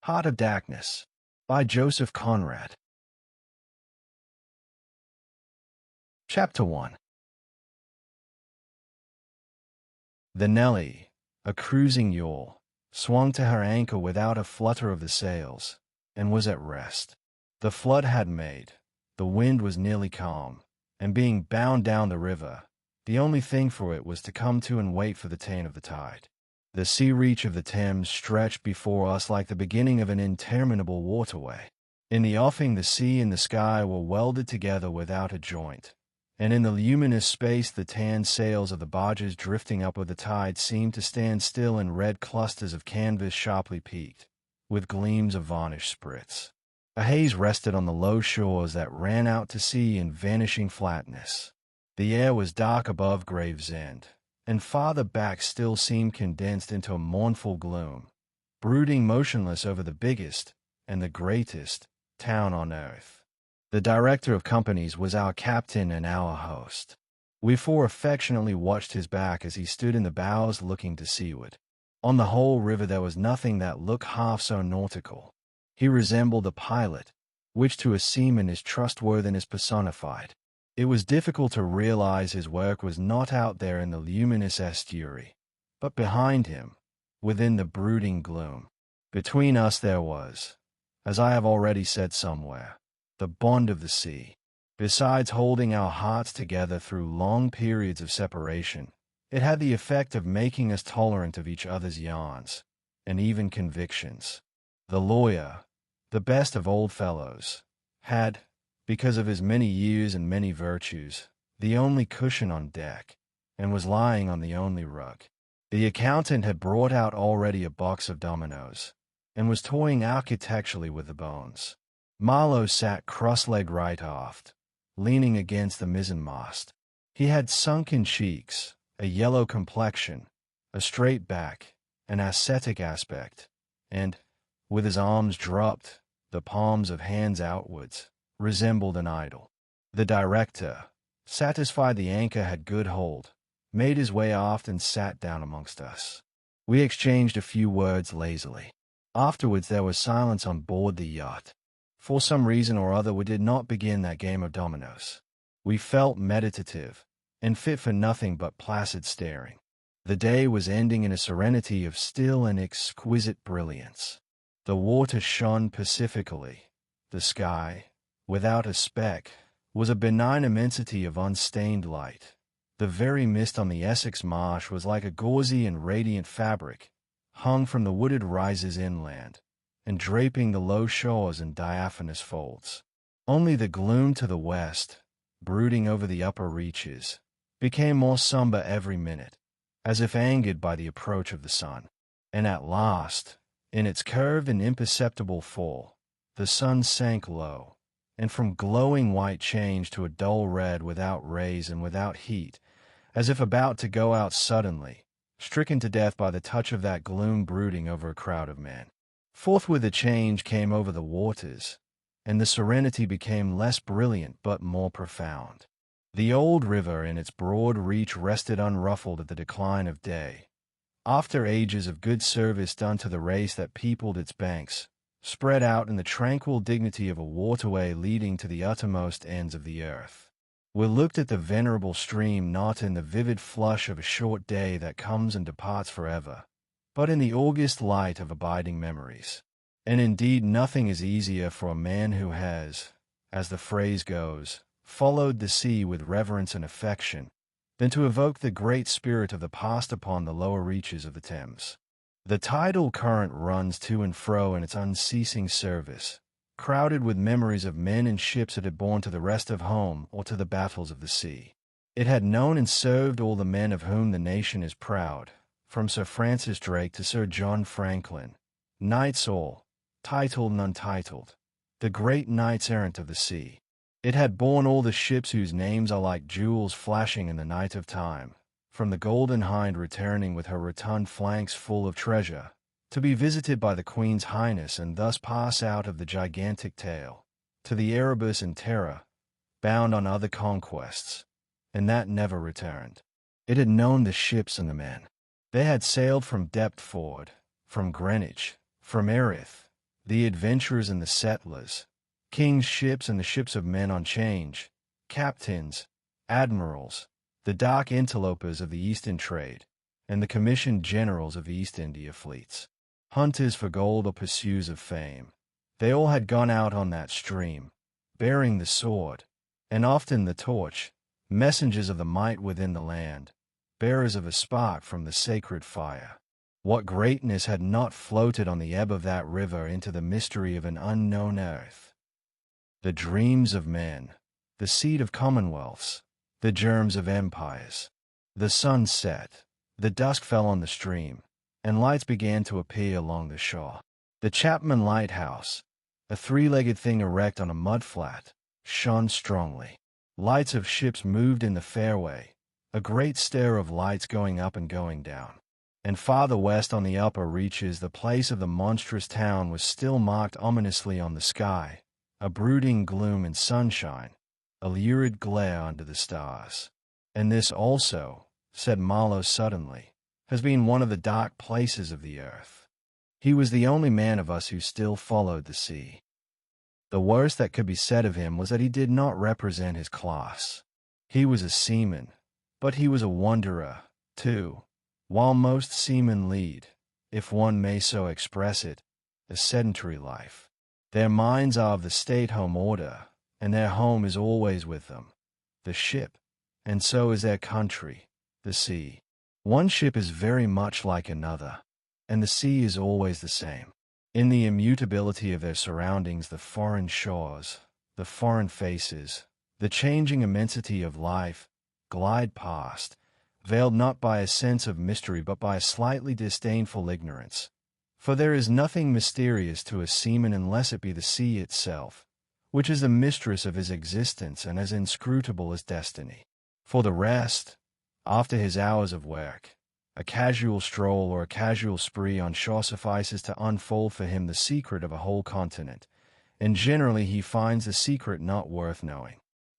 Heart of Darkness by Joseph Conrad. Chapter 1. The Nelly, a cruising yawl, swung to her anchor without a flutter of the sails, and was at rest. The flood had made, the wind was nearly calm, and being bound down the river, the only thing for it was to come to and wait for the turn of the tide. The sea reach of the Thames stretched before us like the beginning of an interminable waterway. In the offing the sea and the sky were welded together without a joint, and in the luminous space the tan sails of the barges drifting up with the tide seemed to stand still in red clusters of canvas sharply peaked, with gleams of varnish sprits. A haze rested on the low shores that ran out to sea in vanishing flatness. The air was dark above Gravesend, and farther back still seemed condensed into a mournful gloom, brooding motionless over the biggest and the greatest town on earth. The director of companies was our captain and our host. We four affectionately watched his back as he stood in the bows looking to seaward. On the whole river there was nothing that looked half so nautical. He resembled a pilot, which to a seaman is trustworthiness personified. It was difficult to realize his work was not out there in the luminous estuary, but behind him, within the brooding gloom. Between us there was, as I have already said somewhere, the bond of the sea. Besides holding our hearts together through long periods of separation, it had the effect of making us tolerant of each other's yarns, and even convictions. The lawyer, the best of old fellows, had, because of his many years and many virtues, the only cushion on deck, and was lying on the only rug. The accountant had brought out already a box of dominoes, and was toying architecturally with the bones. Marlow sat cross-legged right aft, leaning against the mizzenmast. He had sunken cheeks, a yellow complexion, a straight back, an ascetic aspect, and, with his arms dropped, the palms of hands outwards, resembled an idol. The director, satisfied the anchor had good hold, made his way aft and sat down amongst us. We exchanged a few words lazily. Afterwards there was silence on board the yacht. For some reason or other we did not begin that game of dominoes. We felt meditative, and fit for nothing but placid staring. The day was ending in a serenity of still and exquisite brilliance. The water shone pacifically. The sky, without a speck, was a benign immensity of unstained light. The very mist on the Essex marsh was like a gauzy and radiant fabric, hung from the wooded rises inland, and draping the low shores in diaphanous folds. Only the gloom to the west, brooding over the upper reaches, became more somber every minute, as if angered by the approach of the sun. And at last, in its curved and imperceptible fall, the sun sank low, and from glowing white changed to a dull red without rays and without heat, as if about to go out suddenly, stricken to death by the touch of that gloom brooding over a crowd of men. Forthwith a change came over the waters, and the serenity became less brilliant but more profound. The old river in its broad reach rested unruffled at the decline of day, after ages of good service done to the race that peopled its banks, spread out in the tranquil dignity of a waterway leading to the uttermost ends of the earth. We looked at the venerable stream not in the vivid flush of a short day that comes and departs forever, but in the august light of abiding memories. And indeed nothing is easier for a man who has, as the phrase goes, followed the sea with reverence and affection, than to evoke the great spirit of the past upon the lower reaches of the Thames. The tidal current runs to and fro in its unceasing service, crowded with memories of men and ships it had borne to the rest of home or to the battles of the sea. It had known and served all the men of whom the nation is proud, from Sir Francis Drake to Sir John Franklin, knights all, titled and untitled, the great knights-errant of the sea. It had borne all the ships whose names are like jewels flashing in the night of time, from the Golden Hind returning with her rotund flanks full of treasure, to be visited by the Queen's Highness and thus pass out of the gigantic tale, to the Erebus and Terror, bound on other conquests, and that never returned. It had known the ships and the men. They had sailed from Deptford, from Greenwich, from Erith, the adventurers and the settlers, kings' ships and the ships of men on change, captains, admirals, the dark interlopers of the Eastern trade, and the commissioned generals of the East India fleets, hunters for gold or pursuers of fame. They all had gone out on that stream, bearing the sword, and often the torch, messengers of the might within the land, bearers of a spark from the sacred fire. What greatness had not floated on the ebb of that river into the mystery of an unknown earth? The dreams of men, the seed of commonwealths, the germs of empires. The sun set, the dusk fell on the stream, and lights began to appear along the shore. The Chapman Lighthouse, a three-legged thing erect on a mudflat, shone strongly. Lights of ships moved in the fairway, a great stair of lights going up and going down. And farther west on the upper reaches the place of the monstrous town was still marked ominously on the sky, a brooding gloom in sunshine, a lurid glare under the stars. And this also, said Marlow suddenly, has been one of the dark places of the earth. He was the only man of us who still followed the sea. The worst that could be said of him was that he did not represent his class. He was a seaman, but he was a wanderer, too. While most seamen lead, if one may so express it, a sedentary life. Their minds are of the stay-at-home order, and their home is always with them, the ship, and so is their country, the sea. One ship is very much like another, and the sea is always the same. In the immutability of their surroundings, the foreign shores, the foreign faces, the changing immensity of life, glide past, veiled not by a sense of mystery but by a slightly disdainful ignorance. For there is nothing mysterious to a seaman unless it be the sea itself, which is the mistress of his existence and as inscrutable as destiny. For the rest, after his hours of work, a casual stroll or a casual spree on shore suffices to unfold for him the secret of a whole continent, and generally he finds the secret not worth knowing.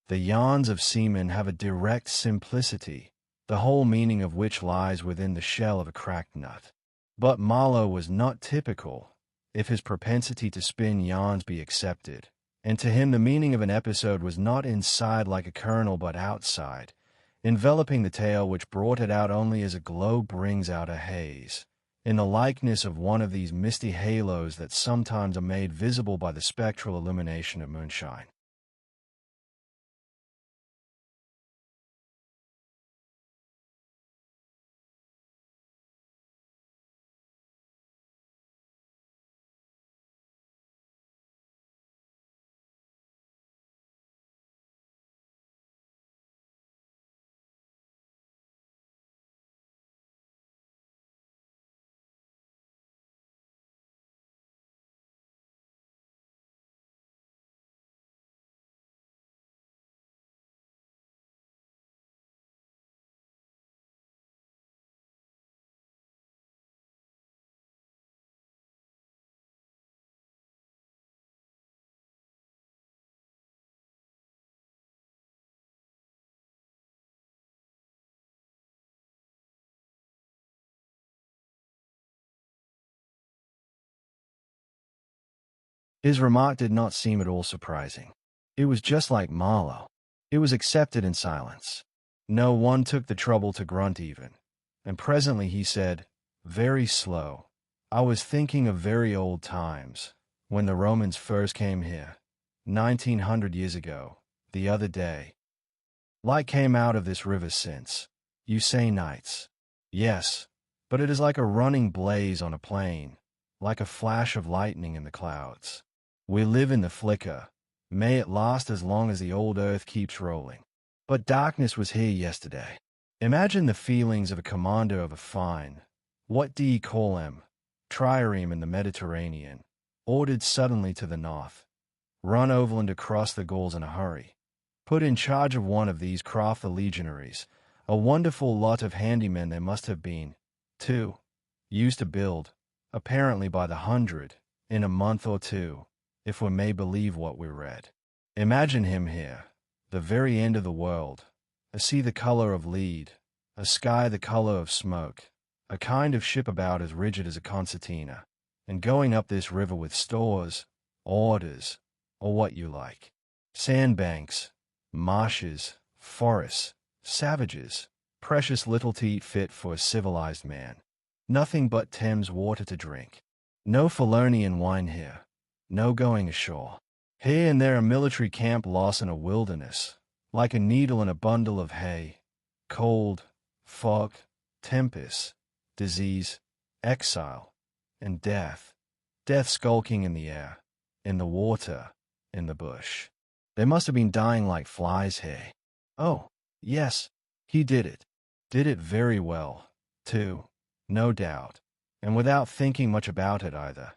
The yarns of seamen have a direct simplicity, the whole meaning of which lies within the shell of a cracked nut. But Marlow was not typical, if his propensity to spin yarns be accepted, and to him the meaning of an episode was not inside like a kernel but outside, enveloping the tale which brought it out only as a globe brings out a haze, in the likeness of one of these misty halos that sometimes are made visible by the spectral illumination of moonshine. His remark did not seem at all surprising. It was just like Marlow. It was accepted in silence. No one took the trouble to grunt even. And presently he said, very slow, I was thinking of very old times, when the Romans first came here, 1900 years ago, the other day. Light came out of this river since. You say nights. Yes, but it is like a running blaze on a plain, like a flash of lightning in the clouds. We live in the flicker. May it last as long as the old earth keeps rolling. But darkness was here yesterday. Imagine the feelings of a commander of a fine, what do ye call 'em, trireme in the Mediterranean, ordered suddenly to the north, run overland across the Gauls in a hurry, put in charge of one of these craft the legionaries, a wonderful lot of handymen there must have been, too, used to build, apparently by the hundred, in a month or two, if we may believe what we read. Imagine him here, the very end of the world, a sea the color of lead, a sky the color of smoke, a kind of ship about as rigid as a concertina, and going up this river with stores, orders, or what you like. Sandbanks, marshes, forests, savages, precious little to eat fit for a civilized man. Nothing but Thames water to drink. No Falernian wine here. No going ashore. Here and there a military camp lost in a wilderness, like a needle in a bundle of hay. Cold, fog, tempest, disease, exile, and death. Death skulking in the air, in the water, in the bush. They must have been dying like flies here. Oh, yes, he did it. Did it very well, too, no doubt, and without thinking much about it either,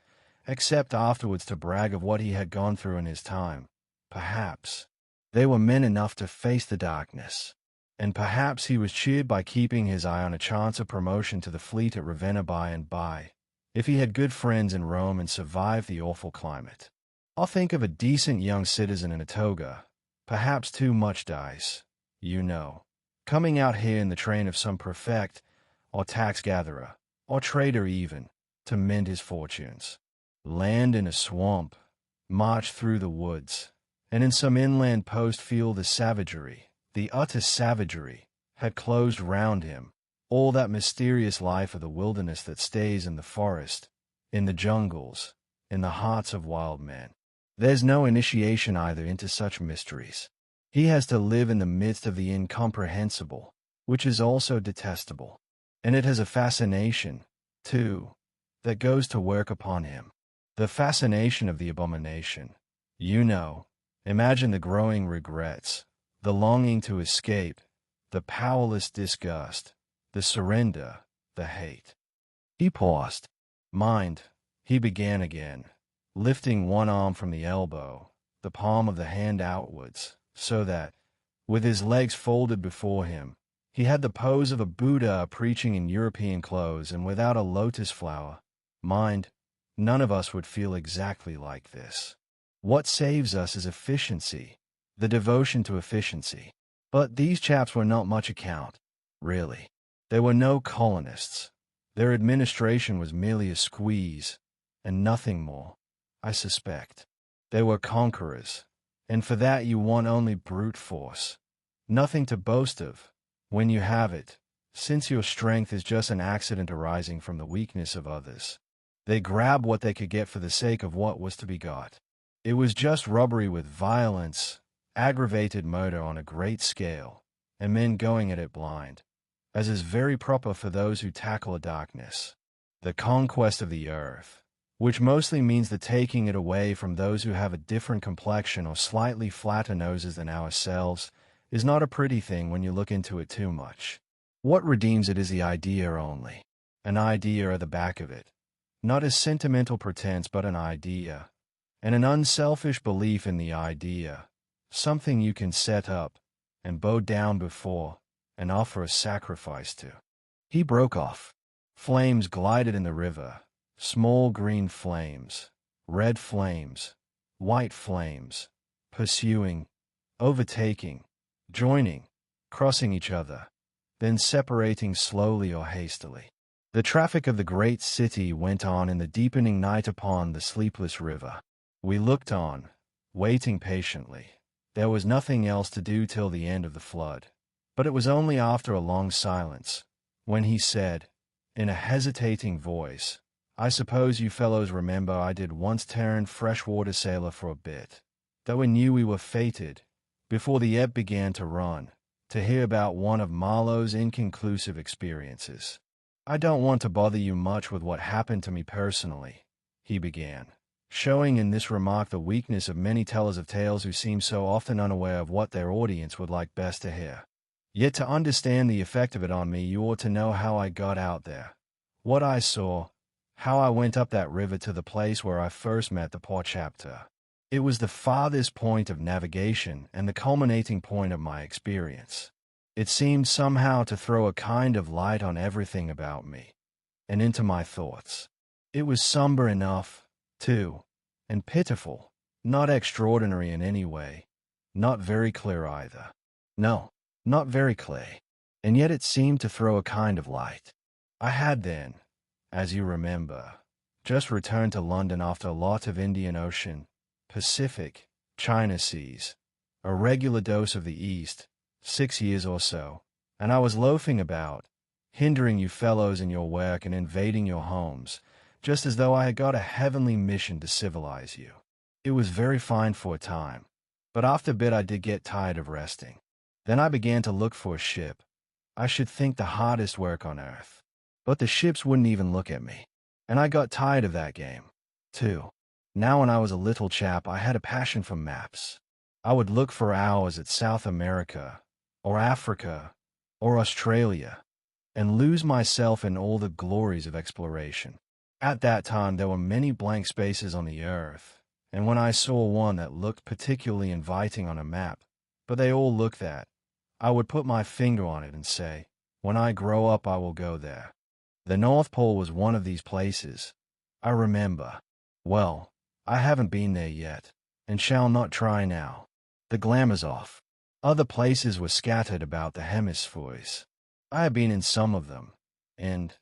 except afterwards to brag of what he had gone through in his time. Perhaps they were men enough to face the darkness, and perhaps he was cheered by keeping his eye on a chance of promotion to the fleet at Ravenna by and by, if he had good friends in Rome and survived the awful climate. I'll think of a decent young citizen in a toga, perhaps too much dice, you know, coming out here in the train of some prefect, or tax-gatherer, or trader even, to mend his fortunes. Land in a swamp, march through the woods, and in some inland post feel the savagery, the utter savagery, had closed round him, all that mysterious life of the wilderness that stays in the forest, in the jungles, in the hearts of wild men. There's no initiation either into such mysteries. He has to live in the midst of the incomprehensible, which is also detestable. And it has a fascination, too, that goes to work upon him. The fascination of the abomination. You know, imagine the growing regrets, the longing to escape, the powerless disgust, the surrender, the hate. He paused. Mind, he began again, lifting one arm from the elbow, the palm of the hand outwards, so that, with his legs folded before him, he had the pose of a Buddha preaching in European clothes and without a lotus flower. Mind, none of us would feel exactly like this. What saves us is efficiency, the devotion to efficiency. But these chaps were not much account, really. They were no colonists. Their administration was merely a squeeze, and nothing more, I suspect. They were conquerors, and for that you want only brute force. Nothing to boast of, when you have it, since your strength is just an accident arising from the weakness of others. They grabbed what they could get for the sake of what was to be got. It was just robbery with violence, aggravated murder on a great scale, and men going at it blind, as is very proper for those who tackle a darkness. The conquest of the earth, which mostly means the taking it away from those who have a different complexion or slightly flatter noses than ourselves, is not a pretty thing when you look into it too much. What redeems it is the idea only, an idea at the back of it, not a sentimental pretense but an idea, and an unselfish belief in the idea, something you can set up, and bow down before, and offer a sacrifice to. He broke off. Flames glided in the river, small green flames, red flames, white flames, pursuing, overtaking, joining, crossing each other, then separating slowly or hastily. The traffic of the great city went on in the deepening night upon the sleepless river. We looked on, waiting patiently. There was nothing else to do till the end of the flood. But it was only after a long silence, when he said, in a hesitating voice, "I suppose you fellows remember I did once turn freshwater sailor for a bit, though we knew we were fated, before the ebb began to run, to hear about one of Marlow's inconclusive experiences. I don't want to bother you much with what happened to me personally," he began, showing in this remark the weakness of many tellers of tales who seem so often unaware of what their audience would like best to hear. "Yet to understand the effect of it on me, you ought to know how I got out there, what I saw, how I went up that river to the place where I first met the poor chapter. It was the farthest point of navigation and the culminating point of my experience. It seemed somehow to throw a kind of light on everything about me, and into my thoughts. It was somber enough, too, and pitiful, not extraordinary in any way, not very clear either. No, not very clear, and yet it seemed to throw a kind of light. I had then, as you remember, just returned to London after a lot of Indian Ocean, Pacific, China seas, a regular dose of the East, 6 years or so, and I was loafing about, hindering you fellows in your work and invading your homes, just as though I had got a heavenly mission to civilize you. It was very fine for a time, but after a bit I did get tired of resting. Then I began to look for a ship. I should think the hardest work on earth. But the ships wouldn't even look at me. And I got tired of that game, too. Now when I was a little chap, I had a passion for maps. I would look for hours at South America, or Africa, or Australia, and lose myself in all the glories of exploration. At that time, there were many blank spaces on the earth, and when I saw one that looked particularly inviting on a map, but they all looked that, I would put my finger on it and say, when I grow up, I will go there. The North Pole was one of these places. I remember. Well, I haven't been there yet, and shall not try now. The glamour's off. Other places were scattered about the hemispheres. I have been in some of them, and,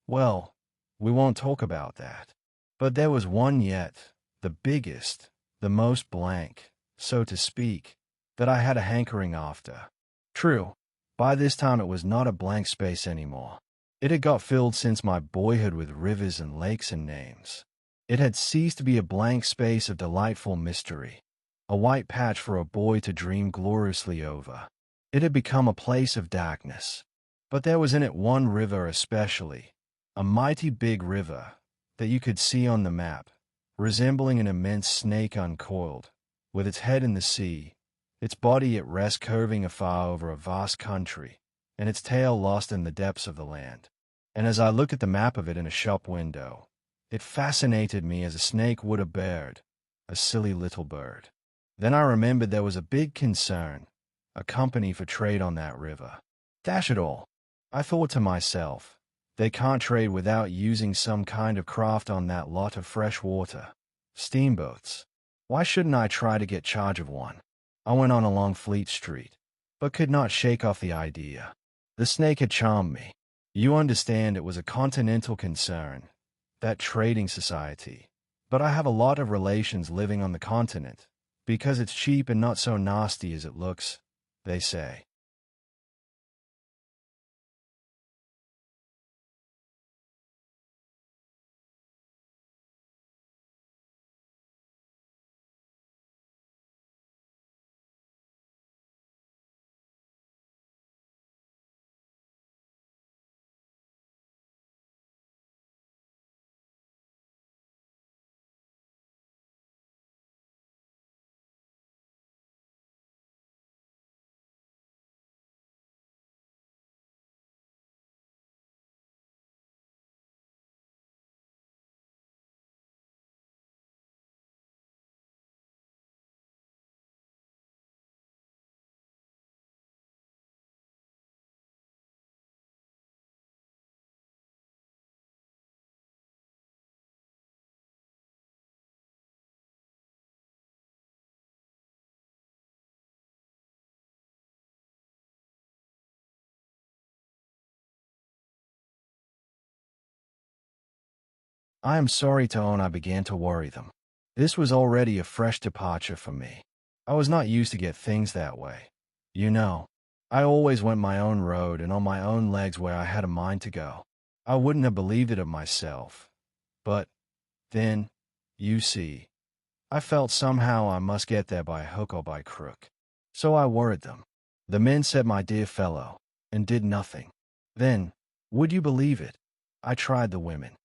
well, we won't talk about that. But there was one yet, the biggest, the most blank, so to speak, that I had a hankering after. True, by this time it was not a blank space anymore. It had got filled since my boyhood with rivers and lakes and names. It had ceased to be a blank space of delightful mystery, a white patch for a boy to dream gloriously over. It had become a place of darkness. But there was in it one river especially, a mighty big river, that you could see on the map, resembling an immense snake uncoiled, with its head in the sea, its body at rest curving afar over a vast country, and its tail lost in the depths of the land. And as I looked at the map of it in a shop window, it fascinated me as a snake would a bird, a silly little bird. Then I remembered there was a big concern, a company for trade on that river. Dash it all, I thought to myself, they can't trade without using some kind of craft on that lot of fresh water. Steamboats. Why shouldn't I try to get charge of one? I went on along Fleet Street, but could not shake off the idea. The snake had charmed me. You understand it was a continental concern, that trading society. But I have a lot of relations living on the continent, because it's cheap and not so nasty as it looks, they say. I am sorry to own I began to worry them. This was already a fresh departure for me. I was not used to get things that way. You know, I always went my own road and on my own legs where I had a mind to go. I wouldn't have believed it of myself. But, then, you see, I felt somehow I must get there by hook or by crook. So I worried them. The men said, my dear fellow, and did nothing. Then, would you believe it? I tried the women.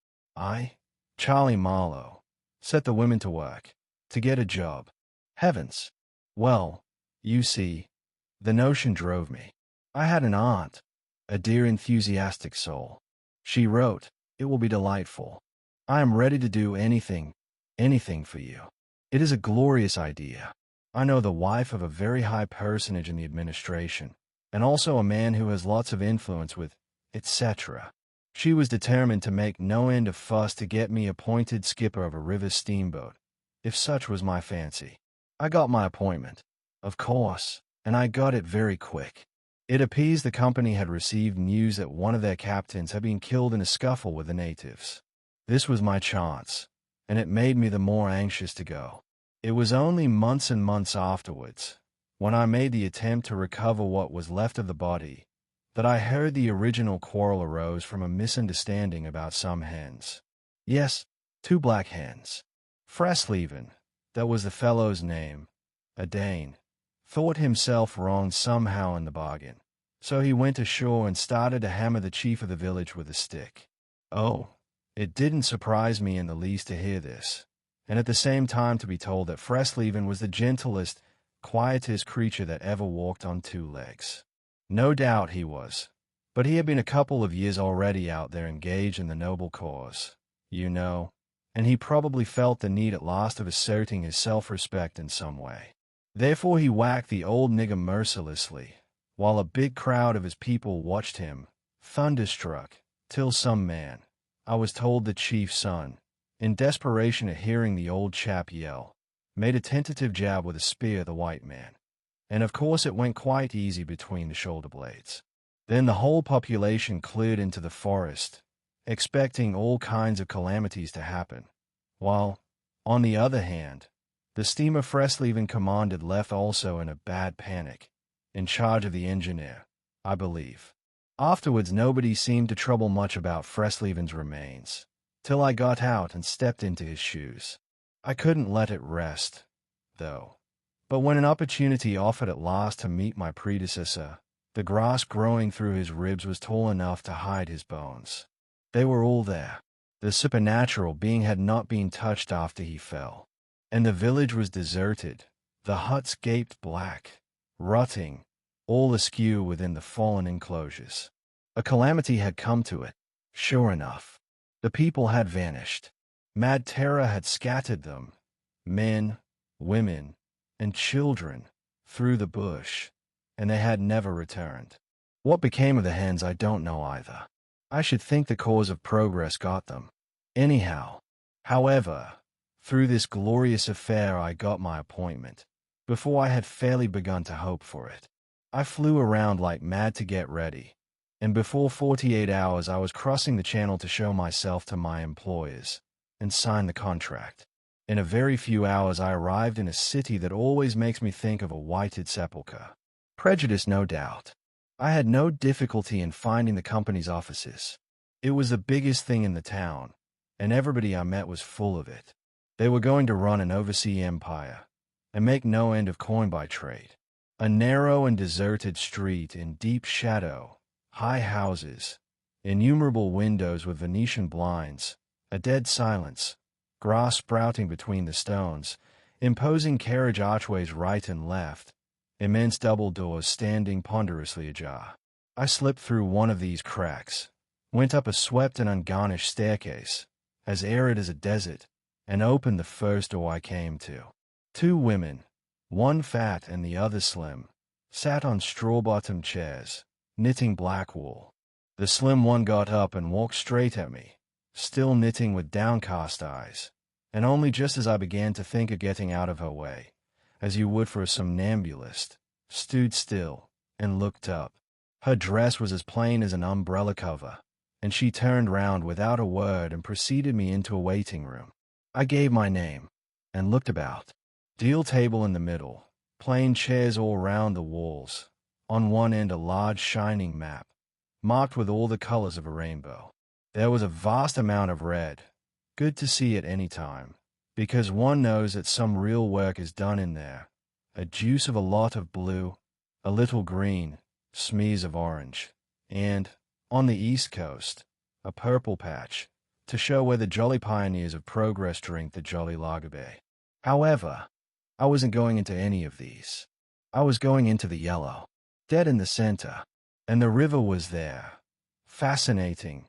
Charlie Marlow, set the women to work, to get a job. Heavens! Well, you see, the notion drove me. I had an aunt, a dear enthusiastic soul. She wrote, it will be delightful. I am ready to do anything for you. It is a glorious idea. I know the wife of a very high personage in the administration, and also a man who has lots of influence with, etc. She was determined to make no end of fuss to get me appointed skipper of a river steamboat, if such was my fancy. I got my appointment, of course, and I got it very quick. It appears the company had received news that one of their captains had been killed in a scuffle with the natives. This was my chance, and it made me the more anxious to go. It was only months and months afterwards, when I made the attempt to recover what was left of the body, that I heard the original quarrel arose from a misunderstanding about some hens. Yes, 2 black hens. Fresleven, that was the fellow's name, a Dane, thought himself wronged somehow in the bargain, so he went ashore and started to hammer the chief of the village with a stick. Oh, it didn't surprise me in the least to hear this, and at the same time to be told that Fresleven was the gentlest, quietest creature that ever walked on 2 legs. No doubt he was, but he had been a couple of years already out there engaged in the noble cause, you know, and he probably felt the need at last of asserting his self-respect in some way. Therefore he whacked the old nigger mercilessly, while a big crowd of his people watched him, thunderstruck, till some man, I was told the chief's son, in desperation at hearing the old chap yell, made a tentative jab with a spear at the white man. And of course it went quite easy between the shoulder blades. Then the whole population cleared into the forest, expecting all kinds of calamities to happen, while, on the other hand, the steamer Fresleven commanded left also in a bad panic, in charge of the engineer, I believe. Afterwards nobody seemed to trouble much about Fresleven's remains, till I got out and stepped into his shoes. I couldn't let it rest, though. But when an opportunity offered at last to meet my predecessor, the grass growing through his ribs was tall enough to hide his bones. They were all there. The supernatural being had not been touched after he fell, and the village was deserted, the huts gaped black, rotting, all askew within the fallen enclosures. A calamity had come to it, sure enough. The people had vanished. Mad terror had scattered them, men, women, and children, through the bush, and they had never returned. What became of the hens I don't know either. I should think the cause of progress got them. Anyhow, however, through this glorious affair I got my appointment, before I had fairly begun to hope for it. I flew around like mad to get ready, and before 48 hours I was crossing the channel to show myself to my employers, and sign the contract. In a very few hours I arrived in a city that always makes me think of a whited sepulchre. Prejudice, no doubt. I had no difficulty in finding the company's offices. It was the biggest thing in the town, and everybody I met was full of it. They were going to run an overseas empire, and make no end of coin by trade. A narrow and deserted street in deep shadow, high houses, innumerable windows with Venetian blinds, a dead silence, grass sprouting between the stones, imposing carriage archways right and left, immense double doors standing ponderously ajar. I slipped through one of these cracks, went up a swept and ungarnished staircase, as arid as a desert, and opened the first door I came to. 2 women, one fat and the other slim, sat on straw-bottomed chairs, knitting black wool. The slim one got up and walked straight at me, still knitting with downcast eyes, and only just as I began to think of getting out of her way, as you would for a somnambulist, stood still, and looked up. Her dress was as plain as an umbrella cover, and she turned round without a word and preceded me into a waiting room. I gave my name, and looked about. Deal table in the middle, plain chairs all round the walls, on one end a large shining map, marked with all the colors of a rainbow. There was a vast amount of red, good to see at any time, because one knows that some real work is done in there, a juice of a lot of blue, a little green, smears of orange, and, on the East Coast, a purple patch, to show where the jolly pioneers of progress drink the jolly lager bay. However, I wasn't going into any of these. I was going into the yellow, dead in the center, and the river was there, fascinating,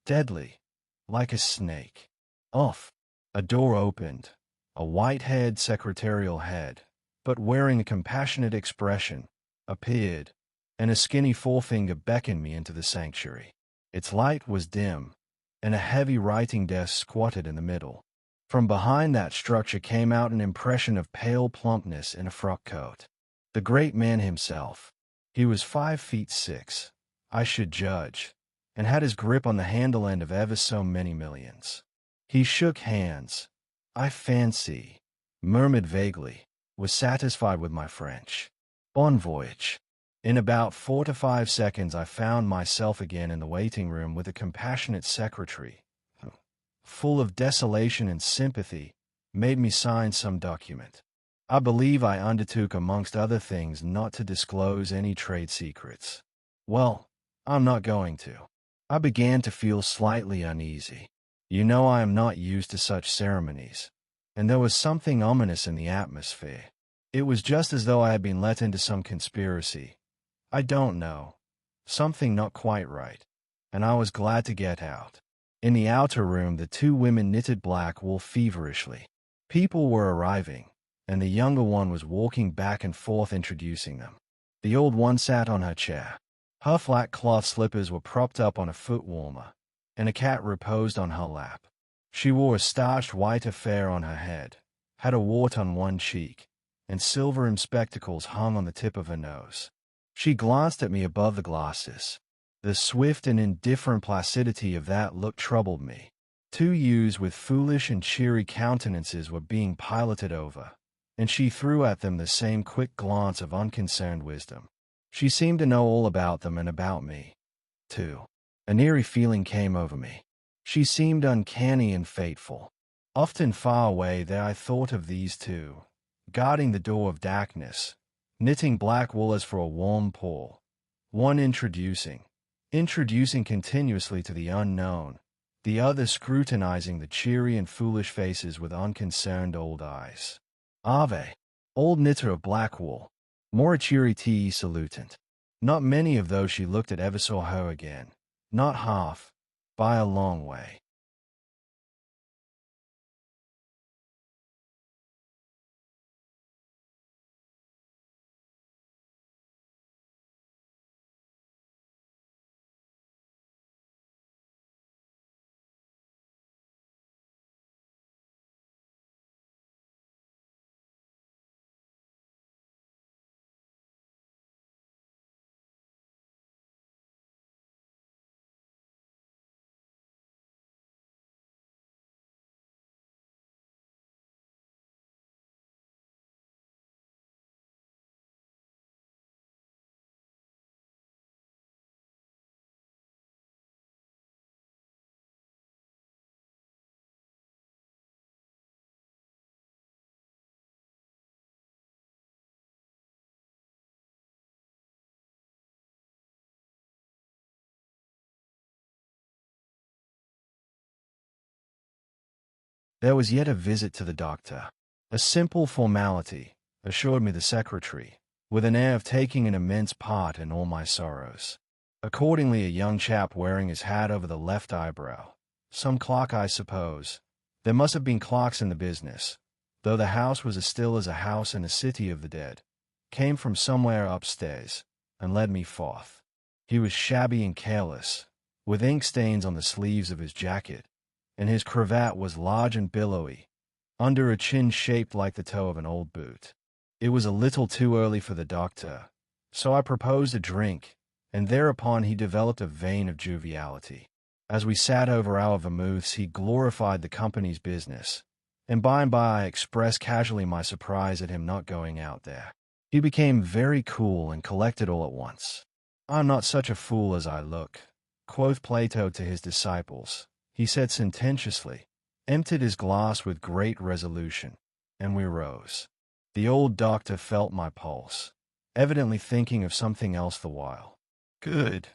deadly, like a snake. Off, a door opened, a white-haired secretarial head, but wearing a compassionate expression, appeared, and a skinny forefinger beckoned me into the sanctuary. Its light was dim, and a heavy writing desk squatted in the middle. From behind that structure came out an impression of pale plumpness in a frock coat. The great man himself. He was 5'6", I should judge, and had his grip on the handle end of ever so many millions. He shook hands. I fancy, murmured vaguely, was satisfied with my French. Bon voyage. In about 4 to 5 seconds I found myself again in the waiting room with a compassionate secretary, who, full of desolation and sympathy, made me sign some document. I believe I undertook amongst other things not to disclose any trade secrets. Well, I'm not going to. I began to feel slightly uneasy. You know I am not used to such ceremonies, and there was something ominous in the atmosphere. It was just as though I had been let into some conspiracy. I don't know. Something not quite right. And I was glad to get out. In the outer room, the two women knitted black wool feverishly. People were arriving, and the younger one was walking back and forth introducing them. The old one sat on her chair. Her flat cloth slippers were propped up on a foot warmer, and a cat reposed on her lap. She wore a starched white affair on her head, had a wart on one cheek, and silver-rimmed spectacles hung on the tip of her nose. She glanced at me above the glasses. The swift and indifferent placidity of that look troubled me. Two youths with foolish and cheery countenances were being piloted over, and she threw at them the same quick glance of unconcerned wisdom. She seemed to know all about them and about me, too. An eerie feeling came over me. She seemed uncanny and fateful. Often far away there I thought of these two, guarding the door of darkness, knitting black wool as for a warm pall, one introducing continuously to the unknown, the other scrutinizing the cheery and foolish faces with unconcerned old eyes. Ave, old knitter of black wool, more cheery te salutant. Not many of those she looked at ever saw her again, not half, by a long way. There was yet a visit to the doctor. A simple formality, assured me the secretary, with an air of taking an immense part in all my sorrows. Accordingly, a young chap wearing his hat over the left eyebrow, some clerk I suppose, there must have been clerks in the business, though the house was as still as a house in a city of the dead, came from somewhere upstairs, and led me forth. He was shabby and careless, with ink stains on the sleeves of his jacket, and his cravat was large and billowy, under a chin shaped like the toe of an old boot. It was a little too early for the doctor, so I proposed a drink, and thereupon he developed a vein of joviality. As we sat over our vermouths, he glorified the company's business, and by and by I expressed casually my surprise at him not going out there. He became very cool and collected all at once. "I'm not such a fool as I look," quoth Plato to his disciples. He said sententiously, emptied his glass with great resolution, and we rose. The old doctor felt my pulse, evidently thinking of something else the while. Good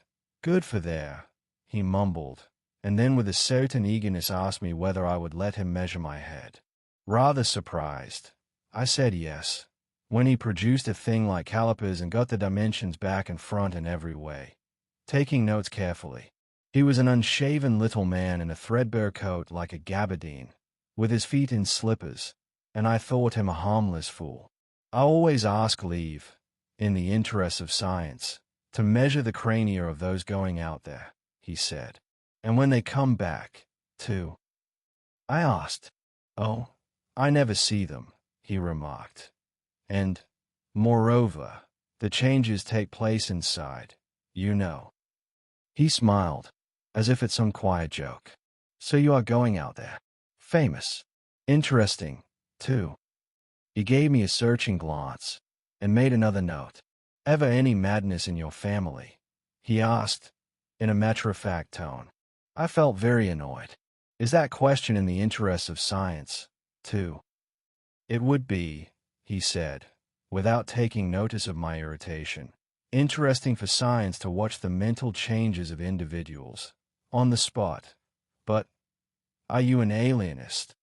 for there," he mumbled, and then with a certain eagerness asked me whether I would let him measure my head. Rather surprised, I said yes, when he produced a thing like calipers and got the dimensions back and front in every way, taking notes carefully. He was an unshaven little man in a threadbare coat like a gabardine, with his feet in slippers, and I thought him a harmless fool. "I always ask leave, in the interests of science, to measure the crania of those going out there," he said. "And when they come back, too." I asked. "Oh, I never see them," he remarked. "And, moreover, the changes take place inside, you know." He smiled, as if at some quiet joke. "So you are going out there?" Famous. Interesting, too. He gave me a searching glance and made another note. Ever any madness in your family? He asked, in a matter-of-fact tone. I felt very annoyed. Is that question in the interests of science, too? It would be, he said, without taking notice of my irritation. Interesting for science to watch the mental changes of individuals, on the spot. But, are you an alienist?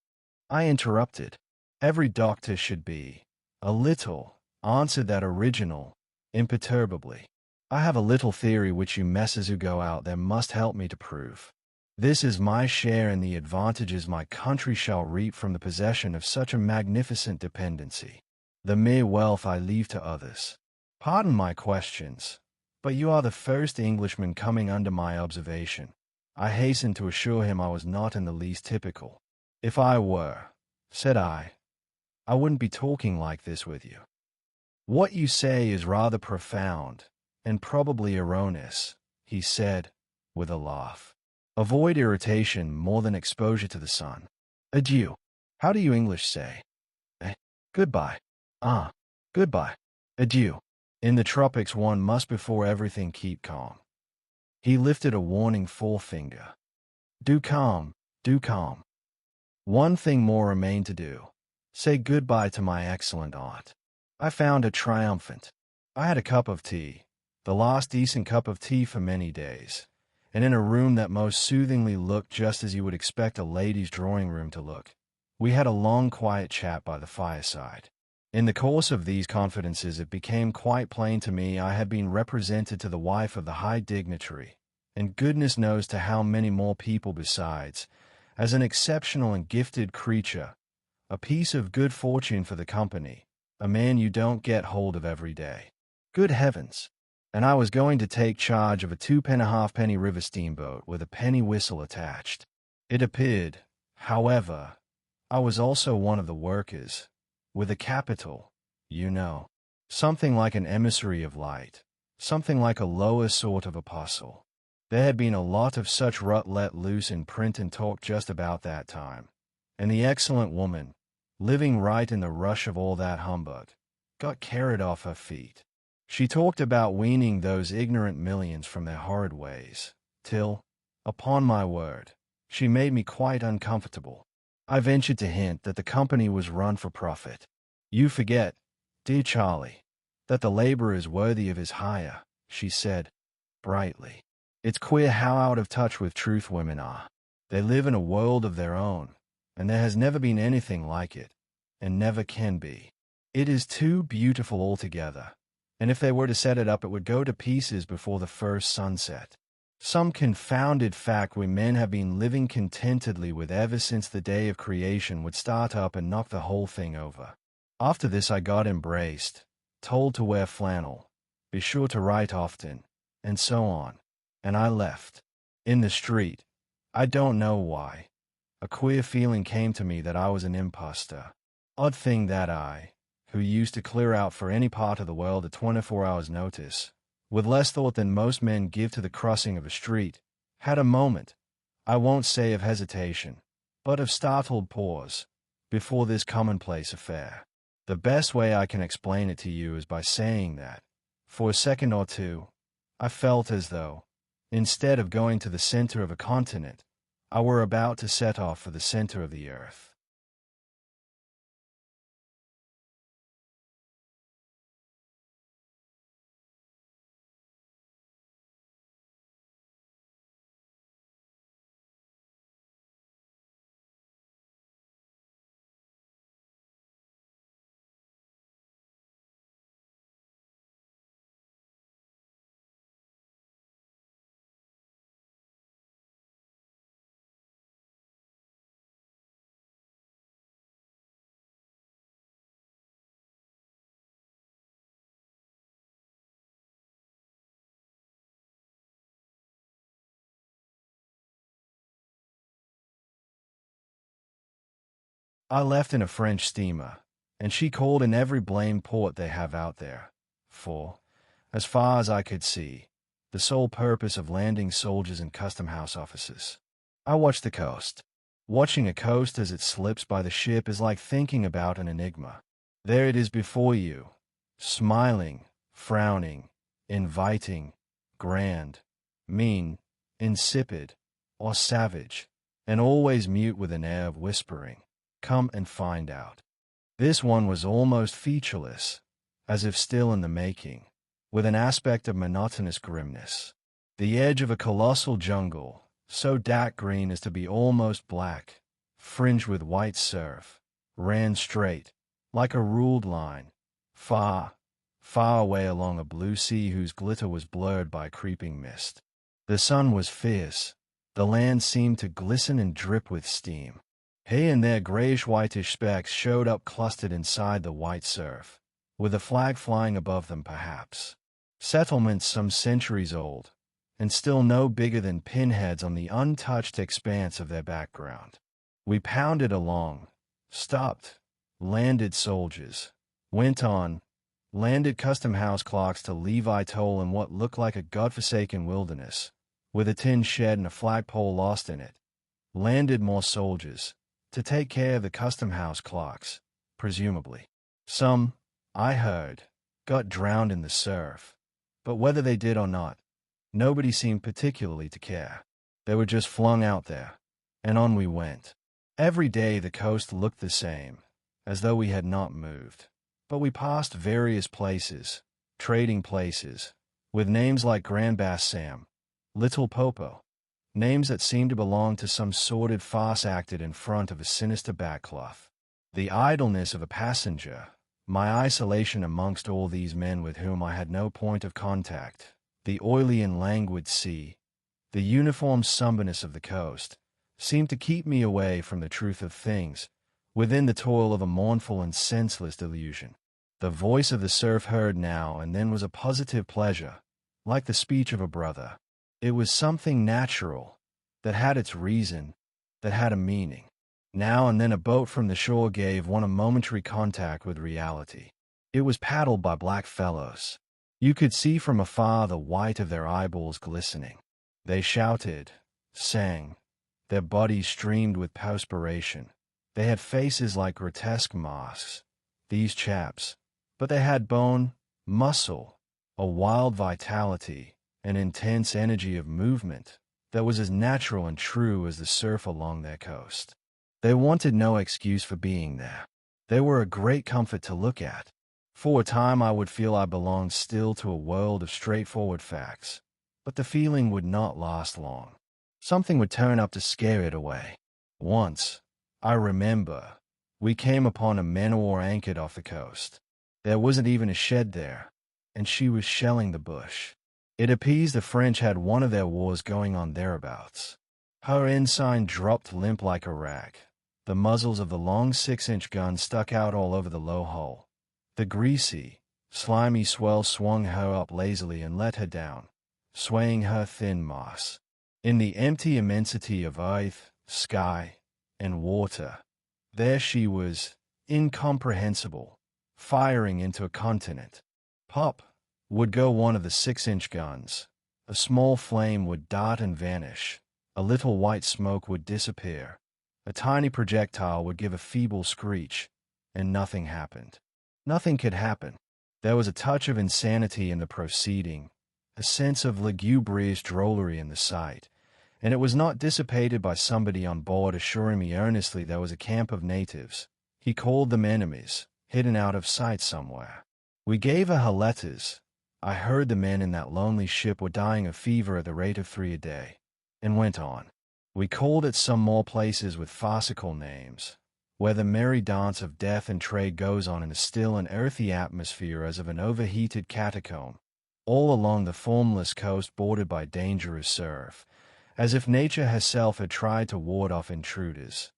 I interrupted. Every doctor should be. A little, answered that original, imperturbably. I have a little theory which you messes who go out there must help me to prove. This is my share in the advantages my country shall reap from the possession of such a magnificent dependency. The mere wealth I leave to others. Pardon my questions, but you are the first Englishman coming under my observation. I hastened to assure him I was not in the least typical. If I were, said I wouldn't be talking like this with you. What you say is rather profound, and probably erroneous, he said, with a laugh. Avoid irritation more than exposure to the sun. Adieu. How do you English say? Goodbye. Ah, goodbye. Adieu. In the tropics one must before everything keep calm. He lifted a warning forefinger. Do calm, do calm. One thing more remained to do. Say goodbye to my excellent aunt. I found her triumphant. I had a cup of tea, the last decent cup of tea for many days, and in a room that most soothingly looked just as you would expect a lady's drawing room to look. We had a long quiet chat by the fireside. In the course of these confidences it became quite plain to me I had been represented to the wife of the high dignitary, and goodness knows to how many more people besides, as an exceptional and gifted creature, a piece of good fortune for the company, a man you don't get hold of every day. Good heavens! And I was going to take charge of a 2.5-penny river steamboat with a penny whistle attached. It appeared, however, I was also one of the workers, with a capital, you know, something like an emissary of light, something like a lower sort of apostle. There had been a lot of such rot let loose in print and talk just about that time, and the excellent woman, living right in the rush of all that humbug, got carried off her feet. She talked about weaning those ignorant millions from their horrid ways, till, upon my word, she made me quite uncomfortable. I ventured to hint that the company was run for profit. You forget, dear Charlie, that the laborer is worthy of his hire, she said, brightly. It's queer how out of touch with truth women are. They live in a world of their own, and there has never been anything like it, and never can be. It is too beautiful altogether, and if they were to set it up it would go to pieces before the first sunset. Some confounded fact we men have been living contentedly with ever since the day of creation would start up and knock the whole thing over. After this I got embraced, told to wear flannel, be sure to write often, and so on, and I left. In the street, I don't know why, a queer feeling came to me that I was an impostor. Odd thing that I, who used to clear out for any part of the world at 24 hours' notice, with less thought than most men give to the crossing of a street, had a moment, I won't say of hesitation, but of startled pause, before this commonplace affair. The best way I can explain it to you is by saying that, for a second or two, I felt as though, instead of going to the center of a continent, I were about to set off for the center of the earth. I left in a French steamer, and she called in every blamed port they have out there, for, as far as I could see, the sole purpose of landing soldiers and custom house officers. I watched the coast. Watching a coast as it slips by the ship is like thinking about an enigma. There it is before you, smiling, frowning, inviting, grand, mean, insipid, or savage, and always mute with an air of whispering, "Come and find out." This one was almost featureless, as if still in the making, with an aspect of monotonous grimness. The edge of a colossal jungle, so dark green as to be almost black, fringed with white surf, ran straight, like a ruled line, far, far away along a blue sea whose glitter was blurred by creeping mist. The sun was fierce. The land seemed to glisten and drip with steam. Here and there grayish-whitish specks showed up clustered inside the white surf, with a flag flying above them perhaps. Settlements some centuries old, and still no bigger than pinheads on the untouched expanse of their background. We pounded along, stopped, landed soldiers, went on, landed custom-house clocks to Levi toll in what looked like a godforsaken wilderness, with a tin shed and a flagpole lost in it, landed more soldiers, to take care of the custom-house clocks, presumably. Some, I heard, got drowned in the surf, but whether they did or not, nobody seemed particularly to care. They were just flung out there, and on we went. Every day the coast looked the same, as though we had not moved. But we passed various places, trading places, with names like Grand Bass Sam, Little Popo, names that seemed to belong to some sordid farce acted in front of a sinister backcloth. The idleness of a passenger, my isolation amongst all these men with whom I had no point of contact, the oily and languid sea, the uniform somberness of the coast, seemed to keep me away from the truth of things, within the toil of a mournful and senseless delusion. The voice of the surf heard now and then was a positive pleasure, like the speech of a brother. It was something natural, that had its reason, that had a meaning. Now and then a boat from the shore gave one a momentary contact with reality. It was paddled by black fellows. You could see from afar the white of their eyeballs glistening. They shouted, sang. Their bodies streamed with perspiration. They had faces like grotesque masks, these chaps, but they had bone, muscle, a wild vitality, an intense energy of movement that was as natural and true as the surf along their coast. They wanted no excuse for being there. They were a great comfort to look at. For a time I would feel I belonged still to a world of straightforward facts, but the feeling would not last long. Something would turn up to scare it away. Once, I remember, we came upon a man-o-war anchored off the coast. There wasn't even a shed there, and she was shelling the bush. It appears the French had one of their wars going on thereabouts. Her ensign dropped limp like a rag. The muzzles of the long 6-inch guns stuck out all over the low hull. The greasy, slimy swell swung her up lazily and let her down, swaying her thin mass. In the empty immensity of earth, sky, and water, there she was, incomprehensible, firing into a continent. Pop would go one of the 6-inch guns. A small flame would dart and vanish. A little white smoke would disappear. A tiny projectile would give a feeble screech, and nothing happened. Nothing could happen. There was a touch of insanity in the proceeding, a sense of lugubrious drollery in the sight, and it was not dissipated by somebody on board assuring me earnestly there was a camp of natives. He called them enemies, hidden out of sight somewhere. We gave her letters. I heard the men in that lonely ship were dying of fever at the rate of 3 a day, and went on. We called at some more places with farcical names, where the merry dance of death and trade goes on in a still and earthy atmosphere as of an overheated catacomb, all along the formless coast bordered by dangerous surf, as if nature herself had tried to ward off intruders.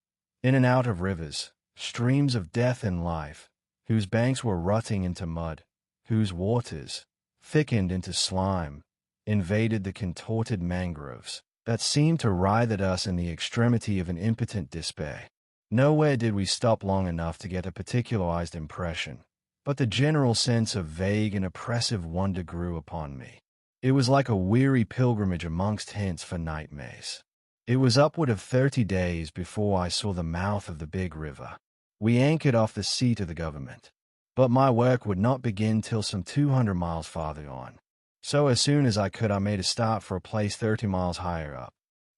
In and out of rivers, streams of death and life, whose banks were rutting into mud, whose waters, thickened into slime, invaded the contorted mangroves that seemed to writhe at us in the extremity of an impotent despair. Nowhere did we stop long enough to get a particularized impression, but the general sense of vague and oppressive wonder grew upon me. It was like a weary pilgrimage amongst hints for nightmares. It was upward of 30 days before I saw the mouth of the big river. We anchored off the seat of the government. But my work would not begin till some 200 miles farther on. So as soon as I could, I made a start for a place 30 miles higher up.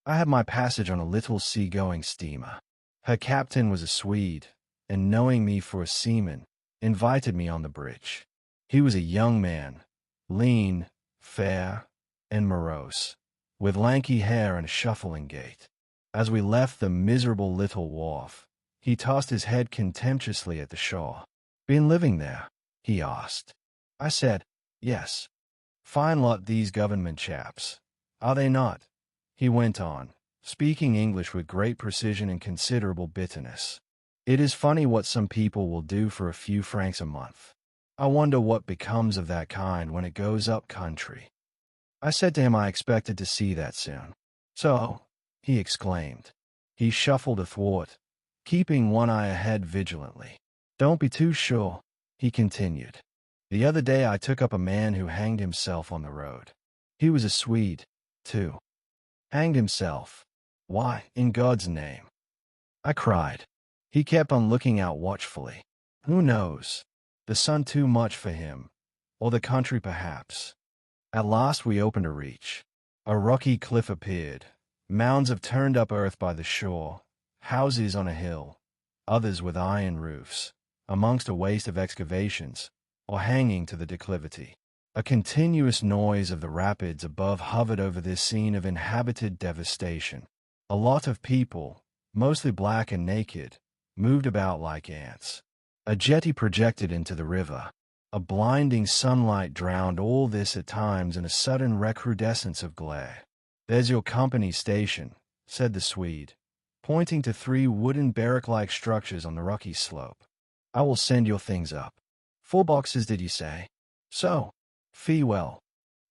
I had my passage on a little sea-going steamer. Her captain was a Swede, and knowing me for a seaman, invited me on the bridge. He was a young man, lean, fair, and morose, with lanky hair and a shuffling gait. As we left the miserable little wharf, he tossed his head contemptuously at the shore. "Been living there?" he asked. I said, "Yes." "Fine lot these government chaps, are they not?" he went on, speaking English with great precision and considerable bitterness. "It is funny what some people will do for a few francs a month. I wonder what becomes of that kind when it goes up country." I said to him I expected to see that soon. "So?" he exclaimed. He shuffled athwart, keeping one eye ahead vigilantly. "Don't be too sure," he continued. "The other day I took up a man who hanged himself on the road. He was a Swede, too." "Hanged himself? Why, in God's name?" I cried. He kept on looking out watchfully. "Who knows? The sun too much for him, or the country perhaps." At last we opened a reach. A rocky cliff appeared, mounds of turned-up earth by the shore, houses on a hill, others with iron roofs, amongst a waste of excavations, or hanging to the declivity. A continuous noise of the rapids above hovered over this scene of inhabited devastation. A lot of people, mostly black and naked, moved about like ants. A jetty projected into the river. A blinding sunlight drowned all this at times in a sudden recrudescence of glare. "There's your company station," said the Swede, pointing to 3 wooden barrack-like structures on the rocky slope. "I will send your things up." 4 boxes, did you say? "So. Fee well."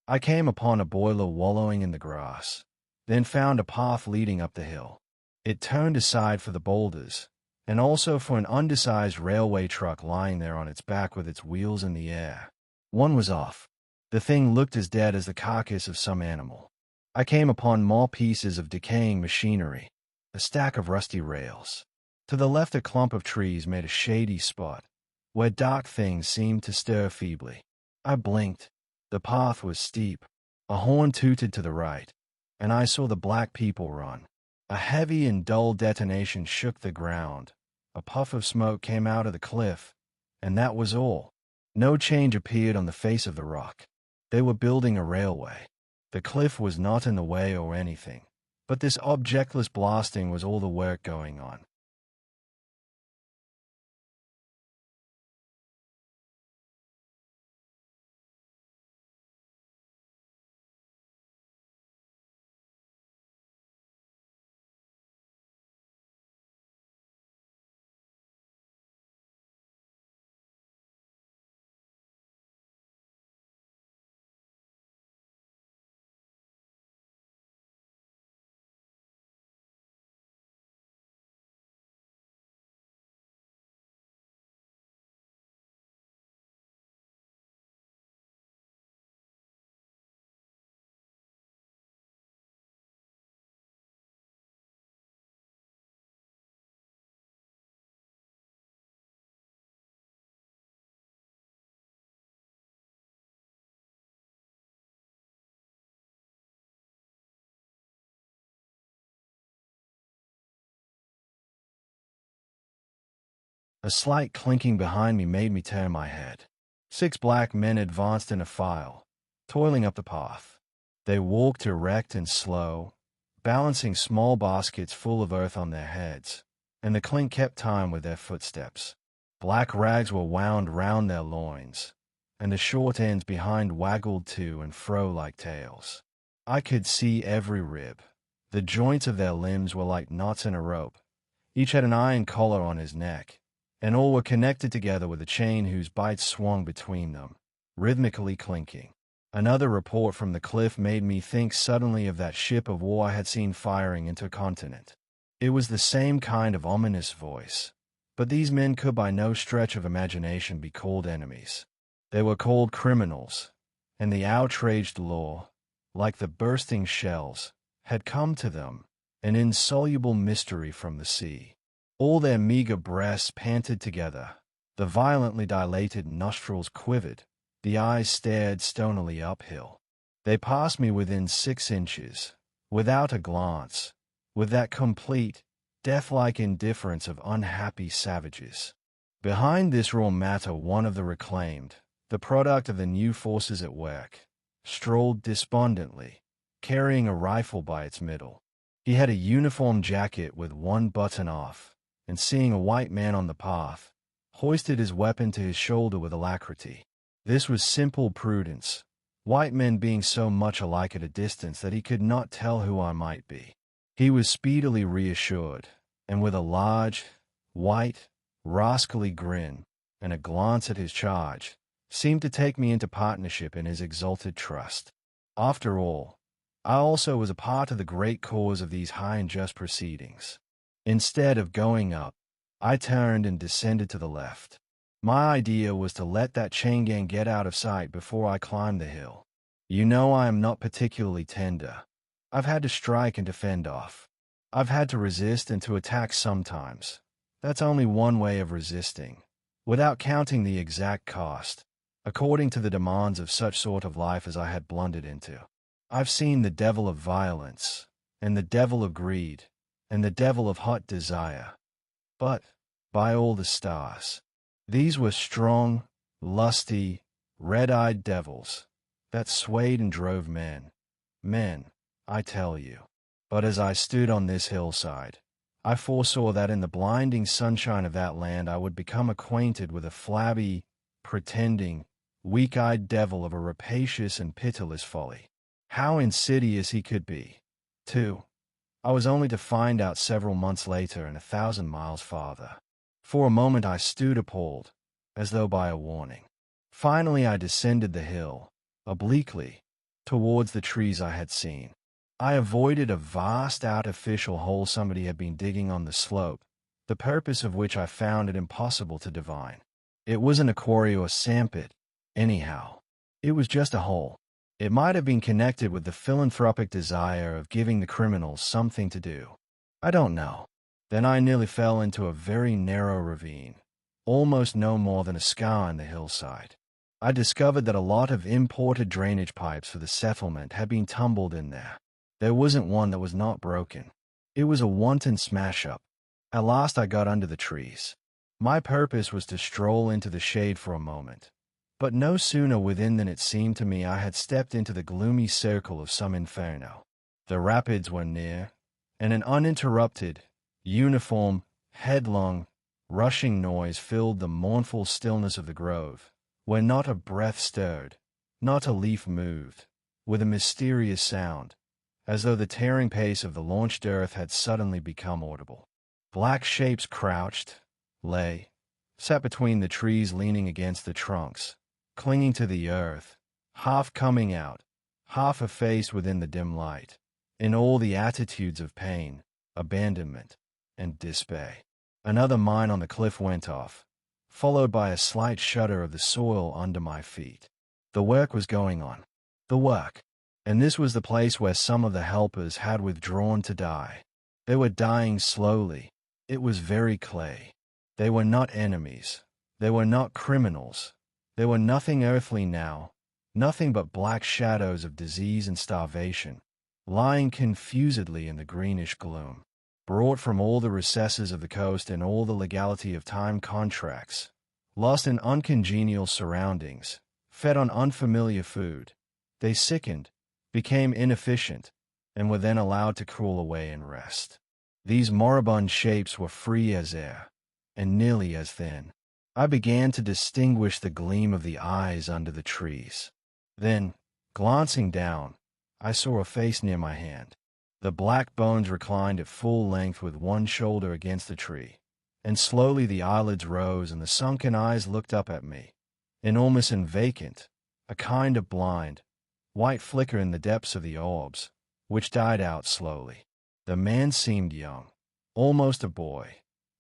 I came upon a boiler wallowing in the grass, then found a path leading up the hill. It turned aside for the boulders, and also for an undersized railway truck lying there on its back with its wheels in the air. One was off. The thing looked as dead as the carcass of some animal. I came upon more pieces of decaying machinery, a stack of rusty rails. To the left a clump of trees made a shady spot, where dark things seemed to stir feebly. I blinked. The path was steep. A horn tooted to the right, and I saw the black people run. A heavy and dull detonation shook the ground. A puff of smoke came out of the cliff, and that was all. No change appeared on the face of the rock. They were building a railway. The cliff was not in the way or anything, but this objectless blasting was all the work going on. A slight clinking behind me made me turn my head. 6 black men advanced in a file, toiling up the path. They walked erect and slow, balancing small baskets full of earth on their heads, and the clink kept time with their footsteps. Black rags were wound round their loins, and the short ends behind waggled to and fro like tails. I could see every rib. The joints of their limbs were like knots in a rope. Each had an iron collar on his neck, and all were connected together with a chain whose bites swung between them, rhythmically clinking. Another report from the cliff made me think suddenly of that ship of war I had seen firing into a continent. It was the same kind of ominous voice, but these men could by no stretch of imagination be called enemies. They were called criminals, and the outraged law, like the bursting shells, had come to them, an insoluble mystery from the sea. All their meager breasts panted together, the violently dilated nostrils quivered, the eyes stared stonily uphill. They passed me within 6 inches, without a glance, with that complete, death-like indifference of unhappy savages. Behind this raw matter one of the reclaimed, the product of the new forces at work, strolled despondently, carrying a rifle by its middle. He had a uniform jacket with one button off, and seeing a white man on the path, hoisted his weapon to his shoulder with alacrity. This was simple prudence, white men being so much alike at a distance that he could not tell who I might be. He was speedily reassured, and with a large, white, rascally grin, and a glance at his charge, seemed to take me into partnership in his exalted trust. After all, I also was a part of the great cause of these high and just proceedings. Instead of going up, I turned and descended to the left. My idea was to let that chain gang get out of sight before I climbed the hill. You know I am not particularly tender. I've had to strike and to fend off. I've had to resist and to attack sometimes. That's only one way of resisting, without counting the exact cost, according to the demands of such sort of life as I had blundered into. I've seen the devil of violence, and the devil of greed, and the devil of hot desire. But, by all the stars, these were strong, lusty, red-eyed devils that swayed and drove men, I tell you. But as I stood on this hillside, I foresaw that in the blinding sunshine of that land I would become acquainted with a flabby, pretending, weak-eyed devil of a rapacious and pitiless folly. How insidious he could be, too, I was only to find out several months later and 1,000 miles farther. For a moment I stood appalled, as though by a warning. Finally I descended the hill, obliquely, towards the trees I had seen. I avoided a vast artificial hole somebody had been digging on the slope, the purpose of which I found it impossible to divine. It wasn't a quarry or sandpit, anyhow. It was just a hole. It might have been connected with the philanthropic desire of giving the criminals something to do. I don't know. Then I nearly fell into a very narrow ravine, almost no more than a scar in the hillside. I discovered that a lot of imported drainage pipes for the settlement had been tumbled in there. There wasn't one that was not broken. It was a wanton smash-up. At last I got under the trees. My purpose was to stroll into the shade for a moment. But no sooner within than it seemed to me I had stepped into the gloomy circle of some inferno. The rapids were near, and an uninterrupted, uniform, headlong, rushing noise filled the mournful stillness of the grove, where not a breath stirred, not a leaf moved, with a mysterious sound, as though the tearing pace of the launched earth had suddenly become audible. Black shapes crouched, lay, sat between the trees leaning against the trunks, clinging to the earth, half coming out, half effaced within the dim light, in all the attitudes of pain, abandonment, and despair. Another mine on the cliff went off, followed by a slight shudder of the soil under my feet. The work was going on. The work. And this was the place where some of the helpers had withdrawn to die. They were dying slowly. It was very clay. They were not enemies. They were not criminals. They were nothing earthly now, nothing but black shadows of disease and starvation, lying confusedly in the greenish gloom, brought from all the recesses of the coast and all the legality of time contracts, lost in uncongenial surroundings, fed on unfamiliar food. They sickened, became inefficient, and were then allowed to cool away and rest. These moribund shapes were free as air, and nearly as thin. I began to distinguish the gleam of the eyes under the trees. Then, glancing down, I saw a face near my hand. The black bones reclined at full length with one shoulder against the tree, and slowly the eyelids rose and the sunken eyes looked up at me, enormous and vacant, a kind of blind, white flicker in the depths of the orbs, which died out slowly. The man seemed young, almost a boy,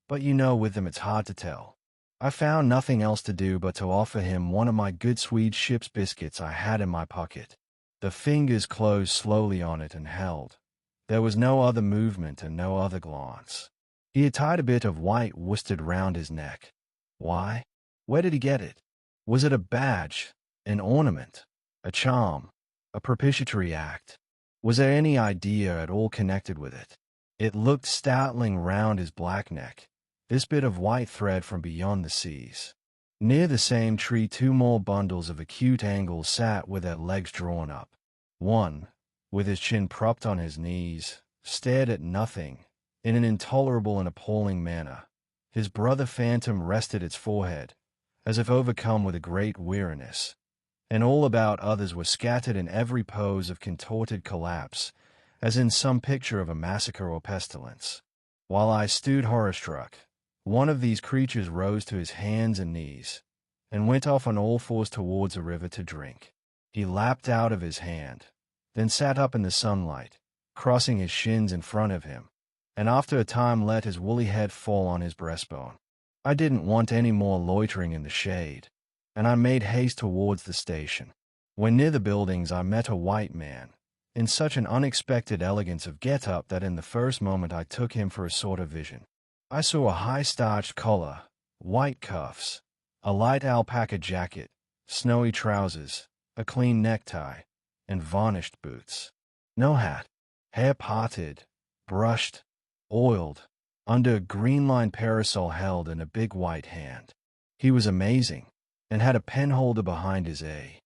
but you know with them it's hard to tell. I found nothing else to do but to offer him one of my good Swede ship's biscuits I had in my pocket. The fingers closed slowly on it and held. There was no other movement and no other glance. He had tied a bit of white worsted round his neck. Why? Where did he get it? Was it a badge, an ornament, a charm, a propitiatory act? Was there any idea at all connected with it? It looked startling round his black neck, this bit of white thread from beyond the seas. Near the same tree 2 more bundles of acute angles sat with their legs drawn up. One, with his chin propped on his knees, stared at nothing, in an intolerable and appalling manner. His brother phantom rested its forehead, as if overcome with a great weariness, and all about others were scattered in every pose of contorted collapse, as in some picture of a massacre or pestilence. While I stood horror-struck, one of these creatures rose to his hands and knees, and went off on all fours towards a river to drink. He lapped out of his hand, then sat up in the sunlight, crossing his shins in front of him, and after a time let his woolly head fall on his breastbone. I didn't want any more loitering in the shade, and I made haste towards the station. When near the buildings I met a white man, in such an unexpected elegance of get-up that in the first moment I took him for a sort of vision. I saw a high-starched collar, white cuffs, a light alpaca jacket, snowy trousers, a clean necktie, and varnished boots. No hat, hair parted, brushed, oiled, under a green-lined parasol held in a big white hand. He was amazing, and had a penholder behind his A.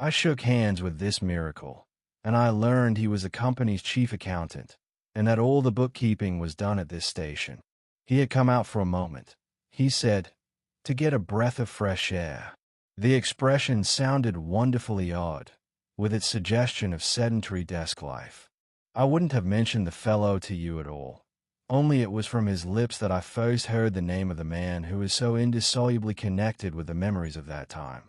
I shook hands with this miracle, and I learned he was the company's chief accountant, and that all the bookkeeping was done at this station. He had come out for a moment, he said, to get a breath of fresh air. The expression sounded wonderfully odd, with its suggestion of sedentary desk life. I wouldn't have mentioned the fellow to you at all, only it was from his lips that I first heard the name of the man who was so indissolubly connected with the memories of that time.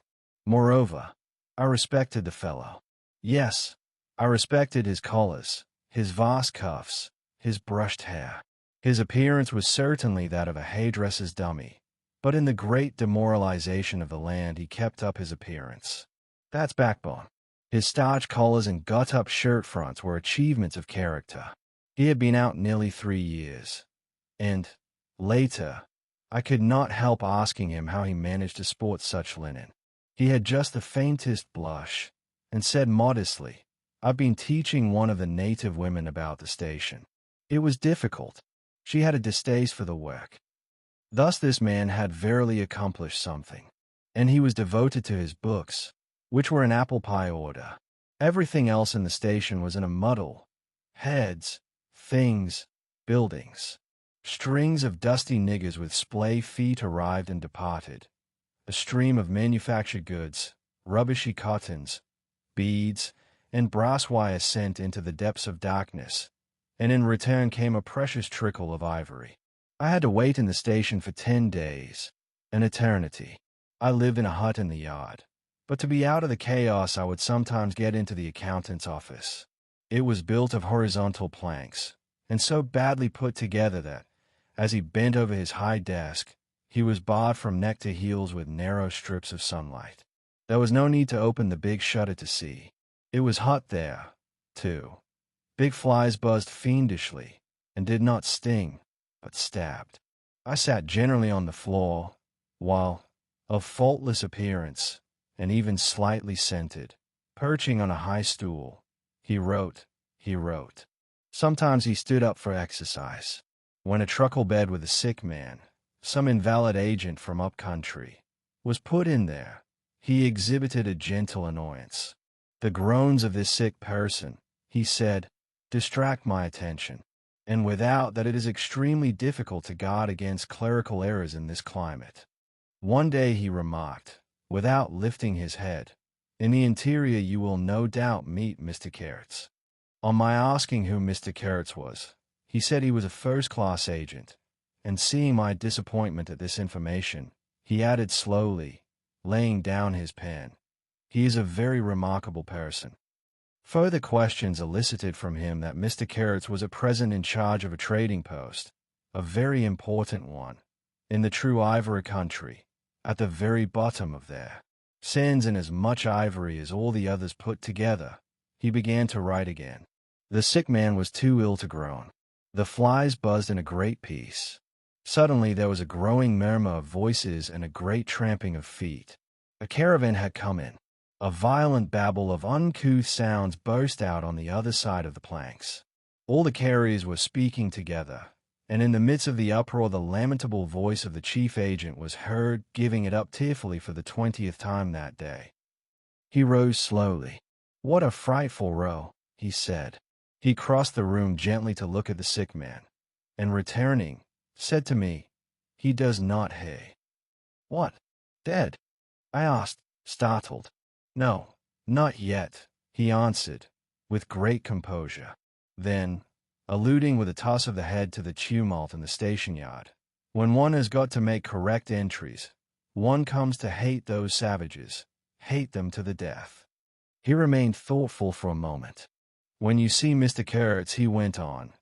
Moreover, I respected the fellow. Yes, I respected his collars, his vast cuffs, his brushed hair. His appearance was certainly that of a hairdresser's dummy, but in the great demoralization of the land he kept up his appearance. That's backbone. His starched collars and gut-up shirt fronts were achievements of character. He had been out nearly 3 years, and, later, I could not help asking him how he managed to sport such linen. He had just the faintest blush, and said modestly, "I've been teaching one of the native women about the station. It was difficult. She had a distaste for the work." Thus this man had verily accomplished something, and he was devoted to his books, which were in apple pie order. Everything else in the station was in a muddle. Heads, things, buildings. Strings of dusty niggers with splay feet arrived and departed. A stream of manufactured goods, rubbishy cottons, beads, and brass wire sent into the depths of darkness, and in return came a precious trickle of ivory. I had to wait in the station for 10 days, an eternity. I lived in a hut in the yard, but to be out of the chaos I would sometimes get into the accountant's office. It was built of horizontal planks, and so badly put together that, as he bent over his high desk, he was barred from neck to heels with narrow strips of sunlight. There was no need to open the big shutter to see. It was hot there, too. Big flies buzzed fiendishly, and did not sting, but stabbed. I sat generally on the floor, while, of faultless appearance, and even slightly scented, perching on a high stool, he wrote. Sometimes he stood up for exercise. when a truckle bed with a sick man, some invalid agent from up country, was put in there, he exhibited a gentle annoyance. The groans of this sick person, he said, distract my attention, and without that it is extremely difficult to guard against clerical errors in this climate. One day he remarked, without lifting his head, in the interior you will no doubt meet Mr. Kurtz. On my asking who Mr. Kurtz was, he said he was a first-class agent, and seeing my disappointment at this information, he added slowly, laying down his pen, he is a very remarkable person. Further questions elicited from him that Mr. Kurtz was at present in charge of a trading post, a very important one, in the true ivory country, at the very bottom of there. Sends in as much ivory as all the others put together. He began to write again. The sick man was too ill to groan. The flies buzzed in a great peace. Suddenly there was a growing murmur of voices and a great tramping of feet. A caravan had come in. A violent babble of uncouth sounds burst out on the other side of the planks. All the carriers were speaking together, and in the midst of the uproar the lamentable voice of the chief agent was heard, giving it up tearfully for the 20th time that day. He rose slowly. "What a frightful row," he said. He crossed the room gently to look at the sick man, and returning, said to me, "He does not hay." "What? Dead?" I asked, startled. "No, not yet," he answered, with great composure. Then, alluding with a toss of the head to the tumult in the station yard, "When one has got to make correct entries, one comes to hate those savages, hate them to the death." He remained thoughtful for a moment. "When you see Mr. Kurtz," he went on,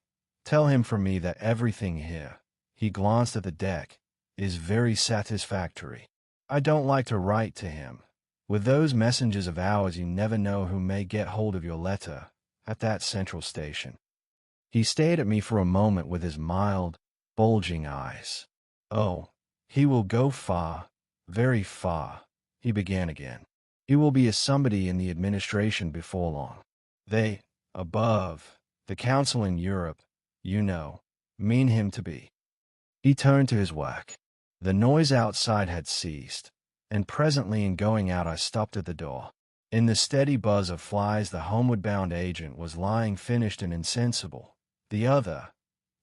"tell him from me that everything here," he glanced at the deck, "is very satisfactory. I don't like to write to him. With those messengers of ours you never know who may get hold of your letter at that central station." He stared at me for a moment with his mild, bulging eyes. "Oh, he will go far, very far," he began again. "He will be a somebody in the administration before long. They, above, the council in Europe, you know, mean him to be." He turned to his work. The noise outside had ceased, and presently in going out I stopped at the door. In the steady buzz of flies the homeward-bound agent was lying finished and insensible. The other,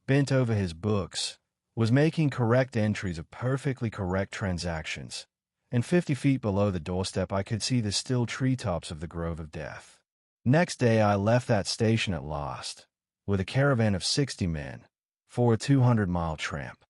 bent over his books, was making correct entries of perfectly correct transactions, and 50 feet below the doorstep I could see the still treetops of the Grove of Death. Next day I left that station at last, with a caravan of 60 men, for a 200-mile tramp.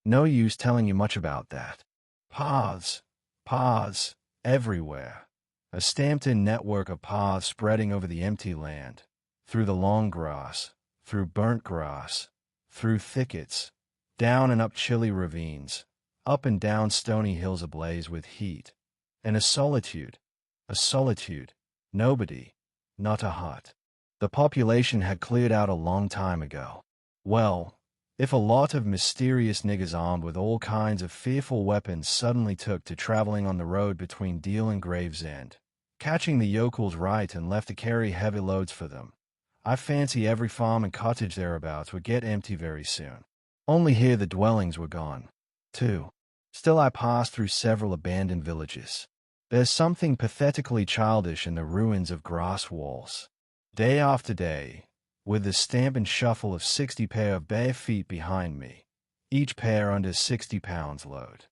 No use telling you much about that. Paths, paths, everywhere. A stamped-in network of paths spreading over the empty land, through the long grass, through burnt grass, through thickets, down and up chilly ravines, up and down stony hills ablaze with heat, and a solitude, nobody, not a hut. The population had cleared out a long time ago. Well, if a lot of mysterious niggers armed with all kinds of fearful weapons suddenly took to traveling on the road between Deal and Gravesend, catching the yokels right and left to carry heavy loads for them, I fancy every farm and cottage thereabouts would get empty very soon. Only here the dwellings were gone, too. Still I passed through several abandoned villages. There's something pathetically childish in the ruins of grass walls. Day after day, with the stamp and shuffle of 60 pair of bare feet behind me, each pair under 60 pounds load.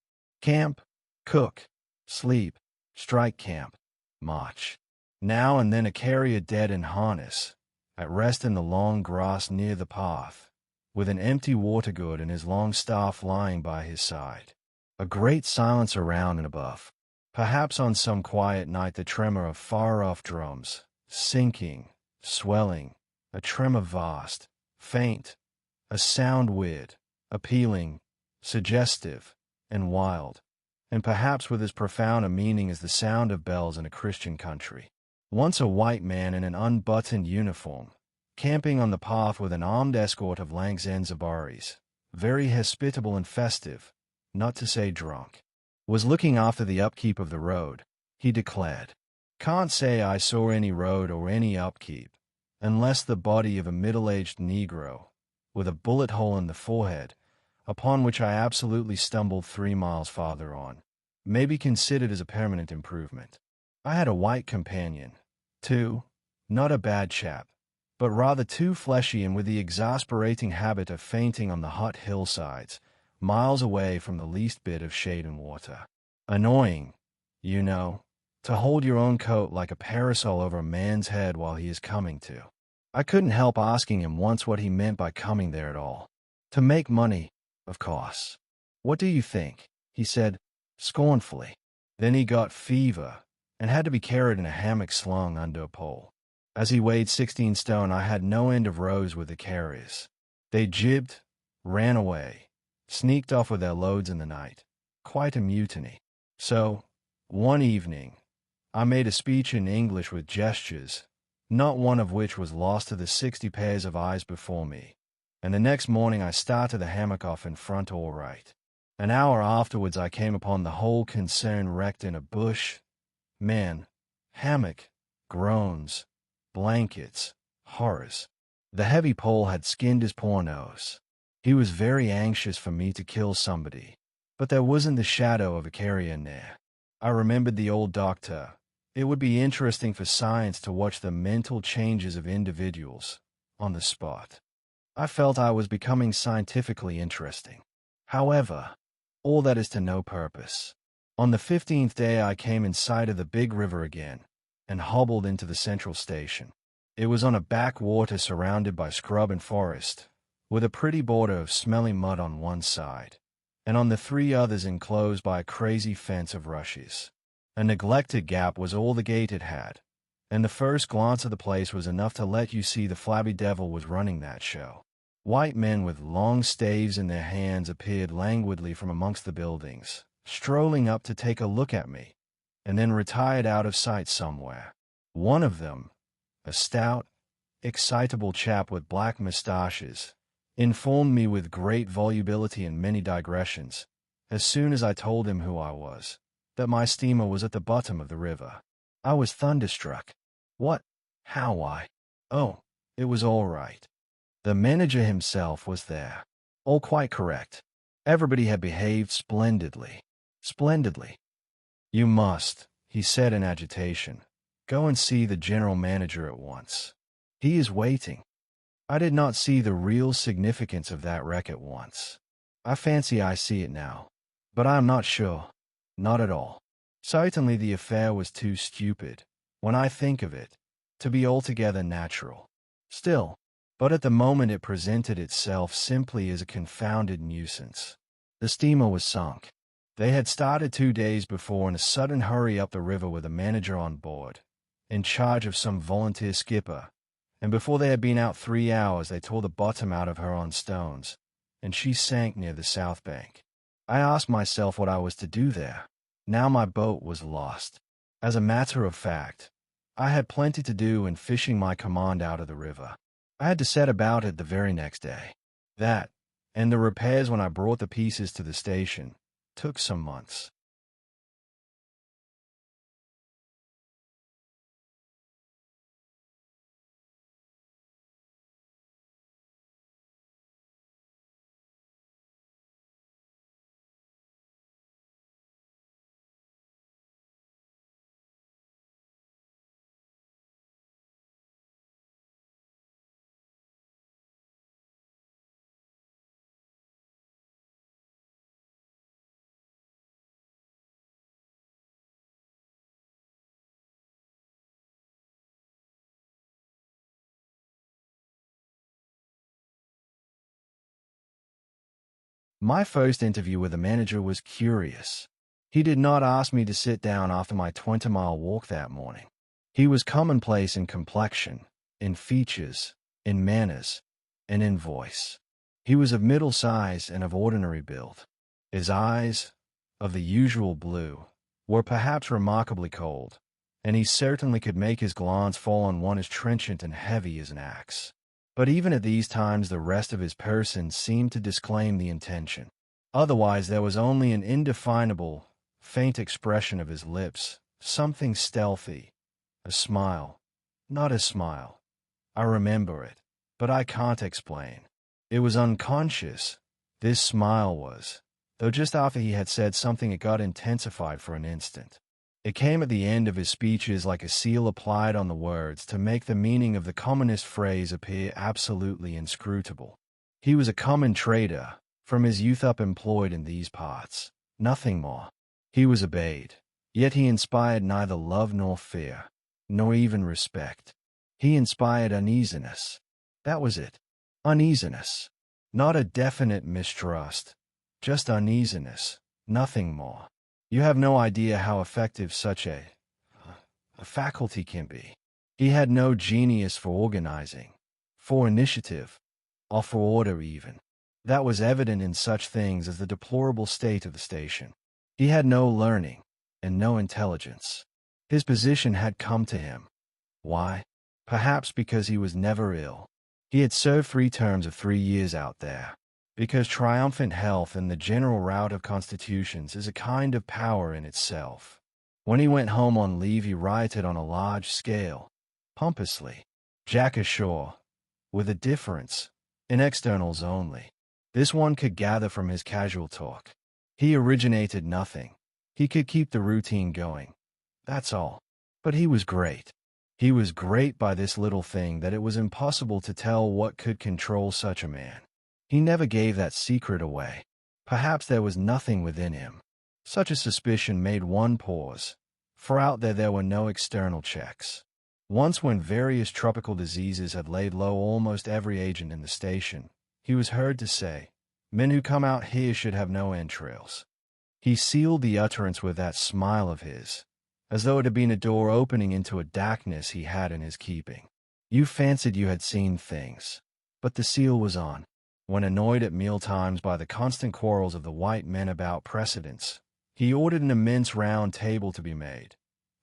Camp, cook, sleep, strike camp, march. Now and then a carrier dead in harness, at rest in the long grass near the path, with an empty water gourd and his long staff lying by his side. A great silence around and above. Perhaps on some quiet night the tremor of far-off drums, sinking, swelling, a tremor vast, faint, a sound weird, appealing, suggestive, and wild, and perhaps with as profound a meaning as the sound of bells in a Christian country. Once a white man in an unbuttoned uniform, camping on the path with an armed escort of Lanks Zanzibaris, very hospitable and festive, not to say drunk, was looking after the upkeep of the road, he declared. Can't say I saw any road or any upkeep, unless the body of a middle-aged Negro, with a bullet hole in the forehead, upon which I absolutely stumbled 3 miles farther on, may be considered as a permanent improvement. I had a white companion, too, not a bad chap, but rather too fleshy and with the exasperating habit of fainting on the hot hillsides, miles away from the least bit of shade and water. Annoying, you know, to hold your own coat like a parasol over a man's head while he is coming to. I couldn't help asking him once what he meant by coming there at all. To make money, of course. What do you think? He said, scornfully. Then he got fever and had to be carried in a hammock slung under a pole. As he weighed 16 stone, I had no end of rows with the carriers. They jibbed, ran away, sneaked off with their loads in the night. Quite a mutiny. So, one evening, I made a speech in English with gestures, not one of which was lost to the 60 pairs of eyes before me, and the next morning I started the hammock off in front all right. An hour afterwards I came upon the whole concern wrecked in a bush. Man, hammock, groans, blankets, horrors. The heavy pole had skinned his poor nose. He was very anxious for me to kill somebody, but there wasn't the shadow of a carrier near. I remembered the old doctor. It would be interesting for science to watch the mental changes of individuals on the spot. I felt I was becoming scientifically interesting. However, all that is to no purpose. On the 15th day I came in sight of the big river again, and hobbled into the central station. It was on a backwater surrounded by scrub and forest, with a pretty border of smelly mud on one side, and on the 3 others enclosed by a crazy fence of rushes. A neglected gap was all the gate it had, and the first glance of the place was enough to let you see the flabby devil was running that show. White men with long staves in their hands appeared languidly from amongst the buildings, strolling up to take a look at me, and then retired out of sight somewhere. One of them, a stout, excitable chap with black mustaches, informed me with great volubility and many digressions, as soon as I told him who I was, that my steamer was at the bottom of the river. I was thunderstruck. What? How? Why? Oh, it was all right. The manager himself was there. All quite correct. Everybody had behaved splendidly. Splendidly. You must, he said in agitation, go and see the general manager at once. He is waiting. I did not see the real significance of that wreck at once. I fancy I see it now, but I am not sure. Not at all. Certainly the affair was too stupid, when I think of it, to be altogether natural. Still, but at the moment it presented itself simply as a confounded nuisance. The steamer was sunk. They had started 2 days before in a sudden hurry up the river with a manager on board, in charge of some volunteer skipper, and before they had been out 3 hours they tore the bottom out of her on stones, and she sank near the south bank. I asked myself what I was to do there. Now my boat was lost. As a matter of fact, I had plenty to do in fishing my command out of the river. I had to set about it the very next day. That, and the repairs when I brought the pieces to the station, took some months. My first interview with the manager was curious. He did not ask me to sit down after my 20-mile walk that morning. He was commonplace in complexion, in features, in manners, and in voice. He was of middle size and of ordinary build. His eyes, of the usual blue, were perhaps remarkably cold, and he certainly could make his glance fall on one as trenchant and heavy as an axe. But even at these times the rest of his person seemed to disclaim the intention. Otherwise there was only an indefinable, faint expression of his lips, something stealthy, a smile. Not a smile. I remember it, but I can't explain. It was unconscious, this smile was, though just after he had said something it got intensified for an instant. It came at the end of his speeches like a seal applied on the words to make the meaning of the commonest phrase appear absolutely inscrutable. He was a common trader, from his youth up employed in these parts, nothing more. He was obeyed, yet he inspired neither love nor fear, nor even respect. He inspired uneasiness. That was it. Uneasiness. Not a definite mistrust, just uneasiness, nothing more. You have no idea how effective such a faculty can be. He had no genius for organizing, for initiative, or for order even. That was evident in such things as the deplorable state of the station. He had no learning, and no intelligence. His position had come to him. Why? Perhaps because he was never ill. He had served 3 terms of 3 years out there. Because triumphant health in the general rout of constitutions is a kind of power in itself. When he went home on leave he rioted on a large scale, pompously. Jack ashore, with a difference, in externals only. This one could gather from his casual talk. He originated nothing. He could keep the routine going. That's all. But he was great. He was great by this little thing that it was impossible to tell what could control such a man. He never gave that secret away. Perhaps there was nothing within him. Such a suspicion made one pause, for out there were no external checks. Once when various tropical diseases had laid low almost every agent in the station, he was heard to say, "Men who come out here should have no entrails." He sealed the utterance with that smile of his, as though it had been a door opening into a darkness he had in his keeping. You fancied you had seen things, but the seal was on. When annoyed at mealtimes by the constant quarrels of the white men about precedence, he ordered an immense round table to be made,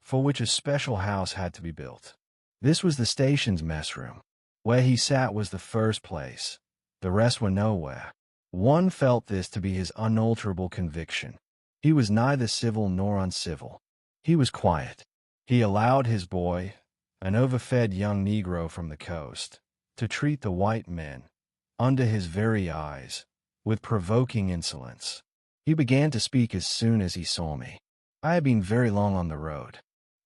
for which a special house had to be built. This was the station's mess room. Where he sat was the first place. The rest were nowhere. One felt this to be his unalterable conviction. He was neither civil nor uncivil. He was quiet. He allowed his boy, an overfed young Negro from the coast, to treat the white men, under his very eyes, with provoking insolence. He began to speak as soon as he saw me. I had been very long on the road.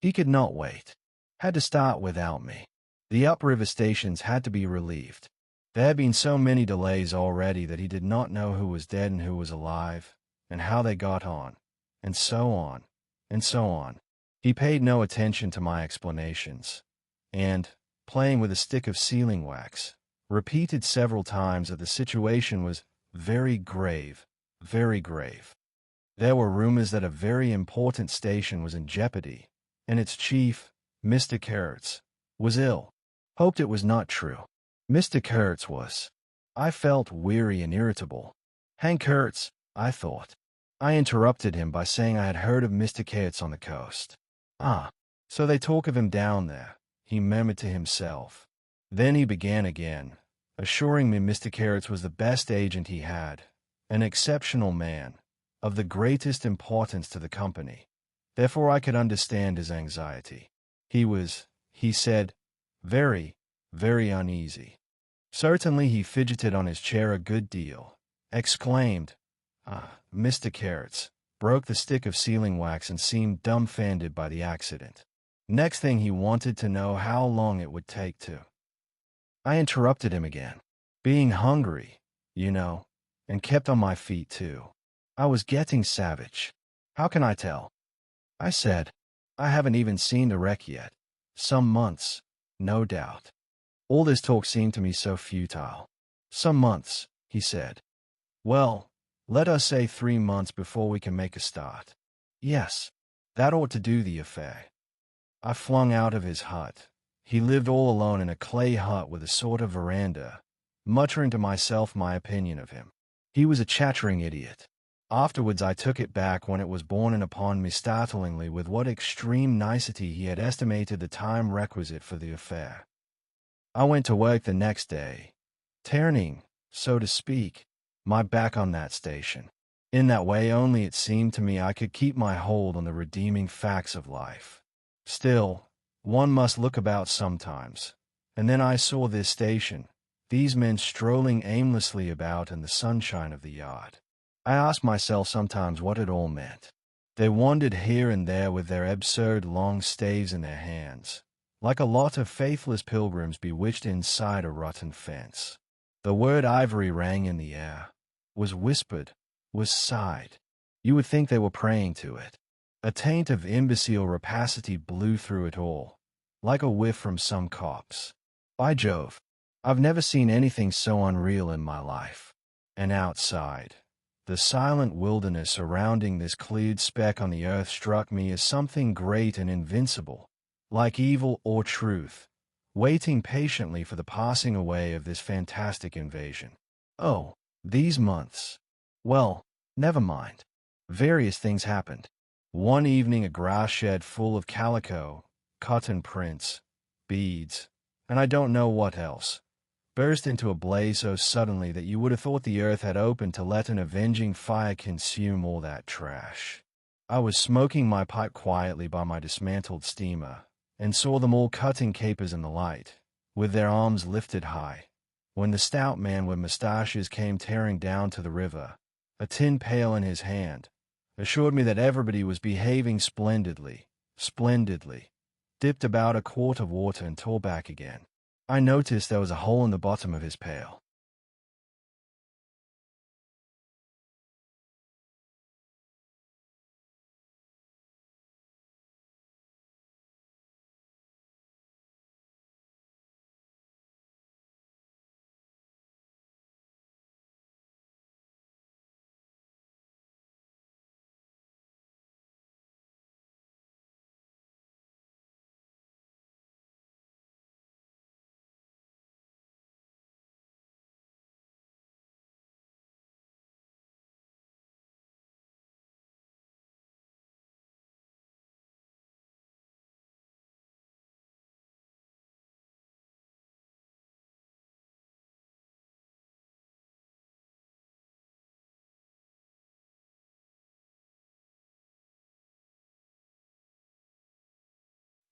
He could not wait. Had to start without me. The upriver stations had to be relieved. There had been so many delays already that he did not know who was dead and who was alive, and how they got on, and so on, and so on. He paid no attention to my explanations, and, playing with a stick of sealing wax, repeated several times that the situation was very grave, very grave. There were rumors that a very important station was in jeopardy, and its chief, Mr. Kurtz, was ill. Hoped it was not true. Mr. Kurtz was. I felt weary and irritable. Hank Kurtz, I thought. I interrupted him by saying I had heard of Mr. Kurtz on the coast. Ah, so they talk of him down there, he murmured to himself. Then he began again, assuring me Mr. Kurtz was the best agent he had, an exceptional man, of the greatest importance to the company. Therefore I could understand his anxiety. He was, he said, very, very uneasy. Certainly he fidgeted on his chair a good deal, exclaimed, Mr. Kurtz, broke the stick of sealing wax and seemed dumbfounded by the accident. Next thing he wanted to know how long it would take to. I interrupted him again. Being hungry, you know, and kept on my feet too. I was getting savage. How can I tell? I said, I haven't even seen the wreck yet. Some months, no doubt. All this talk seemed to me so futile. Some months, he said. Well, Let us say 3 months before we can make a start. Yes, that ought to do the affair. I flung out of his hut. He lived all alone in a clay hut with a sort of veranda, muttering to myself my opinion of him. He was a chattering idiot. Afterwards I took it back when it was borne in upon me startlingly with what extreme nicety he had estimated the time requisite for the affair. I went to work the next day, turning, so to speak, my back on that station. In that way only it seemed to me I could keep my hold on the redeeming facts of life. Still, one must look about sometimes, and then I saw this station, these men strolling aimlessly about in the sunshine of the yard. I asked myself sometimes what it all meant. They wandered here and there with their absurd long staves in their hands, like a lot of faithless pilgrims bewitched inside a rotten fence. The word ivory rang in the air, was whispered, was sighed. You would think they were praying to it. A taint of imbecile rapacity blew through it all, like a whiff from some copse. By Jove, I've never seen anything so unreal in my life. And outside, the silent wilderness surrounding this cleared speck on the earth struck me as something great and invincible, like evil or truth, waiting patiently for the passing away of this fantastic invasion. Oh, these months. Well, never mind. Various things happened. One evening a grass shed full of calico, cotton prints, beads, and I don't know what else, burst into a blaze so suddenly that you would have thought the earth had opened to let an avenging fire consume all that trash. I was smoking my pipe quietly by my dismantled steamer, and saw them all cutting capers in the light, with their arms lifted high, when the stout man with mustaches came tearing down to the river, a tin pail in his hand, assured me that everybody was behaving splendidly, dipped about a quart of water and tore back again. I noticed there was a hole in the bottom of his pail.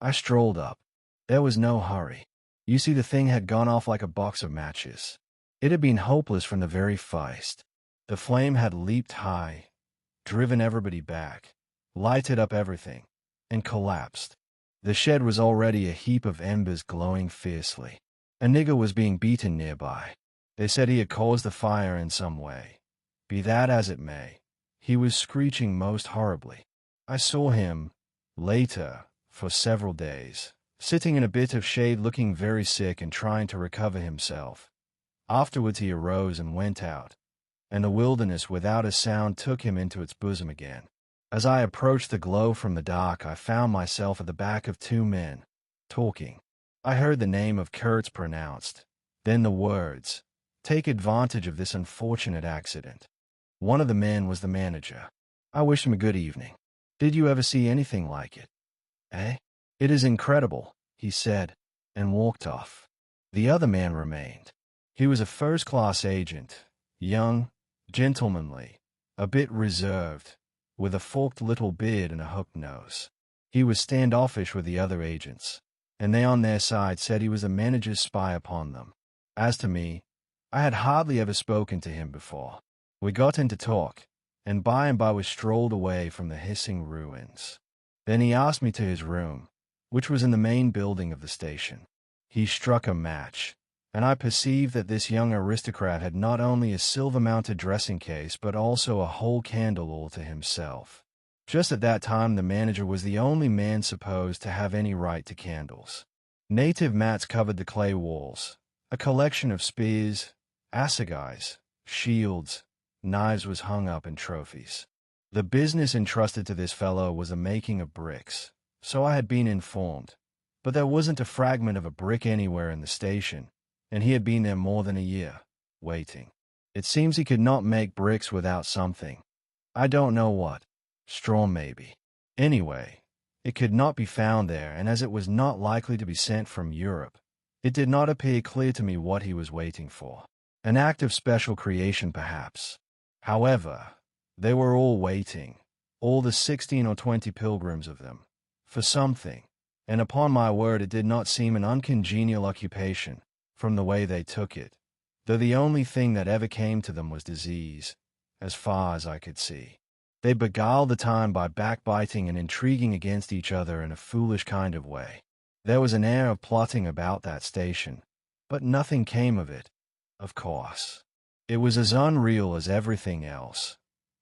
I strolled up. There was no hurry. You see, the thing had gone off like a box of matches. It had been hopeless from the very first. The flame had leaped high, driven everybody back, lighted up everything, and collapsed. The shed was already a heap of embers glowing fiercely. A nigger was being beaten nearby. They said he had caused the fire in some way. Be that as it may, he was screeching most horribly. I saw him, later, for several days, sitting in a bit of shade looking very sick and trying to recover himself. Afterwards he arose and went out, and the wilderness without a sound took him into its bosom again. As I approached the glow from the dark, I found myself at the back of 2 men, talking. I heard the name of Kurtz pronounced, then the words, "Take advantage of this unfortunate accident." One of the men was the manager. I wished him a good evening. Did you ever see anything like it? Eh? It is incredible, he said, and walked off. The other man remained. He was a first-class agent, young, gentlemanly, a bit reserved, with a forked little beard and a hooked nose. He was standoffish with the other agents, and they on their side said he was the manager's spy upon them. As to me, I had hardly ever spoken to him before. We got into talk, and by we strolled away from the hissing ruins. Then he asked me to his room, which was in the main building of the station. He struck a match, and I perceived that this young aristocrat had not only a silver-mounted dressing case but also a whole candle all to himself. Just at that time the manager was the only man supposed to have any right to candles. Native mats covered the clay walls, a collection of spears, assegais, shields, knives was hung up in trophies. The business entrusted to this fellow was the making of bricks, so I had been informed. But there wasn't a fragment of a brick anywhere in the station, and he had been there more than a year, waiting. It seems he could not make bricks without something. I don't know what. Straw maybe. Anyway, it could not be found there, and as it was not likely to be sent from Europe, it did not appear clear to me what he was waiting for. An act of special creation, perhaps. However, they were all waiting, all the 16 or 20 pilgrims of them, for something, and upon my word it did not seem an uncongenial occupation, from the way they took it, though the only thing that ever came to them was disease, as far as I could see. They beguiled the time by backbiting and intriguing against each other in a foolish kind of way. There was an air of plotting about that station, but nothing came of it, of course. It was as unreal as everything else,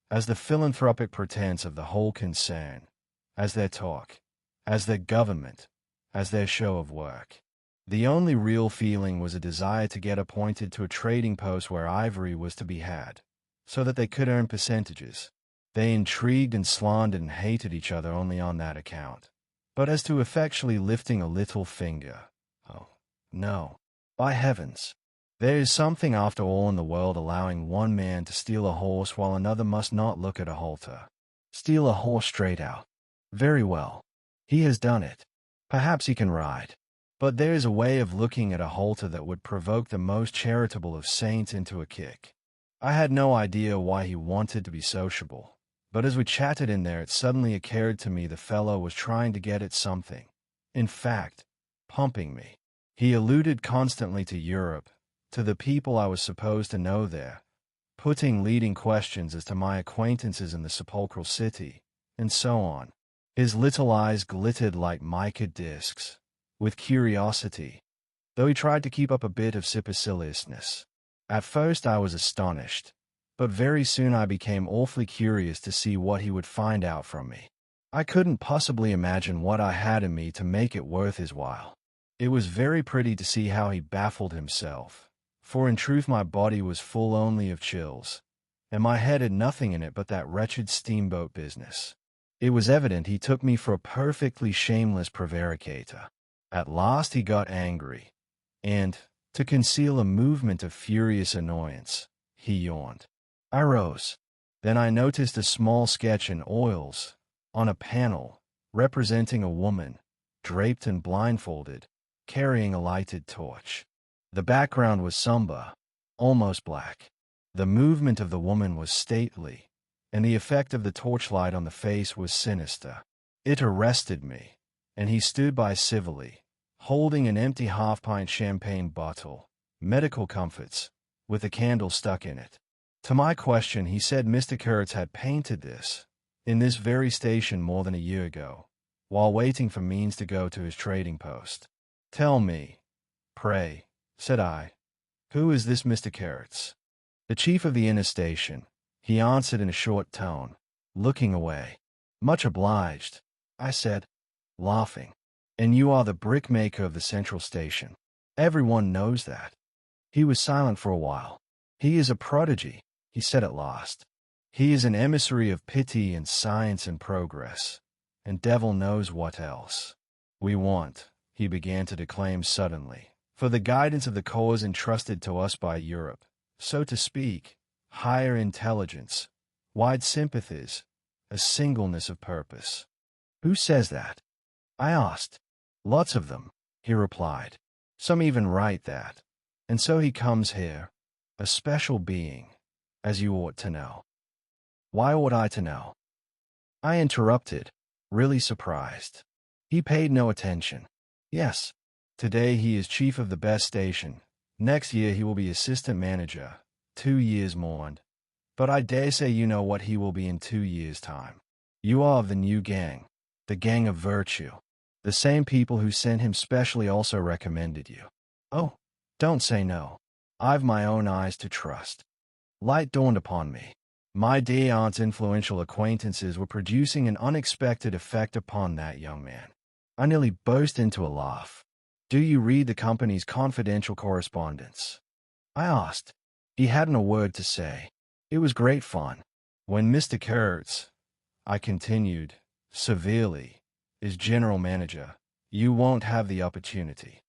as the philanthropic pretense of the whole concern, as their talk, as their government, as their show of work. The only real feeling was a desire to get appointed to a trading post where ivory was to be had, so that they could earn percentages. They intrigued and slandered and hated each other only on that account. But as to effectually lifting a little finger, oh, no. By heavens! There is something after all in the world allowing one man to steal a horse while another must not look at a halter. Steal a horse straight out. Very well. He has done it. Perhaps he can ride. But there is a way of looking at a halter that would provoke the most charitable of saints into a kick. I had no idea why he wanted to be sociable, but as we chatted in there it suddenly occurred to me the fellow was trying to get at something. In fact, pumping me. He alluded constantly to Europe, to the people I was supposed to know there, putting leading questions as to my acquaintances in the sepulchral city, and so on. His little eyes glittered like mica discs, with curiosity, though he tried to keep up a bit of superciliousness. At first I was astonished, but very soon I became awfully curious to see what he would find out from me. I couldn't possibly imagine what I had in me to make it worth his while. It was very pretty to see how he baffled himself, for in truth my body was full only of chills, and my head had nothing in it but that wretched steamboat business. It was evident he took me for a perfectly shameless prevaricator. At last he got angry, and, to conceal a movement of furious annoyance, he yawned. I rose. Then I noticed a small sketch in oils, on a panel, representing a woman, draped and blindfolded, carrying a lighted torch. The background was somber, almost black. The movement of the woman was stately, and the effect of the torchlight on the face was sinister. It arrested me, and he stood by civilly, holding an empty half-pint champagne bottle, medical comforts, with a candle stuck in it. To my question he said Mr. Kurtz had painted this, in this very station more than a year ago, while waiting for means to go to his trading post. Tell me, pray, said I, who is this Mr. Kurtz? The chief of the inner station, he answered in a short tone, looking away. Much obliged, I said, laughing. And you are the brickmaker of the central station. Everyone knows that. He was silent for a while. He is a prodigy, he said at last. He is an emissary of pity and science and progress, and devil knows what else. We want, he began to declaim suddenly, for the guidance of the cause entrusted to us by Europe, so to speak, higher intelligence, wide sympathies, a singleness of purpose. Who says that? I asked. Lots of them, he replied. Some even write that. And so he comes here, a special being, as you ought to know. Why ought I to know? I interrupted, really surprised. He paid no attention. Yes, today he is chief of the best station. Next year he will be assistant manager, 2 years mourned. But I dare say you know what he will be in 2 years' time. You are of the new gang, the gang of virtue. The same people who sent him specially also recommended you. Oh, don't say no. I've my own eyes to trust. Light dawned upon me. My dear aunt's influential acquaintances were producing an unexpected effect upon that young man. I nearly burst into a laugh. Do you read the company's confidential correspondence? I asked. He hadn't a word to say. It was great fun. When Mr. Kurtz, I continued, severely, is general manager, you won't have the opportunity.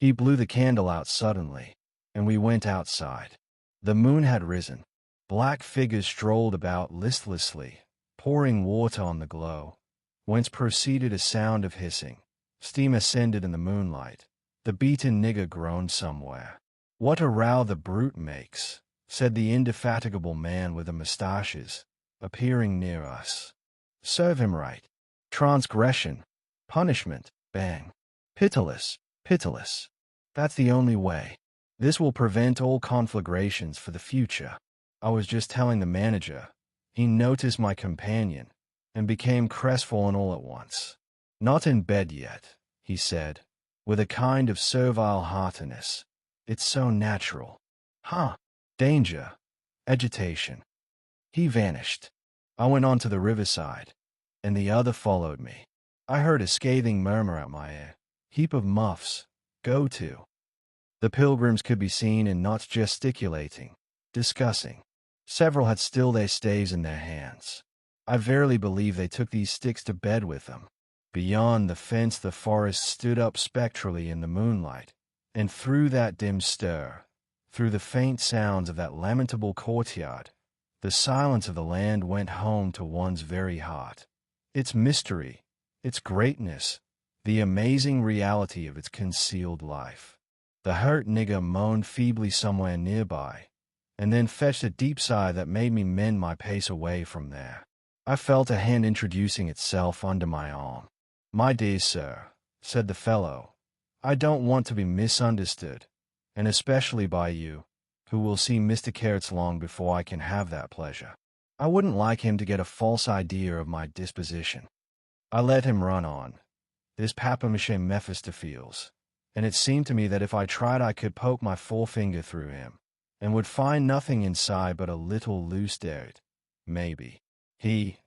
He blew the candle out suddenly, and we went outside. The moon had risen. Black figures strolled about listlessly, pouring water on the glow, whence proceeded a sound of hissing. Steam ascended in the moonlight. The beaten nigger groaned somewhere. "What a row the brute makes," said the indefatigable man with the mustaches, appearing near us. "Serve him right. Transgression. Punishment. Bang. Pitiless. Pitiless. That's the only way. This will prevent all conflagrations for the future." I was just telling the manager. He noticed my companion and became crestfallen all at once. "Not in bed yet," he said, with a kind of servile heartiness. "It's so natural." "Huh. Danger. Agitation." He vanished. I went on to the riverside, and the other followed me. I heard a scathing murmur at my ear. "Heap of muffs. Go to." The pilgrims could be seen in knots gesticulating, discussing. Several had still their staves in their hands. I verily believe they took these sticks to bed with them. Beyond the fence the forest stood up spectrally in the moonlight, and through that dim stir, through the faint sounds of that lamentable courtyard, the silence of the land went home to one's very heart. Its mystery, its greatness, the amazing reality of its concealed life. The hurt nigger moaned feebly somewhere nearby, and then fetched a deep sigh that made me mend my pace away from there. I felt a hand introducing itself under my arm. "My dear sir," said the fellow, "I don't want to be misunderstood, and especially by you, who will see Mr. Kurtz long before I can have that pleasure. I wouldn't like him to get a false idea of my disposition." I let him run on, this papier-mâché Mephistopheles, and it seemed to me that if I tried I could poke my forefinger through him, and would find nothing inside but a little loose dirt, maybe. He,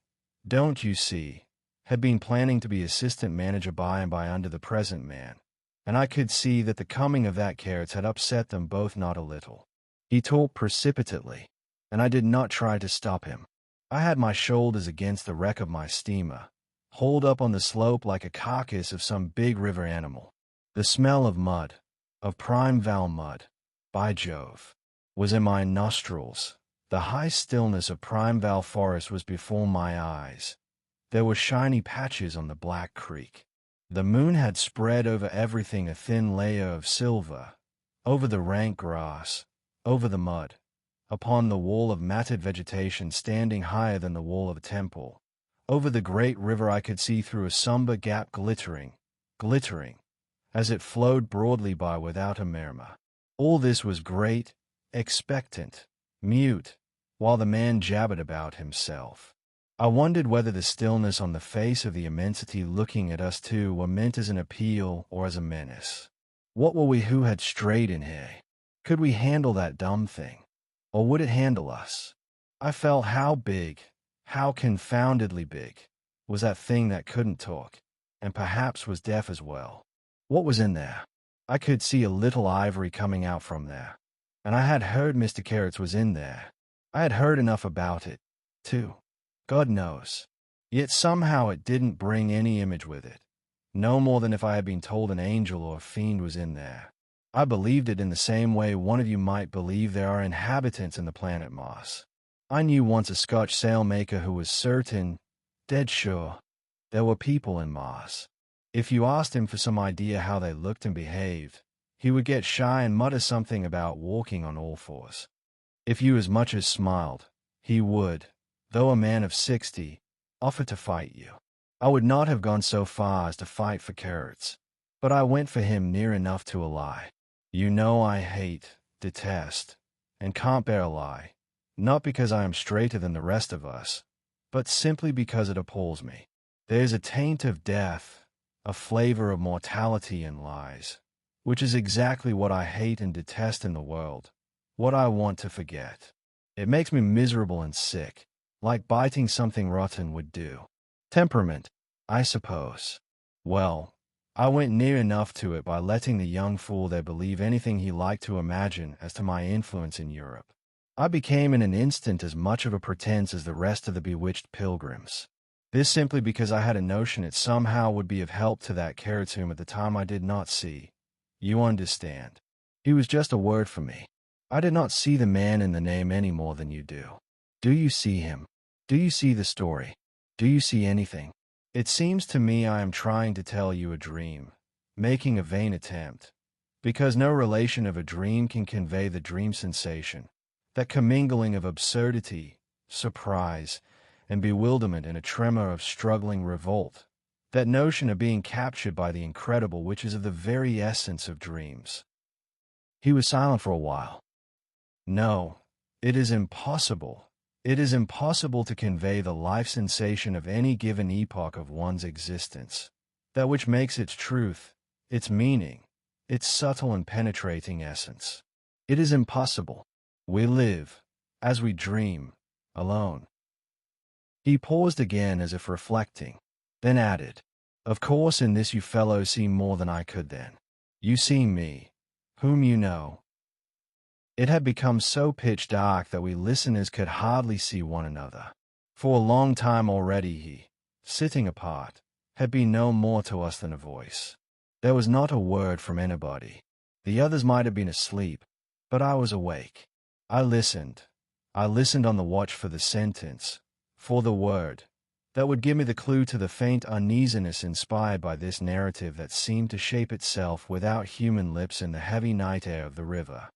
don't you see, had been planning to be assistant manager by and by under the present man, and I could see that the coming of that Kurtz had upset them both not a little. He talked precipitately, and I did not try to stop him. I had my shoulders against the wreck of my steamer, holed up on the slope like a carcass of some big river animal. The smell of mud, of prime Val mud, by Jove, was in my nostrils. The high stillness of prime Val forest was before my eyes. There were shiny patches on the Black Creek. The moon had spread over everything a thin layer of silver, over the rank grass, over the mud, upon the wall of matted vegetation standing higher than the wall of a temple. Over the great river I could see through a somber gap glittering, as it flowed broadly by without a murmur. All this was great, expectant, mute, while the man jabbered about himself. I wondered whether the stillness on the face of the immensity looking at us two were meant as an appeal or as a menace. What were we who had strayed in here? Could we handle that dumb thing? Or would it handle us? I felt how big, how confoundedly big, was that thing that couldn't talk, and perhaps was deaf as well. What was in there? I could see a little ivory coming out from there, and I had heard Mr. Kurtz was in there. I had heard enough about it, too. God knows. Yet somehow it didn't bring any image with it, no more than if I had been told an angel or a fiend was in there. I believed it in the same way one of you might believe there are inhabitants in the planet Mars. I knew once a Scotch sailmaker who was certain, dead sure, there were people in Mars. If you asked him for some idea how they looked and behaved, he would get shy and mutter something about walking on all fours. If you as much as smiled, he would, though a man of 60, offer to fight you. I would not have gone so far as to fight for Kurtz, but I went for him near enough to a lie. You know I hate, detest, and can't bear a lie, not because I am straighter than the rest of us, but simply because it appalls me. There's a taint of death, a flavor of mortality in lies, which is exactly what I hate and detest in the world, what I want to forget. It makes me miserable and sick, like biting something rotten would do. Temperament, I suppose. Well, I went near enough to it by letting the young fool there believe anything he liked to imagine as to my influence in Europe. I became in an instant as much of a pretense as the rest of the bewitched pilgrims. This simply because I had a notion it somehow would be of help to that Kurtz whom at the time I did not see. You understand. He was just a word for me. I did not see the man in the name any more than you do. Do you see him? Do you see the story? Do you see anything? It seems to me I am trying to tell you a dream, making a vain attempt, because no relation of a dream can convey the dream sensation, that commingling of absurdity, surprise, and bewilderment in a tremor of struggling revolt, that notion of being captured by the incredible which is of the very essence of dreams. He was silent for a while. No, it is impossible. It is impossible to convey the life sensation of any given epoch of one's existence, that which makes its truth, its meaning, its subtle and penetrating essence. It is impossible. We live, as we dream, alone. He paused again as if reflecting, then added, Of course in this you fellows see more than I could then. You see me, whom you know. It had become so pitch dark that we listeners could hardly see one another. For a long time already he, sitting apart, had been no more to us than a voice. There was not a word from anybody. The others might have been asleep, but I was awake. I listened on the watch for the sentence, for the word, that would give me the clue to the faint uneasiness inspired by this narrative that seemed to shape itself without human lips in the heavy night air of the river.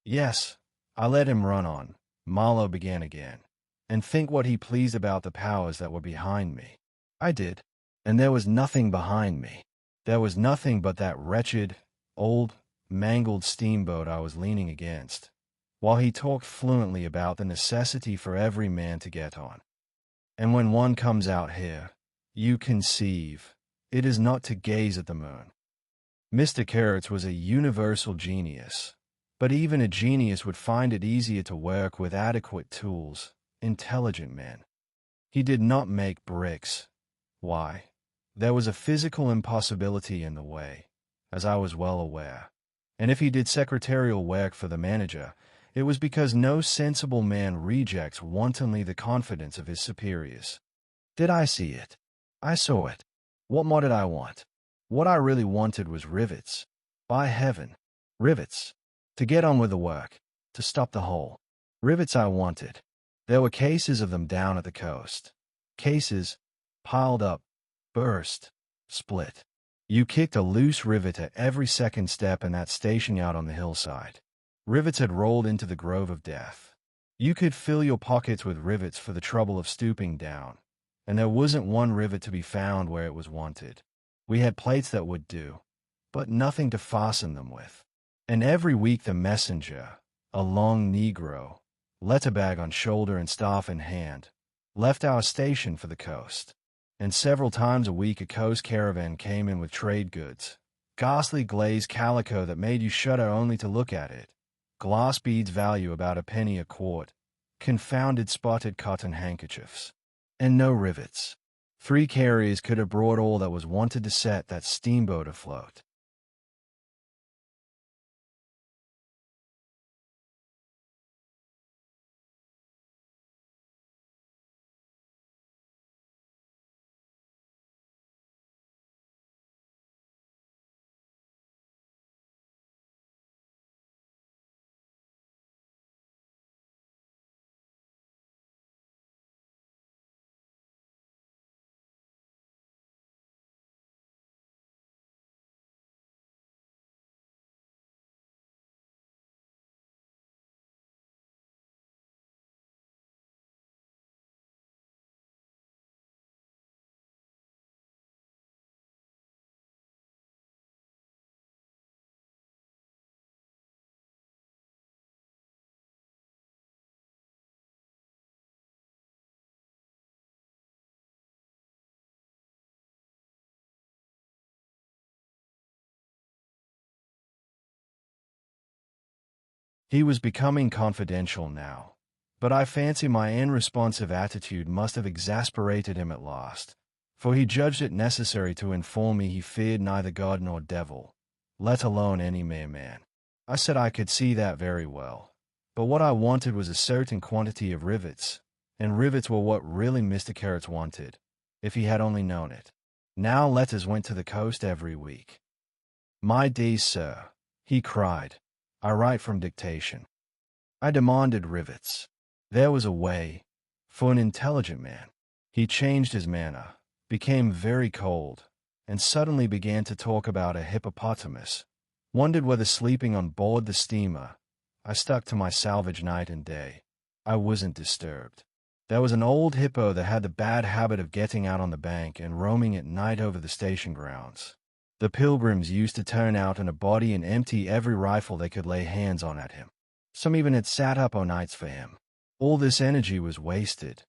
Yes, I let him run on, Marlow began again, and think what he pleased about the powers that were behind me. I did, and there was nothing behind me. There was nothing but that wretched, old, mangled steamboat I was leaning against, while he talked fluently about the necessity for every man to get on. And when one comes out here, you conceive, it is not to gaze at the moon. Mr. Kurtz was a universal genius, but even a genius would find it easier to work with adequate tools, intelligent men. He did not make bricks. Why? There was a physical impossibility in the way, as I was well aware. And if he did secretarial work for the manager, it was because no sensible man rejects wantonly the confidence of his superiors. Did I see it? I saw it. What more did I want? What I really wanted was rivets. By heaven, rivets. To get on with the work, to stop the hole. Rivets I wanted. There were cases of them down at the coast. Cases, piled up, burst, split. You kicked a loose rivet at every second step in that station yard on the hillside. Rivets had rolled into the grove of death. You could fill your pockets with rivets for the trouble of stooping down, and there wasn't one rivet to be found where it was wanted. We had plates that would do, but nothing to fasten them with. And every week the messenger, a long Negro, letter bag on shoulder and staff in hand, left our station for the coast. And several times a week a coast caravan came in with trade goods, ghastly glazed calico that made you shudder only to look at it, glass beads value about a penny a quart, confounded spotted cotton handkerchiefs, and no rivets. 3 carriers could have brought all that was wanted to set that steamboat afloat. He was becoming confidential now, but I fancy my unresponsive attitude must have exasperated him at last, for he judged it necessary to inform me he feared neither God nor devil, let alone any mere man. I said I could see that very well, but what I wanted was a certain quantity of rivets, and rivets were what really Mr. Kurtz wanted, if he had only known it. Now letters went to the coast every week. "My dear sir," he cried, "I write from dictation." I demanded rivets. There was a way, for an intelligent man. He changed his manner, became very cold, and suddenly began to talk about a hippopotamus. Wondered whether sleeping on board the steamer. I stuck to my salvage night and day. I wasn't disturbed. There was an old hippo that had the bad habit of getting out on the bank and roaming at night over the station grounds. The pilgrims used to turn out in a body and empty every rifle they could lay hands on at him. Some even had sat up o' nights for him. All this energy was wasted,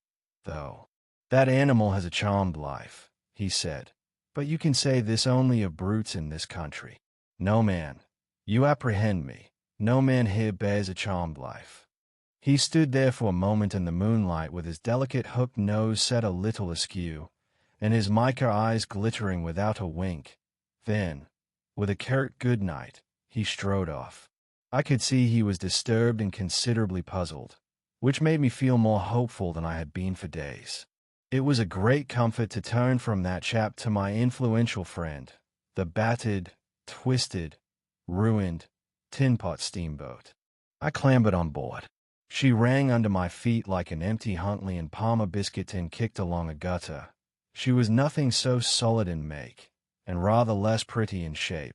though. "That animal has a charmed life," he said. "But you can say this only of brutes in this country. No man, you apprehend me, no man here bears a charmed life." He stood there for a moment in the moonlight with his delicate hooked nose set a little askew, and his mica eyes glittering without a wink. Then, with a curt good night, he strode off. I could see he was disturbed and considerably puzzled, which made me feel more hopeful than I had been for days. It was a great comfort to turn from that chap to my influential friend, the battered, twisted, ruined, tin-pot steamboat. I clambered on board. She rang under my feet like an empty Huntley and Palmer biscuit tin kicked along a gutter. She was nothing so solid in make, and rather less pretty in shape,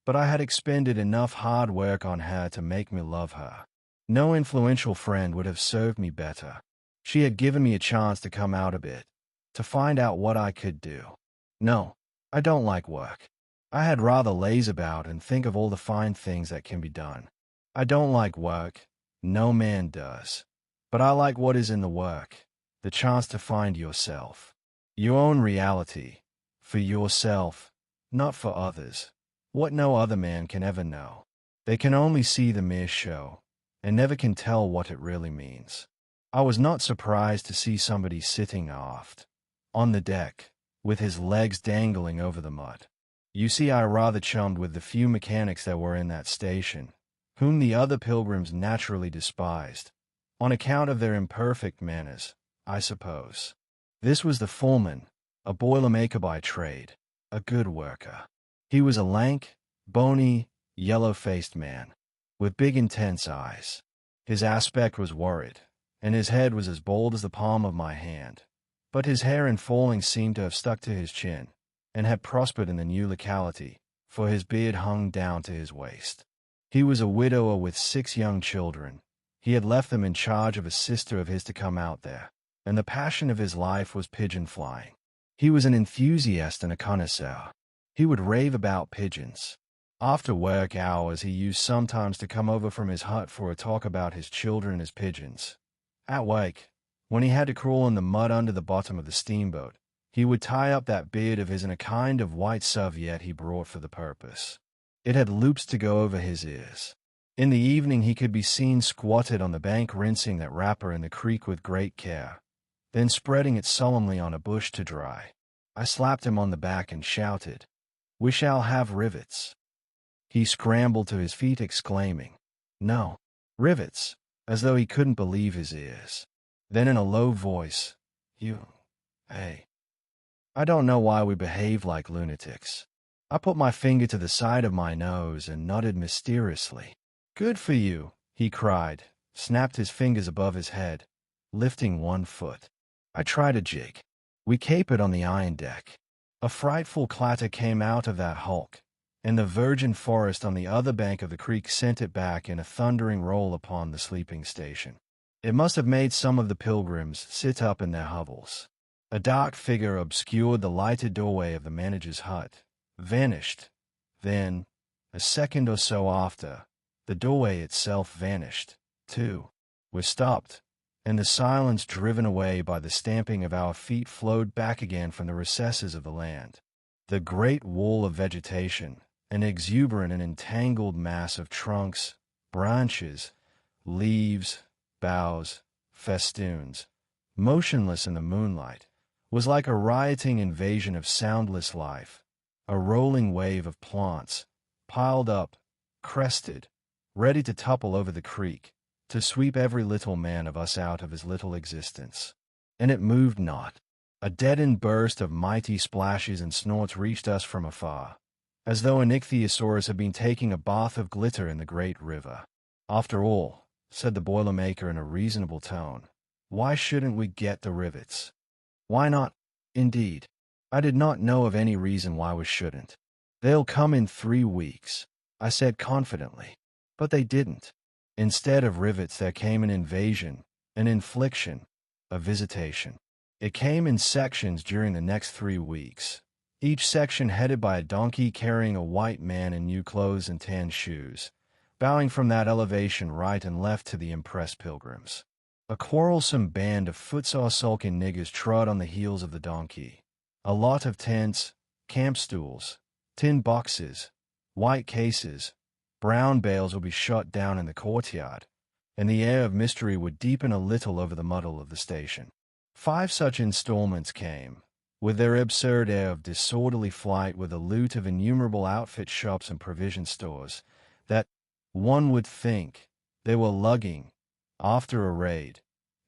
but I had expended enough hard work on her to make me love her. No influential friend would have served me better. She had given me a chance to come out a bit, to find out what I could do. No, I don't like work. I had rather laze about and think of all the fine things that can be done. I don't like work. No man does. But I like what is in the work, the chance to find yourself. Your own reality. For yourself, not for others. What no other man can ever know. They can only see the mere show, and never can tell what it really means. I was not surprised to see somebody sitting aft, on the deck, with his legs dangling over the mud. You see, I rather chummed with the few mechanics that were in that station, whom the other pilgrims naturally despised, on account of their imperfect manners, I suppose. This was the foreman, a boilermaker by trade, a good worker. He was a lank, bony, yellow-faced man, with big intense eyes. His aspect was worried, and his head was as bald as the palm of my hand, but his hair in falling seemed to have stuck to his chin, and had prospered in the new locality, for his beard hung down to his waist. He was a widower with 6 young children. He had left them in charge of a sister of his to come out there, and the passion of his life was pigeon flying. He was an enthusiast and a connoisseur. He would rave about pigeons. After work hours he used sometimes to come over from his hut for a talk about his children and his pigeons. At wake, when he had to crawl in the mud under the bottom of the steamboat, he would tie up that beard of his in a kind of white serviette he brought for the purpose. It had loops to go over his ears. In the evening he could be seen squatted on the bank rinsing that wrapper in the creek with great care, then spreading it solemnly on a bush to dry. I slapped him on the back and shouted, "We shall have rivets." He scrambled to his feet exclaiming, "No, rivets," as though he couldn't believe his ears. Then in a low voice, hey. I don't know why we behaved like lunatics. I put my finger to the side of my nose and nodded mysteriously. "Good for you," he cried, snapped his fingers above his head, lifting one foot. I tried a jig. We capered on the iron deck. A frightful clatter came out of that hulk, and the virgin forest on the other bank of the creek sent it back in a thundering roll upon the sleeping station. It must have made some of the pilgrims sit up in their hovels. A dark figure obscured the lighted doorway of the manager's hut, vanished. Then, a second or so after, the doorway itself vanished, too. We stopped, and the silence driven away by the stamping of our feet flowed back again from the recesses of the land. The great wall of vegetation, an exuberant and entangled mass of trunks, branches, leaves, boughs, festoons, motionless in the moonlight, was like a rioting invasion of soundless life, a rolling wave of plants, piled up, crested, ready to topple over the creek, to sweep every little man of us out of his little existence. And it moved not. A deadened burst of mighty splashes and snorts reached us from afar, as though an ichthyosaurus had been taking a bath of glitter in the great river. "After all," said the Boilermaker in a reasonable tone, "why shouldn't we get the rivets? Why not, indeed? I did not know of any reason why we shouldn't. They'll come in 3 weeks," I said confidently. But they didn't. Instead of rivets there came an invasion, an infliction, a visitation. It came in sections during the next 3 weeks, each section headed by a donkey carrying a white man in new clothes and tan shoes, bowing from that elevation right and left to the impressed pilgrims. A quarrelsome band of footsore-sulking niggers trod on the heels of the donkey. A lot of tents, camp stools, tin boxes, white cases, brown bales would be shot down in the courtyard, and the air of mystery would deepen a little over the muddle of the station. 5 such installments came, with their absurd air of disorderly flight with a loot of innumerable outfit shops and provision stores, that, one would think, they were lugging, after a raid,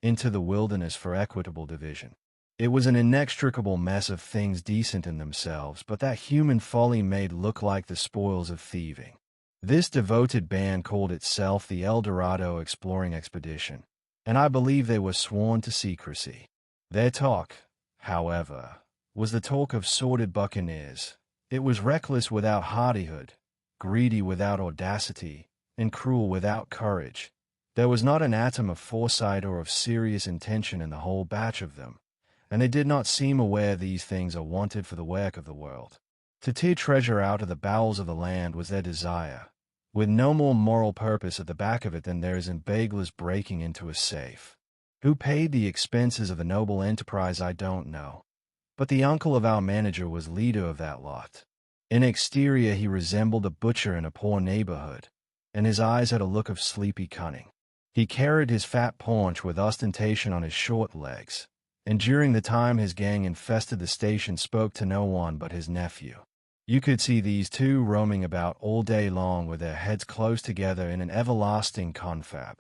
into the wilderness for equitable division. It was an inextricable mess of things decent in themselves, but that human folly made look like the spoils of thieving. This devoted band called itself the El Dorado Exploring Expedition, and I believe they were sworn to secrecy. Their talk, however, was the talk of sordid buccaneers. It was reckless without hardihood, greedy without audacity, and cruel without courage. There was not an atom of foresight or of serious intention in the whole batch of them, and they did not seem aware these things are wanted for the work of the world. To tear treasure out of the bowels of the land was their desire, with no more moral purpose at the back of it than there is in burglars breaking into a safe. Who paid the expenses of the noble enterprise I don't know, but the uncle of our manager was leader of that lot. In exterior he resembled a butcher in a poor neighborhood, and his eyes had a look of sleepy cunning. He carried his fat paunch with ostentation on his short legs, and during the time his gang infested the station spoke to no one but his nephew. You could see these two roaming about all day long with their heads close together in an everlasting confab.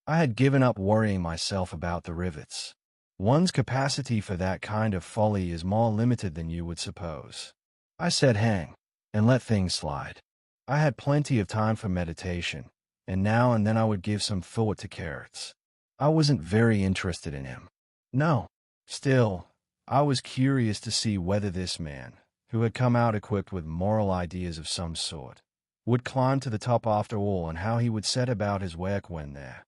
I had given up worrying myself about the rivets. One's capacity for that kind of folly is more limited than you would suppose. I said hang, and let things slide. I had plenty of time for meditation, and now and then I would give some thought to Kurtz. I wasn't very interested in him. No. Still, I was curious to see whether this man, who had come out equipped with moral ideas of some sort, would climb to the top after all, and how he would set about his work when there.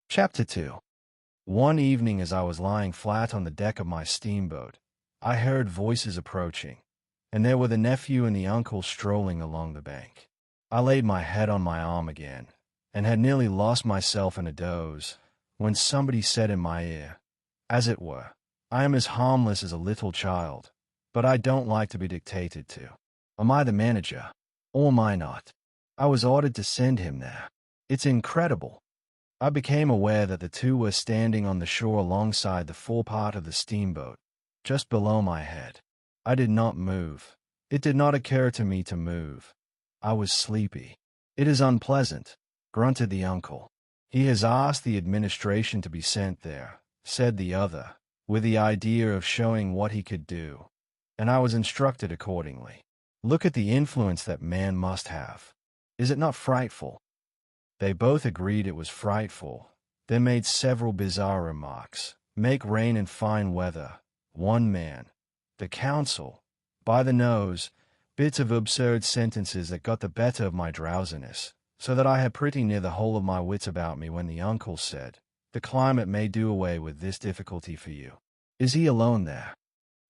Chapter 2. One evening as I was lying flat on the deck of my steamboat, I heard voices approaching, and there were the nephew and the uncle strolling along the bank. I laid my head on my arm again, and had nearly lost myself in a doze, when somebody said in my ear, as it were, "I am as harmless as a little child, but I don't like to be dictated to. Am I the manager? Or am I not? I was ordered to send him there. It's incredible." I became aware that the two were standing on the shore alongside the forepart of the steamboat, just below my head. I did not move. It did not occur to me to move. I was sleepy. "It is unpleasant," grunted the uncle. "He has asked the administration to be sent there," said the other, with the idea of showing what he could do, and I was instructed accordingly. Look at the influence that man must have. Is it not frightful? They both agreed it was frightful, then made several bizarre remarks. Make rain in fine weather. One man. The council. By the nose. Bits of absurd sentences that got the better of my drowsiness, so that I had pretty near the whole of my wits about me when the uncle said, "The climate may do away with this difficulty for you." "Is he alone there?"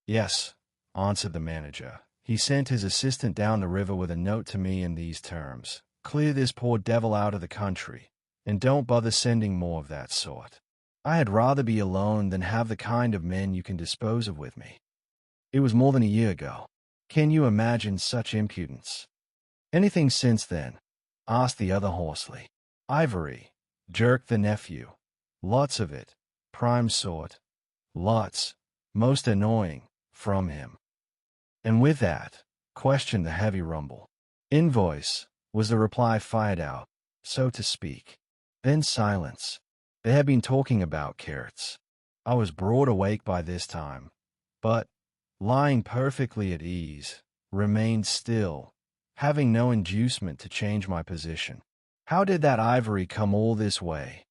"Yes," answered the manager. "He sent his assistant down the river with a note to me in these terms: 'Clear this poor devil out of the country, and don't bother sending more of that sort.' I had rather be alone than have the kind of men you can dispose of with me." It was more than a year ago. Can you imagine such impudence? "Anything since then?" asked the other hoarsely. "Ivory," jerked the nephew. "Lots of it. Prime sort. Lots. Most annoying. From him." "And with that?" questioned the heavy rumble. "Invoice," was the reply, fired out, so to speak. Then silence. They had been talking about Kurtz. I was broad awake by this time, but, lying perfectly at ease, remained still, having no inducement to change my position. "How did that ivory come all this way?"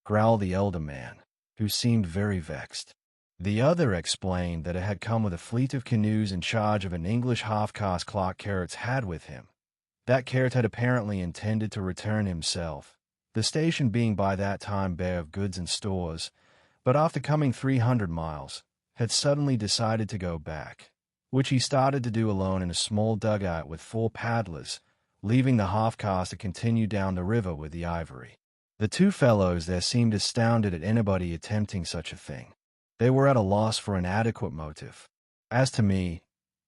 growled the elder man, who seemed very vexed. The other explained that it had come with a fleet of canoes in charge of an English half-caste clerk Kurtz had with him. That Kurtz had apparently intended to return himself, the station being by that time bare of goods and stores, but after coming 300 miles, had suddenly decided to go back, which he started to do alone in a small dugout with 4 paddlers, leaving the half-caste to continue down the river with the ivory. The two fellows there seemed astounded at anybody attempting such a thing. They were at a loss for an adequate motive. As to me,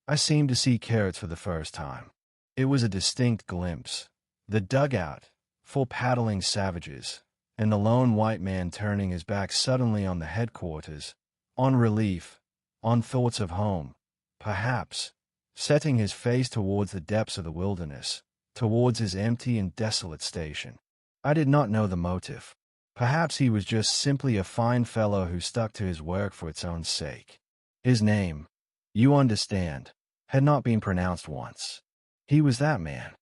I seemed to see Kurtz for the first time. It was a distinct glimpse. The dugout, full paddling savages, and the lone white man turning his back suddenly on the headquarters, on relief, on thoughts of home, perhaps, setting his face towards the depths of the wilderness, towards his empty and desolate station. I did not know the motive. Perhaps he was just simply a fine fellow who stuck to his work for its own sake. His name, you understand, had not been pronounced once. He was that man.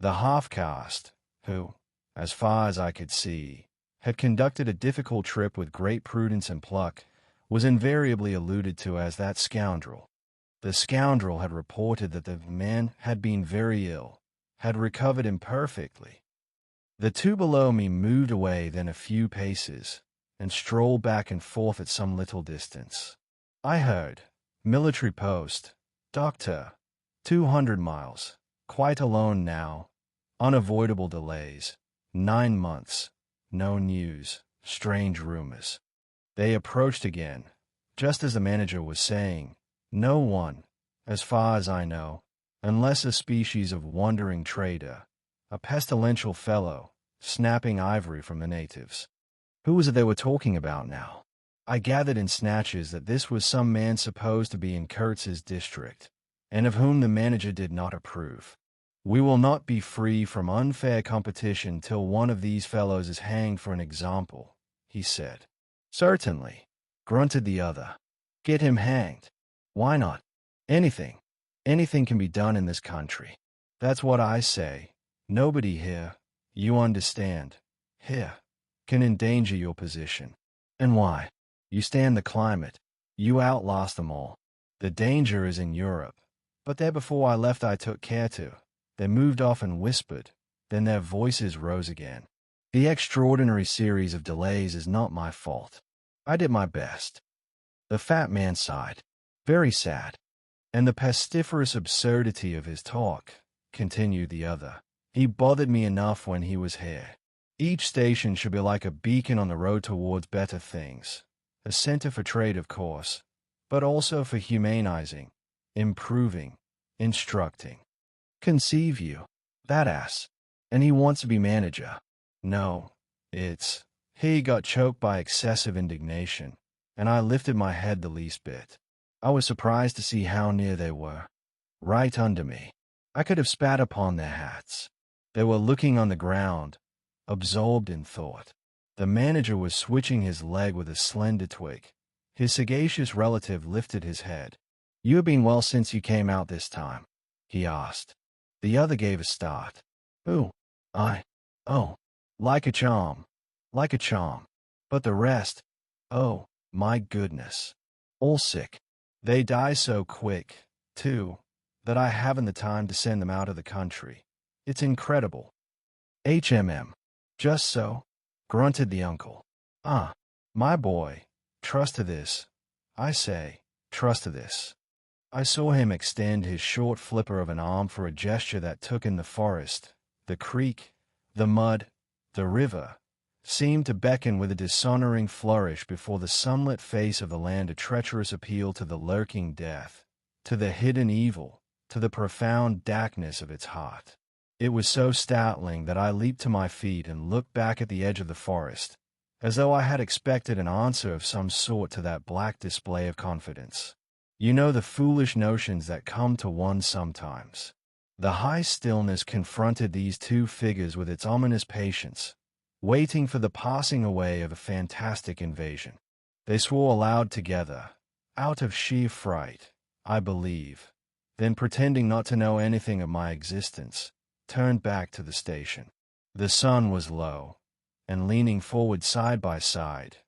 The half-caste, who, as far as I could see, had conducted a difficult trip with great prudence and pluck, was invariably alluded to as that scoundrel. The scoundrel had reported that the man had been very ill, had recovered imperfectly. The two below me moved away then a few paces, and strolled back and forth at some little distance. I heard, "Military post, doctor, 200 miles, quite alone now, unavoidable delays, 9 months, no news, strange rumors." They approached again, just as the manager was saying, "No one, as far as I know, unless a species of wandering trader, a pestilential fellow, snapping ivory from the natives." Who was it they were talking about now? I gathered in snatches that this was some man supposed to be in Kurtz's district, and of whom the manager did not approve. "We will not be free from unfair competition till one of these fellows is hanged for an example," he said. "Certainly," grunted the other. "Get him hanged. Why not? Anything can be done in this country. That's what I say. Nobody here, you understand, here, can endanger your position. And why? You stand the climate. You outlast them all. The danger is in Europe. But there before I left I took care to. They moved off and whispered. Then their voices rose again. The extraordinary series of delays is not my fault. I did my best." The fat man sighed. "Very sad. And the pestiferous absurdity of his talk," continued the other. "He bothered me enough when he was here. Each station should be like a beacon on the road towards better things. A center for trade, of course, but also for humanizing, improving, instructing. Conceive you, that ass. And he wants to be manager. No, it's—" He got choked by excessive indignation, and I lifted my head the least bit. I was surprised to see how near they were. Right under me. I could have spat upon their hats. They were looking on the ground, absorbed in thought. The manager was switching his leg with a slender twig. His sagacious relative lifted his head. "You have been well since you came out this time?" he asked. The other gave a start. "Who? I? Oh, like a charm. Like a charm. But the rest? Oh, my goodness. All sick. They die so quick, too, that I haven't the time to send them out of the country. It's incredible." Just so," grunted the uncle. "Ah, my boy, trust to this. I say, trust to this." I saw him extend his short flipper of an arm for a gesture that took in the forest, the creek, the mud, the river, seemed to beckon with a dishonoring flourish before the sunlit face of the land, a treacherous appeal to the lurking death, to the hidden evil, to the profound darkness of its heart. It was so startling that I leaped to my feet and looked back at the edge of the forest, as though I had expected an answer of some sort to that black display of confidence. You know, the foolish notions that come to one sometimes. The high stillness confronted these two figures with its ominous patience, waiting for the passing away of a fantastic invasion. They swore aloud together, out of sheer fright, I believe, then pretending not to know anything of my existence, turned back to the station. The sun was low, and leaning forward side by side,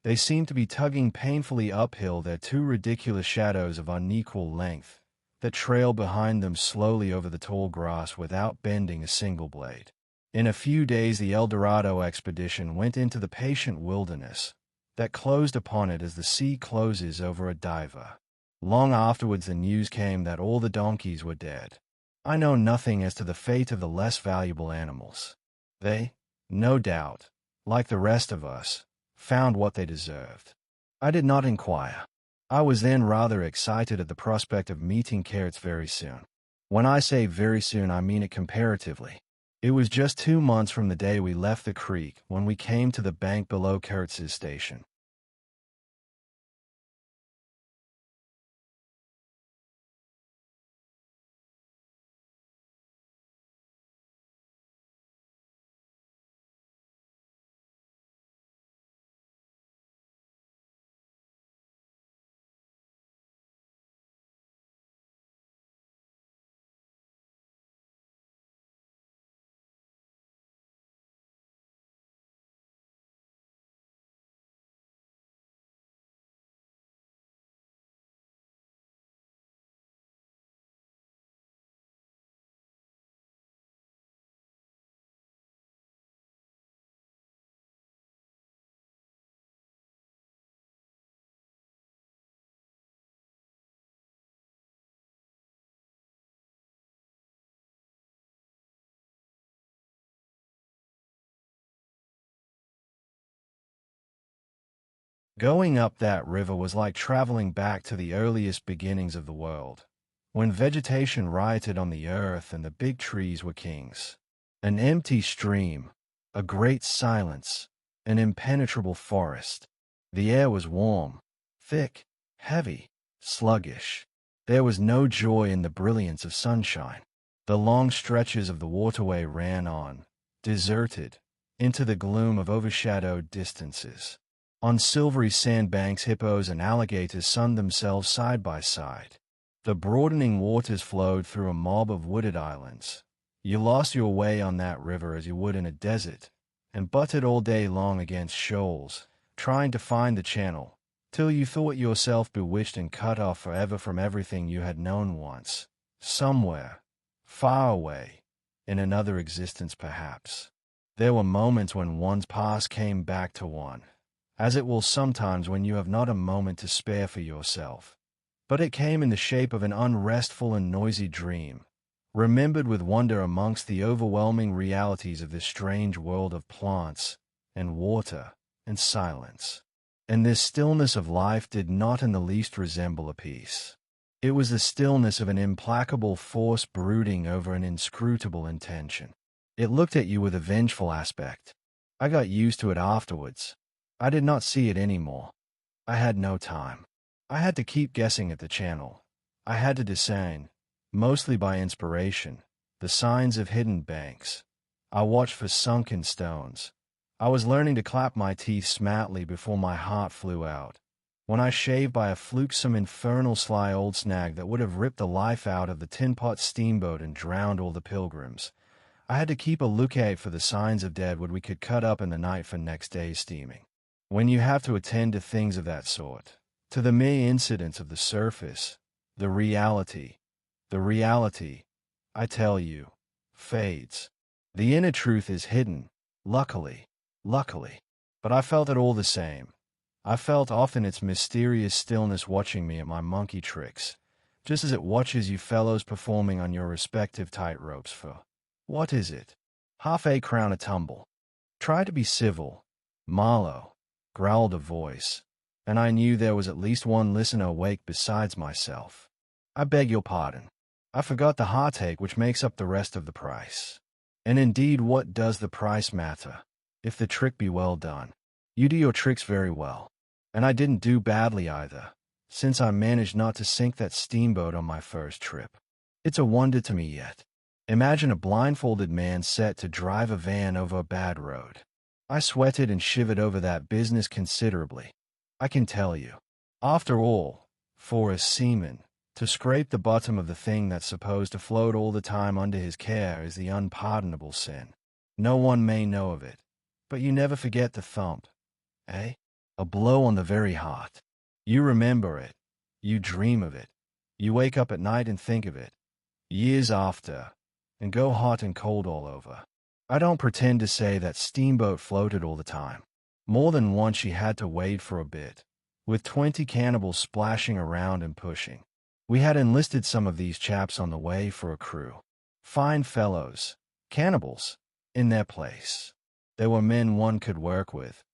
they seemed to be tugging painfully uphill their two ridiculous shadows of unequal length that trailed behind them slowly over the tall grass without bending a single blade. In a few days the El Dorado expedition went into the patient wilderness that closed upon it as the sea closes over a diver. Long afterwards the news came that all the donkeys were dead. I know nothing as to the fate of the less valuable animals. They, no doubt, like the rest of us, found what they deserved. I did not inquire. I was then rather excited at the prospect of meeting Kurtz very soon. When I say very soon, I mean it comparatively. It was just 2 months from the day we left the creek when we came to the bank below Kurtz's station. Going up that river was like traveling back to the earliest beginnings of the world, when vegetation rioted on the earth and the big trees were kings. An empty stream, a great silence, an impenetrable forest. The air was warm, thick, heavy, sluggish. There was no joy in the brilliance of sunshine. The long stretches of the waterway ran on, deserted, into the gloom of overshadowed distances. On silvery sandbanks, hippos and alligators sunned themselves side by side. The broadening waters flowed through a mob of wooded islands. You lost your way on that river as you would in a desert, and butted all day long against shoals, trying to find the channel, till you thought yourself bewitched and cut off forever from everything you had known once, somewhere, far away, in another existence perhaps. There were moments when one's past came back to one, as it will sometimes when you have not a moment to spare for yourself. But it came in the shape of an unrestful and noisy dream, remembered with wonder amongst the overwhelming realities of this strange world of plants, and water, and silence. And this stillness of life did not in the least resemble a peace. It was the stillness of an implacable force brooding over an inscrutable intention. It looked at you with a vengeful aspect. I got used to it afterwards. I did not see it anymore. I had no time. I had to keep guessing at the channel. I had to discern, mostly by inspiration, the signs of hidden banks, I watched for sunken stones. I was learning to clap my teeth smartly before my heart flew out. When I shaved by a fluke some infernal sly old snag that would have ripped the life out of the tin-pot steamboat and drowned all the pilgrims, I had to keep a lookout for the signs of deadwood we could cut up in the night for next day's steaming. When you have to attend to things of that sort, to the mere incidents of the surface, the reality, I tell you, fades. The inner truth is hidden, luckily. But I felt it all the same. I felt often its mysterious stillness watching me at my monkey tricks, just as it watches you fellows performing on your respective tightropes for, what is it? Half a crown a tumble. Try to be civil, Marlow, growled a voice, and I knew there was at least one listener awake besides myself. I beg your pardon. I forgot the heartache which makes up the rest of the price. And indeed, what does the price matter, if the trick be well done? You do your tricks very well. And I didn't do badly either, since I managed not to sink that steamboat on my first trip. It's a wonder to me yet. Imagine a blindfolded man set to drive a van over a bad road. I sweated and shivered over that business considerably, I can tell you. After all, for a seaman, to scrape the bottom of the thing that's supposed to float all the time under his care is the unpardonable sin. No one may know of it, but you never forget the thump, eh? A blow on the very heart. You remember it. You dream of it. You wake up at night and think of it, years after, and go hot and cold all over. I don't pretend to say that steamboat floated all the time. More than once she had to wade for a bit, with 20 cannibals splashing around and pushing. We had enlisted some of these chaps on the way for a crew. Fine fellows, cannibals, in their place. They were men one could work with,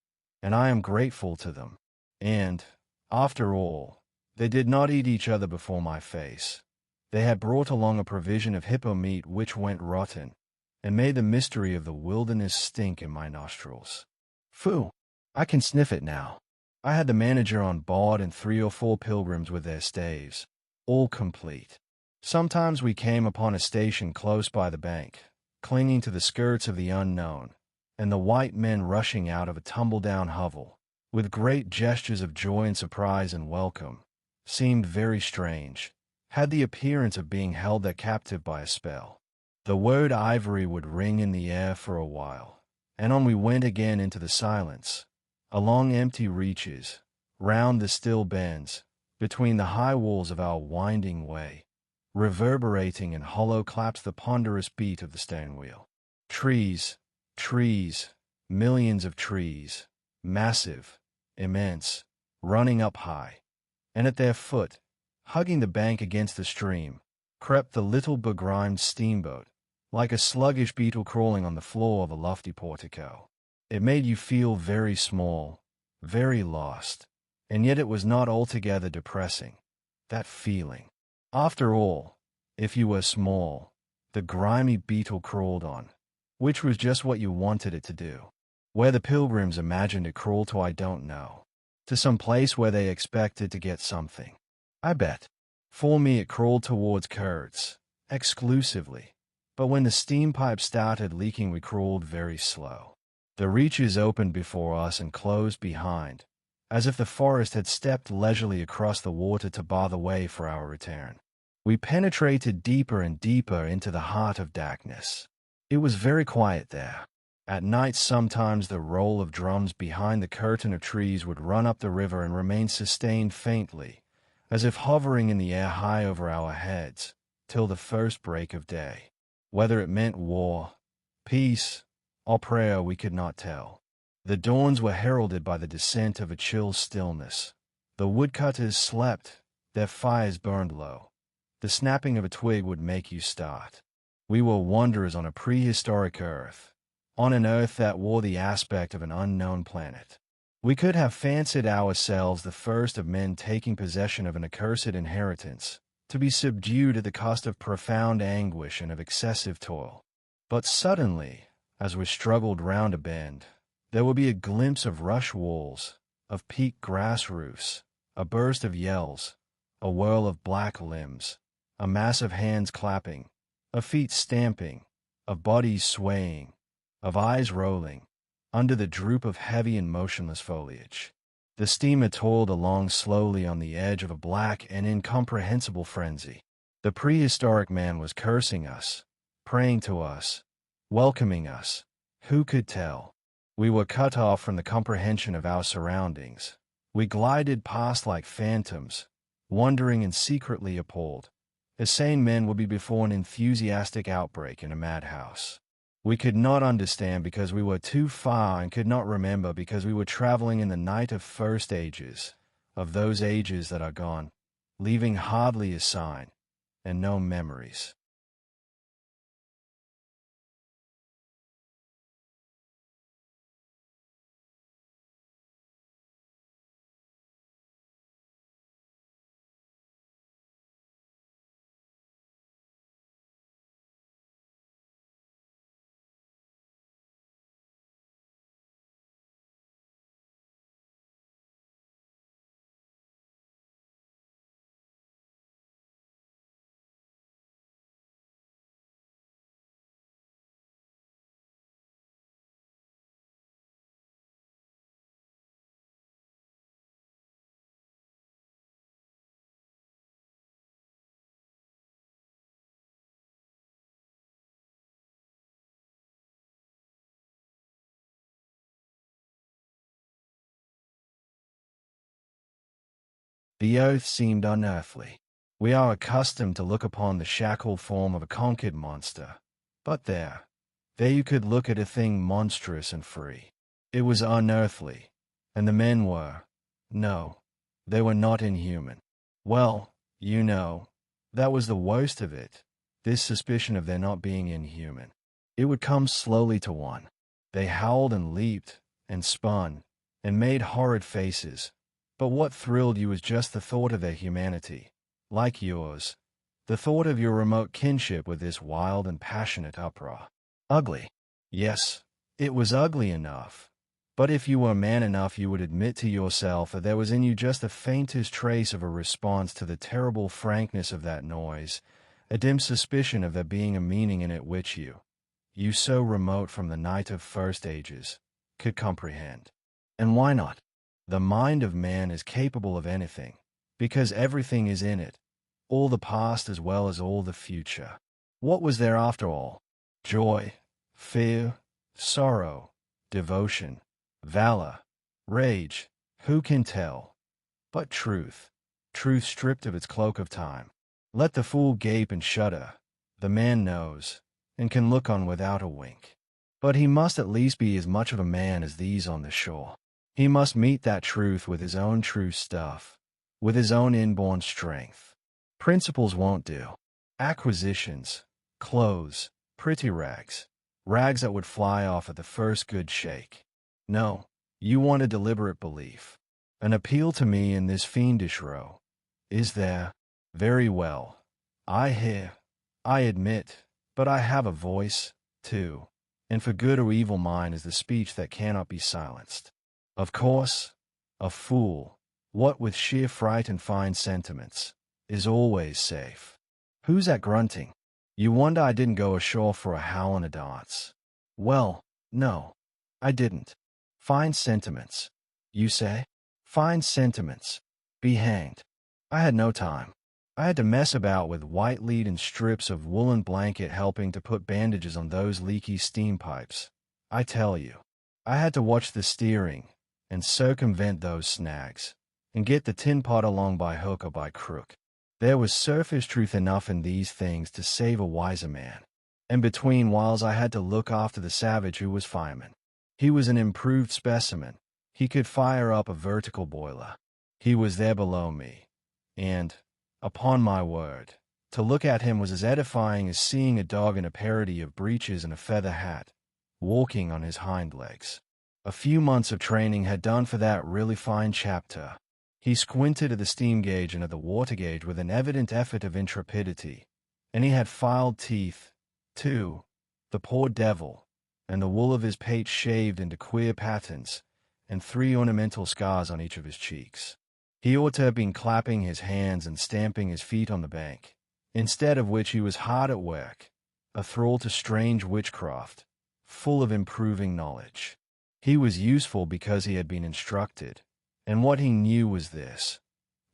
and I am grateful to them. And, after all, they did not eat each other before my face. They had brought along a provision of hippo meat which went rotten, and made the mystery of the wilderness stink in my nostrils. Phoo! I can sniff it now. I had the manager on board and 3 or 4 pilgrims with their staves, all complete. Sometimes we came upon a station close by the bank, clinging to the skirts of the unknown, and the white men rushing out of a tumble-down hovel, with great gestures of joy and surprise and welcome, seemed very strange, had the appearance of being held there captive by a spell. The word ivory would ring in the air for a while, and on we went again into the silence, along empty reaches, round the still bends, between the high walls of our winding way, reverberating in hollow claps the ponderous beat of the stern wheel. Trees, millions of trees, massive, immense, running up high, and at their foot, hugging the bank against the stream, crept the little begrimed steamboat, like a sluggish beetle crawling on the floor of a lofty portico. It made you feel very small, very lost, and yet it was not altogether depressing, that feeling. After all, if you were small, the grimy beetle crawled on, which was just what you wanted it to do. Where the pilgrims imagined it crawled to I don't know. To some place where they expected to get something, I bet. For me it crawled towards Kurtz, exclusively. But when the steam pipe started leaking we crawled very slow. The reaches opened before us and closed behind, as if the forest had stepped leisurely across the water to bar the way for our return. We penetrated deeper and deeper into the heart of darkness. It was very quiet there. At night sometimes the roll of drums behind the curtain of trees would run up the river and remain sustained faintly, as if hovering in the air high over our heads, till the first break of day. Whether it meant war, peace, or prayer we could not tell. The dawns were heralded by the descent of a chill stillness. The woodcutters slept, their fires burned low. The snapping of a twig would make you start. We were wanderers on a prehistoric earth, on an earth that wore the aspect of an unknown planet. We could have fancied ourselves the first of men taking possession of an accursed inheritance, to be subdued at the cost of profound anguish and of excessive toil. But suddenly, as we struggled round a bend, there would be a glimpse of rush walls, of peaked grass roofs, a burst of yells, a whirl of black limbs, a mass of hands clapping, of feet stamping, of bodies swaying, of eyes rolling, under the droop of heavy and motionless foliage. The steamer toiled along slowly on the edge of a black and incomprehensible frenzy. The prehistoric man was cursing us, praying to us, welcoming us. Who could tell? We were cut off from the comprehension of our surroundings. We glided past like phantoms, wondering and secretly appalled, as sane men would be before an enthusiastic outbreak in a madhouse. We could not understand because we were too far and could not remember because we were traveling in the night of first ages, of those ages that are gone, leaving hardly a sign and no memories. The earth seemed unearthly. We are accustomed to look upon the shackled form of a conquered monster. But there you could look at a thing monstrous and free. It was unearthly, and the men were, no, they were not inhuman. Well, you know, that was the worst of it, this suspicion of their not being inhuman. It would come slowly to one. They howled and leaped, and spun, and made horrid faces. But what thrilled you was just the thought of their humanity, like yours, the thought of your remote kinship with this wild and passionate uproar. Ugly. Yes, it was ugly enough. But if you were man enough, you would admit to yourself that there was in you just the faintest trace of a response to the terrible frankness of that noise, a dim suspicion of there being a meaning in it which you so remote from the night of first ages, could comprehend. And why not? The mind of man is capable of anything, because everything is in it, all the past as well as all the future. What was there after all? Joy, fear, sorrow, devotion, valor, rage, who can tell? But truth stripped of its cloak of time. Let the fool gape and shudder, the man knows, and can look on without a wink. But he must at least be as much of a man as these on the shore. He must meet that truth with his own true stuff, with his own inborn strength. Principles won't do. Acquisitions, clothes, pretty rags that would fly off at the first good shake. No, you want a deliberate belief. An appeal to me in this fiendish row. Is there? Very well. I hear, I admit, but I have a voice, too, and for good or evil mine is the speech that cannot be silenced. Of course, a fool, what with sheer fright and fine sentiments, is always safe. Who's that grunting? You wonder I didn't go ashore for a howl and a dance. Well, no, I didn't. Fine sentiments, you say? Fine sentiments. Be hanged. I had no time. I had to mess about with white lead and strips of woolen blanket helping to put bandages on those leaky steam pipes. I tell you, I had to watch the steering and circumvent those snags, and get the tin pot along by hook or by crook. There was surface truth enough in these things to save a wiser man. And between whiles I had to look after the savage who was fireman. He was an improved specimen. He could fire up a vertical boiler. He was there below me. And, upon my word, to look at him was as edifying as seeing a dog in a parody of breeches and a feather hat, walking on his hind legs. A few months of training had done for that really fine chapter. He squinted at the steam gauge and at the water gauge with an evident effort of intrepidity, and he had filed teeth, too, the poor devil, and the wool of his pate shaved into queer patterns, and 3 ornamental scars on each of his cheeks. He ought to have been clapping his hands and stamping his feet on the bank, instead of which he was hard at work, a thrall to strange witchcraft, full of improving knowledge. He was useful because he had been instructed, and what he knew was this: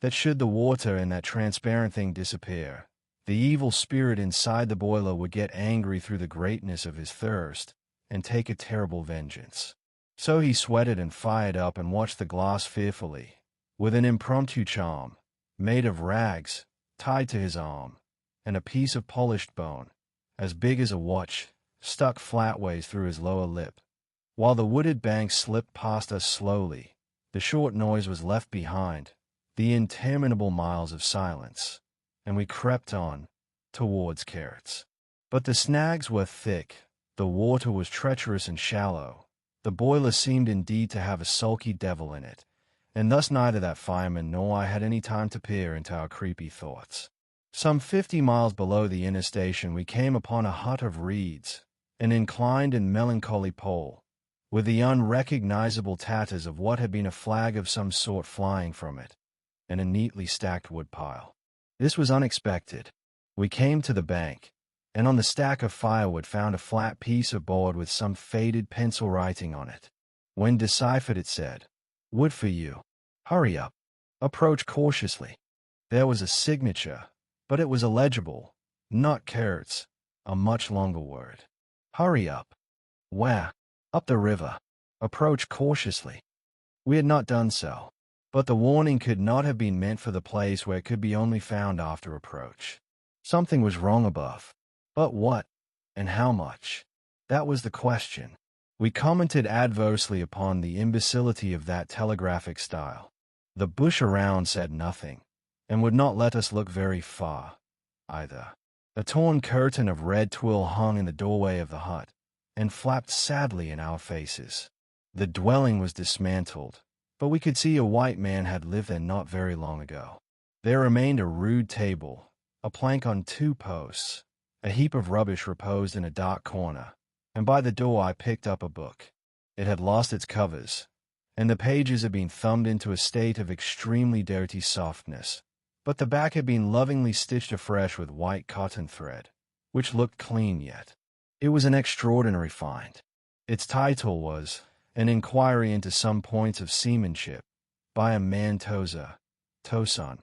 that should the water in that transparent thing disappear, the evil spirit inside the boiler would get angry through the greatness of his thirst and take a terrible vengeance. So he sweated and fired up and watched the glass fearfully, with an impromptu charm, made of rags, tied to his arm, and a piece of polished bone, as big as a watch, stuck flatways through his lower lip. While the wooded banks slipped past us slowly, the short noise was left behind, the interminable miles of silence, and we crept on, towards Kurtz. But the snags were thick, the water was treacherous and shallow, the boiler seemed indeed to have a sulky devil in it, and thus neither that fireman nor I had any time to peer into our creepy thoughts. Some 50 miles below the inner station we came upon a hut of reeds, an inclined and melancholy pole, with the unrecognizable tatters of what had been a flag of some sort flying from it, and a neatly stacked woodpile. This was unexpected. We came to the bank, and on the stack of firewood found a flat piece of board with some faded pencil writing on it. When deciphered, it said, "Wood for you. Hurry up. Approach cautiously." There was a signature, but it was illegible, not Kurtz, a much longer word. Hurry up. Where? Up the river. Approach cautiously. We had not done so, but the warning could not have been meant for the place where it could be only found after approach. Something was wrong above. But what, and how much? That was the question. We commented adversely upon the imbecility of that telegraphic style. The bush around said nothing, and would not let us look very far, either. A torn curtain of red twill hung in the doorway of the hut, and flapped sadly in our faces. The dwelling was dismantled, but we could see a white man had lived there not very long ago. There remained a rude table, a plank on 2 posts, a heap of rubbish reposed in a dark corner, and by the door I picked up a book. It had lost its covers, and the pages had been thumbed into a state of extremely dirty softness, but the back had been lovingly stitched afresh with white cotton thread, which looked clean yet. It was an extraordinary find. Its title was An Inquiry into Some Points of Seamanship, by a man Tosun,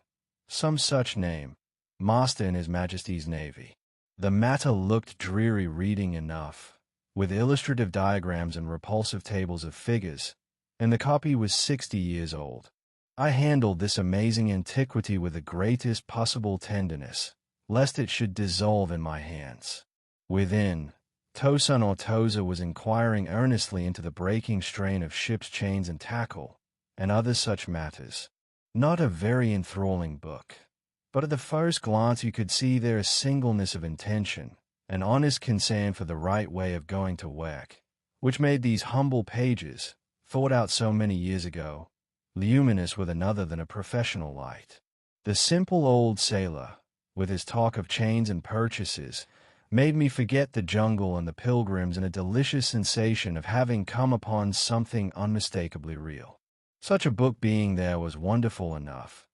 some such name, master in His Majesty's Navy. The matter looked dreary reading enough, with illustrative diagrams and repulsive tables of figures, and the copy was 60 years old. I handled this amazing antiquity with the greatest possible tenderness, lest it should dissolve in my hands. Within, Tosun or Toza was inquiring earnestly into the breaking strain of ship's chains and tackle, and other such matters. Not a very enthralling book, but at the first glance you could see there a singleness of intention, an honest concern for the right way of going to work, which made these humble pages, thought out so many years ago, luminous with another than a professional light. The simple old sailor, with his talk of chains and purchases, made me forget the jungle and the pilgrims in a delicious sensation of having come upon something unmistakably real. Such a book being there was wonderful enough,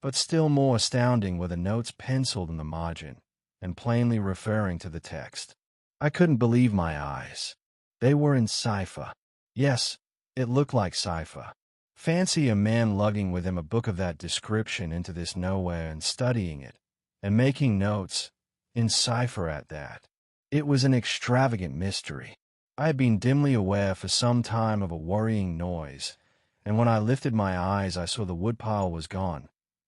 but still more astounding were the notes penciled in the margin, and plainly referring to the text. I couldn't believe my eyes. They were in cipher. Yes, it looked like cipher. Fancy a man lugging with him a book of that description into this nowhere and studying it, and making notes, in cipher at that. It was an extravagant mystery. I had been dimly aware for some time of a worrying noise, and when I lifted my eyes I saw the woodpile was gone,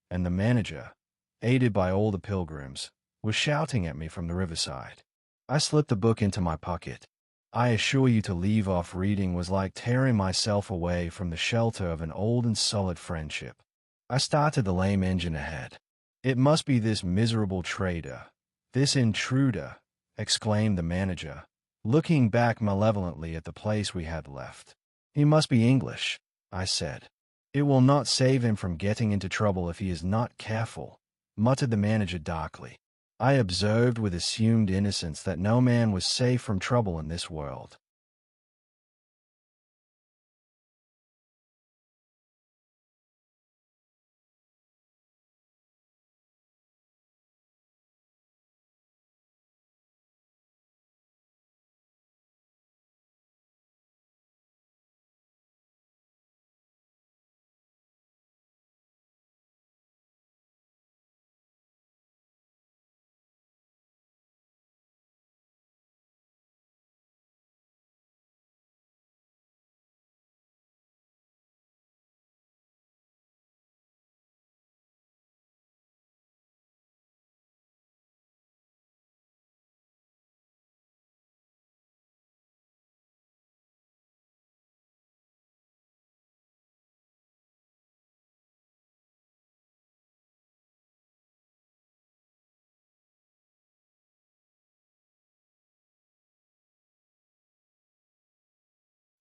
and the manager, aided by all the pilgrims, was shouting at me from the riverside. I slipped the book into my pocket. I assure you to leave off reading was like tearing myself away from the shelter of an old and solid friendship. I started the lame engine ahead. It must be this miserable trader, this intruder, exclaimed the manager, looking back malevolently at the place we had left. He must be English, I said. It will not save him from getting into trouble if he is not careful, muttered the manager darkly. I observed with assumed innocence that no man was safe from trouble in this world.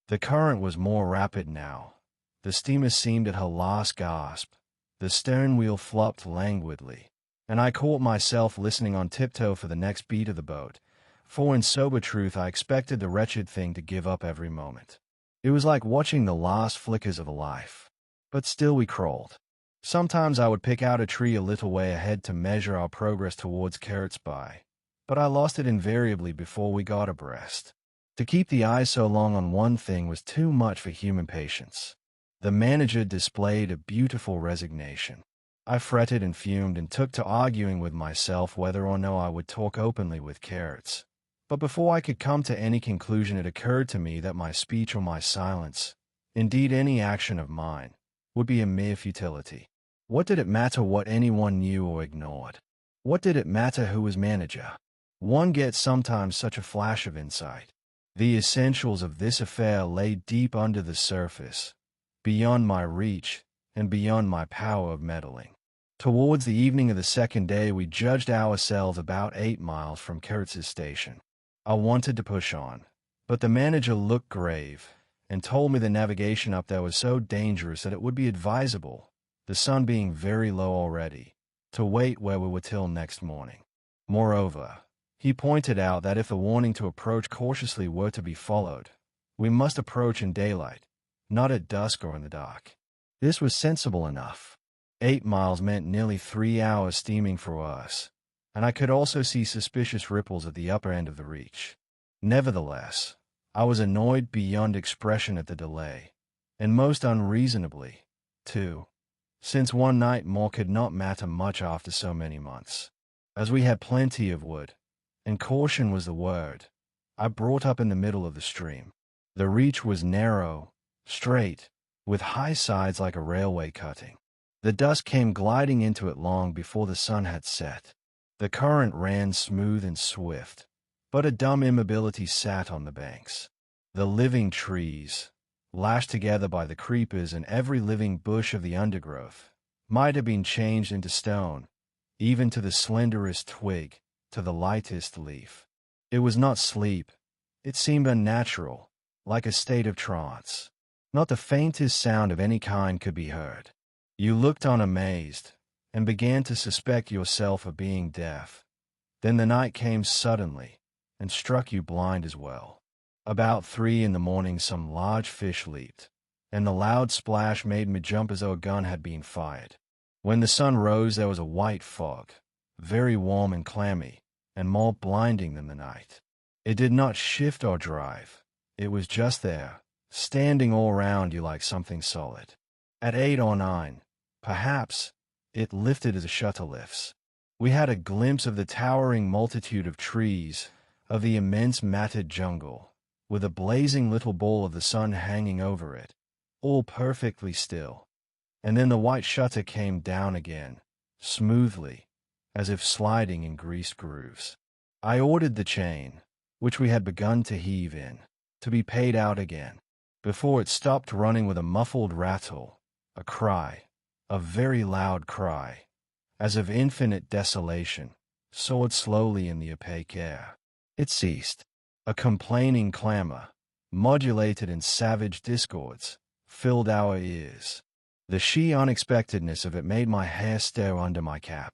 The current was more rapid now. The steamer seemed at her last gasp. The stern wheel flopped languidly, and I caught myself listening on tiptoe for the next beat of the boat, for in sober truth I expected the wretched thing to give up every moment. It was like watching the last flickers of a life. But still we crawled. Sometimes I would pick out a tree a little way ahead to measure our progress towards Kurtz by, but I lost it invariably before we got abreast. To keep the eye so long on one thing was too much for human patience. The manager displayed a beautiful resignation. I fretted and fumed and took to arguing with myself whether or no I would talk openly with Kurtz. But before I could come to any conclusion, it occurred to me that my speech or my silence, indeed any action of mine, would be a mere futility. What did it matter what anyone knew or ignored? What did it matter who was manager? One gets sometimes such a flash of insight. The essentials of this affair lay deep under the surface, beyond my reach and beyond my power of meddling. Towards the evening of the second day, we judged ourselves about 8 miles from Kurtz's station. I wanted to push on, but the manager looked grave and told me the navigation up there was so dangerous that it would be advisable, the sun being very low already, to wait where we were till next morning. Moreover, he pointed out that if the warning to approach cautiously were to be followed, we must approach in daylight, not at dusk or in the dark. This was sensible enough. 8 miles meant nearly 3 hours steaming for us, and I could also see suspicious ripples at the upper end of the reach. Nevertheless, I was annoyed beyond expression at the delay, and most unreasonably, too, since one night more could not matter much after so many months. As we had plenty of wood, and caution was the word, I brought up in the middle of the stream. The reach was narrow, straight, with high sides like a railway cutting. The dusk came gliding into it long before the sun had set. The current ran smooth and swift, but a dumb immobility sat on the banks. The living trees, lashed together by the creepers and every living bush of the undergrowth, might have been changed into stone, even to the slenderest twig, to the lightest leaf. It was not sleep. It seemed unnatural, like a state of trance. Not the faintest sound of any kind could be heard. You looked on amazed, and began to suspect yourself of being deaf. Then the night came suddenly, and struck you blind as well. About 3 in the morning some large fish leaped, and the loud splash made me jump as though a gun had been fired. When the sun rose there was a white fog, very warm and clammy, and more blinding than the night. It did not shift or drive. It was just there, standing all round you like something solid. At 8 or 9, perhaps, it lifted as a shutter lifts. We had a glimpse of the towering multitude of trees, of the immense matted jungle, with a blazing little ball of the sun hanging over it, all perfectly still. And then the white shutter came down again, smoothly, as if sliding in greased grooves. I ordered the chain, which we had begun to heave in, to be paid out again, before it stopped running with a muffled rattle, a cry, a very loud cry, as of infinite desolation, soared slowly in the opaque air. It ceased. A complaining clamor, modulated in savage discords, filled our ears. The sheer unexpectedness of it made my hair stand under my cap.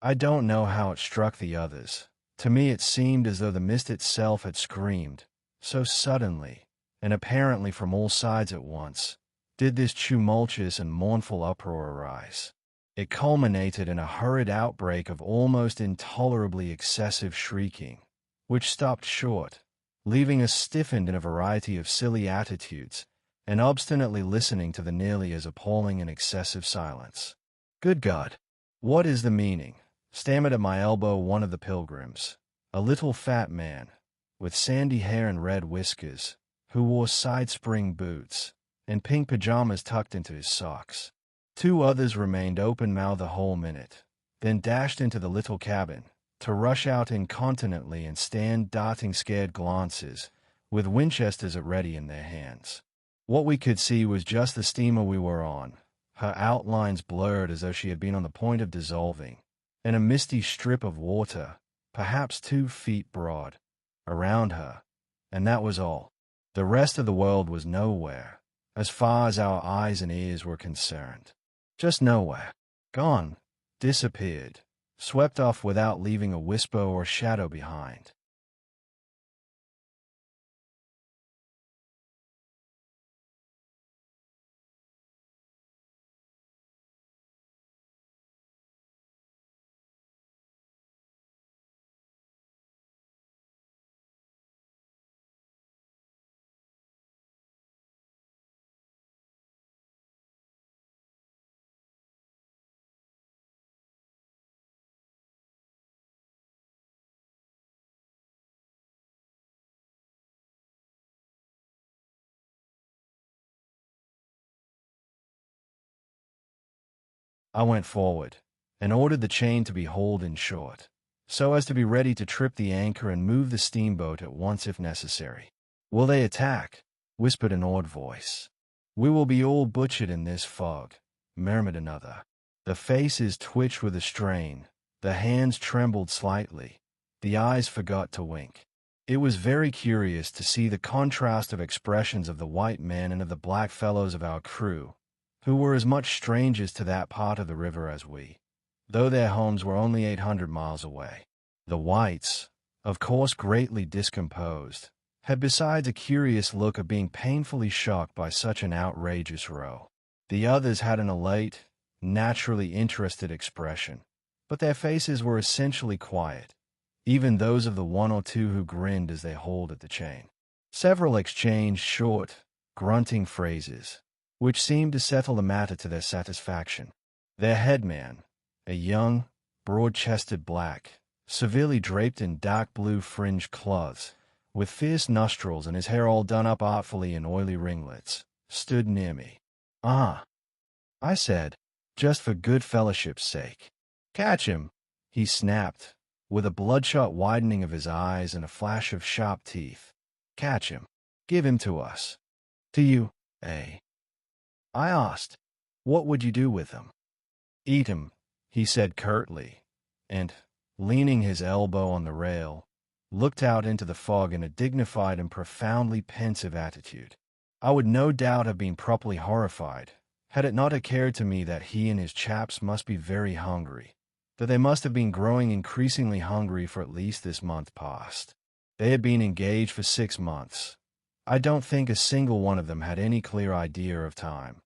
I don't know how it struck the others. To me it seemed as though the mist itself had screamed, so suddenly, and apparently from all sides at once, did this tumultuous and mournful uproar arise. It culminated in a hurried outbreak of almost intolerably excessive shrieking, which stopped short, leaving us stiffened in a variety of silly attitudes, and obstinately listening to the nearly as appalling and excessive silence. "Good God! What is the meaning?" stammered at my elbow one of the pilgrims, a little fat man, with sandy hair and red whiskers, who wore side-spring boots, and pink pajamas tucked into his socks. 2 others remained open-mouthed the whole minute, then dashed into the little cabin, to rush out incontinently and stand darting scared glances, with Winchesters at ready in their hands. What we could see was just the steamer we were on, her outlines blurred as though she had been on the point of dissolving, and a misty strip of water, perhaps 2 feet broad, around her, and that was all. The rest of the world was nowhere, as far as our eyes and ears were concerned. Just nowhere. Gone. Disappeared. Swept off without leaving a whisper or shadow behind. I went forward, and ordered the chain to be hauled in short, so as to be ready to trip the anchor and move the steamboat at once if necessary. "Will they attack?" whispered an awed voice. "We will be all butchered in this fog," murmured another. The faces twitched with a strain, the hands trembled slightly, the eyes forgot to wink. It was very curious to see the contrast of expressions of the white men and of the black fellows of our crew, who were as much strangers to that part of the river as we, though their homes were only 800 miles away. The whites, of course greatly discomposed, had besides a curious look of being painfully shocked by such an outrageous row. The others had an elate, naturally interested expression, but their faces were essentially quiet, even those of the one or two who grinned as they hauled at the chain. Several exchanged short, grunting phrases, which seemed to settle the matter to their satisfaction. Their headman, a young, broad-chested black, severely draped in dark blue fringed cloths, with fierce nostrils and his hair all done up artfully in oily ringlets, stood near me. "Ah," I said, just for good fellowship's sake. "Catch him," he snapped, with a bloodshot widening of his eyes and a flash of sharp teeth. "Catch him. Give him to us." "To you, eh?" I asked. "What would you do with him?" "Eat him," he said curtly, and, leaning his elbow on the rail, looked out into the fog in a dignified and profoundly pensive attitude. I would no doubt have been properly horrified, had it not occurred to me that he and his chaps must be very hungry, that they must have been growing increasingly hungry for at least this month past. They had been engaged for 6 months. I don't think a single one of them had any clear idea of time,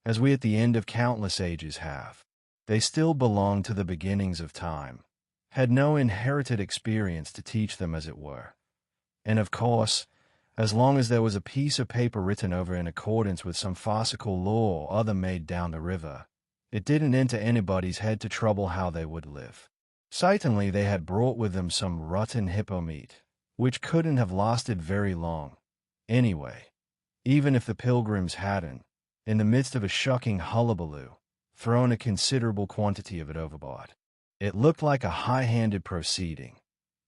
as we at the end of countless ages have. They still belonged to the beginnings of time, had no inherited experience to teach them, as it were. And of course, as long as there was a piece of paper written over in accordance with some farcical law or other made down the river, it didn't enter anybody's head to trouble how they would live. Certainly they had brought with them some rotten hippo meat, which couldn't have lasted very long. Anyway, even if the pilgrims hadn't, in the midst of a shocking hullabaloo, thrown a considerable quantity of it overboard. It looked like a high-handed proceeding,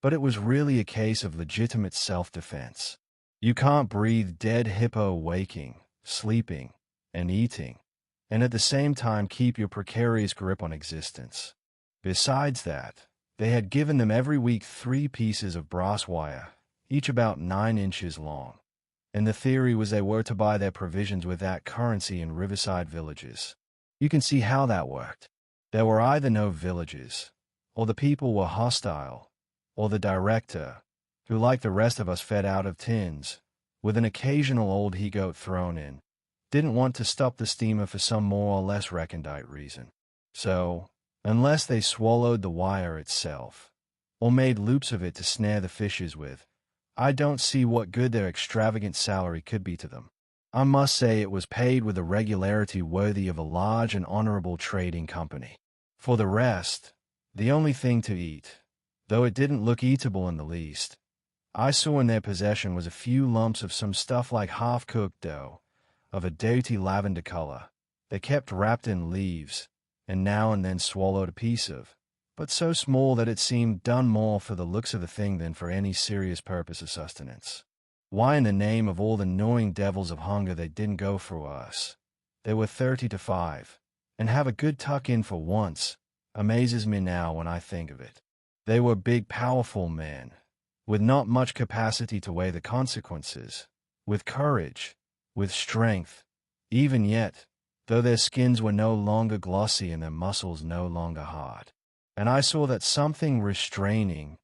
but it was really a case of legitimate self-defense. You can't breathe dead hippo waking, sleeping, and eating, and at the same time keep your precarious grip on existence. Besides that, they had given them every week 3 pieces of brass wire, each about 9 inches long, and the theory was they were to buy their provisions with that currency in riverside villages. You can see how that worked. There were either no villages, or the people were hostile, or the director, who like the rest of us fed out of tins, with an occasional old he-goat thrown in, didn't want to stop the steamer for some more or less recondite reason. So, unless they swallowed the wire itself, or made loops of it to snare the fishes with, I don't see what good their extravagant salary could be to them. I must say it was paid with a regularity worthy of a large and honorable trading company. For the rest, the only thing to eat, though it didn't look eatable in the least, I saw in their possession was a few lumps of some stuff like half-cooked dough, of a dirty lavender color, they kept wrapped in leaves, and now and then swallowed a piece of, but so small that it seemed done more for the looks of the thing than for any serious purpose of sustenance. Why in the name of all the gnawing devils of hunger they didn't go for us? They were 30 to 5, and have a good tuck-in for once, amazes me now when I think of it. They were big, powerful men, with not much capacity to weigh the consequences, with courage, with strength, even yet, though their skins were no longer glossy and their muscles no longer hard. And I saw that something restraining,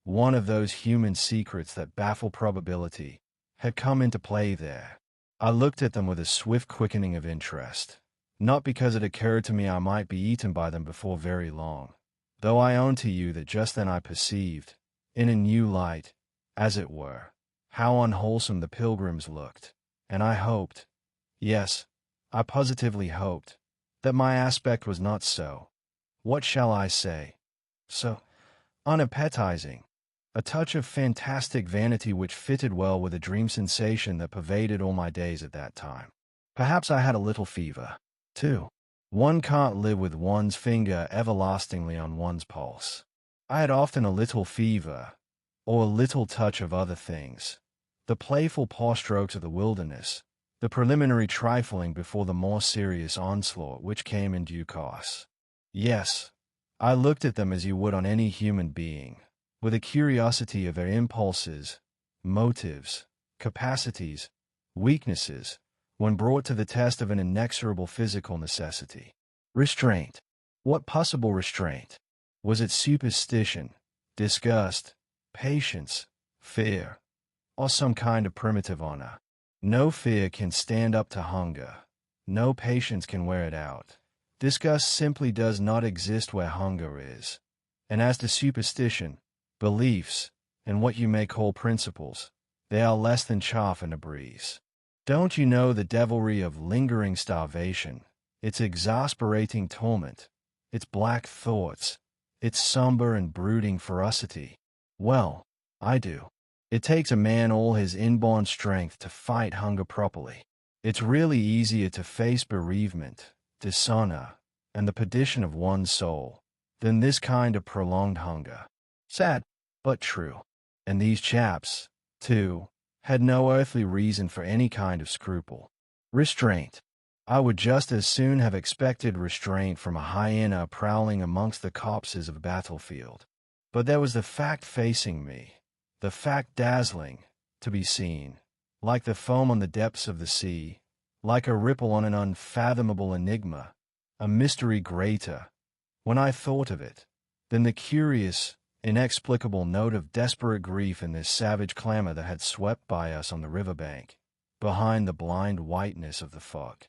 one of those human secrets that baffle probability, had come into play there. I looked at them with a swift quickening of interest, not because it occurred to me I might be eaten by them before very long, though I own to you that just then I perceived, in a new light, as it were, how unwholesome the pilgrims looked, and I hoped, yes, I positively hoped, that my aspect was not so, what shall I say, so unappetizing, a touch of fantastic vanity which fitted well with a dream sensation that pervaded all my days at that time. Perhaps I had a little fever, too. One can't live with one's finger everlastingly on one's pulse. I had often a little fever, or a little touch of other things, the playful paw-strokes of the wilderness, the preliminary trifling before the more serious onslaught which came in due course. Yes, I looked at them as you would on any human being, with a curiosity of their impulses, motives, capacities, weaknesses, when brought to the test of an inexorable physical necessity. Restraint. What possible restraint? Was it superstition, disgust, patience, fear, or some kind of primitive honor? No fear can stand up to hunger. No patience can wear it out. Disgust simply does not exist where hunger is. And as to superstition, beliefs, and what you may call principles, they are less than chaff in a breeze. Don't you know the devilry of lingering starvation, its exasperating torment, its black thoughts, its somber and brooding ferocity? Well, I do. It takes a man all his inborn strength to fight hunger properly. It's really easier to face bereavement, dishonor, and the perdition of one's soul than this kind of prolonged hunger. Sad, but true. And these chaps, too, had no earthly reason for any kind of scruple. Restraint. I would just as soon have expected restraint from a hyena prowling amongst the corpses of a battlefield. But there was the fact facing me, the fact dazzling, to be seen, like the foam on the depths of the sea, like a ripple on an unfathomable enigma, a mystery greater, when I thought of it, than the curious, inexplicable note of desperate grief in this savage clamor that had swept by us on the river bank, behind the blind whiteness of the fog.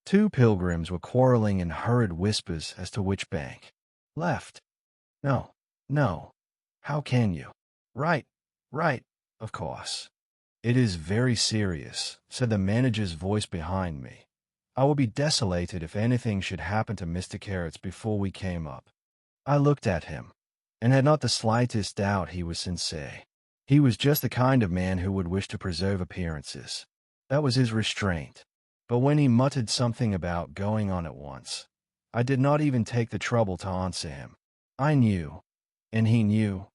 Two pilgrims were quarreling in hurried whispers as to which bank. Left. No, no. How can you? Right, right, of course. It is very serious, said the manager's voice behind me. I would be desolated if anything should happen to Mr. Kurtz before we came up. I looked at him, and had not the slightest doubt he was sincere. He was just the kind of man who would wish to preserve appearances. That was his restraint. But when he muttered something about going on at once, I did not even take the trouble to answer him. I knew, and he knew,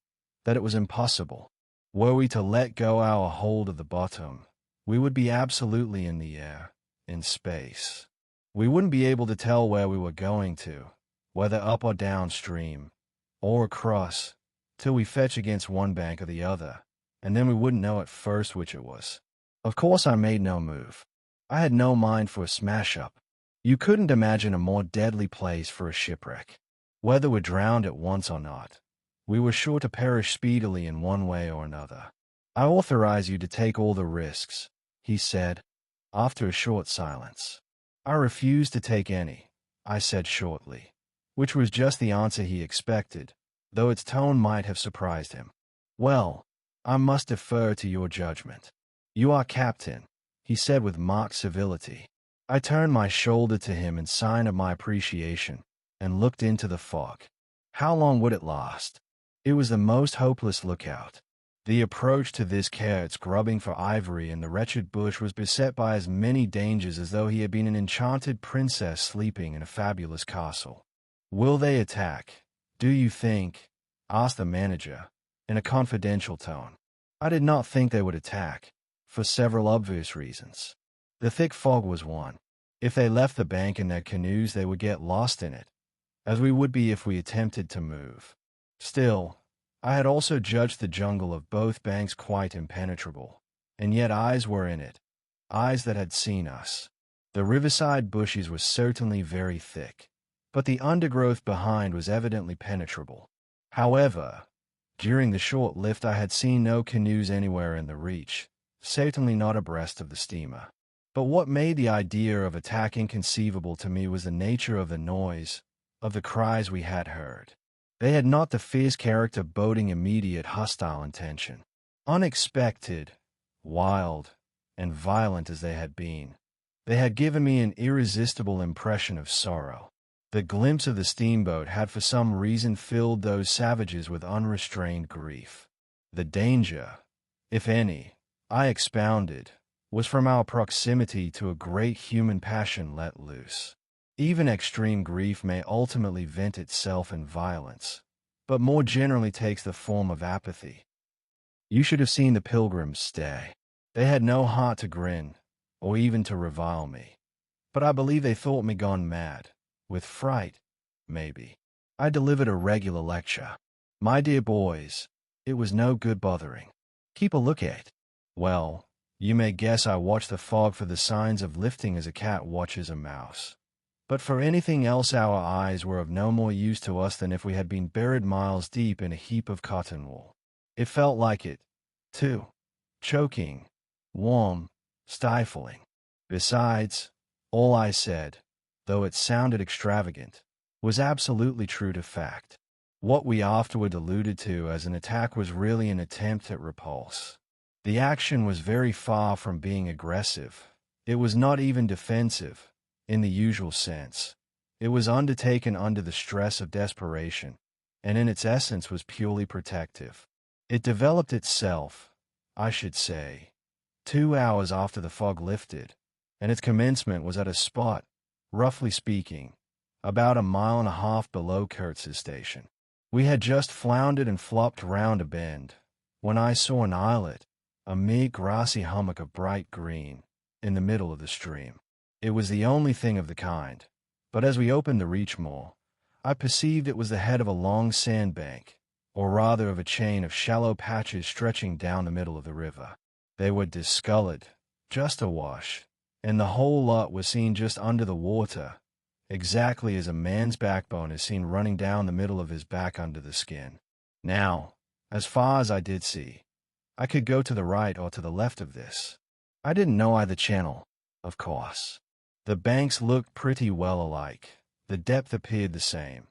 that it was impossible. Were we to let go our hold of the bottom, we would be absolutely in the air, in space. We wouldn't be able to tell where we were going to, whether up or downstream, or across, till we fetch against one bank or the other, and then we wouldn't know at first which it was. Of course I made no move. I had no mind for a smash-up. You couldn't imagine a more deadly place for a shipwreck. Whether we're drowned at once or not, we were sure to perish speedily in one way or another. I authorize you to take all the risks, he said, after a short silence. I refuse to take any, I said shortly. which was just the answer he expected, though its tone might have surprised him. "Well, I must defer to your judgment. You are captain," he said with mock civility. I turned my shoulder to him in sign of my appreciation and looked into the fog. How long would it last? It was the most hopeless lookout. The approach to this Kurtz grubbing for ivory in the wretched bush was beset by as many dangers as though he had been an enchanted princess sleeping in a fabulous castle. "Will they attack, do you think?" asked the manager, in a confidential tone. I did not think they would attack, for several obvious reasons. The thick fog was one. If they left the bank in their canoes, they would get lost in it, as we would be if we attempted to move. Still, I had also judged the jungle of both banks quite impenetrable, and yet eyes were in it, eyes that had seen us. The riverside bushes were certainly very thick, but the undergrowth behind was evidently penetrable. However, during the short lift I had seen no canoes anywhere in the reach, certainly not abreast of the steamer. But what made the idea of attack inconceivable to me was the nature of the noise, of the cries we had heard. They had not the fierce character boding immediate hostile intention. Unexpected, wild, and violent as they had been, they had given me an irresistible impression of sorrow. The glimpse of the steamboat had for some reason filled those savages with unrestrained grief. The danger, if any, I expounded, was from our proximity to a great human passion let loose. Even extreme grief may ultimately vent itself in violence, but more generally takes the form of apathy. You should have seen the pilgrims stay. They had no heart to grin, or even to revile me. But I believe they thought me gone mad, with fright, maybe. I delivered a regular lecture. "My dear boys, it was no good bothering. Keep a lookout." Well, you may guess I watched the fog for the signs of lifting as a cat watches a mouse. But for anything else our eyes were of no more use to us than if we had been buried miles deep in a heap of cotton wool. It felt like it, too. Choking, warm, stifling. Besides, all I said, though it sounded extravagant, was absolutely true to fact. What we afterward alluded to as an attack was really an attempt at repulse. The action was very far from being aggressive. It was not even defensive, in the usual sense. It was undertaken under the stress of desperation, and in its essence was purely protective. It developed itself, I should say, 2 hours after the fog lifted, and its commencement was at a spot, roughly speaking, about 1.5 miles below Kurtz's station. We had just floundered and flopped round a bend, when I saw an islet, a mere grassy hummock of bright green, in the middle of the stream. It was the only thing of the kind, but as we opened the reach more, I perceived it was the head of a long sandbank, or rather of a chain of shallow patches stretching down the middle of the river. They were discolored, just awash, and the whole lot was seen just under the water, exactly as a man's backbone is seen running down the middle of his back under the skin. Now, as far as I did see, I could go to the right or to the left of this. I didn't know either channel, of course. The banks looked pretty well alike. The depth appeared the same.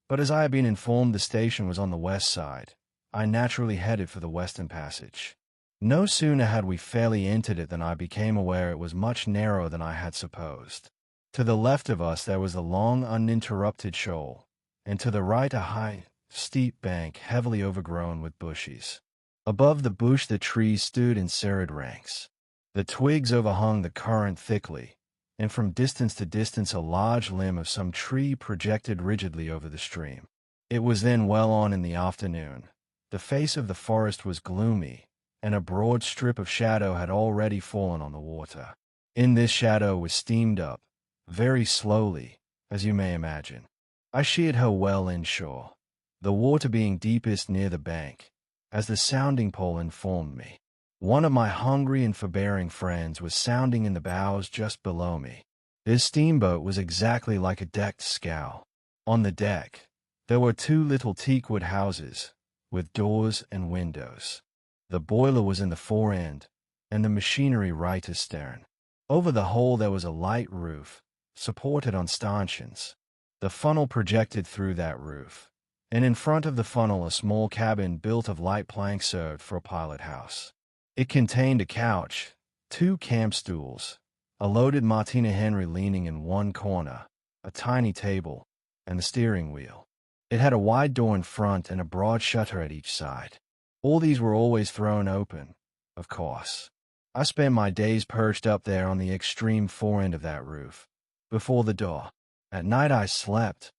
But as I had been informed the station was on the west side, I naturally headed for the western passage. No sooner had we fairly entered it than I became aware it was much narrower than I had supposed. To the left of us there was a long uninterrupted shoal, and to the right a high, steep bank heavily overgrown with bushes. Above the bush the trees stood in serried ranks. The twigs overhung the current thickly, and from distance to distance a large limb of some tree projected rigidly over the stream. It was then well on in the afternoon. The face of the forest was gloomy, and a broad strip of shadow had already fallen on the water. In this shadow was steamed up, very slowly, as you may imagine. I sheered her well inshore, the water being deepest near the bank, as the sounding pole informed me. One of my hungry and forbearing friends was sounding in the bows just below me. This steamboat was exactly like a decked scow. On the deck, there were 2 little teakwood houses, with doors and windows. The boiler was in the fore end, and the machinery right astern. Over the whole there was a light roof, supported on stanchions. The funnel projected through that roof, and in front of the funnel a small cabin built of light plank served for a pilot house. It contained a couch, 2 camp stools, a loaded Martina Henry leaning in one corner, a tiny table, and the steering wheel. It had a wide door in front and a broad shutter at each side. All these were always thrown open, of course. I spent my days perched up there on the extreme forend of that roof, before the door. At night I slept,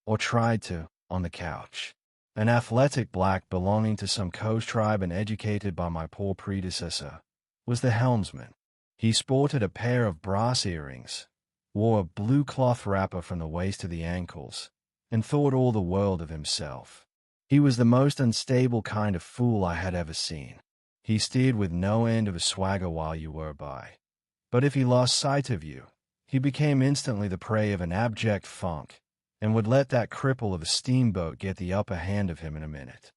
or tried to, on the couch. An athletic black belonging to some coast tribe and educated by my poor predecessor was the helmsman. He sported a pair of brass earrings, wore a blue cloth wrapper from the waist to the ankles, and thought all the world of himself. He was the most unstable kind of fool I had ever seen. He steered with no end of a swagger while you were by. But if he lost sight of you, he became instantly the prey of an abject funk, and would let that cripple of a steamboat get the upper hand of him in a minute.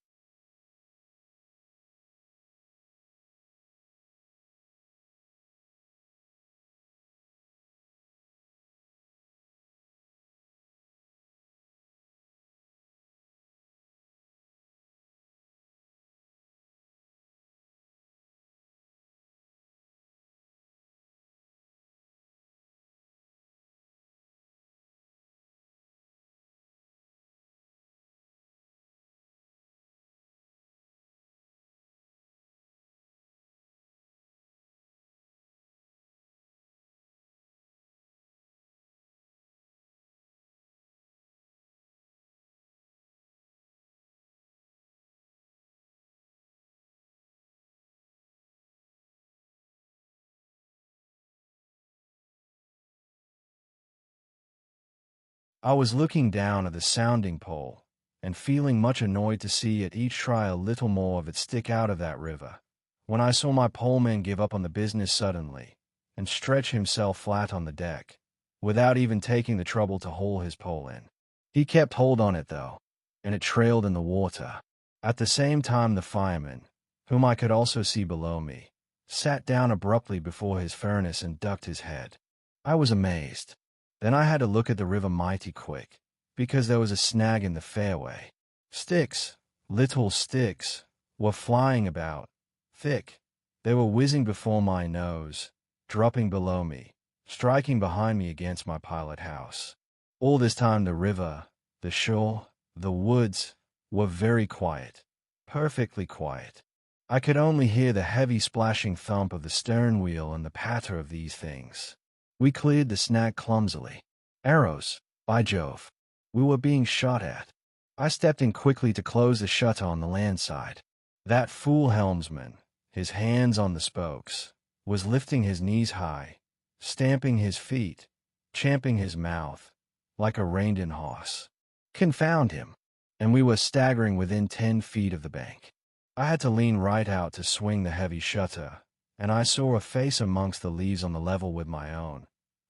I was looking down at the sounding pole, and feeling much annoyed to see it each try a little more of it stick out of that river, when I saw my poleman give up on the business suddenly, and stretch himself flat on the deck, without even taking the trouble to haul his pole in. He kept hold on it, though, and it trailed in the water. At the same time the fireman, whom I could also see below me, sat down abruptly before his furnace and ducked his head. I was amazed. Then I had to look at the river mighty quick, because there was a snag in the fairway. Sticks, little sticks, were flying about, thick. They were whizzing before my nose, dropping below me, striking behind me against my pilot house. All this time the river, the shore, the woods, were very quiet, perfectly quiet. I could only hear the heavy splashing thump of the stern wheel and the patter of these things. We cleared the snag clumsily. Arrows, by Jove! We were being shot at. I stepped in quickly to close the shutter on the land side. That fool helmsman, his hands on the spokes, was lifting his knees high, stamping his feet, champing his mouth, like a reined-in horse. Confound him! And we were staggering within 10 feet of the bank. I had to lean right out to swing the heavy shutter, and I saw a face amongst the leaves on the level with my own,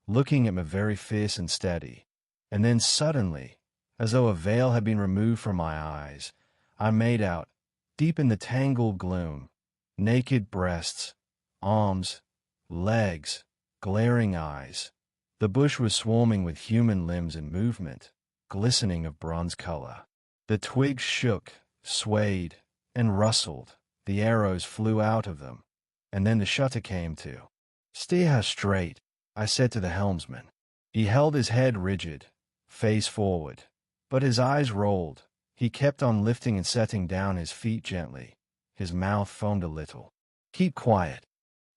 looking at me very fierce and steady. And then suddenly, as though a veil had been removed from my eyes, I made out, deep in the tangled gloom, naked breasts, arms, legs, glaring eyes. The bush was swarming with human limbs in movement, glistening of bronze color. The twigs shook, swayed, and rustled. The arrows flew out of them, and then the shutter came to. "Steer her straight," I said to the helmsman. He held his head rigid, face forward, but his eyes rolled. He kept on lifting and setting down his feet gently. His mouth foamed a little. "Keep quiet,"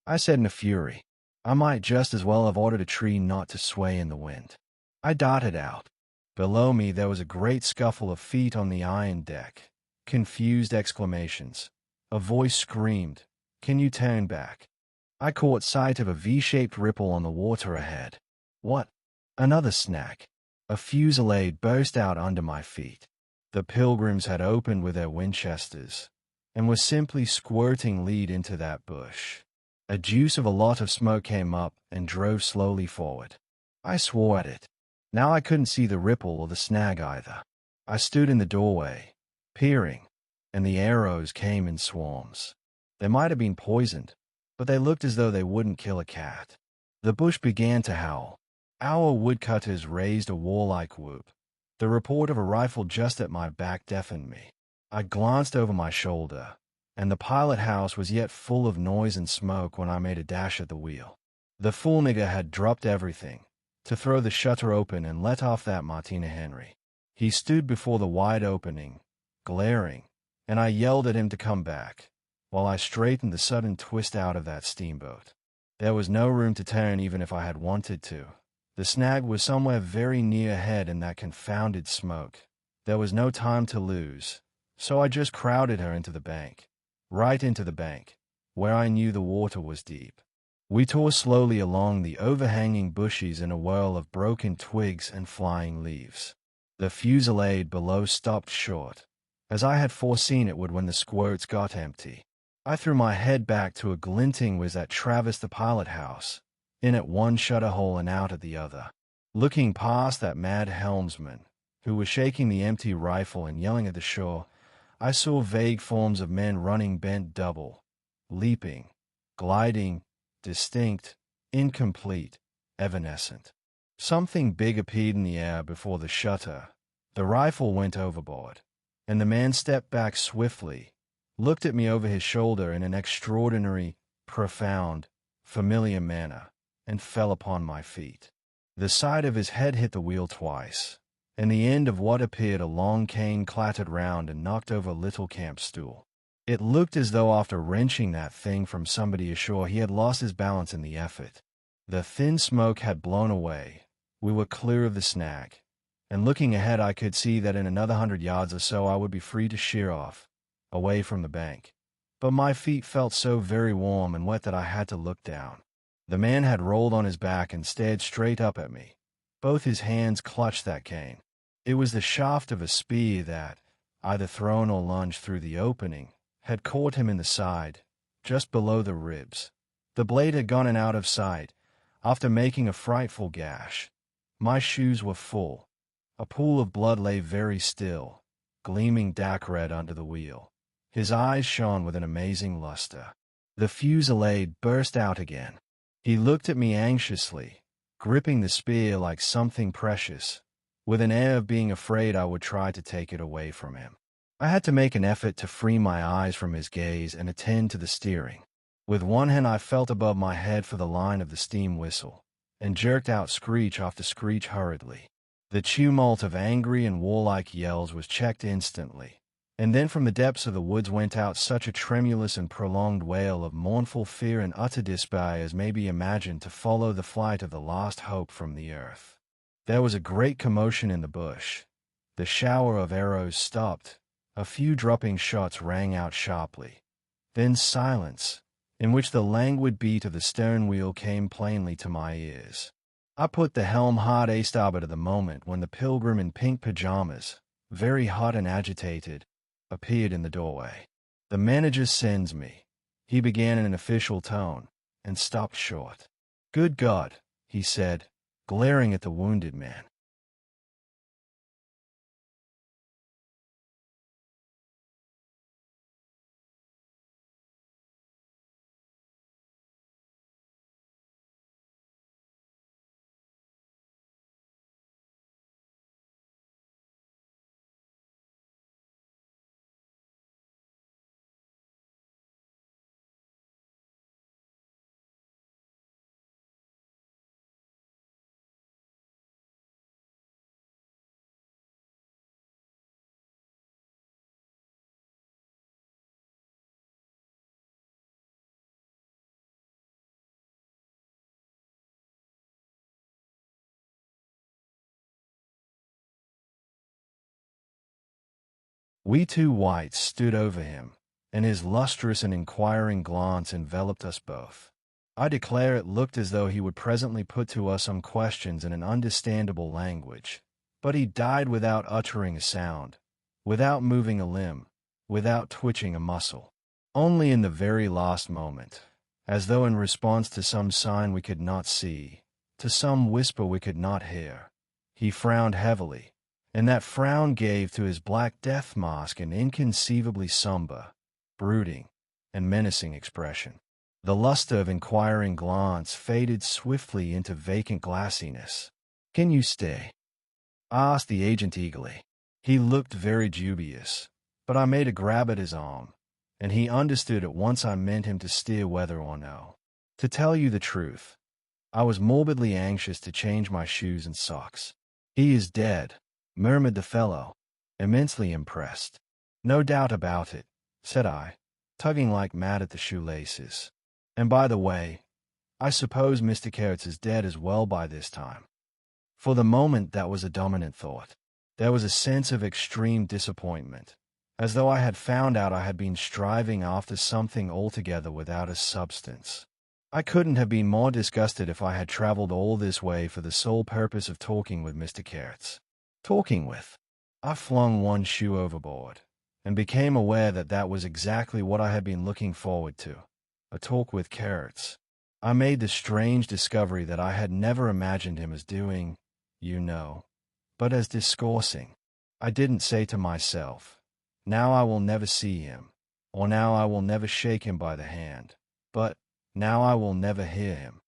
I said in a fury. I might just as well have ordered a tree not to sway in the wind. I darted out. Below me there was a great scuffle of feet on the iron deck, confused exclamations. A voice screamed, "Can you turn back?" I caught sight of a V-shaped ripple on the water ahead. What? Another snag. A fusillade burst out under my feet. The pilgrims had opened with their Winchesters, and were simply squirting lead into that bush. A deuce of a lot of smoke came up and drove slowly forward. I swore at it. Now I couldn't see the ripple or the snag either. I stood in the doorway, peering, and the arrows came in swarms. They might have been poisoned, but they looked as though they wouldn't kill a cat. The bush began to howl. Our woodcutters raised a warlike whoop, The report of a rifle just at my back deafened me. I glanced over my shoulder, and the pilot house was yet full of noise and smoke when I made a dash at the wheel. The fool nigger had dropped everything to throw the shutter open and let off that Martina Henry. He stood before the wide opening, glaring, and I yelled at him to come back, while I straightened the sudden twist out of that steamboat. There was no room to turn even if I had wanted to. The snag was somewhere very near ahead in that confounded smoke. There was no time to lose, so I just crowded her into the bank. Right into the bank, where I knew the water was deep. We tore slowly along the overhanging bushes in a whirl of broken twigs and flying leaves. The fusillade below stopped short, as I had foreseen it would when the squirts got empty. I threw my head back to a glinting was at Travis the pilot house, in at one shutter hole and out at the other. Looking past that mad helmsman, who was shaking the empty rifle and yelling at the shore, I saw vague forms of men running bent double, leaping, gliding, distinct, incomplete, evanescent. Something big appeared in the air before the shutter. The rifle went overboard, and the man stepped back swiftly, looked at me over his shoulder in an extraordinary, profound, familiar manner, and fell upon my feet. The side of his head hit the wheel twice, and the end of what appeared a long cane clattered round and knocked over a little camp stool. It looked as though after wrenching that thing from somebody ashore he had lost his balance in the effort. The thin smoke had blown away. We were clear of the snag, and looking ahead I could see that in another 100 yards or so I would be free to sheer off, away from the bank. But my feet felt so very warm and wet that I had to look down. The man had rolled on his back and stared straight up at me. Both his hands clutched that cane. It was the shaft of a spear that, either thrown or lunged through the opening, had caught him in the side, just below the ribs. The blade had gone and out of sight, after making a frightful gash. My shoes were full. A pool of blood lay very still, gleaming dark red under the wheel. His eyes shone with an amazing luster. The fusillade burst out again. He looked at me anxiously, gripping the spear like something precious, with an air of being afraid I would try to take it away from him. I had to make an effort to free my eyes from his gaze and attend to the steering. With one hand I felt above my head for the line of the steam whistle, and jerked out screech after screech hurriedly. The tumult of angry and warlike yells was checked instantly, and then from the depths of the woods went out such a tremulous and prolonged wail of mournful fear and utter despair as may be imagined to follow the flight of the last hope from the earth. There was a great commotion in the bush. The shower of arrows stopped. A few dropping shots rang out sharply. Then silence, in which the languid beat of the stern wheel came plainly to my ears. I put the helm hard a starboard at the moment when the pilgrim in pink pajamas, very hot and agitated, appeared in the doorway. "The manager sends me," he began in an official tone, and stopped short. "Good God," he said, glaring at the wounded man. We two whites stood over him, and his lustrous and inquiring glance enveloped us both. I declare it looked as though he would presently put to us some questions in an understandable language, but he died without uttering a sound, without moving a limb, without twitching a muscle. Only in the very last moment, as though in response to some sign we could not see, to some whisper we could not hear, he frowned heavily, and that frown gave to his black death mask an inconceivably somber, brooding, and menacing expression. The luster of inquiring glance faded swiftly into vacant glassiness. "Can you stay?" I asked the agent eagerly. He looked very dubious, but I made a grab at his arm, and he understood at once I meant him to steer whether or no. To tell you the truth, I was morbidly anxious to change my shoes and socks. "He is dead," murmured the fellow, immensely impressed. "No doubt about it," said I, tugging like mad at the shoelaces. "And by the way, I suppose Mr. Kurtz is dead as well by this time." For the moment that was a dominant thought. There was a sense of extreme disappointment, as though I had found out I had been striving after something altogether without a substance. I couldn't have been more disgusted if I had traveled all this way for the sole purpose of talking with Mr. Kurtz. Talking with. I flung one shoe overboard, and became aware that that was exactly what I had been looking forward to, a talk with Kurtz. I made the strange discovery that I had never imagined him as doing, you know, but as discoursing. I didn't say to myself, "Now I will never see him," or "Now I will never shake him by the hand," but "Now I will never hear him."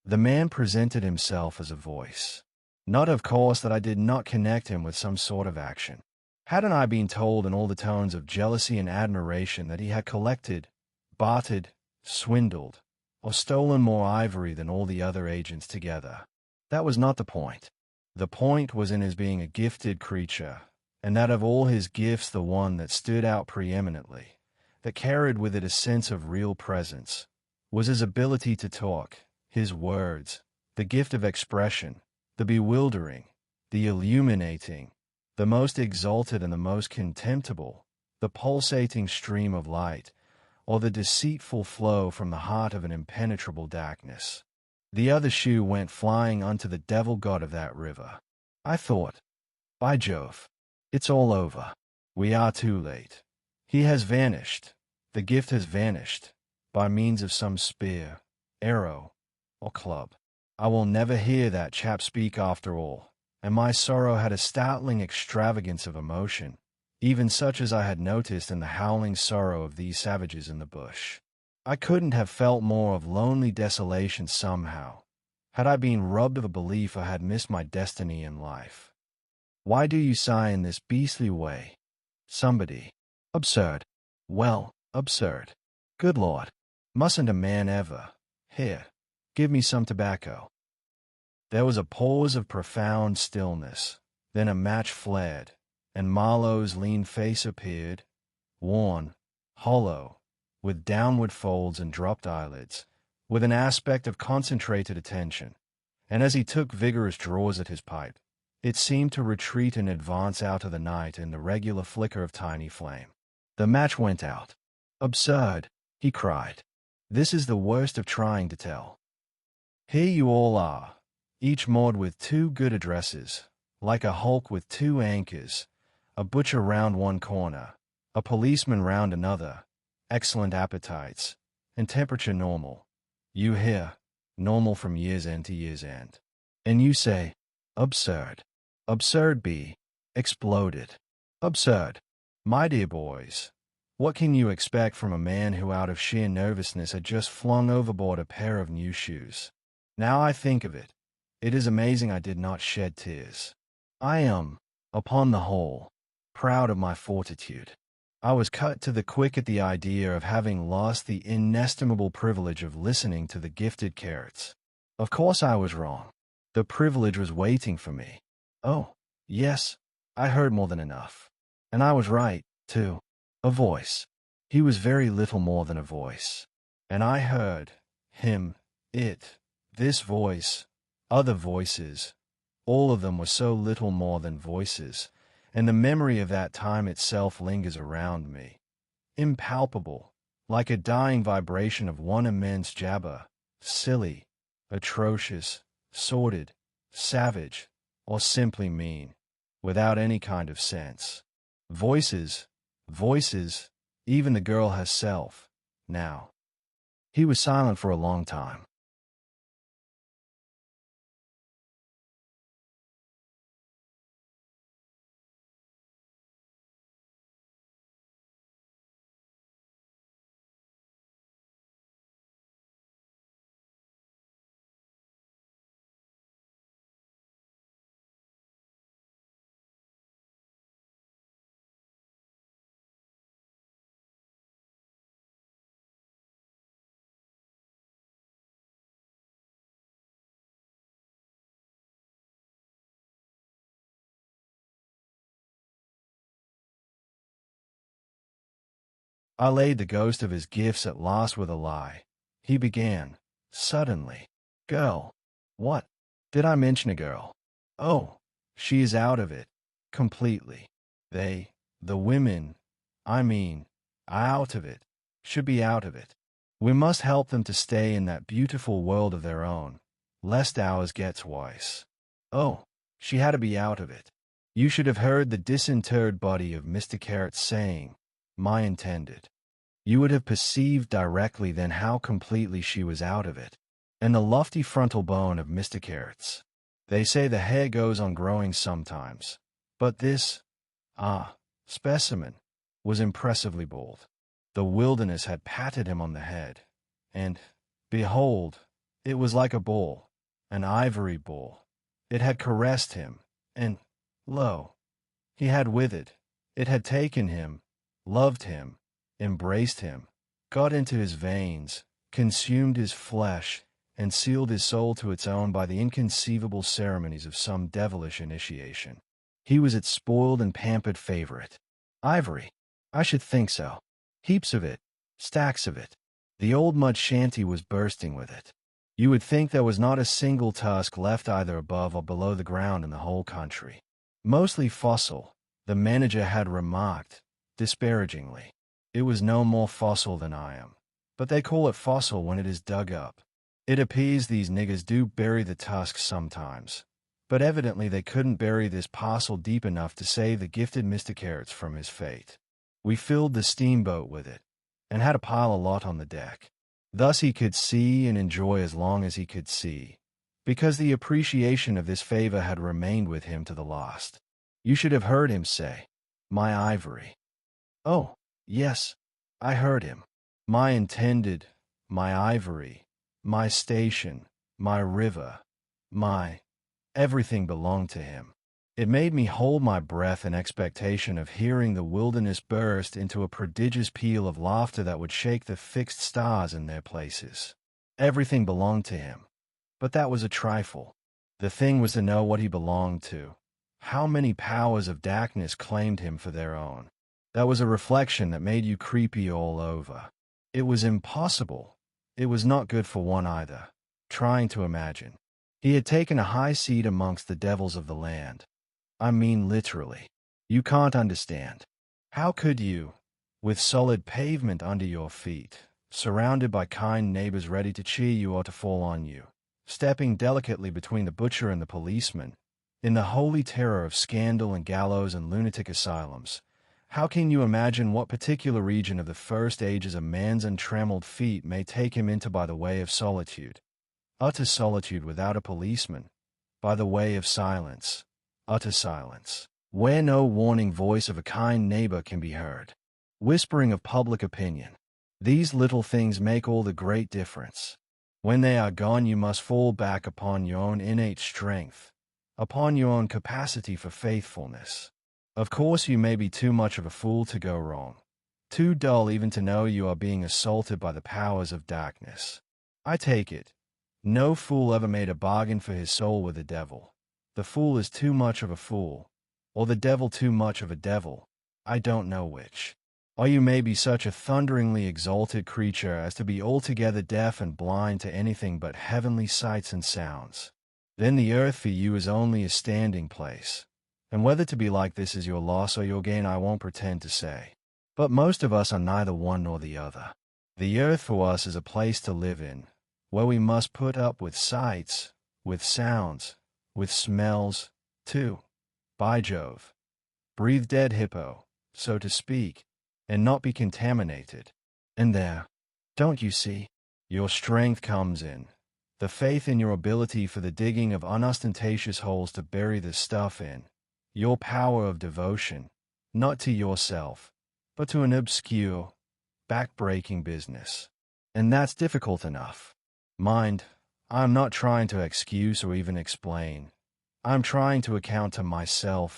The man presented himself as a voice. Not, of course, that I did not connect him with some sort of action. Hadn't I been told in all the tones of jealousy and admiration that he had collected, bartered, swindled, or stolen more ivory than all the other agents together? That was not the point. The point was in his being a gifted creature, and that of all his gifts the one that stood out preeminently, that carried with it a sense of real presence, was his ability to talk, his words, the gift of expression, the bewildering, the illuminating, the most exalted and the most contemptible, the pulsating stream of light, or the deceitful flow from the heart of an impenetrable darkness. The other shoe went flying unto the devil god of that river. I thought, by Jove, it's all over. We are too late. He has vanished. The gift has vanished, by means of some spear, arrow, or club. I will never hear that chap speak after all, and my sorrow had a startling extravagance of emotion, even such as I had noticed in the howling sorrow of these savages in the bush. I couldn't have felt more of lonely desolation somehow, had I been robbed of a belief I had missed my destiny in life. "Why do you sigh in this beastly way?" Somebody. Absurd. Well, absurd. Good Lord. Mustn't a man ever? Here, give me some tobacco. There was a pause of profound stillness. Then a match flared, and Marlow's lean face appeared, worn, hollow, with downward folds and dropped eyelids, with an aspect of concentrated attention, and as he took vigorous draws at his pipe, it seemed to retreat and advance out of the night in the regular flicker of tiny flame. The match went out. "Absurd," he cried. "This is the worst of trying to tell. Here you all are, each moored with two good addresses, like a hulk with two anchors, a butcher round one corner, a policeman round another, excellent appetites, and temperature normal. You here, normal from year's end to year's end. And you say, absurd. Absurd be exploded. Absurd. My dear boys, what can you expect from a man who out of sheer nervousness had just flung overboard a pair of new shoes? Now I think of it, it is amazing I did not shed tears. I am, upon the whole, proud of my fortitude. I was cut to the quick at the idea of having lost the inestimable privilege of listening to the gifted Kurtz. Of course I was wrong. The privilege was waiting for me. Oh, yes, I heard more than enough. And I was right, too. A voice. He was very little more than a voice. And I heard him, it, this voice, other voices. All of them were so little more than voices, and the memory of that time itself lingers around me, impalpable, like a dying vibration of one immense jabber, silly, atrocious, sordid, savage, or simply mean, without any kind of sense. Voices, voices, even the girl herself, now. He was silent for a long time. I laid the ghost of his gifts at last with a lie. He began, suddenly. Girl. What? Did I mention a girl? Oh, she is out of it. Completely. The women, I mean, are out of it. Should be out of it. We must help them to stay in that beautiful world of their own, lest ours gets worse. Oh, she had to be out of it. You should have heard the disinterred body of Mr. Kurtz saying, "My intended." You would have perceived directly then how completely she was out of it. And the lofty frontal bone of Mr. Kurtz. They say the hair goes on growing sometimes, but this, specimen, was impressively bald. The wilderness had patted him on the head, and, behold, it was like a ball, an ivory ball. It had caressed him, and, lo, he had withered. It had taken him, loved him, embraced him, got into his veins, consumed his flesh, and sealed his soul to its own by the inconceivable ceremonies of some devilish initiation. He was its spoiled and pampered favorite. Ivory? I should think so. Heaps of it, stacks of it. The old mud shanty was bursting with it. You would think there was not a single tusk left either above or below the ground in the whole country. Mostly fossil, the manager had remarked, disparagingly. It was no more fossil than I am. But they call it fossil when it is dug up. It appears these niggers do bury the tusks sometimes. But evidently they couldn't bury this parcel deep enough to save the gifted Mr. Kurtz from his fate. We filled the steamboat with it, and had to pile a lot on the deck. Thus he could see and enjoy as long as he could see, because the appreciation of this favor had remained with him to the last. You should have heard him say, "My ivory." Oh, yes, I heard him. My intended, my ivory, my station, my river, my everything belonged to him. It made me hold my breath in expectation of hearing the wilderness burst into a prodigious peal of laughter that would shake the fixed stars in their places. Everything belonged to him. But that was a trifle. The thing was to know what he belonged to. How many powers of darkness claimed him for their own? That was a reflection that made you creepy all over. It was impossible. It was not good for one either. Trying to imagine. He had taken a high seat amongst the devils of the land. I mean literally. You can't understand. How could you, with solid pavement under your feet, surrounded by kind neighbors ready to cheer you or to fall on you, stepping delicately between the butcher and the policeman, in the holy terror of scandal and gallows and lunatic asylums, how can you imagine what particular region of the first ages a man's untrammeled feet may take him into by the way of solitude? Utter solitude without a policeman, by the way of silence, utter silence, where no warning voice of a kind neighbor can be heard. Whispering of public opinion. These little things make all the great difference. When they are gone, you must fall back upon your own innate strength, upon your own capacity for faithfulness. Of course, you may be too much of a fool to go wrong, too dull even to know you are being assaulted by the powers of darkness. I take it, no fool ever made a bargain for his soul with the devil. The fool is too much of a fool, or the devil too much of a devil, I don't know which. Or you may be such a thunderingly exalted creature as to be altogether deaf and blind to anything but heavenly sights and sounds. Then the earth for you is only a standing place, and whether to be like this is your loss or your gain I won't pretend to say. But most of us are neither one nor the other. The earth for us is a place to live in, where we must put up with sights, with sounds, with smells, too. By Jove. Breathe dead hippo, so to speak, and not be contaminated. And there, don't you see, your strength comes in, the faith in your ability for the digging of unostentatious holes to bury the stuff in, your power of devotion, not to yourself, but to an obscure, back-breaking business. And that's difficult enough. Mind, I'm not trying to excuse or even explain. I'm trying to account to myself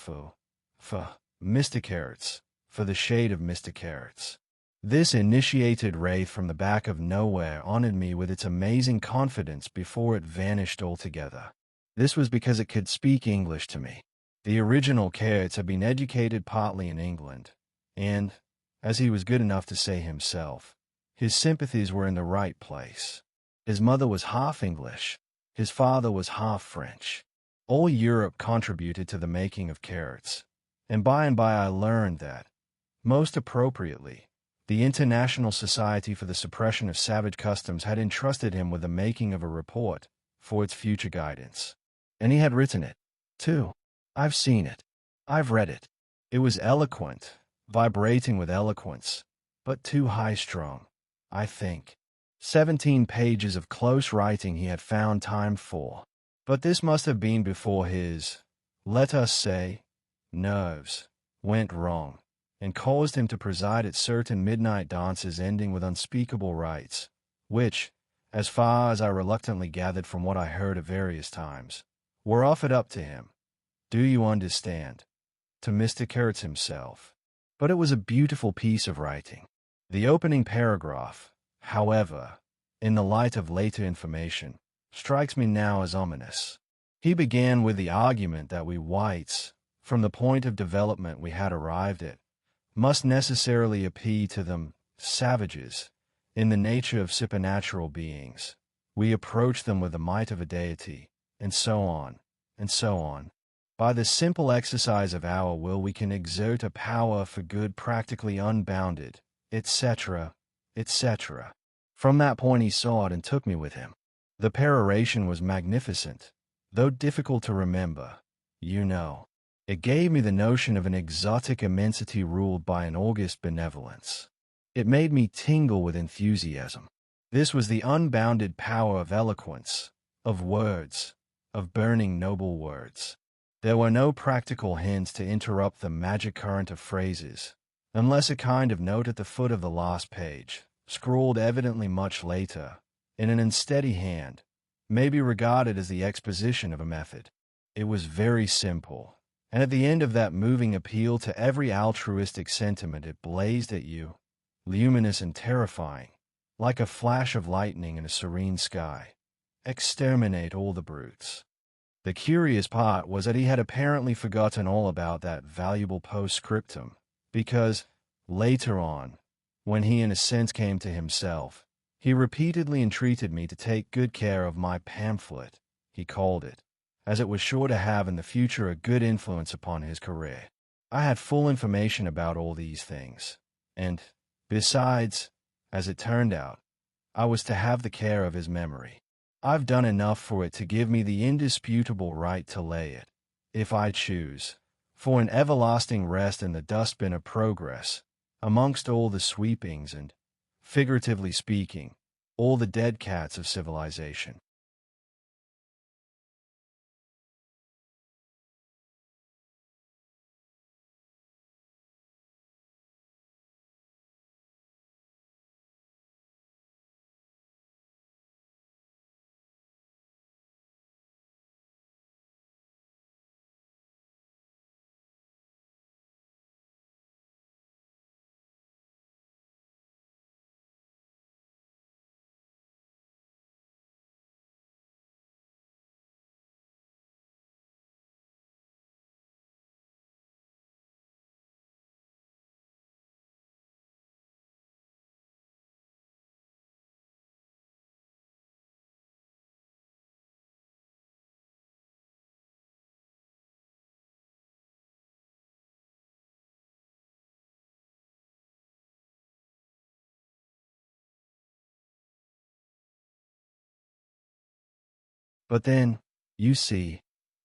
for Mr. Kurtz, for the shade of Mr. Kurtz. This initiated wraith from the back of nowhere honored me with its amazing confidence before it vanished altogether. This was because it could speak English to me. The original Kurtz had been educated partly in England, and, as he was good enough to say himself. His sympathies were in the right place. His mother was half English. His father was half French. All Europe contributed to the making of Kurtz. And by I learned that, most appropriately, the International Society for the Suppression of Savage Customs had entrusted him with the making of a report for its future guidance. And he had written it, too. I've seen it. I've read it. It was eloquent, vibrating with eloquence, but too high-strung, I think. 17 pages of close writing he had found time for. But this must have been before his, let us say, nerves went wrong, and caused him to preside at certain midnight dances ending with unspeakable rites, which, as far as I reluctantly gathered from what I heard at various times, were offered up to him. Do you understand? To Mr. Kurtz himself. But it was a beautiful piece of writing. The opening paragraph, however, in the light of later information, strikes me now as ominous. He began with the argument that we whites, from the point of development we had arrived at, must necessarily appeal to them, savages, in the nature of supernatural beings. We approach them with the might of a deity, and so on, and so on. By the simple exercise of our will we can exert a power for good practically unbounded, etc., etc. From that point he saw it and took me with him. The peroration was magnificent, though difficult to remember, you know. It gave me the notion of an exotic immensity ruled by an august benevolence. It made me tingle with enthusiasm. This was the unbounded power of eloquence, of words, of burning noble words. There were no practical hints to interrupt the magic current of phrases, unless a kind of note at the foot of the last page, scrawled evidently much later, in an unsteady hand, may be regarded as the exposition of a method. It was very simple, and at the end of that moving appeal to every altruistic sentiment it blazed at you, luminous and terrifying, like a flash of lightning in a serene sky. Exterminate all the brutes. The curious part was that he had apparently forgotten all about that valuable postscriptum, because, later on, when he in a sense came to himself, he repeatedly entreated me to take good care of my pamphlet, he called it, as it was sure to have in the future a good influence upon his career. I had full information about all these things, and, besides, as it turned out, I was to have the care of his memory. I've done enough for it to give me the indisputable right to lay it, if I choose, for an everlasting rest in the dustbin of progress, amongst all the sweepings and, figuratively speaking, all the dead cats of civilization. But then, you see,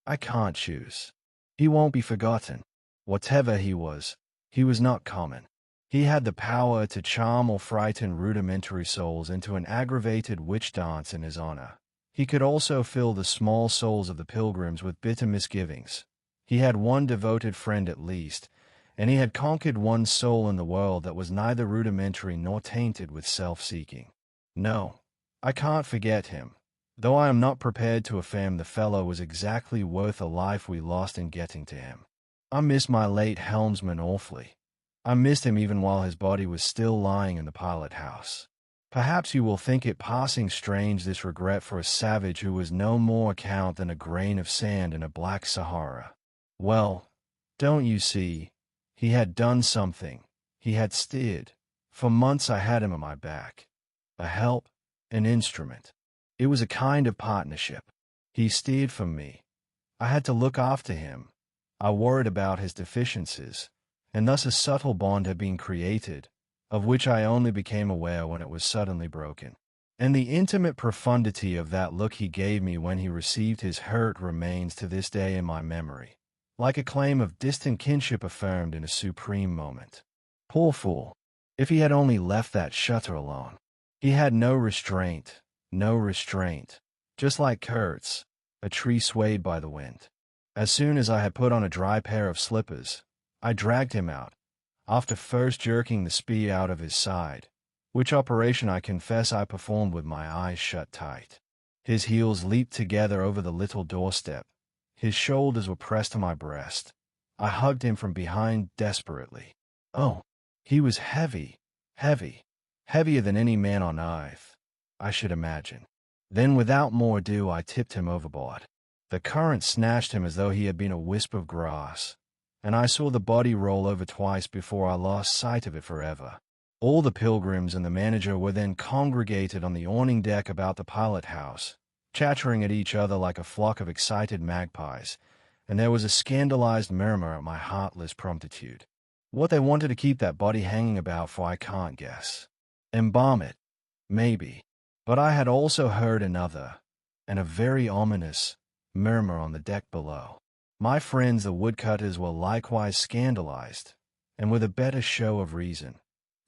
I can't choose. He won't be forgotten. Whatever he was not common. He had the power to charm or frighten rudimentary souls into an aggravated witch dance in his honor. He could also fill the small souls of the pilgrims with bitter misgivings. He had one devoted friend at least, and he had conquered one soul in the world that was neither rudimentary nor tainted with self-seeking. No, I can't forget him, though I am not prepared to affirm the fellow was exactly worth a life we lost in getting to him. I miss my late helmsman awfully. I missed him even while his body was still lying in the pilot-house. Perhaps you will think it passing strange, this regret for a savage who was no more account than a grain of sand in a black Sahara. Well, don't you see, he had done something, He had steered. For months I had him at my back. A help, an instrument. It was a kind of partnership. He steered for me. I had to look after him. I worried about his deficiencies, and thus a subtle bond had been created, of which I only became aware when it was suddenly broken. And the intimate profundity of that look he gave me when he received his hurt remains to this day in my memory, like a claim of distant kinship affirmed in a supreme moment. Poor fool! If he had only left that shutter alone. He had no restraint, just like Kurtz, a tree swayed by the wind. As soon as I had put on a dry pair of slippers, I dragged him out, after first jerking the spear out of his side, which operation I confess I performed with my eyes shut tight. His heels leaped together over the little doorstep. His shoulders were pressed to my breast. I hugged him from behind desperately. Oh, he was heavy, heavier than any man on earth, I should imagine. Then without more ado I tipped him overboard. The current snatched him as though he had been a wisp of grass, and I saw the body roll over twice before I lost sight of it forever. All the pilgrims and the manager were then congregated on the awning deck about the pilot house, chattering at each other like a flock of excited magpies, and there was a scandalized murmur at my heartless promptitude. What they wanted to keep that body hanging about for I can't guess. Embalm it, maybe. But I had also heard another, and a very ominous, murmur on the deck below. My friends the woodcutters were likewise scandalized, and with a better show of reason,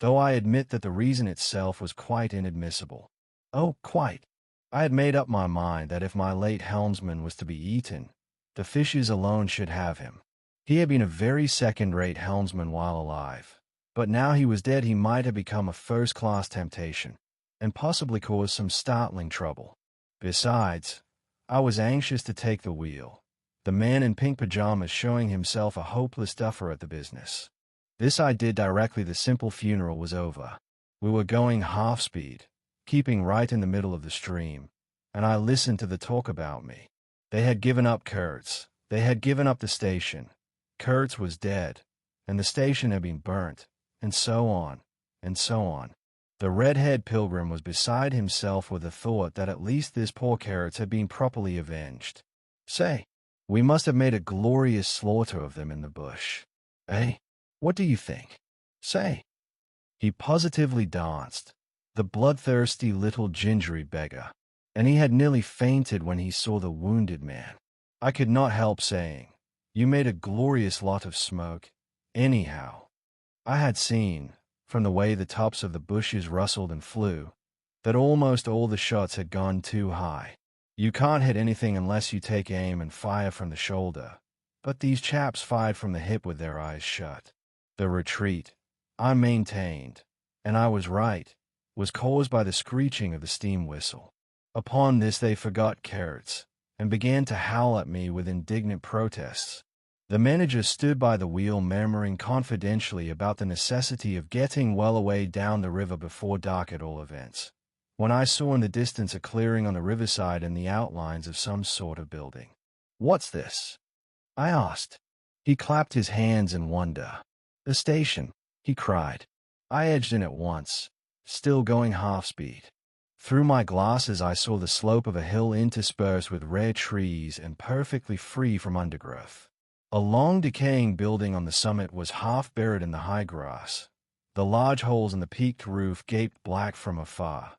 though I admit that the reason itself was quite inadmissible. Oh, quite. I had made up my mind that if my late helmsman was to be eaten, the fishes alone should have him. He had been a very second-rate helmsman while alive, but now he was dead he might have become a first-class temptation, and possibly caused some startling trouble. Besides, I was anxious to take the wheel, the man in pink pajamas showing himself a hopeless duffer at the business. This I did directly the simple funeral was over. We were going half-speed, keeping right in the middle of the stream, and I listened to the talk about me. They had given up Kurtz. They had given up the station. Kurtz was dead, and the station had been burnt, and so on, and so on. The red-haired pilgrim was beside himself with the thought that at least this poor Kurtz had been properly avenged. Say, we must have made a glorious slaughter of them in the bush. Eh? What do you think? Say. He positively danced, the bloodthirsty little gingery beggar, and he had nearly fainted when he saw the wounded man. I could not help saying, "You made a glorious lot of smoke, anyhow." I had seen, from the way the tops of the bushes rustled and flew, that almost all the shots had gone too high. You can't hit anything unless you take aim and fire from the shoulder, but these chaps fired from the hip with their eyes shut. The retreat, I maintained, and I was right, was caused by the screeching of the steam whistle. Upon this they forgot Kurtz, and began to howl at me with indignant protests. The manager stood by the wheel murmuring confidentially about the necessity of getting well away down the river before dark at all events, when I saw in the distance a clearing on the riverside and the outlines of some sort of building. "What's this?" I asked. He clapped his hands in wonder. "The station," he cried. I edged in at once, still going half-speed. Through my glasses I saw the slope of a hill interspersed with rare trees and perfectly free from undergrowth. A long decaying building on the summit was half buried in the high grass. The large holes in the peaked roof gaped black from afar.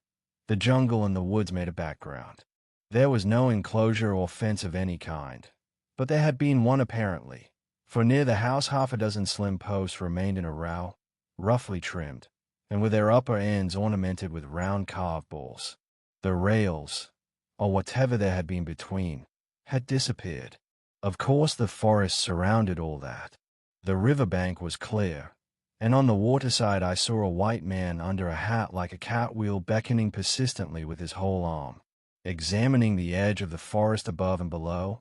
The jungle and the woods made a background. There was no enclosure or fence of any kind, but there had been one apparently, for near the house half a dozen slim posts remained in a row, roughly trimmed, and with their upper ends ornamented with round carved balls. The rails, or whatever there had been between, had disappeared. Of course the forest surrounded all that. The riverbank was clear, and on the waterside I saw a white man under a hat like a cartwheel beckoning persistently with his whole arm. Examining the edge of the forest above and below,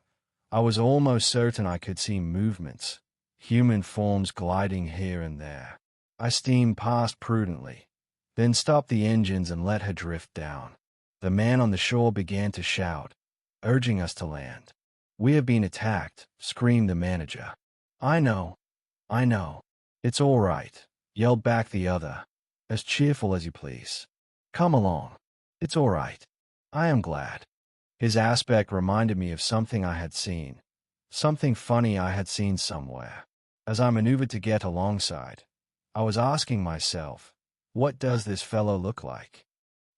I was almost certain I could see movements, human forms gliding here and there. I steamed past prudently, then stopped the engines and let her drift down. The man on the shore began to shout, urging us to land. "We have been attacked," screamed the manager. I know. It's all right," yelled back the other, as cheerful as you please. Come along. It's all right. I am glad. His aspect reminded me of something I had seen, something funny I had seen somewhere. As I maneuvered to get alongside, I was asking myself, what does this fellow look like?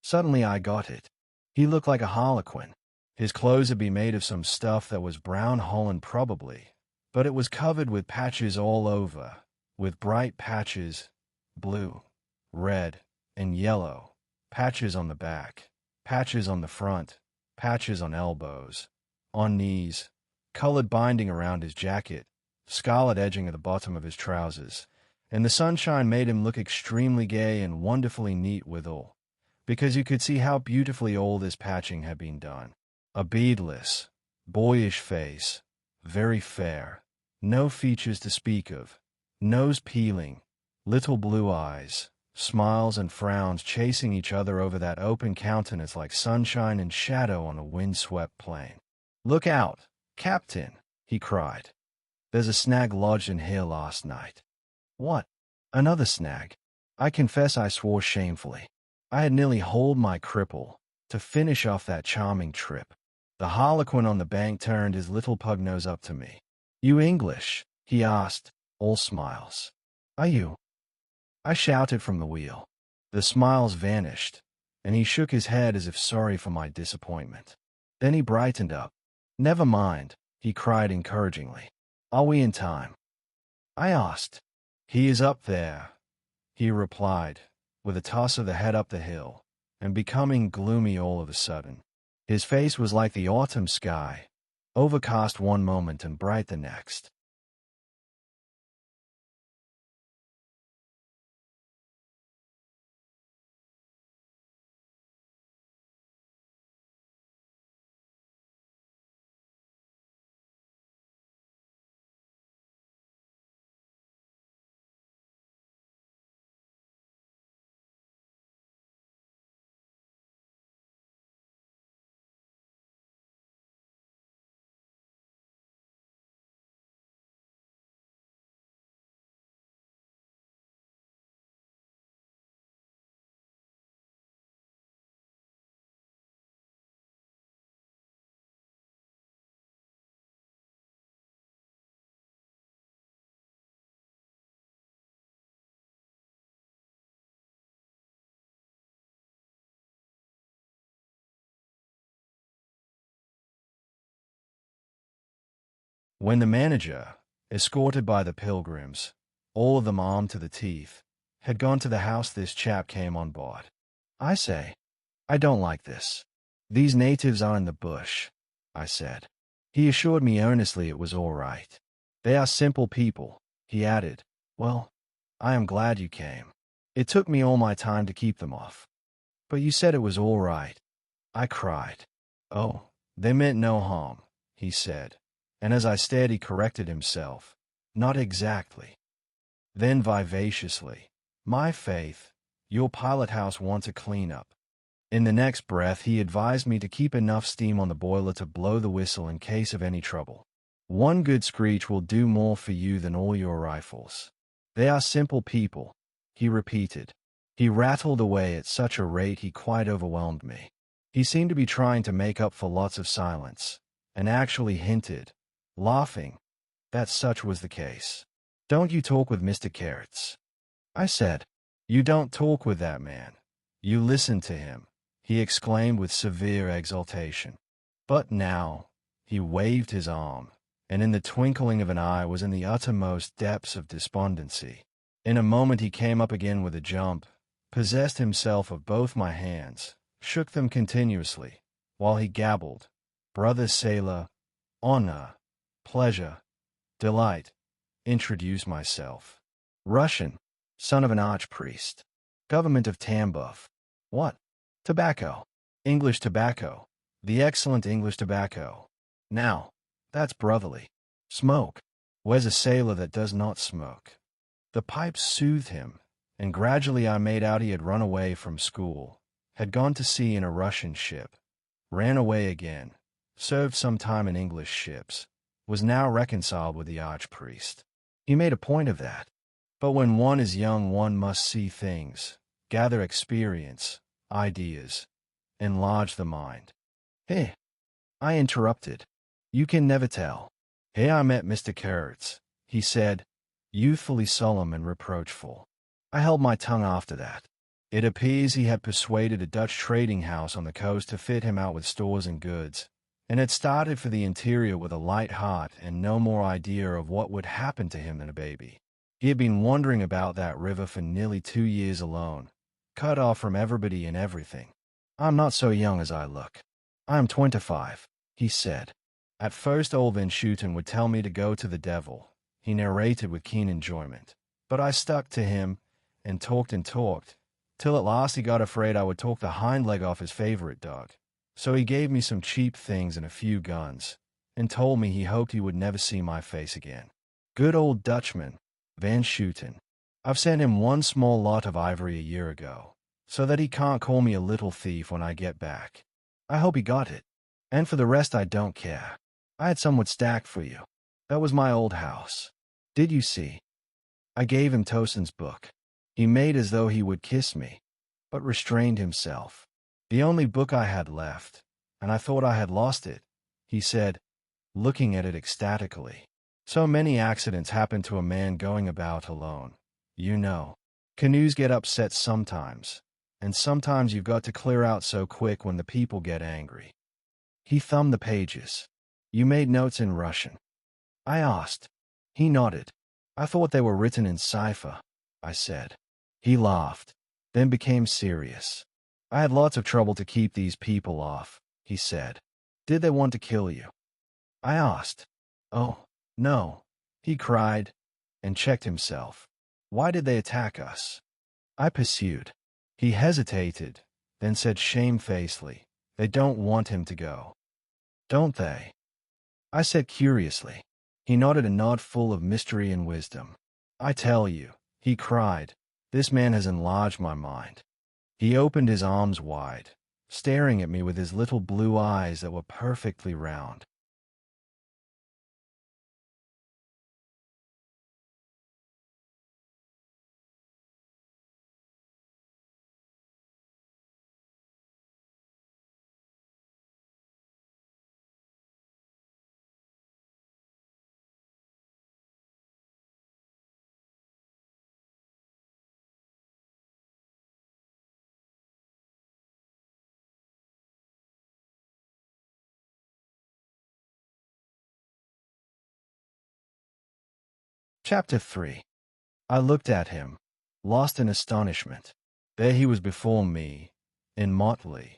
Suddenly I got it. He looked like a harlequin. His clothes had been made of some stuff that was brown holland probably, but it was covered with patches all over, with bright patches, blue, red, and yellow, patches on the back, patches on the front, patches on elbows, on knees, colored binding around his jacket, scarlet edging at the bottom of his trousers, and the sunshine made him look extremely gay and wonderfully neat withal, because you could see how beautifully all this patching had been done. A beadless, boyish face, very fair, no features to speak of, nose peeling, little blue eyes, smiles and frowns chasing each other over that open countenance like sunshine and shadow on a wind-swept plain. "Look out, Captain," he cried. "There's a snag lodged in here last night." "What? Another snag?" I confess I swore shamefully. I had nearly hauled my cripple to finish off that charming trip. The harlequin on the bank turned his little pug nose up to me. "You English?" he asked, all smiles. "Are you?" I shouted from the wheel. The smiles vanished, and he shook his head as if sorry for my disappointment. Then he brightened up. "Never mind," he cried encouragingly. "Are we in time?" I asked. "He is up there," he replied, with a toss of the head up the hill, and becoming gloomy all of a sudden. His face was like the autumn sky, overcast one moment and bright the next. When the manager, escorted by the pilgrims, all of them armed to the teeth, had gone to the house, this chap came on board. "I say, I don't like this. These natives are in the bush," I said. He assured me earnestly it was all right. "They are simple people," he added. "Well, I am glad you came. It took me all my time to keep them off." "But you said it was all right," I cried. "Oh, they meant no harm," he said, and as I stared he corrected himself. "Not exactly." Then vivaciously, "My faith, your pilot house wants a clean-up." In the next breath he advised me to keep enough steam on the boiler to blow the whistle in case of any trouble. "One good screech will do more for you than all your rifles." "They are simple people," he repeated. He rattled away at such a rate he quite overwhelmed me. He seemed to be trying to make up for lots of silence, and actually hinted, laughing, that such was the case. "Don't you talk with Mr. Kurtz," I said. "You don't talk with that man. You listen to him," he exclaimed with severe exultation. "But now," he waved his arm, and in the twinkling of an eye was in the uttermost depths of despondency. In a moment he came up again with a jump, possessed himself of both my hands, shook them continuously, while he gabbled, "Brother sailor, honor, pleasure, delight, introduce myself. Russian, son of an archpriest. Government of Tambov. What? Tobacco. English tobacco. The excellent English tobacco. Now, that's brotherly. Smoke. Where's a sailor that does not smoke?" The pipes soothed him, and gradually I made out he had run away from school, had gone to sea in a Russian ship, ran away again, served some time in English ships, was now reconciled with the archpriest. He made a point of that. But when one is young, one must see things, gather experience, ideas, enlarge the mind. Hey, I interrupted. You can never tell. Hey, I met Mr. Kurtz, he said, youthfully solemn and reproachful. I held my tongue after that. It appears he had persuaded a Dutch trading house on the coast to fit him out with stores and goods, and had started for the interior with a light heart and no more idea of what would happen to him than a baby. He had been wandering about that river for nearly 2 years alone, cut off from everybody and everything. I'm not so young as I look. I am 25, he said. At first old Van Schuten would tell me to go to the devil, he narrated with keen enjoyment. But I stuck to him, and talked, till at last he got afraid I would talk the hind leg off his favorite dog. So he gave me some cheap things and a few guns, and told me he hoped he would never see my face again. Good old Dutchman, Van Schuten. I've sent him one small lot of ivory a year ago, so that he can't call me a little thief when I get back. I hope he got it. And for the rest, I don't care. I had somewhat stacked for you. That was my old house. Did you see? I gave him Towson's book. He made as though he would kiss me, but restrained himself. The only book I had left, and I thought I had lost it, he said, looking at it ecstatically. So many accidents happen to a man going about alone. You know, canoes get upset sometimes, and sometimes you've got to clear out so quick when the people get angry. He thumbed the pages. You made notes in Russian? I asked. He nodded. I thought they were written in cipher, I said. He laughed, then became serious. I had lots of trouble to keep these people off, he said. Did they want to kill you? I asked. Oh, no, he cried, and checked himself. Why did they attack us? I pursued. He hesitated, then said shamefacedly, they don't want him to go. Don't they? I said curiously. He nodded a nod full of mystery and wisdom. I tell you, he cried, this man has enlarged my mind. He opened his arms wide, staring at me with his little blue eyes that were perfectly round. Chapter 3. I looked at him, lost in astonishment. There he was before me, in motley,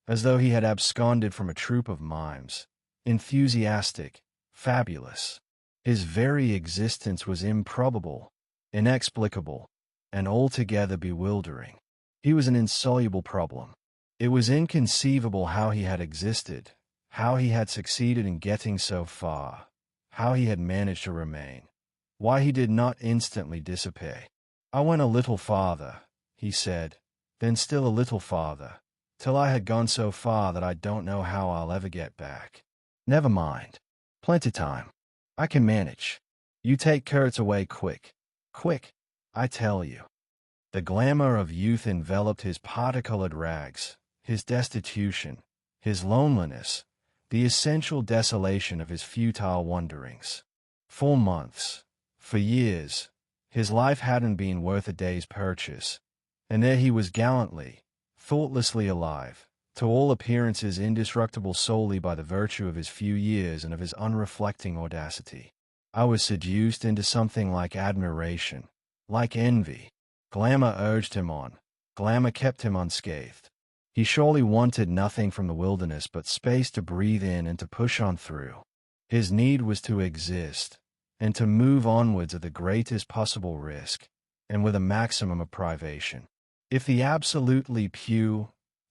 as though he had absconded from a troupe of mimes, enthusiastic, fabulous. His very existence was improbable, inexplicable, and altogether bewildering. He was an insoluble problem. It was inconceivable how he had existed, how he had succeeded in getting so far, how he had managed to remain. Why he did not instantly dissipate. I went a little farther, he said, then still a little farther, till I had gone so far that I don't know how I'll ever get back. Never mind. Plenty time. I can manage. You take Kurtz away quick. Quick, I tell you. The glamour of youth enveloped his parti-colored rags, his destitution, his loneliness, the essential desolation of his futile wanderings. 4 months. For years, his life hadn't been worth a day's purchase, and there he was gallantly, thoughtlessly alive, to all appearances indestructible solely by the virtue of his few years and of his unreflecting audacity. I was seduced into something like admiration, like envy. Glamour urged him on. Glamour kept him unscathed. He surely wanted nothing from the wilderness but space to breathe in and to push on through. His need was to exist, and to move onwards at the greatest possible risk, and with a maximum of privation. If the absolutely pure,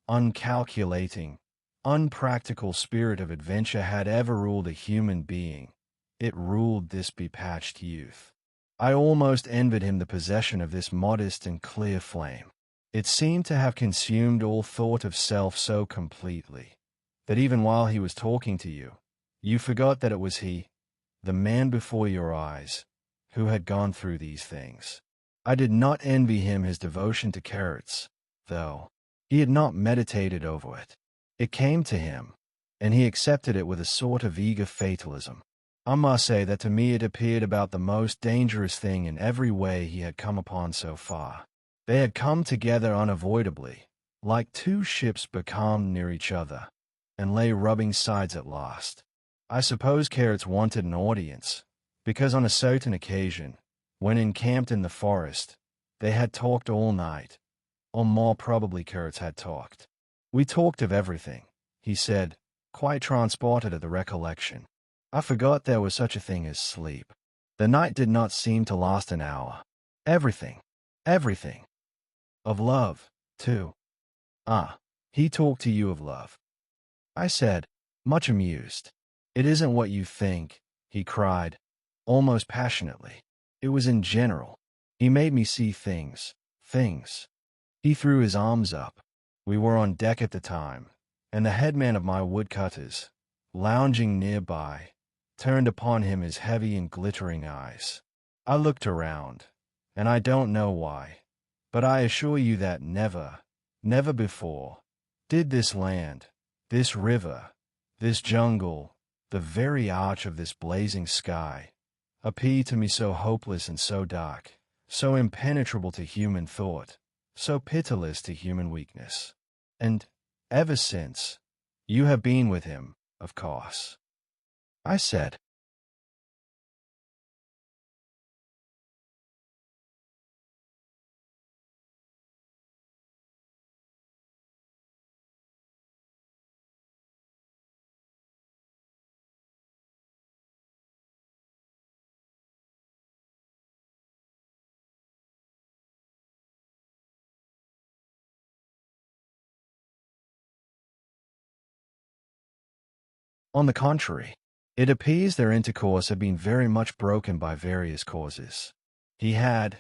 uncalculating, unpractical spirit of adventure had ever ruled a human being, it ruled this bepatched youth. I almost envied him the possession of this modest and clear flame. It seemed to have consumed all thought of self so completely, that even while he was talking to you, you forgot that it was he, the man before your eyes, who had gone through these things. I did not envy him his devotion to Kurtz, though. He had not meditated over it. It came to him, and he accepted it with a sort of eager fatalism. I must say that to me it appeared about the most dangerous thing in every way he had come upon so far. They had come together unavoidably, like two ships becalmed near each other, and lay rubbing sides at last. I suppose Kurtz wanted an audience, because on a certain occasion, when encamped in the forest, they had talked all night, or more probably Kurtz had talked. We talked of everything, he said, quite transported at the recollection. I forgot there was such a thing as sleep. The night did not seem to last an hour. Everything. Everything. Of love, too. Ah, he talked to you of love. I said, much amused. It isn't what you think, he cried, almost passionately. It was in general. He made me see things. He threw his arms up. We were on deck at the time, and the headman of my woodcutters, lounging nearby, turned upon him his heavy and glittering eyes. I looked around, and I don't know why, but I assure you that never before, did this land, this river, this jungle, the very arch of this blazing sky, appear to me so hopeless and so dark, so impenetrable to human thought, so pitiless to human weakness. And, ever since, you have been with him, of course. I said. On the contrary, it appears their intercourse had been very much broken by various causes. He had,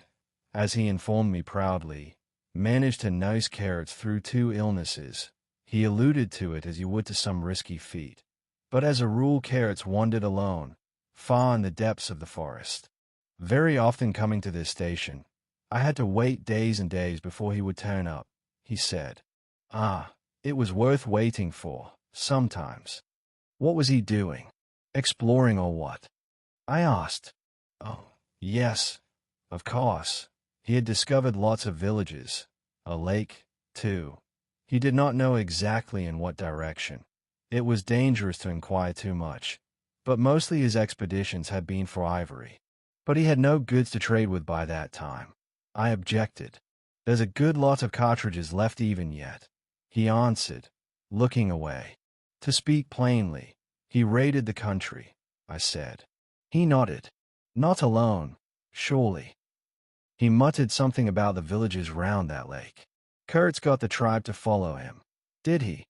as he informed me proudly, managed to nurse Kurtz through 2 illnesses. He alluded to it as you would to some risky feat. But as a rule Kurtz wandered alone, far in the depths of the forest. Very often coming to this station, I had to wait days and days before he would turn up, he said. Ah, it was worth waiting for, sometimes. What was he doing? Exploring or what? I asked. Oh, yes, of course. He had discovered lots of villages, a lake, too. He did not know exactly in what direction. It was dangerous to inquire too much, but mostly his expeditions had been for ivory. But he had no goods to trade with by that time. I objected. There's a good lot of cartridges left even yet, he answered, looking away. To speak plainly, he raided the country, I said. He nodded. Not alone, surely. He muttered something about the villages round that lake. Kurtz got the tribe to follow him. Did he?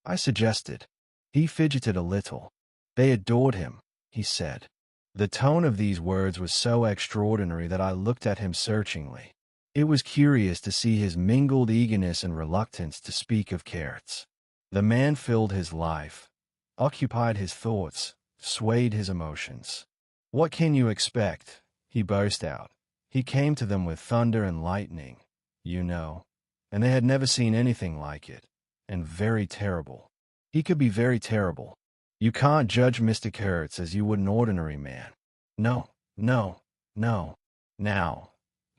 I suggested. He fidgeted a little. They adored him, he said. The tone of these words was so extraordinary that I looked at him searchingly. It was curious to see his mingled eagerness and reluctance to speak of Kurtz. The man filled his life, occupied his thoughts, swayed his emotions. What can you expect? He burst out. He came to them with thunder and lightning, you know, and they had never seen anything like it, and very terrible. He could be very terrible. You can't judge Mr. Kurtz as you would an ordinary man. No. Now,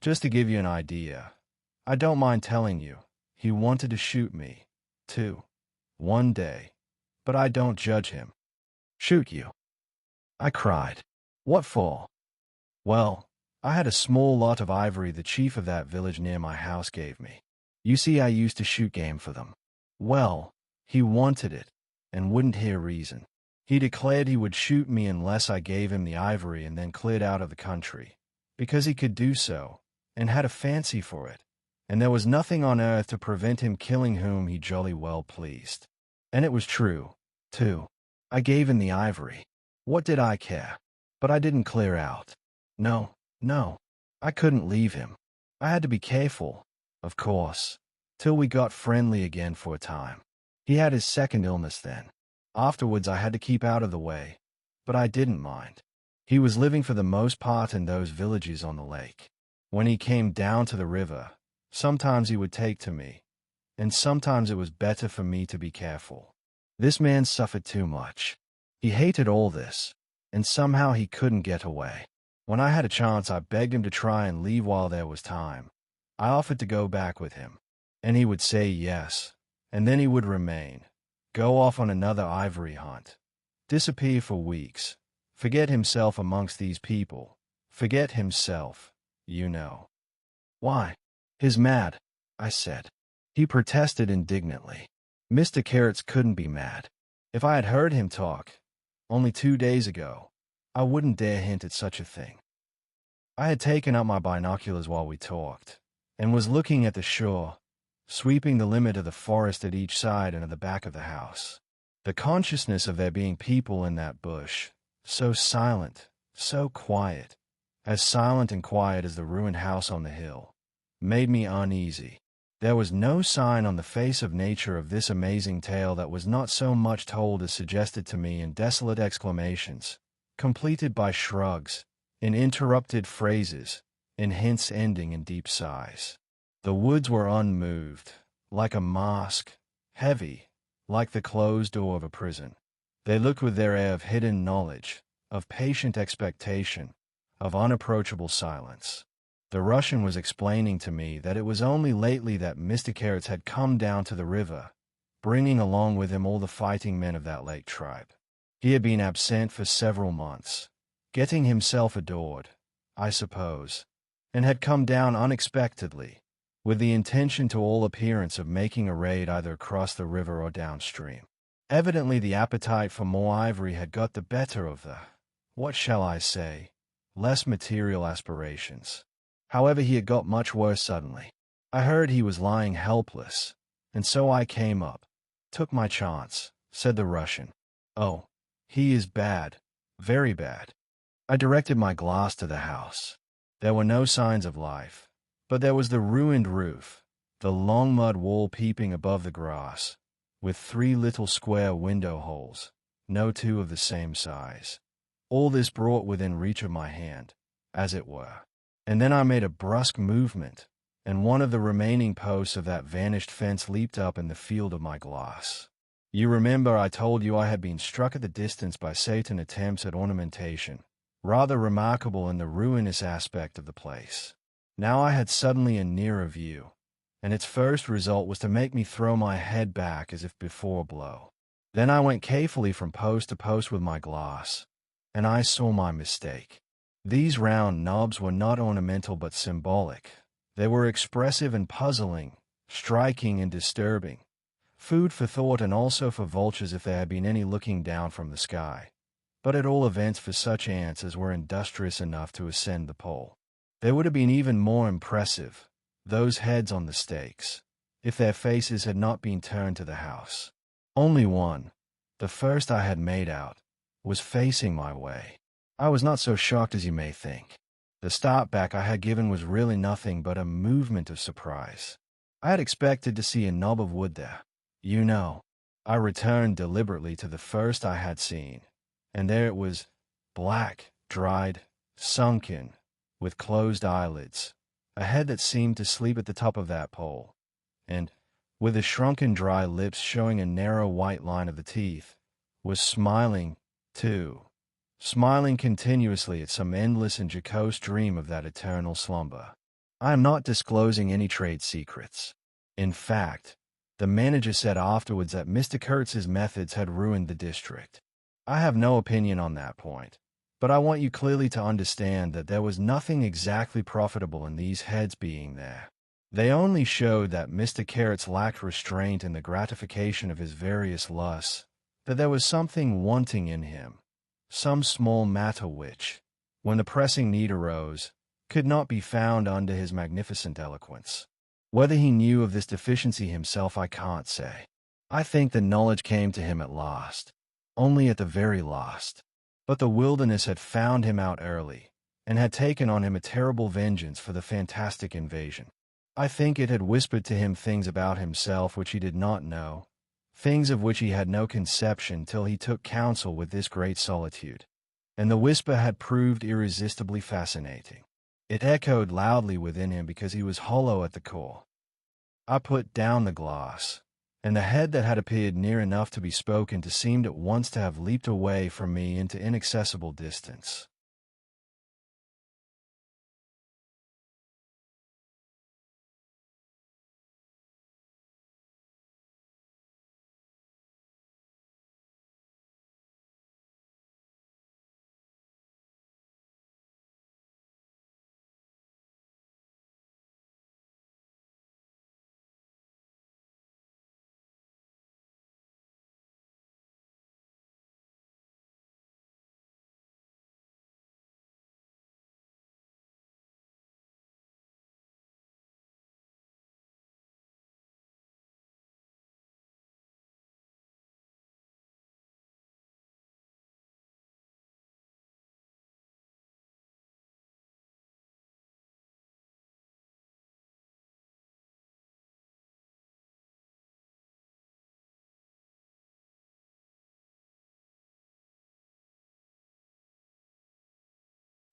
just to give you an idea, I don't mind telling you, he wanted to shoot me, too. One day, but I don't judge him. Shoot you? I cried. What for? Well, I had a small lot of ivory the chief of that village near my house gave me. You see, I used to shoot game for them. Well, he wanted it, and wouldn't hear reason. He declared he would shoot me unless I gave him the ivory and then cleared out of the country, because he could do so, and had a fancy for it, and there was nothing on earth to prevent him killing whom he jolly well pleased. And it was true, too. I gave him the ivory. What did I care? But I didn't clear out. No. I couldn't leave him. I had to be careful, of course, till we got friendly again for a time. He had his second illness then. Afterwards I had to keep out of the way, but I didn't mind. He was living for the most part in those villages on the lake. When he came down to the river, sometimes he would take to me, and sometimes it was better for me to be careful. This man suffered too much. He hated all this, and somehow he couldn't get away. When I had a chance, I begged him to try and leave while there was time. I offered to go back with him, and he would say yes, and then he would remain, go off on another ivory hunt, disappear for weeks, forget himself amongst these people, forget himself, you know. Why? He's mad, I said. He protested indignantly. Mr. Kurtz couldn't be mad. If I had heard him talk, only 2 days ago, I wouldn't dare hint at such a thing. I had taken up my binoculars while we talked, and was looking at the shore, sweeping the limit of the forest at each side and at the back of the house. The consciousness of there being people in that bush, so silent, so quiet, as silent and quiet as the ruined house on the hill, made me uneasy. There was no sign on the face of nature of this amazing tale that was not so much told as suggested to me in desolate exclamations, completed by shrugs, in interrupted phrases, in hints ending in deep sighs. The woods were unmoved, like a mask, heavy, like the closed door of a prison. They looked with their air of hidden knowledge, of patient expectation, of unapproachable silence. The Russian was explaining to me that it was only lately that Mr. Kurtz had come down to the river, bringing along with him all the fighting men of that lake tribe. He had been absent for several months, getting himself adored, I suppose, and had come down unexpectedly, with the intention to all appearance of making a raid either across the river or downstream. Evidently the appetite for more ivory had got the better of the, what shall I say, less material aspirations. However, he had got much worse suddenly. I heard he was lying helpless, and so I came up, took my chance, said the Russian. Oh, he is bad, very bad. I directed my glass to the house. There were no signs of life, but there was the ruined roof, the long mud wall peeping above the grass, with 3 little square window holes, no 2 of the same size. All this brought within reach of my hand, as it were. And then I made a brusque movement, and one of the remaining posts of that vanished fence leaped up in the field of my glass. You remember I told you I had been struck at the distance by certain attempts at ornamentation, rather remarkable in the ruinous aspect of the place. Now I had suddenly a nearer view, and its first result was to make me throw my head back as if before a blow. Then I went carefully from post to post with my glass, and I saw my mistake. These round knobs were not ornamental but symbolic. They were expressive and puzzling, striking and disturbing, food for thought and also for vultures if there had been any looking down from the sky, but at all events for such ants as were industrious enough to ascend the pole. They would have been even more impressive, those heads on the stakes, if their faces had not been turned to the house. Only one, the first I had made out, was facing my way. I was not so shocked as you may think. The start back I had given was really nothing but a movement of surprise. I had expected to see a knob of wood there. You know, I returned deliberately to the first I had seen, and there it was, black, dried, sunken, with closed eyelids, a head that seemed to sleep at the top of that pole, and, with the shrunken dry lips showing a narrow white line of the teeth, was smiling, too. Smiling continuously at some endless and jocose dream of that eternal slumber. I am not disclosing any trade secrets. In fact, the manager said afterwards that Mr. Kurtz's methods had ruined the district. I have no opinion on that point, but I want you clearly to understand that there was nothing exactly profitable in these heads being there. They only showed that Mr. Kurtz lacked restraint in the gratification of his various lusts, that there was something wanting in him, some small matter which, when the pressing need arose, could not be found under his magnificent eloquence. Whether he knew of this deficiency himself I can't say. I think the knowledge came to him at last, only at the very last. But the wilderness had found him out early, and had taken on him a terrible vengeance for the fantastic invasion. I think it had whispered to him things about himself which he did not know, things of which he had no conception till he took counsel with this great solitude. and the whisper had proved irresistibly fascinating. It echoed loudly within him because he was hollow at the core. I put down the glass, and the head that had appeared near enough to be spoken to seemed at once to have leaped away from me into inaccessible distance.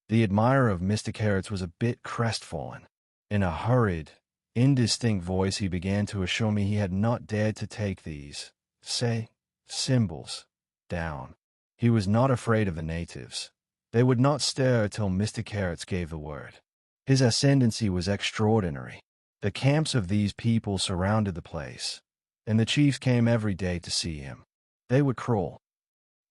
The admirer of Mr. Kurtz was a bit crestfallen. In a hurried, indistinct voice he began to assure me he had not dared to take these, symbols, down. He was not afraid of the natives. They would not stir till Mr. Kurtz gave the word. His ascendancy was extraordinary. The camps of these people surrounded the place, and the chiefs came every day to see him. They would crawl.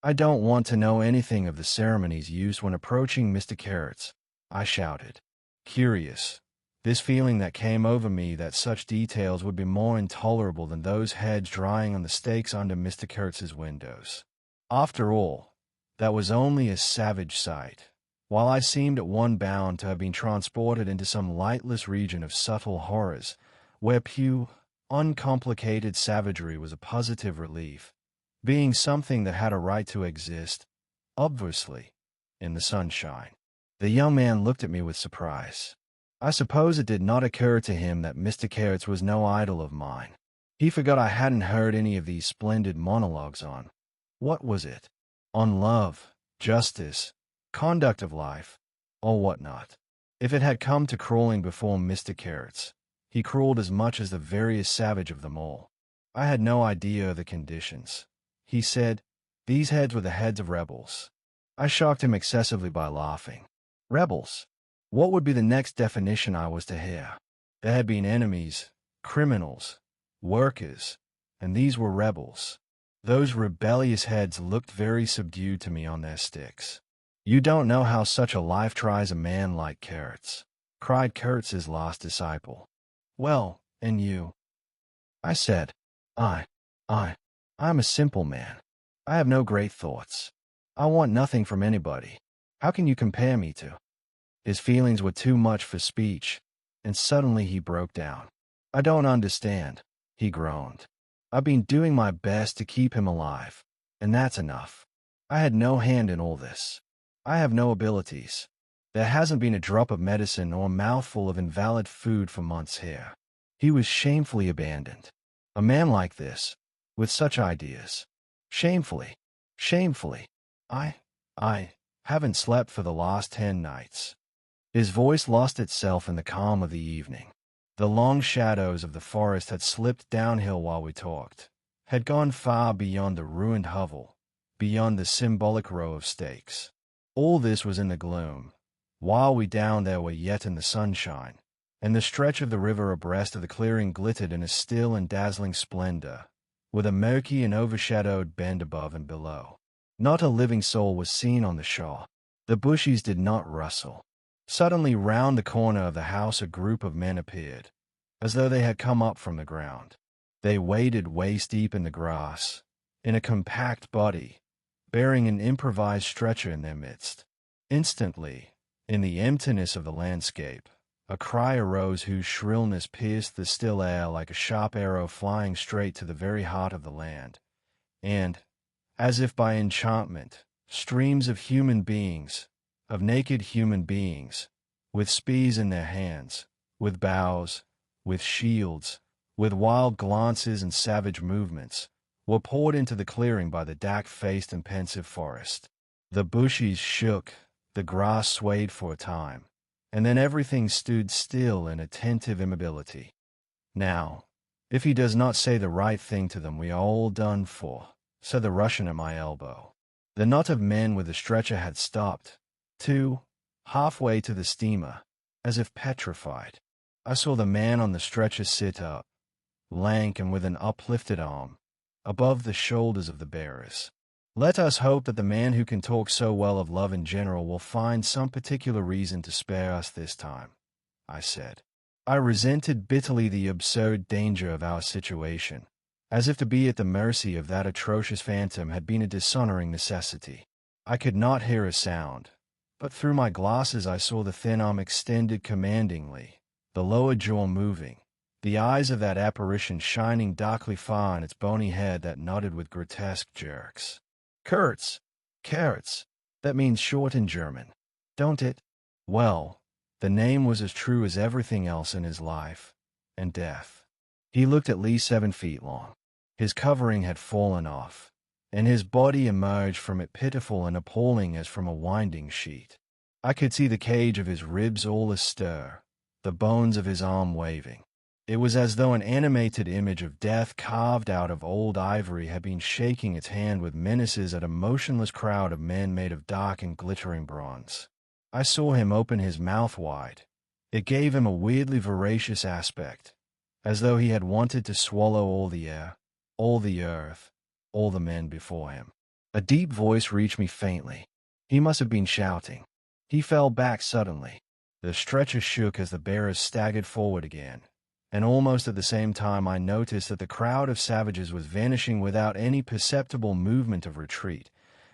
"I don't want to know anything of the ceremonies used when approaching Mr. Kurtz," I shouted, curious, this feeling that came over me that such details would be more intolerable than those heads drying on the stakes under Mr. Kurtz's windows. After all, that was only a savage sight, while I seemed at one bound to have been transported into some lightless region of subtle horrors, where pure, uncomplicated savagery was a positive relief, being something that had a right to exist, obviously, in the sunshine. The young man looked at me with surprise. I suppose it did not occur to him that Mr. Kurtz was no idol of mine. He forgot I hadn't heard any of these splendid monologues on, what was it? On love, justice, conduct of life, or what not. If it had come to crawling before Mr. Kurtz, he crawled as much as the veriest savage of them all. I had no idea of the conditions. He said, these heads were the heads of rebels. I shocked him excessively by laughing. Rebels? What would be the next definition I was to hear? There had been enemies, criminals, workers, and these were rebels. Those rebellious heads looked very subdued to me on their sticks. "You don't know how such a life tries a man like Kurtz," cried Kurtz's last disciple. "Well, and you?" I said, I'm a simple man. I have no great thoughts. I want nothing from anybody. How can you compare me to?" His feelings were too much for speech, and suddenly he broke down. "I don't understand," he groaned. "I've been doing my best to keep him alive, and that's enough. I had no hand in all this. I have no abilities. There hasn't been a drop of medicine or a mouthful of invalid food for months here." He was shamefully abandoned. A man like this, with such ideas. Shamefully. I haven't slept for the last 10 nights. His voice lost itself in the calm of the evening. The long shadows of the forest had slipped downhill while we talked, had gone far beyond the ruined hovel, beyond the symbolic row of stakes. All this was in the gloom, while we down there were yet in the sunshine, and the stretch of the river abreast of the clearing glittered in a still and dazzling splendor, with a murky and overshadowed bend above and below. Not a living soul was seen on the shore. The bushes did not rustle. Suddenly round the corner of the house a group of men appeared, as though they had come up from the ground. They waded waist-deep in the grass, in a compact body, bearing an improvised stretcher in their midst. Instantly, in the emptiness of the landscape, a cry arose whose shrillness pierced the still air like a sharp arrow flying straight to the very heart of the land, and, as if by enchantment, streams of human beings, of naked human beings, with spears in their hands, with bows, with shields, with wild glances and savage movements, were poured into the clearing by the dark-faced and pensive forest. The bushes shook, the grass swayed for a time, and then everything stood still in attentive immobility. "Now, if he does not say the right thing to them, we are all done for," said the Russian at my elbow. The knot of men with the stretcher had stopped, too, halfway to the steamer, as if petrified. I saw the man on the stretcher sit up, lank and with an uplifted arm, above the shoulders of the bearers. "Let us hope that the man who can talk so well of love in general will find some particular reason to spare us this time," I said. I resented bitterly the absurd danger of our situation, as if to be at the mercy of that atrocious phantom had been a dishonoring necessity. I could not hear a sound, but through my glasses I saw the thin arm extended commandingly, the lower jaw moving, the eyes of that apparition shining darkly far on its bony head that nodded with grotesque jerks. "Kurtz, Kurtz, that means short in German, don't it?" Well, the name was as true as everything else in his life and death. He looked at least 7 feet long. His covering had fallen off, and his body emerged from it pitiful and appalling as from a winding sheet. I could see the cage of his ribs all astir, the bones of his arm waving. It was as though an animated image of death carved out of old ivory had been shaking its hand with menaces at a motionless crowd of men made of dark and glittering bronze. I saw him open his mouth wide. It gave him a weirdly voracious aspect, as though he had wanted to swallow all the air, all the earth, all the men before him. A deep voice reached me faintly. He must have been shouting. He fell back suddenly. The stretcher shook as the bearers staggered forward again, and almost at the same time I noticed that the crowd of savages was vanishing without any perceptible movement of retreat,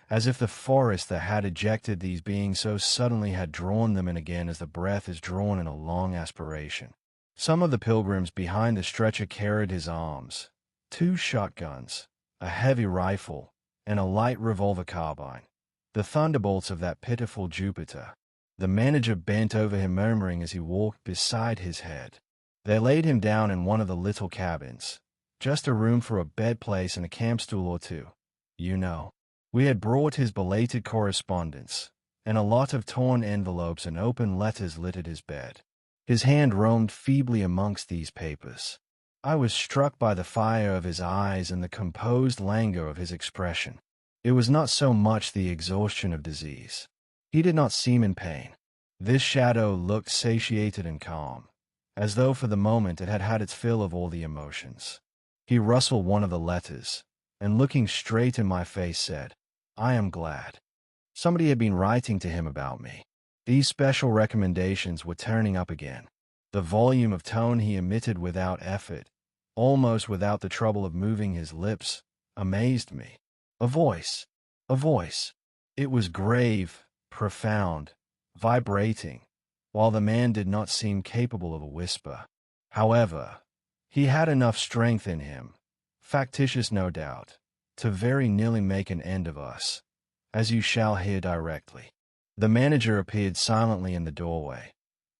as if the forest that had ejected these beings so suddenly had drawn them in again as the breath is drawn in a long aspiration. Some of the pilgrims behind the stretcher carried his arms, 2 shotguns, a heavy rifle, and a light revolver carbine, the thunderbolts of that pitiful Jupiter. The manager bent over him murmuring as he walked beside his head. They laid him down in one of the little cabins, just a room for a bed place and a camp stool or two. You know, we had brought his belated correspondence, and a lot of torn envelopes and open letters littered his bed. His hand roamed feebly amongst these papers. I was struck by the fire of his eyes and the composed languor of his expression. It was not so much the exhaustion of disease. He did not seem in pain. This shadow looked satiated and calm, as though for the moment it had had its fill of all the emotions. He rustled one of the letters, and looking straight in my face said, "I am glad." Somebody had been writing to him about me. These special recommendations were turning up again. The volume of tone he emitted without effort, almost without the trouble of moving his lips, amazed me. A voice. A voice. It was grave, profound, vibrating, while the man did not seem capable of a whisper. However, he had enough strength in him, factitious no doubt, to very nearly make an end of us, as you shall hear directly. The manager appeared silently in the doorway.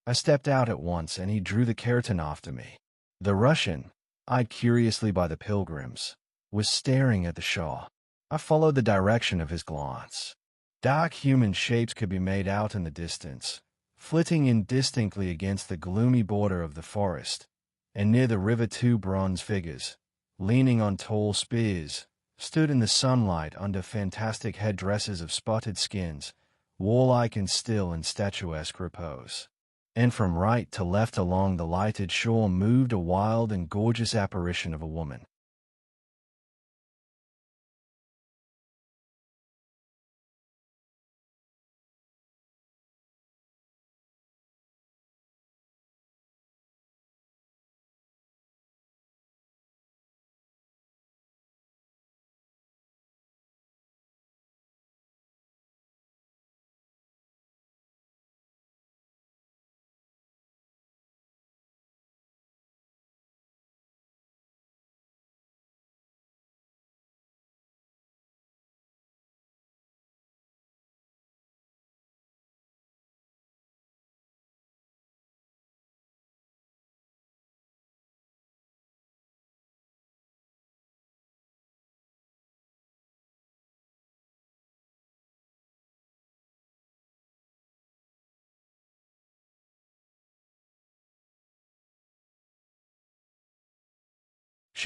I stepped out at once, and he drew the curtain after me. The Russian, eyed curiously by the pilgrims, was staring at the shore. I followed the direction of his glance. Dark human shapes could be made out in the distance, flitting indistinctly against the gloomy border of the forest, and near the river 2 bronze figures, leaning on tall spears, stood in the sunlight under fantastic headdresses of spotted skins, warlike and still in statuesque repose. And from right to left along the lighted shore moved a wild and gorgeous apparition of a woman.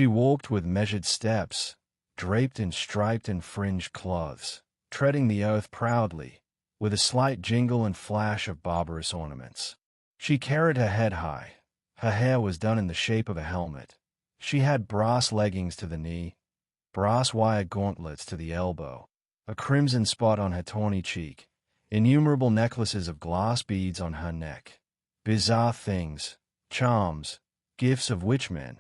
She walked with measured steps, draped in striped and fringed cloths, treading the earth proudly, with a slight jingle and flash of barbarous ornaments. She carried her head high. Her hair was done in the shape of a helmet. She had brass leggings to the knee, brass wire gauntlets to the elbow, a crimson spot on her tawny cheek, innumerable necklaces of glass beads on her neck, bizarre things, charms, gifts of witchmen,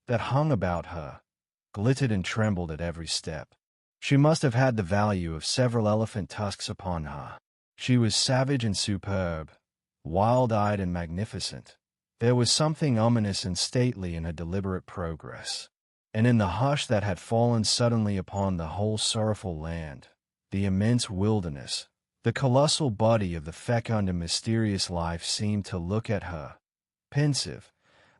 that hung about her, glittered and trembled at every step. She must have had the value of several elephant tusks upon her. She was savage and superb, wild-eyed and magnificent. There was something ominous and stately in her deliberate progress, and in the hush that had fallen suddenly upon the whole sorrowful land, the immense wilderness, the colossal body of the fecund and mysterious life seemed to look at her, pensive,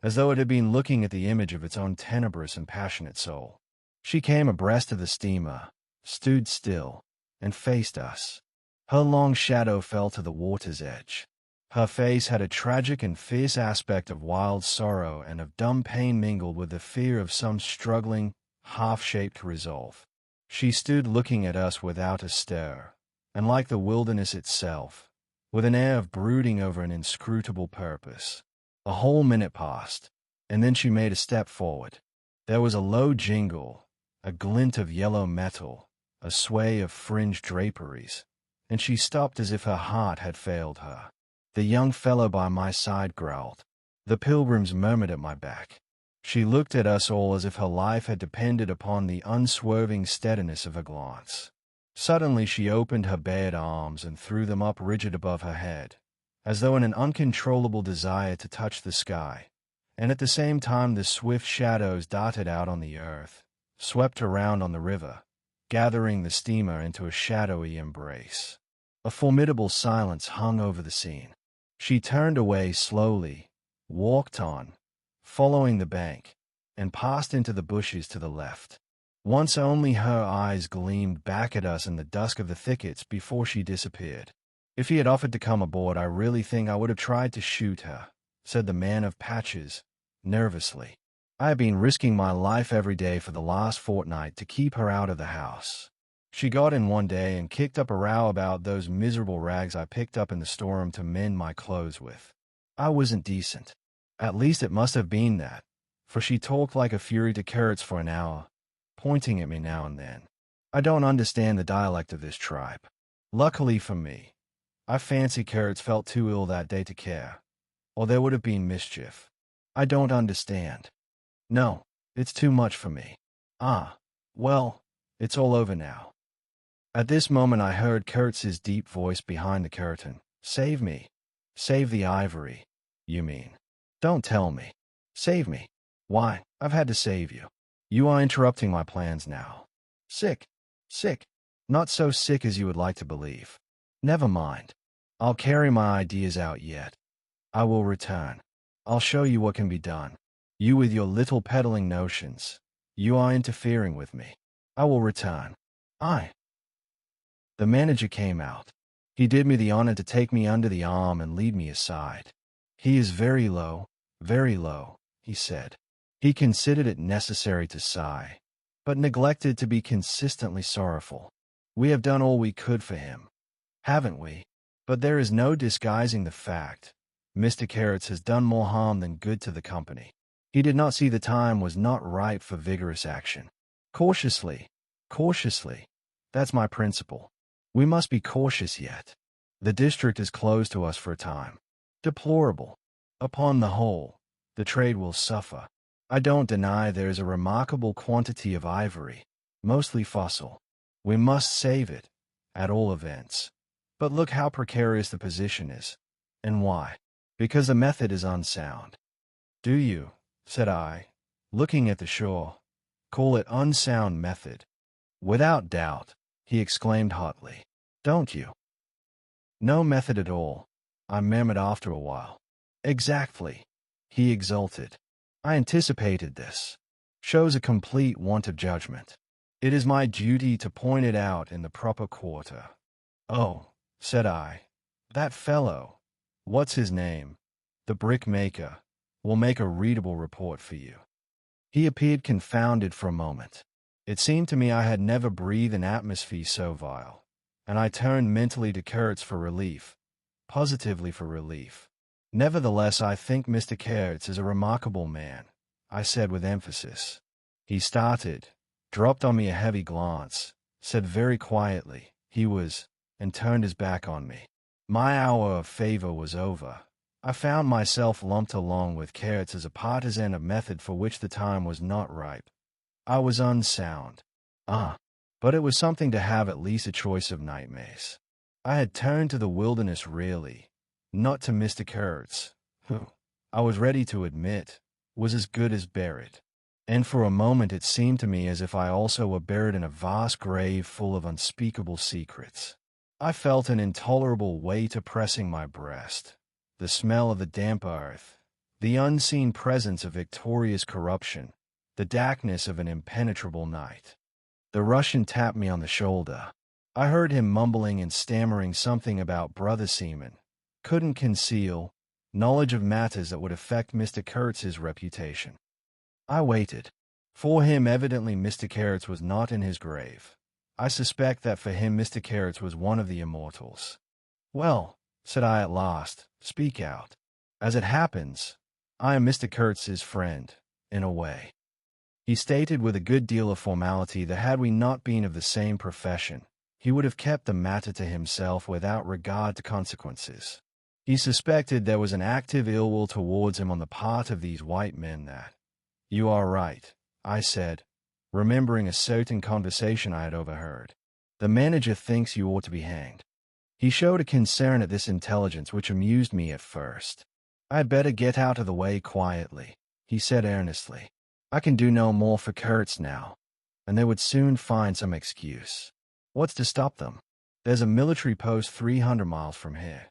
as though it had been looking at the image of its own tenebrous and passionate soul. She came abreast of the steamer, stood still, and faced us. Her long shadow fell to the water's edge. Her face had a tragic and fierce aspect of wild sorrow and of dumb pain mingled with the fear of some struggling, half-shaped resolve. She stood looking at us without a stir, and like the wilderness itself, with an air of brooding over an inscrutable purpose. A whole minute passed, and then she made a step forward. There was a low jingle, a glint of yellow metal, a sway of fringed draperies, and she stopped as if her heart had failed her. The young fellow by my side growled. The pilgrims murmured at my back. She looked at us all as if her life had depended upon the unswerving steadiness of her glance. Suddenly she opened her bared arms and threw them up rigid above her head, as though in an uncontrollable desire to touch the sky, and at the same time the swift shadows darted out on the earth, swept around on the river, gathering the steamer into a shadowy embrace. A formidable silence hung over the scene. She turned away slowly, walked on, following the bank, and passed into the bushes to the left. Once only her eyes gleamed back at us in the dusk of the thickets before she disappeared. "If he had offered to come aboard, I really think I would have tried to shoot her," said the man of patches, nervously. "I have been risking my life every day for the last fortnight to keep her out of the house. She got in one day and kicked up a row about those miserable rags I picked up in the storeroom to mend my clothes with. I wasn't decent. At least it must have been that, for she talked like a fury to Kurtz for an hour, pointing at me now and then. I don't understand the dialect of this tribe. Luckily for me, I fancy Kurtz felt too ill that day to care, or there would have been mischief. I don't understand. No, it's too much for me. Ah, well, it's all over now." At this moment I heard Kurtz's deep voice behind the curtain. "Save me. Save the ivory, you mean. Don't tell me. Save me. Why, I've had to save you. You are interrupting my plans now. Sick. Sick. Not so sick as you would like to believe. Never mind. I'll carry my ideas out yet. I will return. I'll show you what can be done. You with your little peddling notions. You are interfering with me. I will return. I." The manager came out. He did me the honor to take me under the arm and lead me aside. "He is very low, he said. He considered it necessary to sigh, but neglected to be consistently sorrowful. We have done all we could for him, haven't we? But there is no disguising the fact. Mr. Kurtz has done more harm than good to the company. He did not see the time was not ripe for vigorous action. Cautiously, that's my principle. We must be cautious yet. The district is closed to us for a time. Deplorable. Upon the whole, the trade will suffer. I don't deny there is a remarkable quantity of ivory, mostly fossil. We must save it, at all events. But look how precarious the position is. And why? Because the method is unsound." "Do you," said I, looking at the shore, "call it unsound method?" "Without doubt," he exclaimed hotly. "Don't you?" "No method at all," I murmured after a while. "Exactly," he exulted. "I anticipated this. Shows a complete want of judgment. It is my duty to point it out in the proper quarter." "Oh," said I, "that fellow, what's his name, the brickmaker, will make a readable report for you." He appeared confounded for a moment. It seemed to me I had never breathed an atmosphere so vile, and I turned mentally to Kurtz for relief, positively for relief. Nevertheless, I think Mr. Kurtz is a remarkable man, I said with emphasis. He started, dropped on me a heavy glance, said very quietly, he was, and turned his back on me. My hour of favor was over. I found myself lumped along with Kurtz as a partisan of method for which the time was not ripe. I was unsound. But it was something to have at least a choice of nightmares. I had turned to the wilderness really, not to Mr. Kurtz, who, I was ready to admit, was as good as buried. And for a moment it seemed to me as if I also were buried in a vast grave full of unspeakable secrets. I felt an intolerable weight oppressing my breast, the smell of the damp earth, the unseen presence of victorious corruption, the darkness of an impenetrable night. The Russian tapped me on the shoulder. I heard him mumbling and stammering something about brother seamen. Couldn't conceal knowledge of matters that would affect Mr. Kurtz's reputation. I waited. For him, evidently Mr. Kurtz was not in his grave. I suspect that for him Mr. Kurtz was one of the immortals. Well, said I at last, speak out. As it happens, I am Mr. Kurtz's friend, in a way. He stated with a good deal of formality that had we not been of the same profession, he would have kept the matter to himself without regard to consequences. He suspected there was an active ill will towards him on the part of these white men that— You are right, I said, remembering a certain conversation I had overheard. The manager thinks you ought to be hanged. He showed a concern at this intelligence which amused me at first. I had better get out of the way quietly, he said earnestly. I can do no more for Kurtz now, and they would soon find some excuse. What's to stop them? There's a military post 300 miles from here.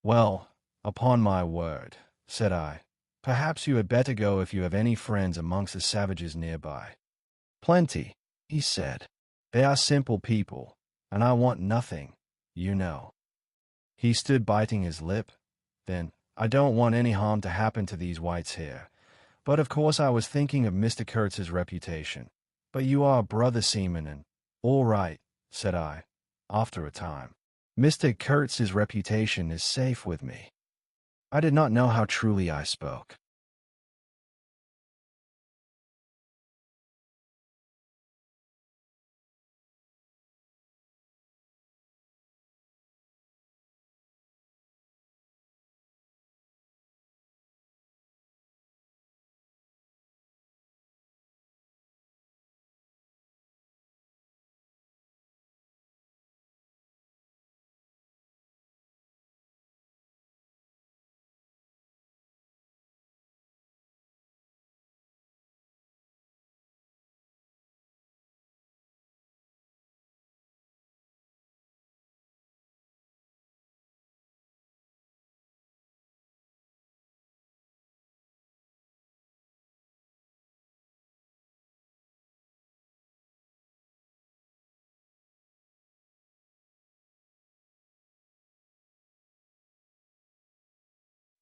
Well, upon my word, said I, perhaps you had better go if you have any friends amongst the savages nearby. Plenty, he said. They are simple people, and I want nothing, you know. He stood biting his lip. Then, I don't want any harm to happen to these whites here. But of course I was thinking of Mr. Kurtz's reputation. But you are a brother seaman and— All right, said I, after a time. Mr. Kurtz's reputation is safe with me. I did not know how truly I spoke.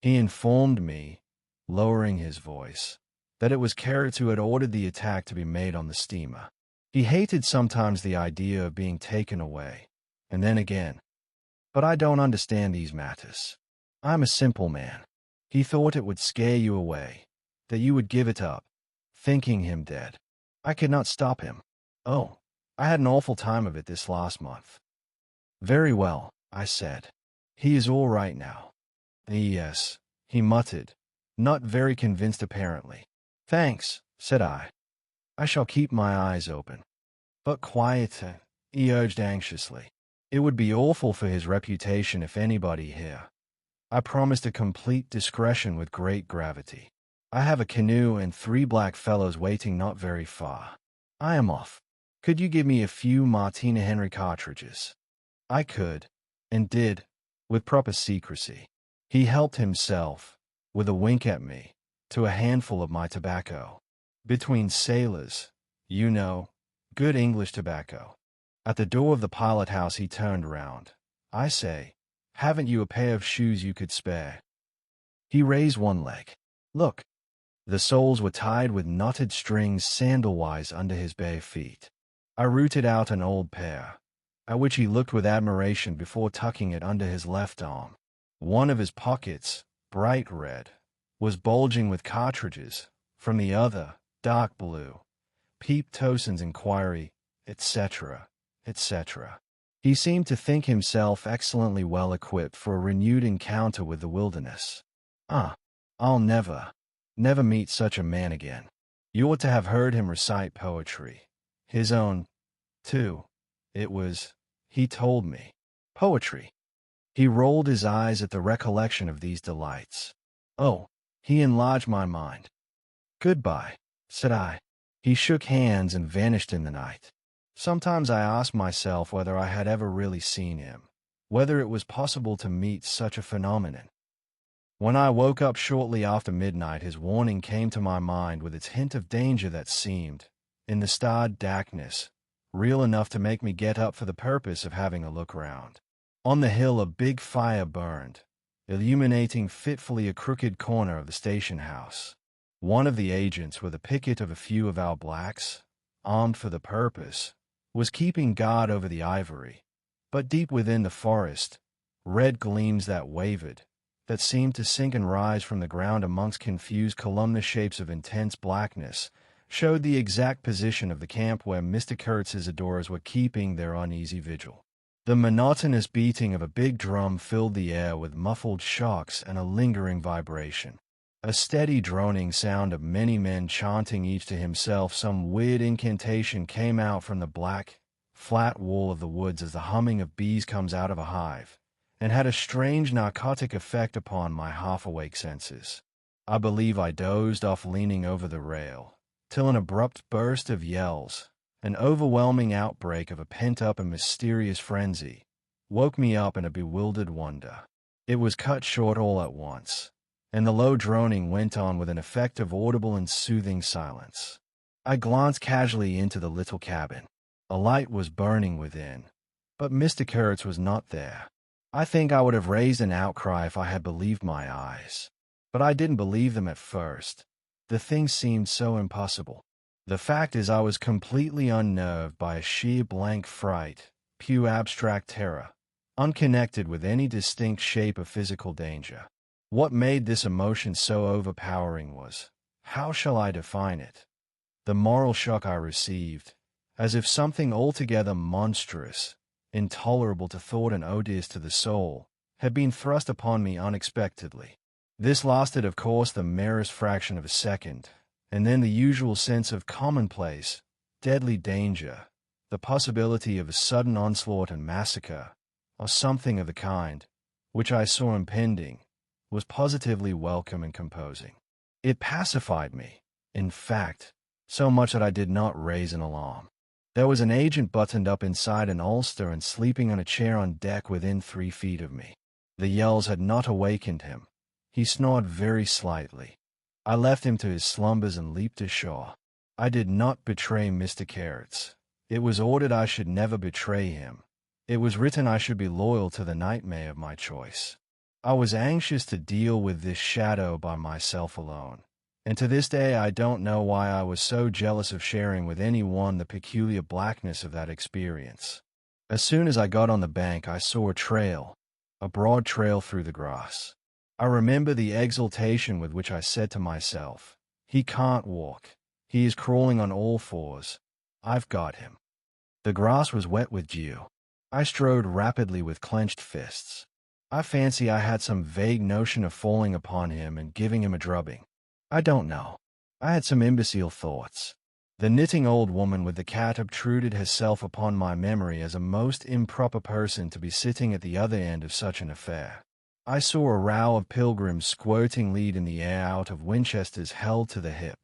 He informed me, lowering his voice, that it was Kurtz who had ordered the attack to be made on the steamer. He hated sometimes the idea of being taken away, and then again. But I don't understand these matters. I'm a simple man. He thought it would scare you away, that you would give it up, thinking him dead. I could not stop him. Oh, I had an awful time of it this last month. Very well, I said. He is all right now. Yes, he muttered, not very convinced apparently. Thanks, said I. I shall keep my eyes open. But quieter, he urged anxiously. It would be awful for his reputation if anybody here. I promised a complete discretion with great gravity. I have a canoe and 3 black fellows waiting not very far. I am off. Could you give me a few Martina Henry cartridges? I could, and did, with proper secrecy. He helped himself, with a wink at me, to a handful of my tobacco. Between sailors, you know, good English tobacco. At the door of the pilot house he turned round. I say, haven't you a pair of shoes you could spare? He raised one leg. Look. The soles were tied with knotted strings sandal-wise under his bare feet. I rooted out an old pair, at which he looked with admiration before tucking it under his left arm. One of his pockets, bright red, was bulging with cartridges. From the other, dark blue, peeped Towson's inquiry, etc., etc. He seemed to think himself excellently well equipped for a renewed encounter with the wilderness. I'll never meet such a man again. You ought to have heard him recite poetry. His own, too. It was, he told me, poetry. He rolled his eyes at the recollection of these delights. Oh, he enlarged my mind. Goodbye, said I. He shook hands and vanished in the night. Sometimes I asked myself whether I had ever really seen him, whether it was possible to meet such a phenomenon. When I woke up shortly after midnight, his warning came to my mind with its hint of danger that seemed, in the starred darkness, real enough to make me get up for the purpose of having a look round. On the hill a big fire burned, illuminating fitfully a crooked corner of the station house. One of the agents, with a picket of a few of our blacks, armed for the purpose, was keeping guard over the ivory, but deep within the forest, red gleams that wavered, that seemed to sink and rise from the ground amongst confused columnar shapes of intense blackness, showed the exact position of the camp where Mr. Kurtz's adorers were keeping their uneasy vigil. The monotonous beating of a big drum filled the air with muffled shocks and a lingering vibration. A steady droning sound of many men chanting each to himself some weird incantation came out from the black, flat wall of the woods as the humming of bees comes out of a hive, and had a strange narcotic effect upon my half-awake senses. I believe I dozed off leaning over the rail, till an abrupt burst of yells, an overwhelming outbreak of a pent-up and mysterious frenzy, woke me up in a bewildered wonder. It was cut short all at once, and the low droning went on with an effect of audible and soothing silence. I glanced casually into the little cabin. A light was burning within, but Mr. Kurtz was not there. I think I would have raised an outcry if I had believed my eyes. But I didn't believe them at first. The thing seemed so impossible. The fact is I was completely unnerved by a sheer blank fright, pure abstract terror, unconnected with any distinct shape of physical danger. What made this emotion so overpowering was, how shall I define it? The moral shock I received, as if something altogether monstrous, intolerable to thought and odious to the soul, had been thrust upon me unexpectedly. This lasted, of course, the merest fraction of a second, and then the usual sense of commonplace, deadly danger, the possibility of a sudden onslaught and massacre, or something of the kind, which I saw impending, was positively welcome and composing. It pacified me, in fact, so much that I did not raise an alarm. There was an agent buttoned up inside an ulster and sleeping on a chair on deck within 3 feet of me. The yells had not awakened him. He snored very slightly. I left him to his slumbers and leaped ashore. I did not betray Mr. Kurtz. It was ordered I should never betray him. It was written I should be loyal to the nightmare of my choice. I was anxious to deal with this shadow by myself alone, and to this day I don't know why I was so jealous of sharing with anyone the peculiar blackness of that experience. As soon as I got on the bank, I saw a trail, a broad trail through the grass. I remember the exultation with which I said to myself, "He can't walk. He is crawling on all fours. I've got him." The grass was wet with dew. I strode rapidly with clenched fists. I fancy I had some vague notion of falling upon him and giving him a drubbing. I don't know. I had some imbecile thoughts. The knitting old woman with the cat obtruded herself upon my memory as a most improper person to be sitting at the other end of such an affair. I saw a row of pilgrims squirting lead in the air out of Winchesters held to the hip.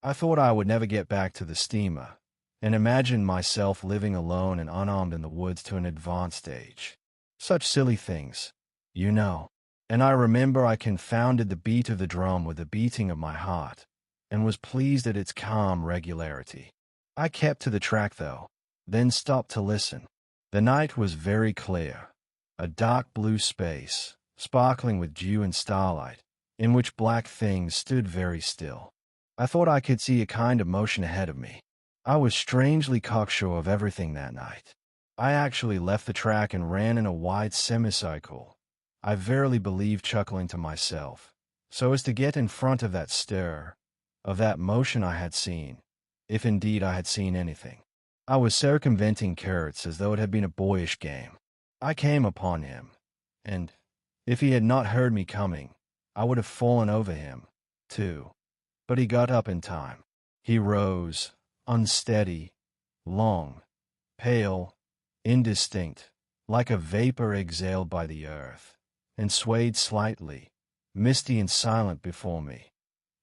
I thought I would never get back to the steamer, and imagined myself living alone and unarmed in the woods to an advanced age. Such silly things, you know. And I remember I confounded the beat of the drum with the beating of my heart, and was pleased at its calm regularity. I kept to the track, though, then stopped to listen. The night was very clear, a dark blue space, sparkling with dew and starlight, in which black things stood very still. I thought I could see a kind of motion ahead of me. I was strangely cocksure of everything that night. I actually left the track and ran in a wide semicircle, I verily believe chuckling to myself, so as to get in front of that stir, of that motion I had seen, if indeed I had seen anything. I was circumventing Kurtz as though it had been a boyish game. I came upon him, and, if he had not heard me coming, I would have fallen over him, too. But he got up in time. He rose, unsteady, long, pale, indistinct, like a vapor exhaled by the earth, and swayed slightly, misty and silent before me,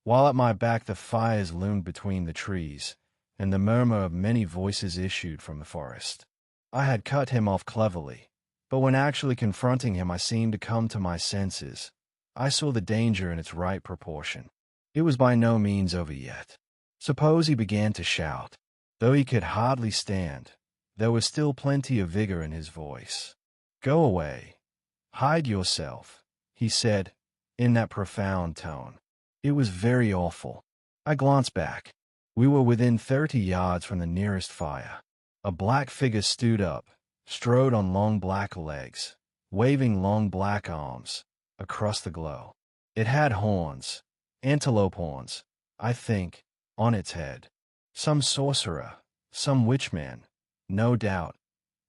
while at my back the fires loomed between the trees, and the murmur of many voices issued from the forest. I had cut him off cleverly, but when actually confronting him I seemed to come to my senses. I saw the danger in its right proportion. It was by no means over yet. Suppose he began to shout. Though he could hardly stand, there was still plenty of vigor in his voice. "Go away. Hide yourself," he said, in that profound tone. It was very awful. I glanced back. We were within 30 yards from the nearest fire. A black figure stood up, strode on long black legs, waving long black arms, across the glow. It had horns, antelope horns, I think, on its head. Some sorcerer, some witchman, no doubt.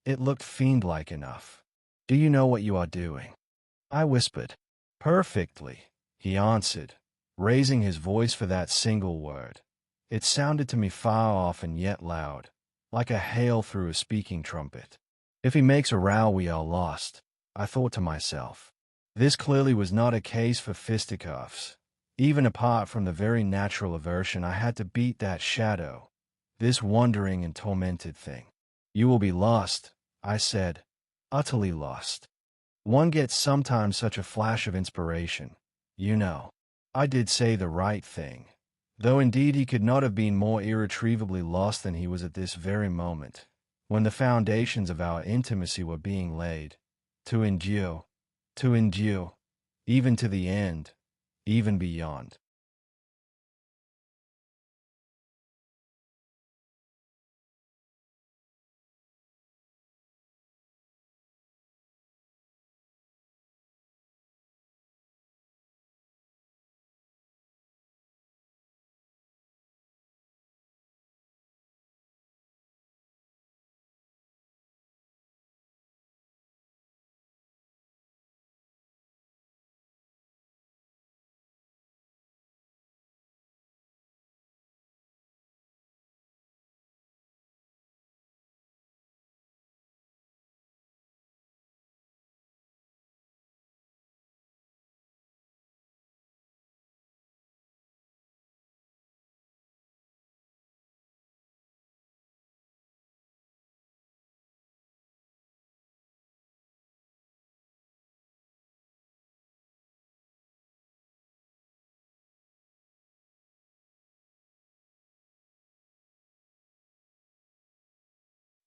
It looked fiend-like enough. "Do you know what you are doing?" I whispered. "Perfectly," he answered, raising his voice for that single word. It sounded to me far off and yet loud, like a hail through a speaking trumpet. "If he makes a row, we are lost," I thought to myself. This clearly was not a case for fisticuffs. Even apart from the very natural aversion I had to beat that shadow, this wandering and tormented thing. "You will be lost," I said, "utterly lost. One gets sometimes such a flash of inspiration, you know." I did say the right thing, though indeed he could not have been more irretrievably lost than he was at this very moment, when the foundations of our intimacy were being laid, to endure, even to the end, even beyond.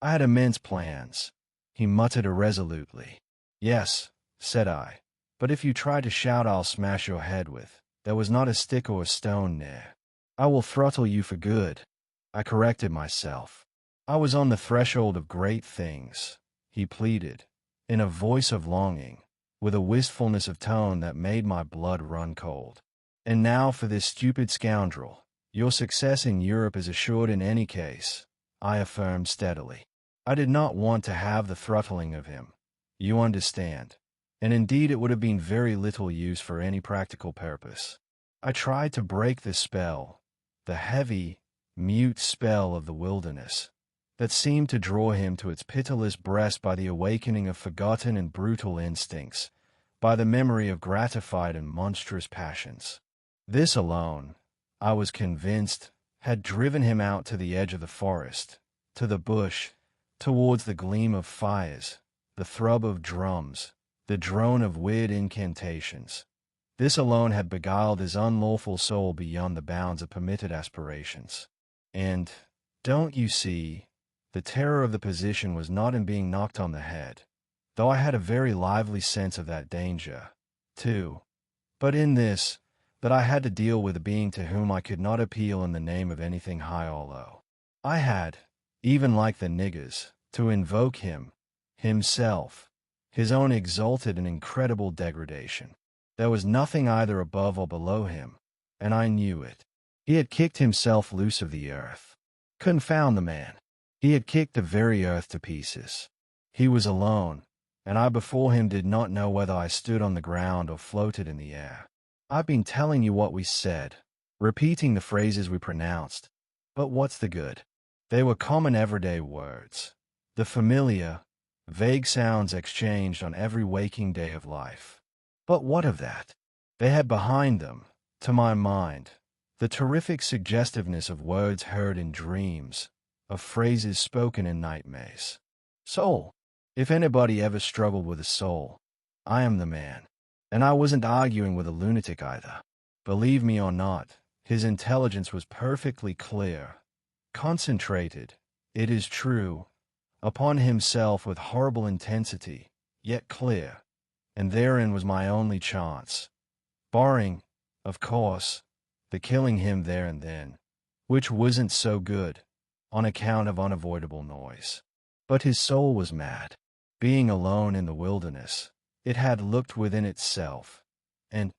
"I had immense plans," he muttered irresolutely. "Yes," said I, "but if you try to shout I'll smash your head with. There was not a stick or a stone near. I will throttle you for good." I corrected myself. "I was on the threshold of great things," he pleaded, in a voice of longing, with a wistfulness of tone that made my blood run cold. "And now for this stupid scoundrel. Your success in Europe is assured in any case," I affirmed steadily. I did not want to have the throttling of him, you understand, and indeed it would have been very little use for any practical purpose. I tried to break the spell, the heavy, mute spell of the wilderness, that seemed to draw him to its pitiless breast by the awakening of forgotten and brutal instincts, by the memory of gratified and monstrous passions. This alone, I was convinced, had driven him out to the edge of the forest, to the bush, towards the gleam of fires, the throb of drums, the drone of weird incantations. This alone had beguiled his unlawful soul beyond the bounds of permitted aspirations. And, don't you see, the terror of the position was not in being knocked on the head, though I had a very lively sense of that danger, too, but in this, that I had to deal with a being to whom I could not appeal in the name of anything high or low. I had, even like the niggers, to invoke him, himself, his own exalted and incredible degradation. There was nothing either above or below him, and I knew it. He had kicked himself loose of the earth. Confound the man. He had kicked the very earth to pieces. He was alone, and I before him did not know whether I stood on the ground or floated in the air. I've been telling you what we said, repeating the phrases we pronounced, but what's the good? They were common everyday words, the familiar, vague sounds exchanged on every waking day of life. But what of that? They had behind them, to my mind, the terrific suggestiveness of words heard in dreams, of phrases spoken in nightmares. Soul. If anybody ever struggled with a soul, I am the man. And I wasn't arguing with a lunatic either. Believe me or not, his intelligence was perfectly clear, concentrated, it is true, upon himself with horrible intensity, yet clear, and therein was my only chance, barring, of course, the killing him there and then, which wasn't so good, on account of unavoidable noise. But his soul was mad. Being alone in the wilderness, it had looked within itself, and,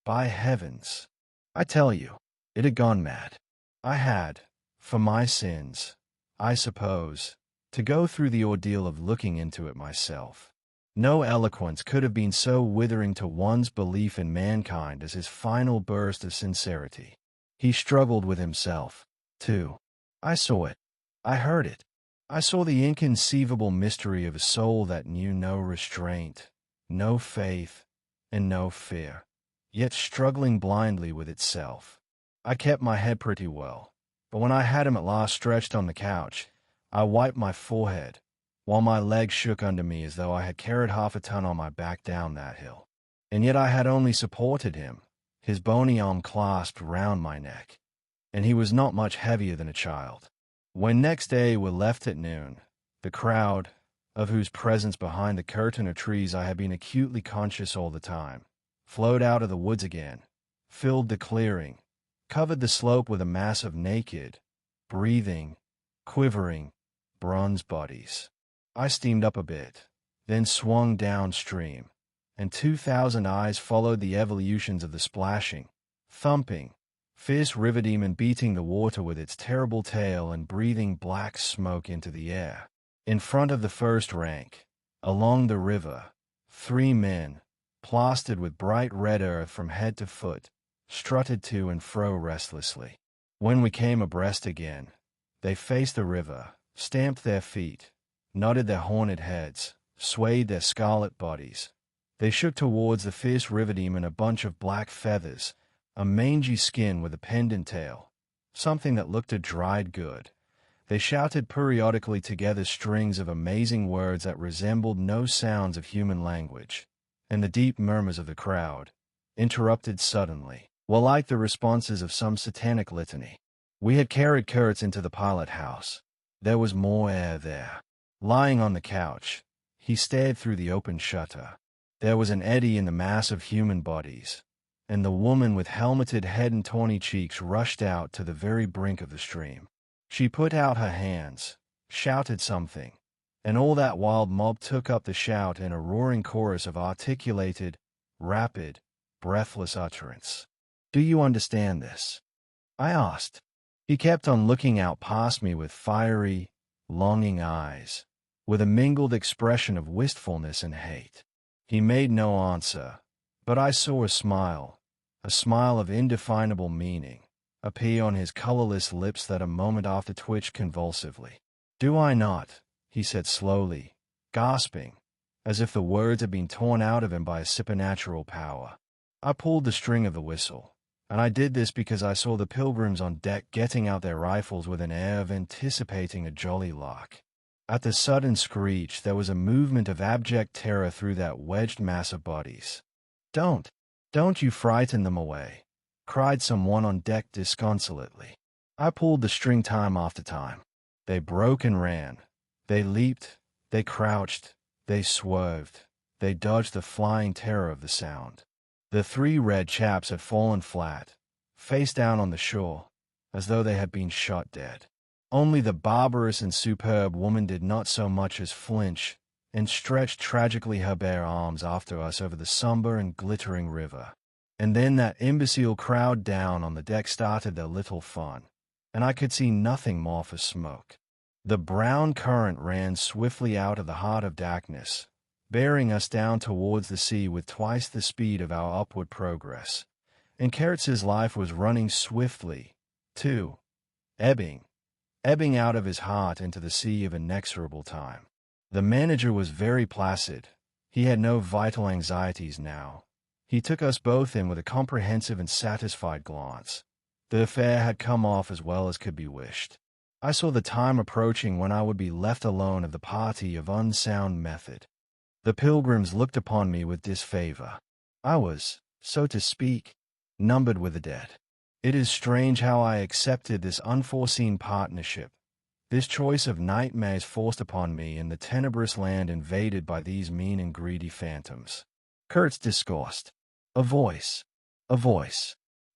by heavens, I tell you, it had gone mad. I had, for my sins, I suppose, to go through the ordeal of looking into it myself. No eloquence could have been so withering to one's belief in mankind as his final burst of sincerity. He struggled with himself, too. I saw it. I heard it. I saw the inconceivable mystery of a soul that knew no restraint, no faith, and no fear, yet struggling blindly with itself. I kept my head pretty well, but when I had him at last stretched on the couch, I wiped my forehead, while my legs shook under me as though I had carried half a ton on my back down that hill. And yet I had only supported him, his bony arm clasped round my neck, and he was not much heavier than a child. When next day we left at noon, the crowd, of whose presence behind the curtain of trees I had been acutely conscious all the time, flowed out of the woods again, filled the clearing, covered the slope with a mass of naked, breathing, quivering, bronze bodies. I steamed up a bit, then swung downstream, and 2,000 eyes followed the evolutions of the splashing, thumping, fierce river demon beating the water with its terrible tail and breathing black smoke into the air. In front of the first rank, along the river, 3 men, plastered with bright red earth from head to foot, strutted to and fro restlessly. When we came abreast again, they faced the river, stamped their feet, nodded their horned heads, swayed their scarlet bodies. They shook towards the fierce river demon a bunch of black feathers, a mangy skin with a pendant tail, something that looked a dried good. They shouted periodically together strings of amazing words that resembled no sounds of human language, and the deep murmurs of the crowd, interrupted suddenly, were like the responses of some satanic litany. We had carried Kurtz into the pilot house. There was more air there. Lying on the couch, he stared through the open shutter. There was an eddy in the mass of human bodies, and the woman with helmeted head and tawny cheeks rushed out to the very brink of the stream. She put out her hands, shouted something, and all that wild mob took up the shout in a roaring chorus of articulated, rapid, breathless utterance. "Do you understand this?" I asked. He kept on looking out past me with fiery, longing eyes, with a mingled expression of wistfulness and hate. He made no answer, but I saw a smile of indefinable meaning, appear on his colorless lips that a moment after twitched convulsively. "Do I not?" he said slowly, gasping, as if the words had been torn out of him by a supernatural power. I pulled the string of the whistle, and I did this because I saw the pilgrims on deck getting out their rifles with an air of anticipating a jolly lark. At the sudden screech, there was a movement of abject terror through that wedged mass of bodies. Don't you frighten them away," cried someone on deck disconsolately. I pulled the string time after time. They broke and ran. They leaped, they crouched, they swerved, they dodged the flying terror of the sound. The 3 red chaps had fallen flat, face down on the shore, as though they had been shot dead. Only the barbarous and superb woman did not so much as flinch, and stretched tragically her bare arms after us over the somber and glittering river. And then that imbecile crowd down on the deck started their little fun, and I could see nothing more for smoke. The brown current ran swiftly out of the heart of darkness, bearing us down towards the sea with twice the speed of our upward progress. And Kurtz's life was running swiftly, too, ebbing out of his heart into the sea of inexorable time. The manager was very placid. He had no vital anxieties now. He took us both in with a comprehensive and satisfied glance. The affair had come off as well as could be wished. I saw the time approaching when I would be left alone of the party of unsound method. The pilgrims looked upon me with disfavor. I was, so to speak, numbered with the dead. It is strange how I accepted this unforeseen partnership, this choice of nightmares forced upon me in the tenebrous land invaded by these mean and greedy phantoms. Kurtz discoursed. A voice.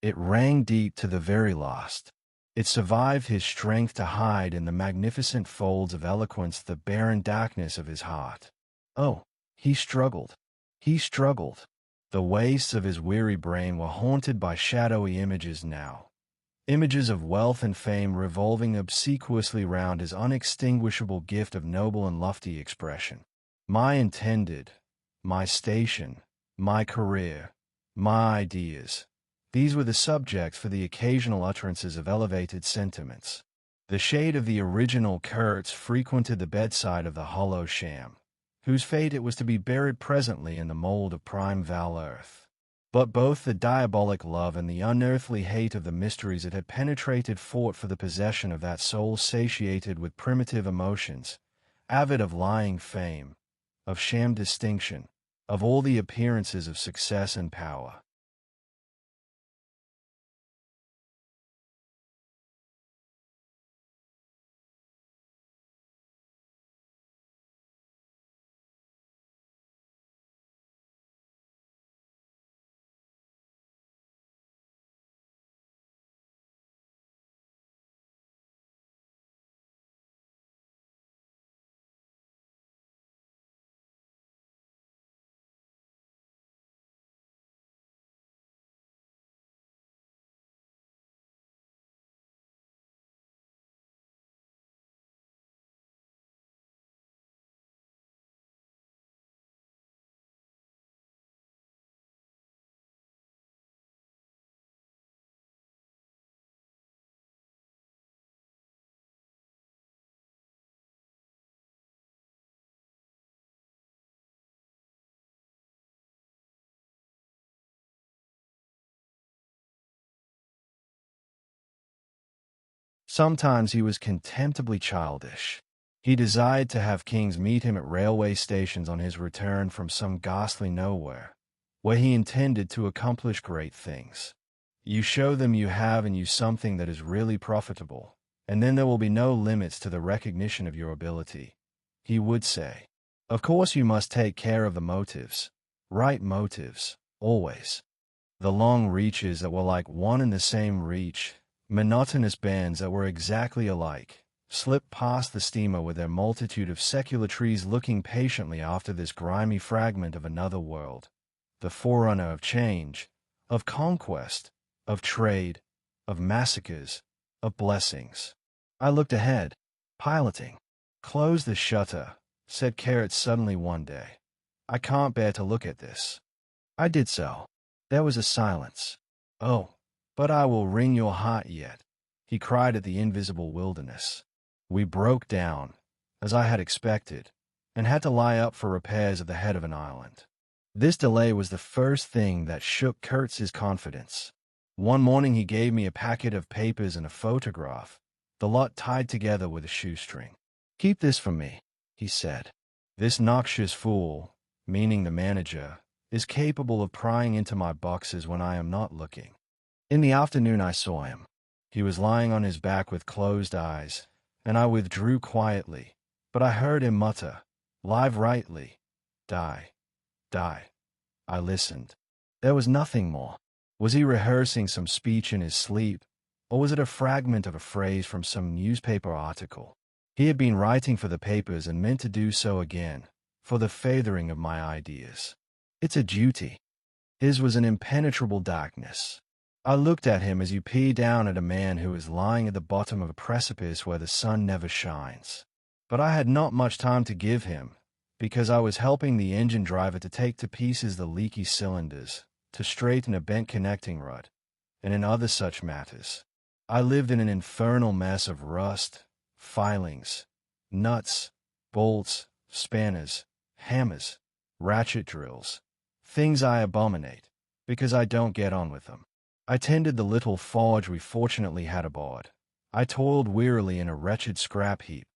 It rang deep to the very last. It survived his strength to hide in the magnificent folds of eloquence the barren darkness of his heart. Oh, he struggled. The wastes of his weary brain were haunted by shadowy images now. Images of wealth and fame revolving obsequiously round his unextinguishable gift of noble and lofty expression. My intended, my station, my career, my ideas. These were the subjects for the occasional utterances of elevated sentiments. The shade of the original Kurtz frequented the bedside of the hollow sham, whose fate it was to be buried presently in the mold of prime Val earth. But both the diabolic love and the unearthly hate of the mysteries it had penetrated fought for the possession of that soul satiated with primitive emotions, avid of lying fame, of sham distinction, of all the appearances of success and power. Sometimes he was contemptibly childish. He desired to have kings meet him at railway stations on his return from some ghastly nowhere, where he intended to accomplish great things. You show them you have in you something that is really profitable, and then there will be no limits to the recognition of your ability, he would say. Of course you must take care of the motives, right motives, always. The long reaches that were like one and the same reach, monotonous bands that were exactly alike, slipped past the steamer with their multitude of secular trees looking patiently after this grimy fragment of another world, the forerunner of change, of conquest, of trade, of massacres, of blessings. I looked ahead, piloting. Close the shutter, said Kurtz suddenly one day. I can't bear to look at this. I did so. There was a silence. Oh, but I will wring your heart yet, he cried at the invisible wilderness. We broke down, as I had expected, and had to lie up for repairs at the head of an island. This delay was the first thing that shook Kurtz's confidence. One morning he gave me a packet of papers and a photograph, the lot tied together with a shoestring. Keep this from me, he said. This noxious fool, meaning the manager, is capable of prying into my boxes when I am not looking. In the afternoon I saw him. He was lying on his back with closed eyes, and I withdrew quietly, but I heard him mutter, "Live rightly. Die. Die." I listened. There was nothing more. Was he rehearsing some speech in his sleep, or was it a fragment of a phrase from some newspaper article? He had been writing for the papers and meant to do so again, for the furthering of my ideas. It's a duty. His was an impenetrable darkness. I looked at him as you peer down at a man who is lying at the bottom of a precipice where the sun never shines. But I had not much time to give him, because I was helping the engine driver to take to pieces the leaky cylinders, to straighten a bent connecting rod, and in other such matters. I lived in an infernal mess of rust, filings, nuts, bolts, spanners, hammers, ratchet drills, things I abominate, because I don't get on with them. I tended the little forge we fortunately had aboard. I toiled wearily in a wretched scrap heap,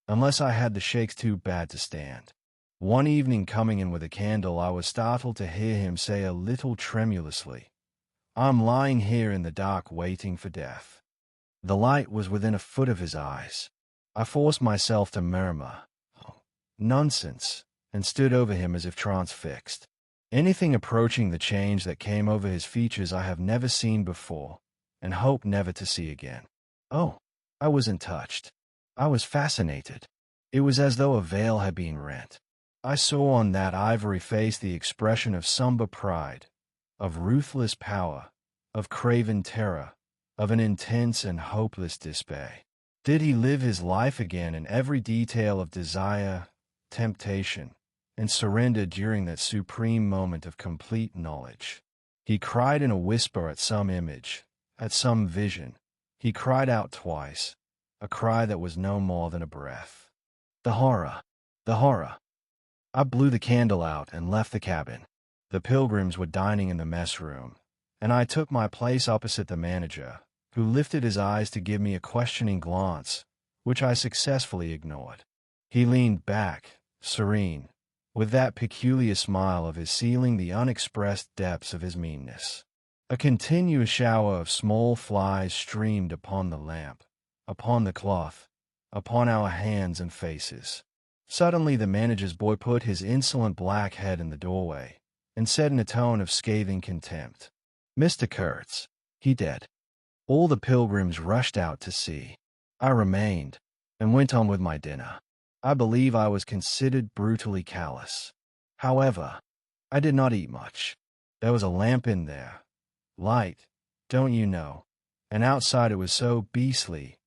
unless I had the shakes too bad to stand. One evening, coming in with a candle, I was startled to hear him say a little tremulously, "I'm lying here in the dark waiting for death." The light was within a foot of his eyes. I forced myself to murmur, "Oh, nonsense," and stood over him as if transfixed. Anything approaching the change that came over his features I have never seen before, and hope never to see again. Oh, I wasn't touched. I was fascinated. It was as though a veil had been rent. I saw on that ivory face the expression of somber pride, of ruthless power, of craven terror, of an intense and hopeless despair. Did he live his life again in every detail of desire, temptation, and surrender during that supreme moment of complete knowledge? He cried in a whisper at some image, at some vision. He cried out twice, a cry that was no more than a breath. The horror! The horror! I blew the candle out and left the cabin. The pilgrims were dining in the mess room, and I took my place opposite the manager, who lifted his eyes to give me a questioning glance, which I successfully ignored. He leaned back, serene, with that peculiar smile of his sealing the unexpressed depths of his meanness. A continuous shower of small flies streamed upon the lamp, upon the cloth, upon our hands and faces. Suddenly the manager's boy put his insolent black head in the doorway, and said in a tone of scathing contempt, "Mr. Kurtz, he dead." All the pilgrims rushed out to see. I remained, and went on with my dinner. I believe I was considered brutally callous. However, I did not eat much. There was a lamp in there. Light, don't you know, and outside it was so beastly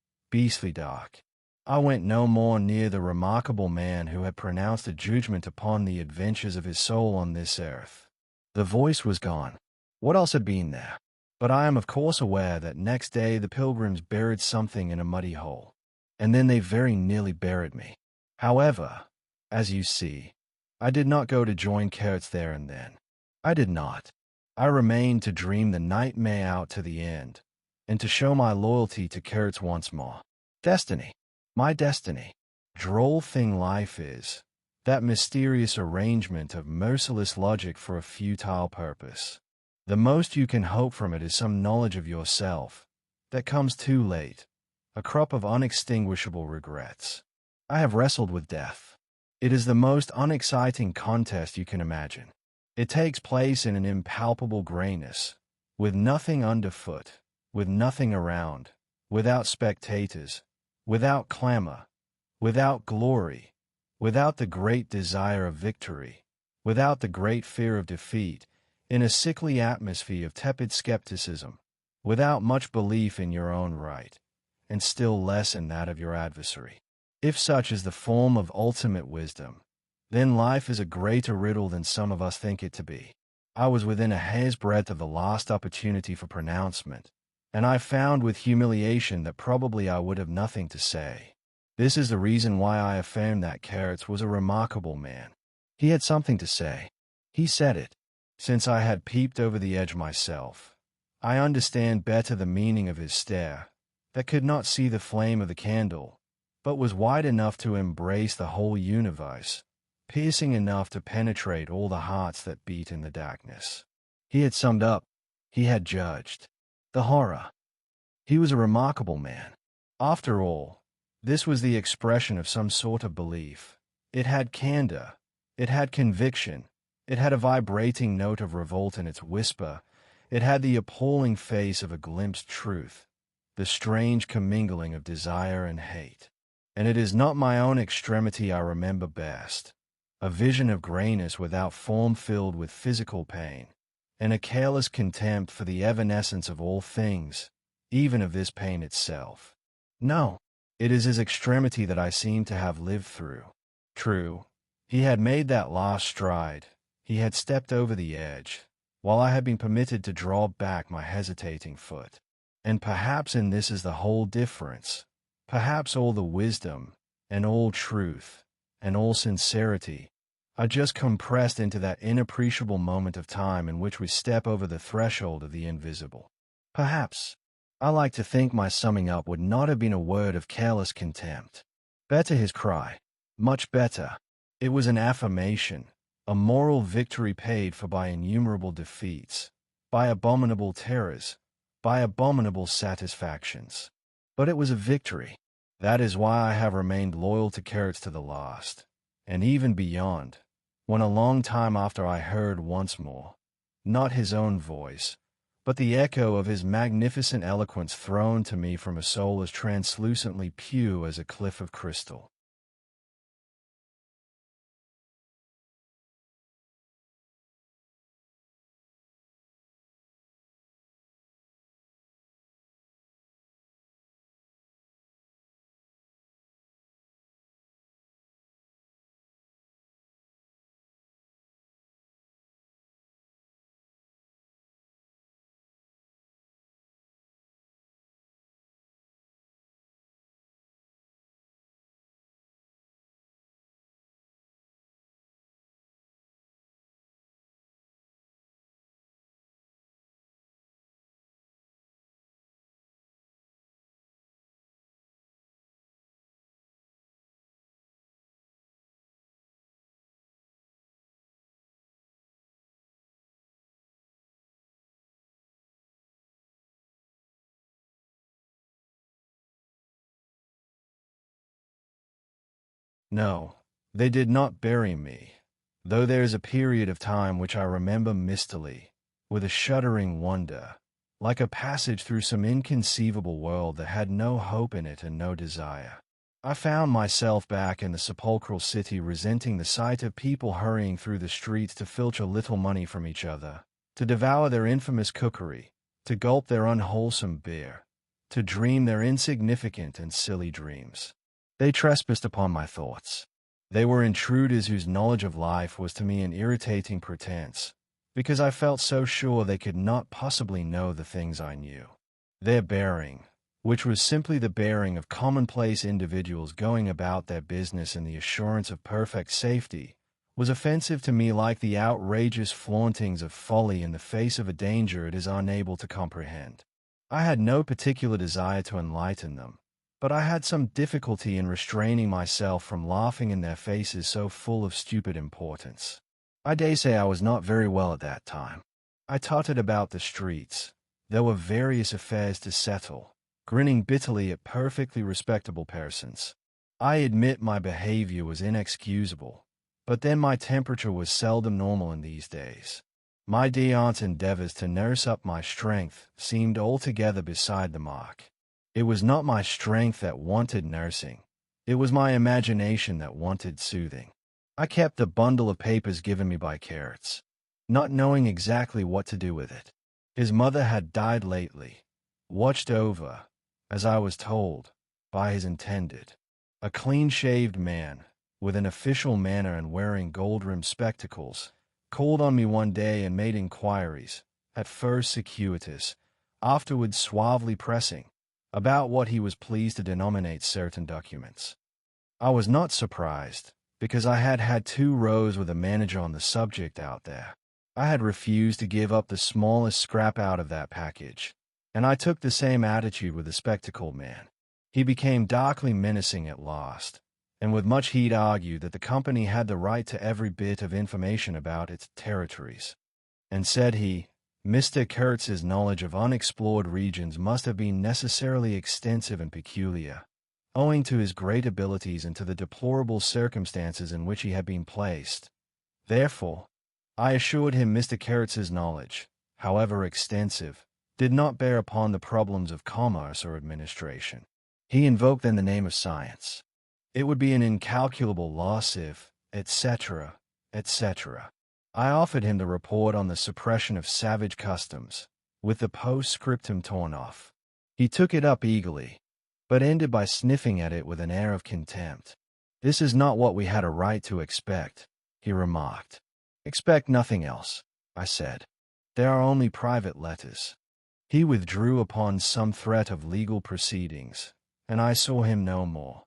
dark. I went no more near the remarkable man who had pronounced a judgment upon the adventures of his soul on this earth. The voice was gone. What else had been there? But I am of course aware that next day the pilgrims buried something in a muddy hole, and then they very nearly buried me. However, as you see, I did not go to join Kurtz there and then. I did not. I remained to dream the nightmare out to the end, and to show my loyalty to Kurtz once more. Destiny. My destiny. Droll thing life is, that mysterious arrangement of merciless logic for a futile purpose. The most you can hope from it is some knowledge of yourself, that comes too late, a crop of unextinguishable regrets. I have wrestled with death. It is the most unexciting contest you can imagine. It takes place in an impalpable grayness, with nothing underfoot, with nothing around, without spectators, without clamor, without glory, without the great desire of victory, without the great fear of defeat, in a sickly atmosphere of tepid skepticism, without much belief in your own right, and still less in that of your adversary. If such is the form of ultimate wisdom, then life is a greater riddle than some of us think it to be. I was within a hair's breadth of the last opportunity for pronouncement, and I found with humiliation that probably I would have nothing to say. This is the reason why I affirm that Kurtz was a remarkable man. He had something to say. He said it. Since I had peeped over the edge myself, I understand better the meaning of his stare, that could not see the flame of the candle, but was wide enough to embrace the whole universe, piercing enough to penetrate all the hearts that beat in the darkness. He had summed up. He had judged. The horror. He was a remarkable man. After all, this was the expression of some sort of belief. It had candor. It had conviction. It had a vibrating note of revolt in its whisper. It had the appalling face of a glimpsed truth, the strange commingling of desire and hate. And it is not my own extremity I remember best, a vision of grayness without form filled with physical pain, and a careless contempt for the evanescence of all things, even of this pain itself. No, it is his extremity that I seem to have lived through. True, he had made that last stride, he had stepped over the edge, while I had been permitted to draw back my hesitating foot. And perhaps in this is the whole difference. Perhaps all the wisdom, and all truth, and all sincerity are just compressed into that inappreciable moment of time in which we step over the threshold of the invisible. Perhaps. I like to think my summing up would not have been a word of careless contempt. Better his cry. Much better. It was an affirmation, a moral victory paid for by innumerable defeats, by abominable terrors, by abominable satisfactions. But it was a victory. That is why I have remained loyal to Kurtz to the last, and even beyond, when a long time after I heard once more, not his own voice, but the echo of his magnificent eloquence thrown to me from a soul as translucently pure as a cliff of crystal. No, they did not bury me, though there is a period of time which I remember mistily, with a shuddering wonder, like a passage through some inconceivable world that had no hope in it and no desire. I found myself back in the sepulchral city, resenting the sight of people hurrying through the streets to filch a little money from each other, to devour their infamous cookery, to gulp their unwholesome beer, to dream their insignificant and silly dreams. They trespassed upon my thoughts. They were intruders whose knowledge of life was to me an irritating pretense, because I felt so sure they could not possibly know the things I knew. Their bearing, which was simply the bearing of commonplace individuals going about their business in the assurance of perfect safety, was offensive to me like the outrageous flauntings of folly in the face of a danger it is unable to comprehend. I had no particular desire to enlighten them, but I had some difficulty in restraining myself from laughing in their faces so full of stupid importance. I dare say I was not very well at that time. I tottered about the streets. There were various affairs to settle, grinning bitterly at perfectly respectable persons. I admit my behavior was inexcusable, but then my temperature was seldom normal in these days. My dear aunt's endeavors to nurse up my strength seemed altogether beside the mark. It was not my strength that wanted nursing. It was my imagination that wanted soothing. I kept the bundle of papers given me by Kurtz, not knowing exactly what to do with it. His mother had died lately, watched over, as I was told, by his intended. A clean-shaved man, with an official manner and wearing gold-rimmed spectacles, called on me one day and made inquiries, at first circuitous, afterwards suavely pressing, about what he was pleased to denominate certain documents. I was not surprised, because I had had 2 rows with a manager on the subject out there. I had refused to give up the smallest scrap out of that package, and I took the same attitude with the spectacled man. He became darkly menacing at last, and with much heat argued that the company had the right to every bit of information about its territories. And said he, Mr. Kurtz's knowledge of unexplored regions must have been necessarily extensive and peculiar, owing to his great abilities and to the deplorable circumstances in which he had been placed. Therefore, I assured him Mr. Kurtz's knowledge, however extensive, did not bear upon the problems of commerce or administration. He invoked then the name of science. It would be an incalculable loss if, etc., etc. I offered him the report on the suppression of savage customs, with the postscriptum torn off. He took it up eagerly, but ended by sniffing at it with an air of contempt. "This is not what we had a right to expect," he remarked. "Expect nothing else," I said. "There are only private letters." He withdrew upon some threat of legal proceedings, and I saw him no more.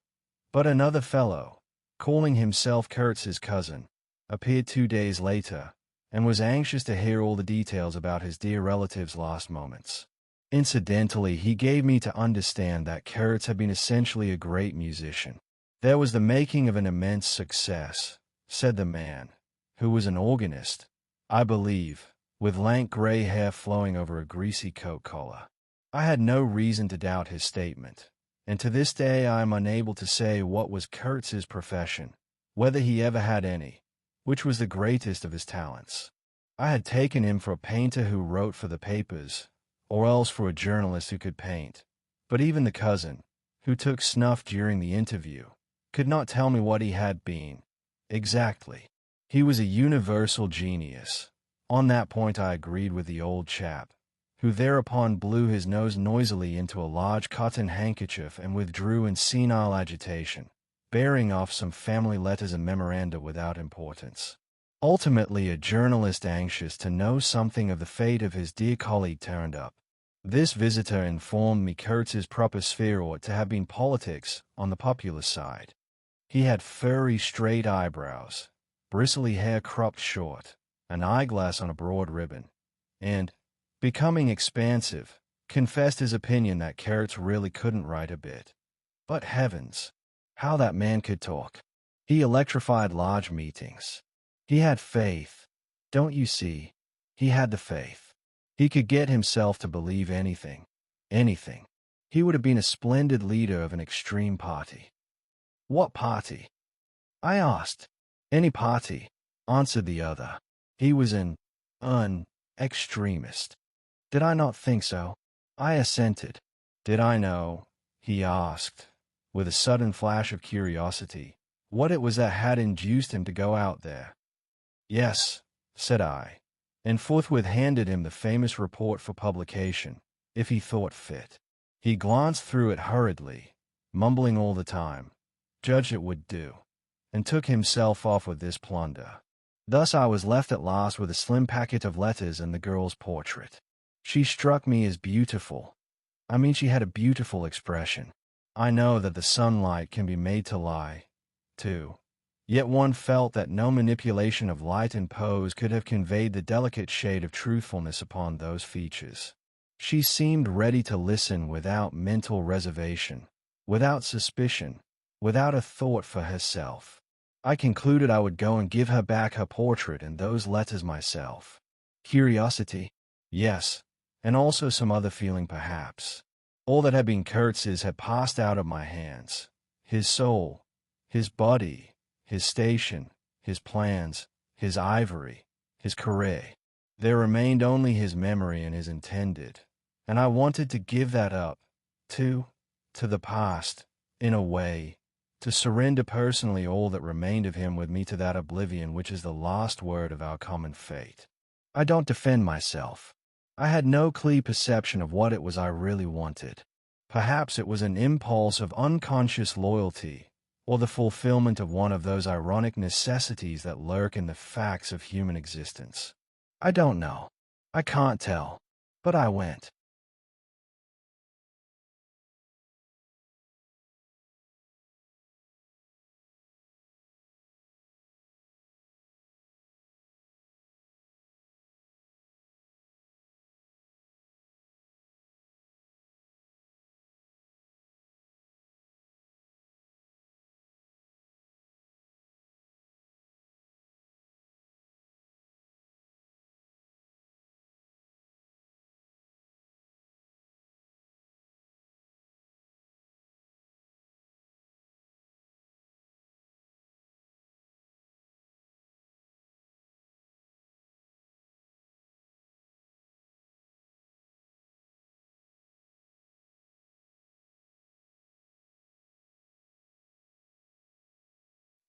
But another fellow, calling himself Kurtz's cousin, appeared 2 days later, and was anxious to hear all the details about his dear relative's last moments. Incidentally, he gave me to understand that Kurtz had been essentially a great musician. There was the making of an immense success, said the man, who was an organist, I believe, with lank gray hair flowing over a greasy coat collar. I had no reason to doubt his statement, and to this day I am unable to say what was Kurtz's profession, whether he ever had any, which was the greatest of his talents. I had taken him for a painter who wrote for the papers, or else for a journalist who could paint, but even the cousin, who took snuff during the interview, could not tell me what he had been. Exactly. He was a universal genius. On that point I agreed with the old chap, who thereupon blew his nose noisily into a large cotton handkerchief and withdrew in senile agitation, bearing off some family letters and memoranda without importance. Ultimately, a journalist anxious to know something of the fate of his dear colleague turned up. This visitor informed me Kurtz's proper sphere ought to have been politics on the popular side. He had furry, straight eyebrows, bristly hair cropped short, an eyeglass on a broad ribbon, and, becoming expansive, confessed his opinion that Kurtz really couldn't write a bit. But heavens, how that man could talk! He electrified large meetings. He had faith. Don't you see? He had the faith. He could get himself to believe anything. Anything. He would have been a splendid leader of an extreme party. What party? I asked. Any party, answered the other. He was an extremist. Did I not think so? I assented. Did I know, he asked, with a sudden flash of curiosity, what it was that had induced him to go out there? Yes, said I, and forthwith handed him the famous report for publication, if he thought fit. He glanced through it hurriedly, mumbling all the time, judged it would do, and took himself off with this plunder. Thus I was left at last with a slim packet of letters and the girl's portrait. She struck me as beautiful. I mean, she had a beautiful expression. I know that the sunlight can be made to lie, too. Yet one felt that no manipulation of light and pose could have conveyed the delicate shade of truthfulness upon those features. She seemed ready to listen without mental reservation, without suspicion, without a thought for herself. I concluded I would go and give her back her portrait and those letters myself. Curiosity? Yes, and also some other feeling perhaps. All that had been Kurtz's had passed out of my hands. His soul, his body, his station, his plans, his ivory, his career. There remained only his memory and his intended, and I wanted to give that up, to the past, in a way, to surrender personally all that remained of him with me to that oblivion which is the last word of our common fate. I don't defend myself. I had no clear perception of what it was I really wanted. Perhaps it was an impulse of unconscious loyalty, or the fulfillment of one of those ironic necessities that lurk in the facts of human existence. I don't know. I can't tell. But I went.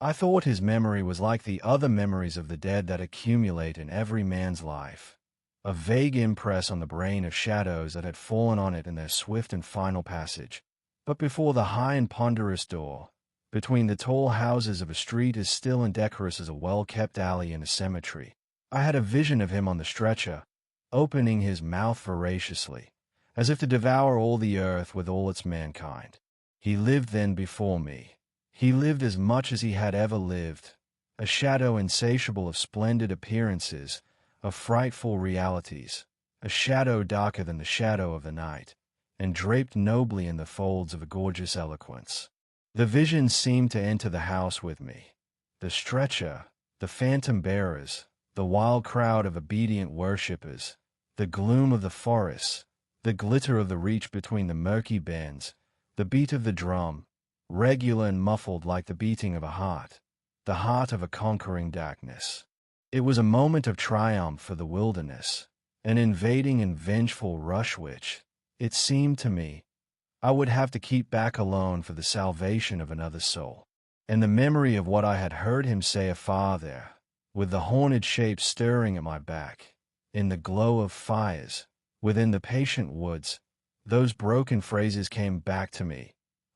I thought his memory was like the other memories of the dead that accumulate in every man's life, a vague impress on the brain of shadows that had fallen on it in their swift and final passage. But before the high and ponderous door, between the tall houses of a street as still and decorous as a well-kept alley in a cemetery, I had a vision of him on the stretcher, opening his mouth voraciously, as if to devour all the earth with all its mankind. He lived then before me. He lived as much as he had ever lived, a shadow insatiable of splendid appearances, of frightful realities, a shadow darker than the shadow of the night, and draped nobly in the folds of a gorgeous eloquence. The vision seemed to enter the house with me. The stretcher, the phantom bearers, the wild crowd of obedient worshippers, the gloom of the forests, the glitter of the reach between the murky bends, the beat of the drum, regular and muffled like the beating of a heart, the heart of a conquering darkness. It was a moment of triumph for the wilderness, an invading and vengeful rush which, it seemed to me, I would have to keep back alone for the salvation of another soul. And the memory of what I had heard him say afar there, with the horned shapes stirring at my back, in the glow of fires, within the patient woods, those broken phrases came back to me,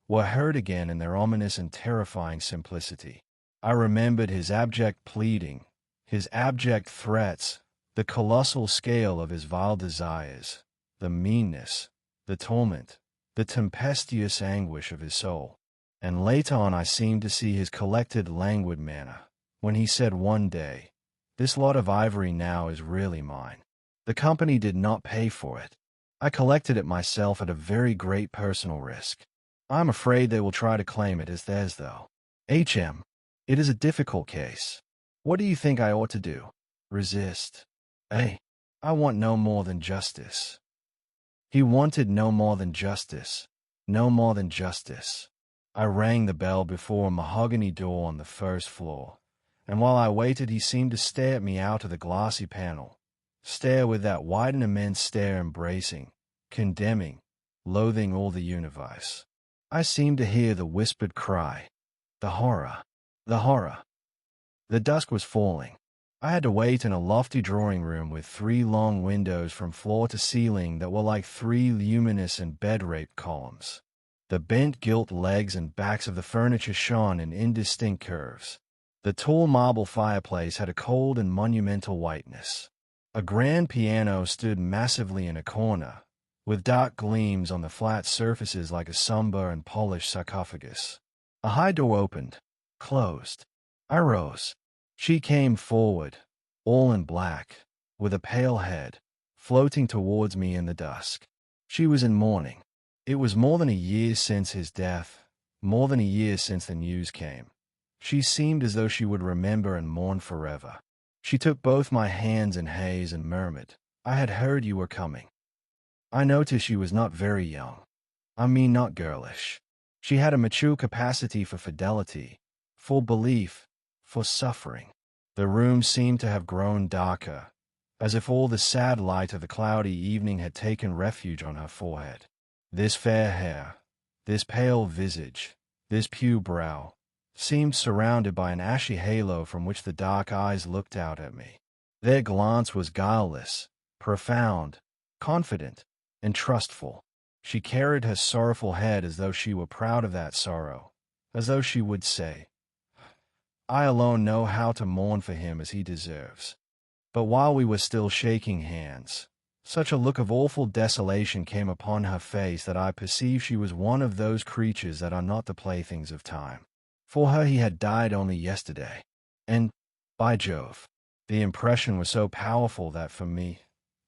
were heard again in their ominous and terrifying simplicity. I remembered his abject pleading, his abject threats, the colossal scale of his vile desires, the meanness, the torment, the tempestuous anguish of his soul. And later on I seemed to see his collected, languid manner, when he said one day, "This lot of ivory now is really mine. The company did not pay for it. I collected it myself at a very great personal risk. I'm afraid they will try to claim it as theirs, though. H.M., it is a difficult case. What do you think I ought to do? Resist? Eh? I want no more than justice." He wanted no more than justice, no more than justice. I rang the bell before a mahogany door on the first floor, and while I waited he seemed to stare at me out of the glassy panel, stare with that wide and immense stare embracing, condemning, loathing all the universe. I seemed to hear the whispered cry, "The horror! The horror!" The dusk was falling. I had to wait in a lofty drawing-room with 3 long windows from floor to ceiling that were like 3 luminous and bed-raped columns. The bent gilt legs and backs of the furniture shone in indistinct curves. The tall marble fireplace had a cold and monumental whiteness. A grand piano stood massively in a corner, with dark gleams on the flat surfaces like a somber and polished sarcophagus. A high door opened, closed. I rose. She came forward, all in black, with a pale head, floating towards me in the dusk. She was in mourning. It was more than a year since his death, more than a year since the news came. She seemed as though she would remember and mourn forever. She took both my hands in haze and murmured, "I had heard you were coming." I noticed she was not very young. I mean not girlish. She had a mature capacity for fidelity, for belief, for suffering. The room seemed to have grown darker, as if all the sad light of the cloudy evening had taken refuge on her forehead. This fair hair, this pale visage, this pure brow, seemed surrounded by an ashy halo from which the dark eyes looked out at me. Their glance was guileless, profound, confident, and trustful. She carried her sorrowful head as though she were proud of that sorrow, as though she would say, "I alone know how to mourn for him as he deserves." But while we were still shaking hands, such a look of awful desolation came upon her face that I perceived she was one of those creatures that are not the playthings of time. For her he had died only yesterday, and, by Jove, the impression was so powerful that for me,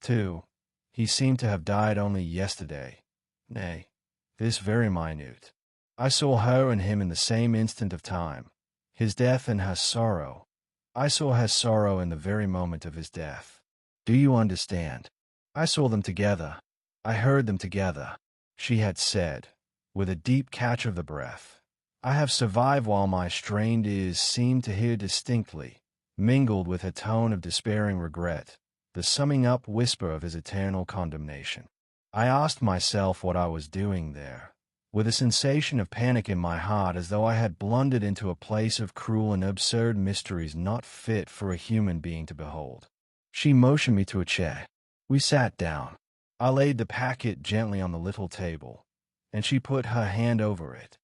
too, he seemed to have died only yesterday, nay, this very minute. I saw her and him in the same instant of time, his death and her sorrow. I saw her sorrow in the very moment of his death. Do you understand? I saw them together. I heard them together. She had said, with a deep catch of the breath, "I have survived," while my strained ears seemed to hear distinctly, mingled with her tone of despairing regret, the summing up whisper of his eternal condemnation. I asked myself what I was doing there, with a sensation of panic in my heart as though I had blundered into a place of cruel and absurd mysteries not fit for a human being to behold. She motioned me to a chair. We sat down. I laid the packet gently on the little table, and she put her hand over it.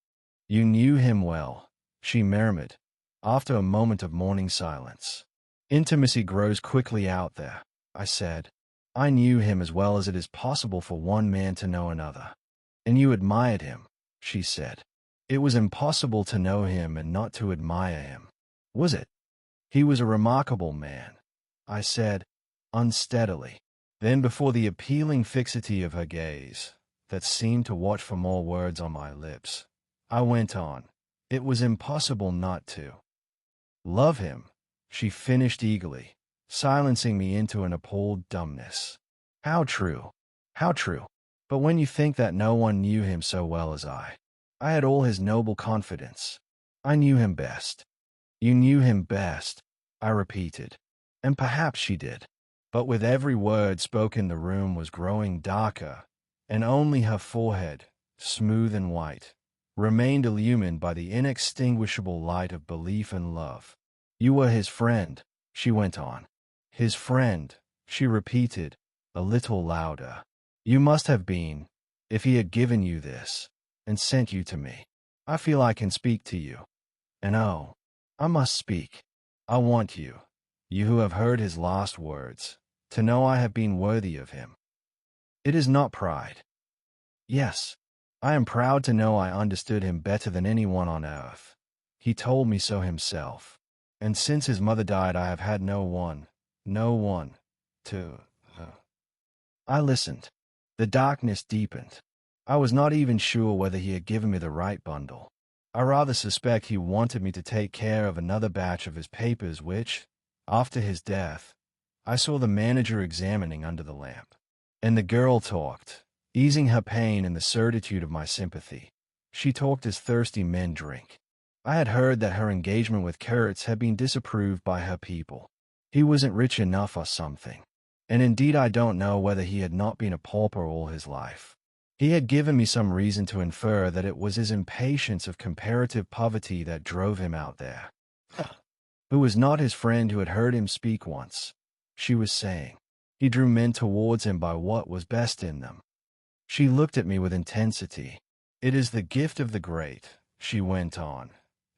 "You knew him well," she murmured, after a moment of mourning silence. "Intimacy grows quickly out there," I said. "I knew him as well as it is possible for one man to know another." "And you admired him," she said. "It was impossible to know him and not to admire him, was it?" "He was a remarkable man," I said, unsteadily. Then, before the appealing fixity of her gaze, that seemed to watch for more words on my lips, I went on. "It was impossible not to love him," she finished eagerly, silencing me into an appalled dumbness. "How true! How true! But when you think that no one knew him so well as I had all his noble confidence. I knew him best." "You knew him best," I repeated. And perhaps she did. But with every word spoken the room was growing darker, and only her forehead, smooth and white, remained illumined by the inextinguishable light of belief and love. "You were his friend," she went on. "His friend," she repeated, a little louder. "You must have been, if he had given you this, and sent you to me. I feel I can speak to you. And oh, I must speak. I want you, you who have heard his last words, to know I have been worthy of him. It is not pride. Yes, I am proud to know I understood him better than anyone on earth. He told me so himself. And since his mother died, I have had no one to... I listened. The darkness deepened. I was not even sure whether he had given me the right bundle. I rather suspect he wanted me to take care of another batch of his papers which, after his death, I saw the manager examining under the lamp. And the girl talked, easing her pain in the certitude of my sympathy. She talked as thirsty men drink. I had heard that her engagement with Kurtz had been disapproved by her people. He wasn't rich enough or something. And indeed I don't know whether he had not been a pauper all his life. He had given me some reason to infer that it was his impatience of comparative poverty that drove him out there. Who was not his friend who had heard him speak once, she was saying. He drew men towards him by what was best in them. She looked at me with intensity. "It is the gift of the great," she went on,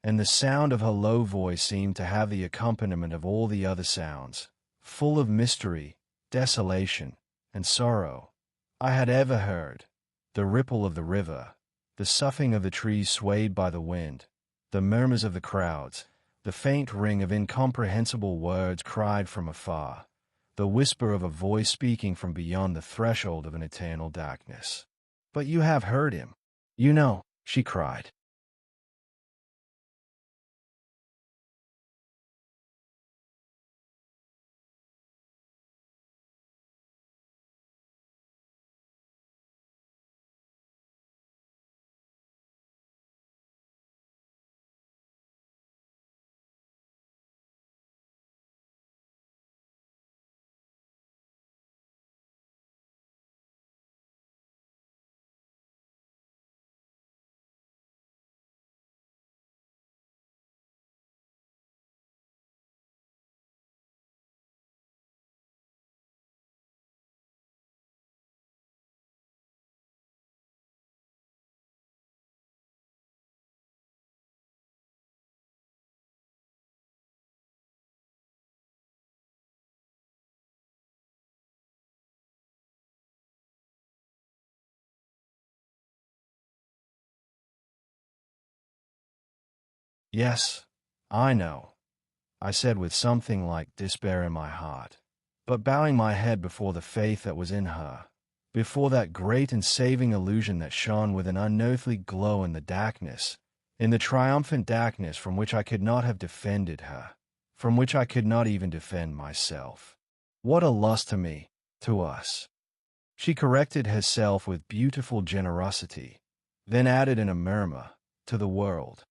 and the sound of her low voice seemed to have the accompaniment of all the other sounds, full of mystery, desolation, and sorrow, I had ever heard. The ripple of the river, the soughing of the trees swayed by the wind, the murmurs of the crowds, the faint ring of incomprehensible words cried from afar, the whisper of a voice speaking from beyond the threshold of an eternal darkness. "But you have heard him, you know," she cried. "Yes, I know," I said with something like despair in my heart, but bowing my head before the faith that was in her, before that great and saving illusion that shone with an unearthly glow in the darkness, in the triumphant darkness from which I could not have defended her, from which I could not even defend myself. "What a loss to me, to us." She corrected herself with beautiful generosity, then added in a murmur, "to the world."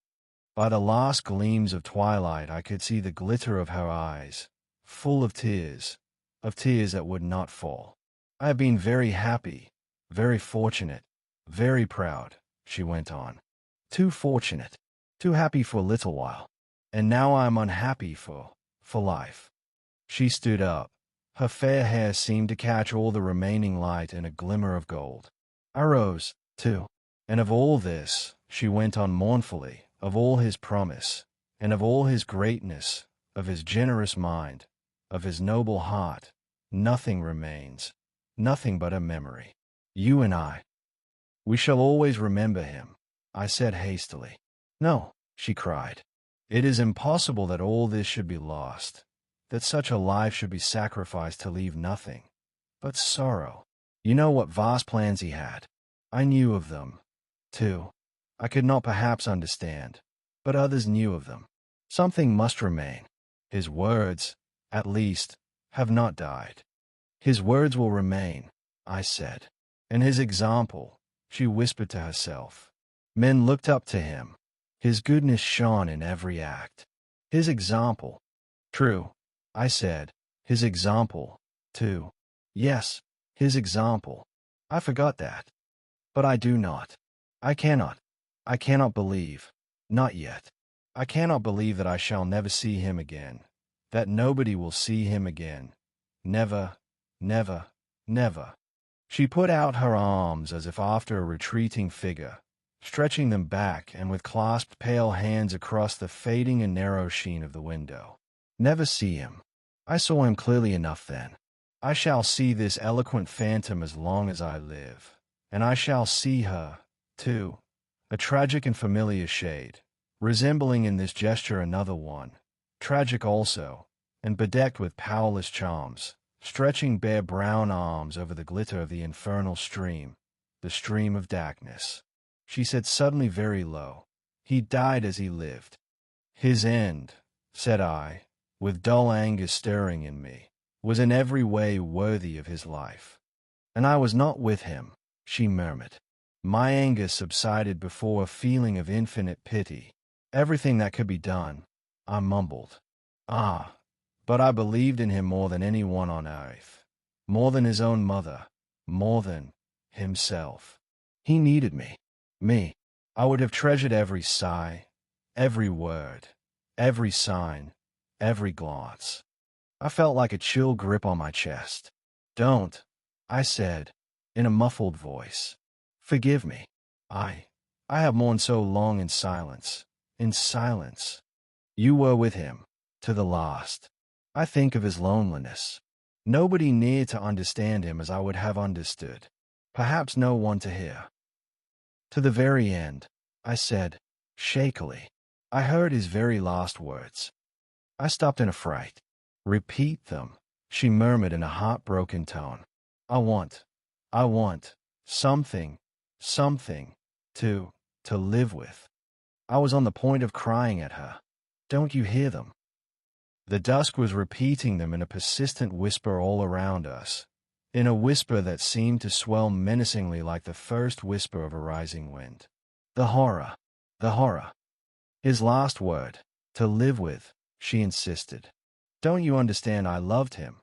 By the last gleams of twilight I could see the glitter of her eyes, full of tears that would not fall. "I have been very happy, very fortunate, very proud," she went on. Too fortunate. Too happy for a little while. And now I am unhappy for life. She stood up. Her fair hair seemed to catch all the remaining light in a glimmer of gold. I rose, too. And of all this, she went on mournfully, of all his promise, and of all his greatness, of his generous mind, of his noble heart, nothing remains, nothing but a memory. You and I. We shall always remember him, I said hastily. No, she cried. It is impossible that all this should be lost, that such a life should be sacrificed to leave nothing but sorrow. You know what vast plans he had. I knew of them, too. I could not perhaps understand, but others knew of them. Something must remain. His words, at least, have not died. His words will remain, I said. And his example, she whispered to herself. Men looked up to him. His goodness shone in every act. His example. True, I said. His example, too. Yes, his example. I forgot that. But I do not. I cannot believe. Not yet. I cannot believe that I shall never see him again. That nobody will see him again. Never, never, never. She put out her arms as if after a retreating figure, stretching them back and with clasped pale hands across the fading and narrow sheen of the window. Never see him. I saw him clearly enough then. I shall see this eloquent phantom as long as I live. And I shall see her, too, a tragic and familiar shade, resembling in this gesture another one, tragic also, and bedecked with powerless charms, stretching bare brown arms over the glitter of the infernal stream, the stream of darkness. She said suddenly very low, He died as he lived. His end, said I, with dull anger stirring in me, was in every way worthy of his life. And I was not with him, she murmured. My anger subsided before a feeling of infinite pity. Everything that could be done, I mumbled. Ah, but I believed in him more than anyone on earth, more than his own mother, more than himself. He needed me. I would have treasured every sigh, every word, every sign, every glance. I felt like a chill grip on my chest. Don't, I said, in a muffled voice. Forgive me. I have mourned so long in silence. You were with him, to the last. I think of his loneliness. Nobody near to understand him as I would have understood. Perhaps no one to hear. To the very end, I said, shakily. I heard his very last words. I stopped in a fright. Repeat them, she murmured in a heartbroken tone. I want something to live with. I was on the point of crying at her. Don't you hear them? The dusk was repeating them in a persistent whisper all around us, in a whisper that seemed to swell menacingly like the first whisper of a rising wind. The horror. His last word, to live with, she insisted. Don't you understand? I loved him.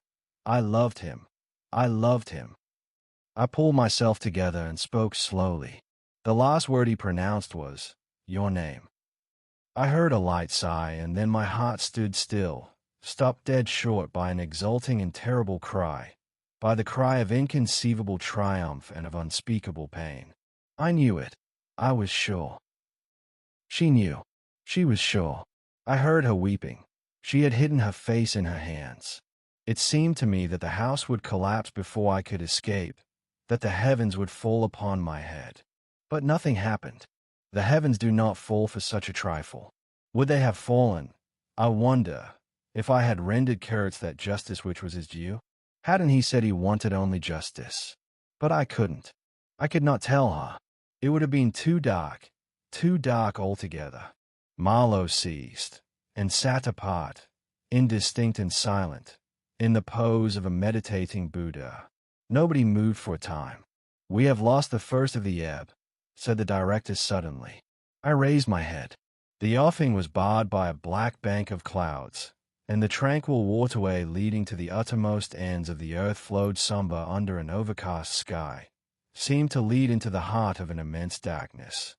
I pulled myself together and spoke slowly. The last word he pronounced was, your name. I heard a light sigh, and then my heart stood still, stopped dead short by an exulting and terrible cry, by the cry of inconceivable triumph and of unspeakable pain. I knew it. I was sure. She knew. She was sure. I heard her weeping. She had hidden her face in her hands. It seemed to me that the house would collapse before I could escape, that the heavens would fall upon my head. But nothing happened. The heavens do not fall for such a trifle. Would they have fallen, I wonder, if I had rendered Kurtz that justice which was his due? Hadn't he said he wanted only justice? But I couldn't. I could not tell her. It would have been too dark altogether. Marlow ceased, and sat apart, indistinct and silent, in the pose of a meditating Buddha. Nobody moved for a time. We have lost the first of the ebb, said the director suddenly. I raised my head. The offing was barred by a black bank of clouds, and the tranquil waterway leading to the uttermost ends of the earth flowed somber under an overcast sky, seemed to lead into the heart of an immense darkness.